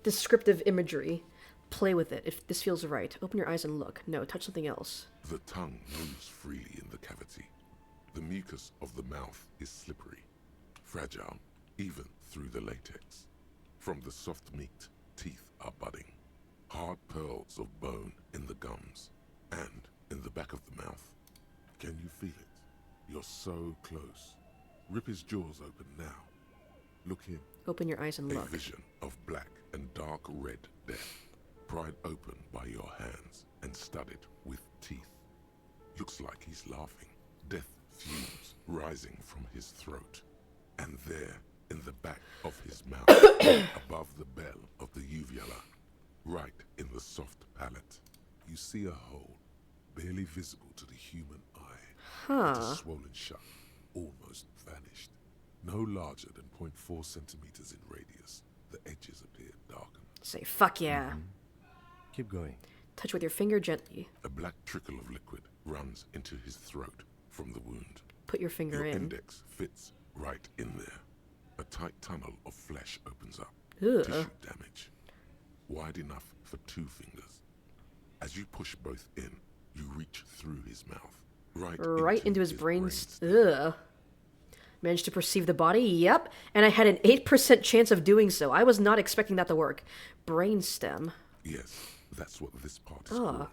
descriptive imagery. Play with it if this feels right. Open your eyes and look. No, touch something else. The tongue moves freely in the cavity. The mucus of the mouth is slippery, fragile, even through the latex. From the soft meat, teeth are budding. Hard pearls of bone in the gums and in the back of the mouth. Can you feel it? You're so close. Rip his jaws open now. Look in. Open your eyes and A look. vision of black and dark red death, pried open by your hands and studded with teeth. Looks like he's laughing. Death fumes rising from his throat. And there, in the back of his mouth, above the bell of the uvula, right in the soft palate, you see a hole, barely visible to the human eye. It is swollen shut, almost vanished. No larger than 0.4 centimeters in radius, the edges appear darkened. Say, fuck yeah. Keep going. Touch with your finger gently. A black trickle of liquid runs into his throat from the wound. Put your finger Your in. index fits right in there. A tight tunnel of flesh opens up. Ugh. Tissue damage. Wide enough for 2 fingers. As you push both in, you reach through his mouth. Right into his brain. Ugh. Managed to perceive the body? Yep. And I had an 8% chance of doing so. I was not expecting that to work. Brainstem. Yes, that's what this part is called.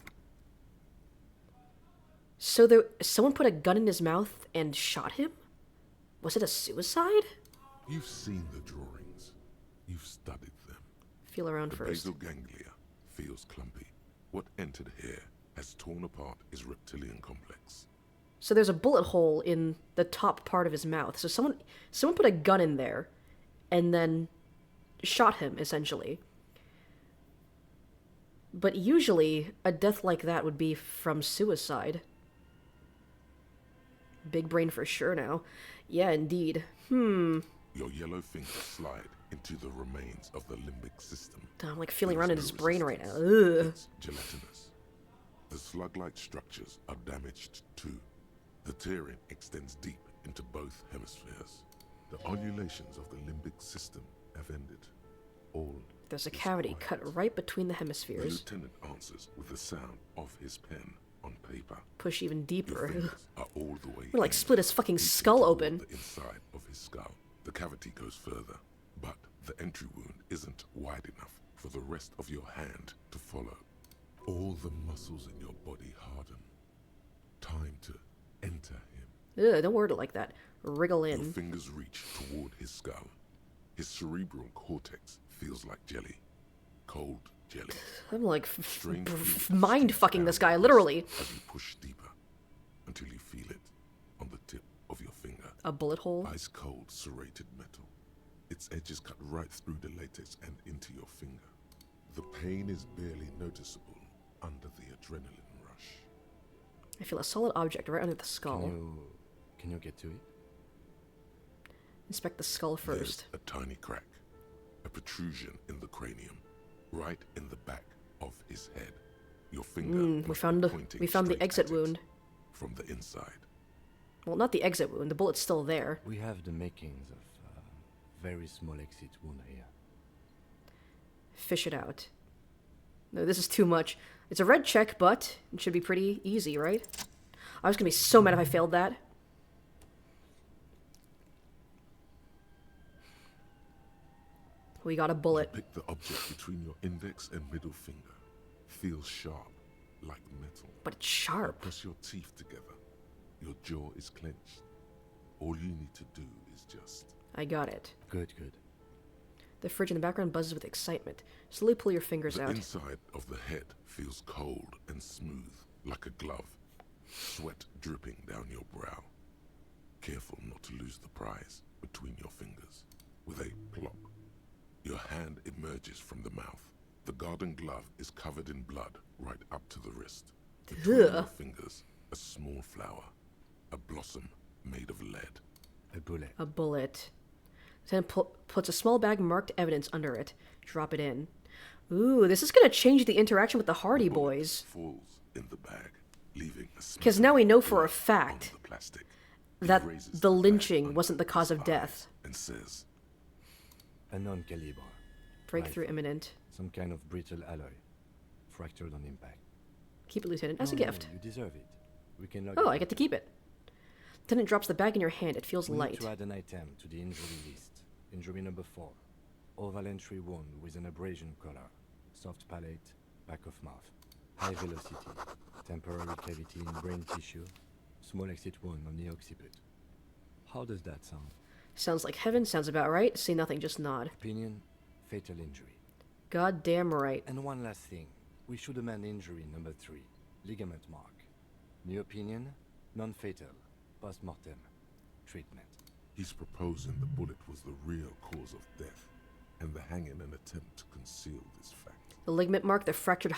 So someone put a gun in his mouth and shot him? Was it a suicide? You've seen the drawings. You've studied them. Feel around the first. basal ganglia feels clumpy. What entered here has torn apart his reptilian complex. So there's a bullet hole in the top part of his mouth. So someone put a gun in there and then shot him, essentially. But usually, a death like that would be from suicide. Big brain for sure now. Yeah, indeed. Your yellow fingers slide into the remains of the limbic system. I'm like feeling around in his brain right now. Resistance. Ugh. It's gelatinous. The slug-like structures are damaged too. The tearing extends deep into both hemispheres. The undulations of the limbic system have ended. All There's a cavity cut right between the The hemispheres. lieutenant answers with the sound of his pen on paper. Push even deeper. Your fingers are all the way I'm gonna, like, in, split his fucking reaching skull toward open. The inside of his skull. The cavity goes further, but the entry wound isn't wide enough for the rest of your hand to follow. All the muscles in your body harden. Time to enter him. Ugh, don't word it like that. Wriggle Your in. fingers reach toward his skull. His cerebral cortex feels like jelly. Cold jelly. I'm like Strange mind fucking this guy, literally. As you push deeper until you feel it on the tip of your finger. A bullet hole? Ice cold serrated metal. Its edges cut right through the latex and into your finger. The pain is barely noticeable under the adrenaline rush. I feel a solid object right under the skull. Can you get to it? Inspect the skull first. There's a tiny crack. A protrusion in the cranium. Right in the back of his head. Your finger we found the exit wound. From the inside. Well, not the exit wound. The bullet's still there. We have the makings of a very small exit wound here. Fish it out. No, this is too much. It's a red check, but it should be pretty easy, right? I was gonna be so mad if I failed that. We got a bullet. You pick the object between your index and middle finger. Feels sharp, like metal. But it's sharp. Press your teeth together. Your jaw is clenched. All you need to do is just... I got it. Good, good. The fridge in the background buzzes with excitement. Slowly pull your fingers out. The inside of the head feels cold and smooth, like a glove. Sweat dripping down your brow. Careful not to lose the prize between your fingers. With a plop, your hand emerges from the mouth. The garden glove is covered in blood right up to the wrist. Between your fingers, a small flower. A blossom made of lead. A bullet. A bullet. Then puts a small bag marked evidence under it. Drop it in. Ooh, this is gonna change the interaction with the Hardy Boys. Falls in the bag, leaving a because now we know for a fact that the the lynching wasn't the cause of death. And says, A non-caliber. Breakthrough Rifle. imminent. Some kind of brittle alloy. Fractured on impact. Keep it, Lieutenant, as a No, gift. You deserve it. We can log Oh, it I get to keep it. Lieutenant drops the bag in your hand. It feels We light. need to add an item to the injury list. Injury number 4. Oval entry wound with an abrasion collar. Soft palate, back of mouth. High velocity. Temporary cavity in brain tissue. Small exit wound on the occiput. How does that sound? Sounds like heaven. Sounds about right. Say nothing, just nod. Opinion, fatal injury. God damn right. And one last thing. We should amend injury number 3. Ligament mark. New opinion, non-fatal. Post-mortem. Treatment. he's proposing the bullet was the real cause of death, and the hanging an attempt to conceal this fact. The ligament mark, the fractured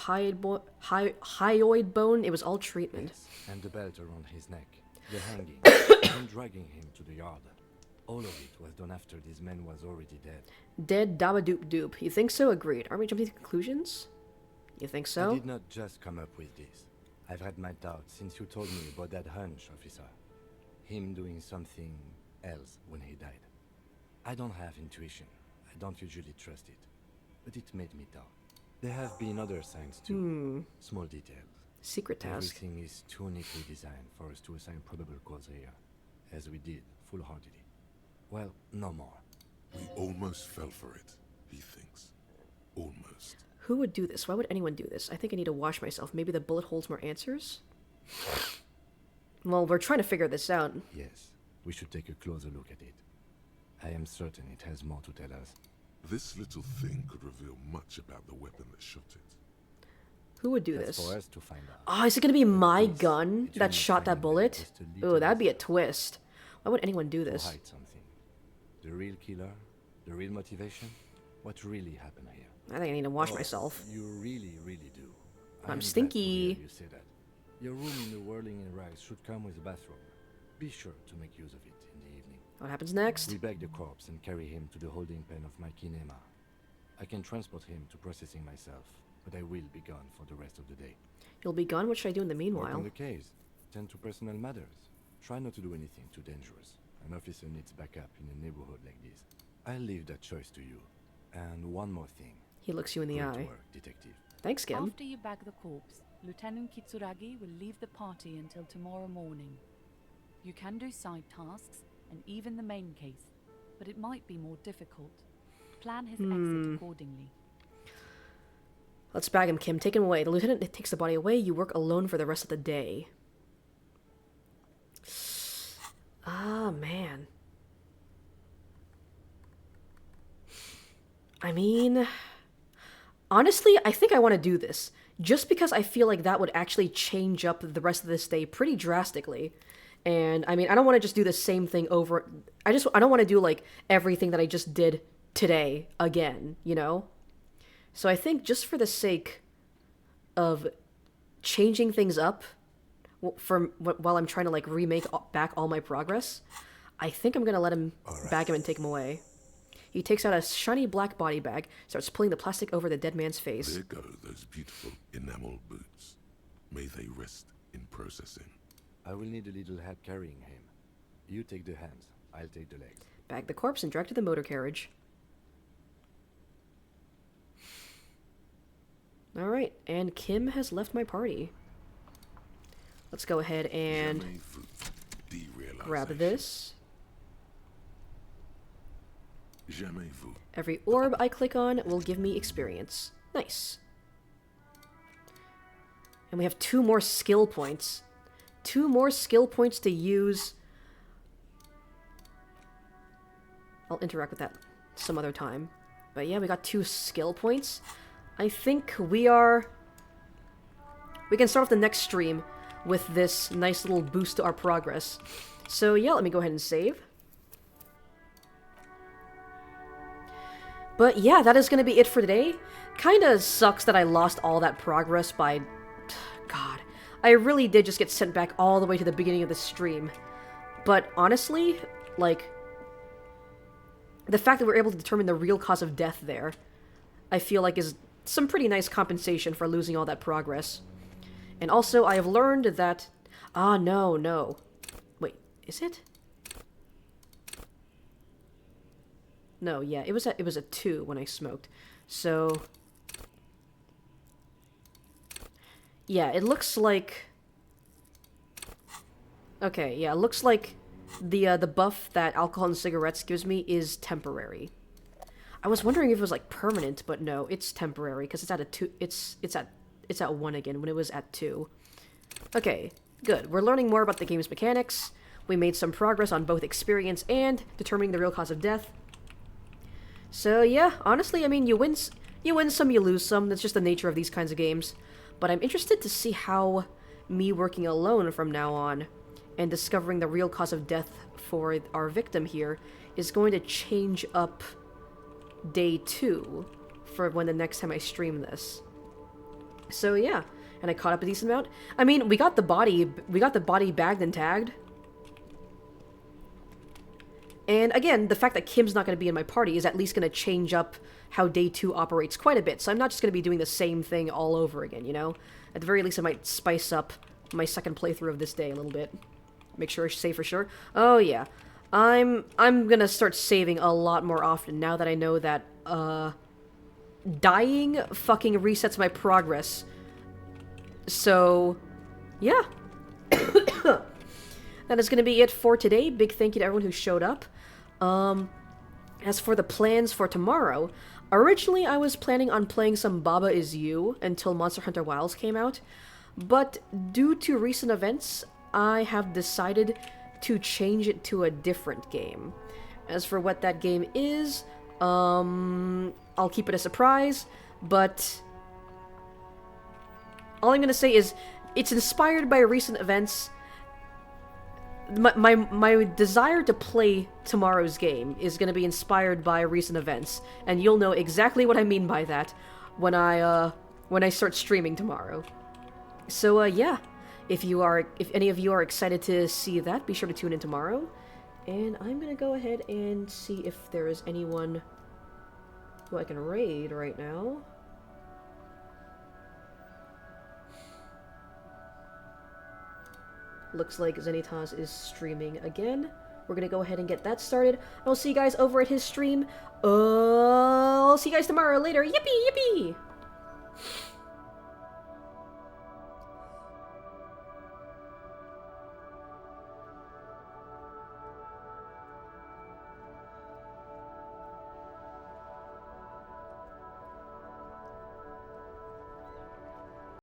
hyoid bone, it was all treatment. Yes, and the belt around his neck. The hanging. And dragging him to the yard. All of it was done after this man was already dead. Dead dabba doop doop. You think so? Agreed. Aren't we jumping to conclusions? You think so? I did not just come up with this. I've had my doubts since you told me about that hunch, officer. Him doing something else when he died. I don't have intuition. I don't usually trust it. But it made me doubt. There have been other signs too. Small details. Secret task. Everything is too neatly designed for us to assign probable cause here. As we did, full-heartedly. Well, no more. We almost fell for it, he thinks. Almost. Who would do this? Why would anyone do this? I think I need to wash myself. Maybe the bullet holds more answers? Well, we're trying to figure this out. Yes, we should take a closer look at it. I am certain it has more to tell us. This little thing could reveal much about the weapon that shot it. Who would do That's this? for us to find out. Oh, is it going to be my gun that shot that bullet? Oh, that'd be a twist. Why would anyone do To this? hide something. The real killer? The real motivation? What really happened here? I think I need to wash myself. You really, really do. I'm I am stinky. glad to hear you say that. Your room in the Whirling in Rags should come with a bathroom. Be sure to make use of it in the evening. What happens next? We bag the corpse and carry him to the holding pen of my kinema. I can transport him to processing myself, but I will be gone for the rest of the day. You'll be gone? What should I do in the Work meanwhile? on the case. Tend to personal matters. Try not to do anything too dangerous. An officer needs backup in a neighborhood like this. I'll leave that choice to you. And one more thing. He looks you in the Great eye. work, detective. Thanks, Kim. After you bag the corpse, Lieutenant Kitsuragi will leave the party until tomorrow morning. You can do side tasks and even the main case, but it might be more difficult. Plan his exit accordingly. Let's bag him, Kim. Take him away. The lieutenant takes the body away. You work alone for the rest of the day. Ah, man. I mean, honestly, I think I want to do this. Just because I feel like that would actually change up the rest of this day pretty drastically. And, I mean, I don't want to just do the same thing over... I don't want to do, like, everything that I just did today again, you know? So I think just for the sake of changing things up while I'm trying to, like, remake back all my progress, I think I'm going to let him bag him and take him away. He takes out a shiny black body bag, starts pulling the plastic over the dead man's face. There go those beautiful enamel boots. May they rest in processing. I will need a little help carrying him. You take the hands, I'll take the legs. Bag the corpse and drag to the motor carriage. Alright, and Kim has left my party. Let's go ahead and grab this. Every orb I click on will give me experience. Nice. And we have 2 more skill points. 2 more skill points to use. I'll interact with that some other time. But yeah, we got 2 skill points. I think we can start off the next stream with this nice little boost to our progress. So yeah, let me go ahead and save. But yeah, that is going to be it for today. Kinda sucks that I lost all that progress by... God, I really did just get sent back all the way to the beginning of the stream. But honestly, like... the fact that we're able to determine the real cause of death there, I feel like is some pretty nice compensation for losing all that progress. And also, I have learned that... Ah, no. Wait, is it? No, yeah, it was a 2 when I smoked. So... yeah, it looks like... okay, yeah, it looks like the buff that alcohol and cigarettes gives me is temporary. I was wondering if it was like permanent, but no, it's temporary because it's at a 2. It's at 1 again when it was at 2. Okay, good. We're learning more about the game's mechanics. We made some progress on both experience and determining the real cause of death. So yeah, honestly, I mean, you win some, you lose some. That's just the nature of these kinds of games. But I'm interested to see how me working alone from now on and discovering the real cause of death for our victim here is going to change up day 2 for when the next time I stream this. So yeah, and I caught up a decent amount. I mean, we got the body bagged and tagged. And again, the fact that Kim's not going to be in my party is at least going to change up how day 2 operates quite a bit. So I'm not just going to be doing the same thing all over again, you know? At the very least, I might spice up my second playthrough of this day a little bit. Make sure I save for sure. Oh yeah, I'm going to start saving a lot more often now that I know that, dying fucking resets my progress. So, yeah. That is going to be it for today. Big thank you to everyone who showed up. As for the plans for tomorrow, originally I was planning on playing some Baba Is You until Monster Hunter Wilds came out, but due to recent events, I have decided to change it to a different game. As for what that game is, I'll keep it a surprise, but all I'm going to say is it's inspired by recent events. My desire to play tomorrow's game is going to be inspired by recent events, and you'll know exactly what I mean by that when I start streaming tomorrow. So yeah, if any of you are excited to see that, be sure to tune in tomorrow. And I'm going to go ahead and see if there is anyone who I can raid right now. Looks like Zenitaz is streaming again. We're gonna go ahead and get that started. I'll see you guys over at his stream. I'll see you guys tomorrow. Later. Yippee! Yippee!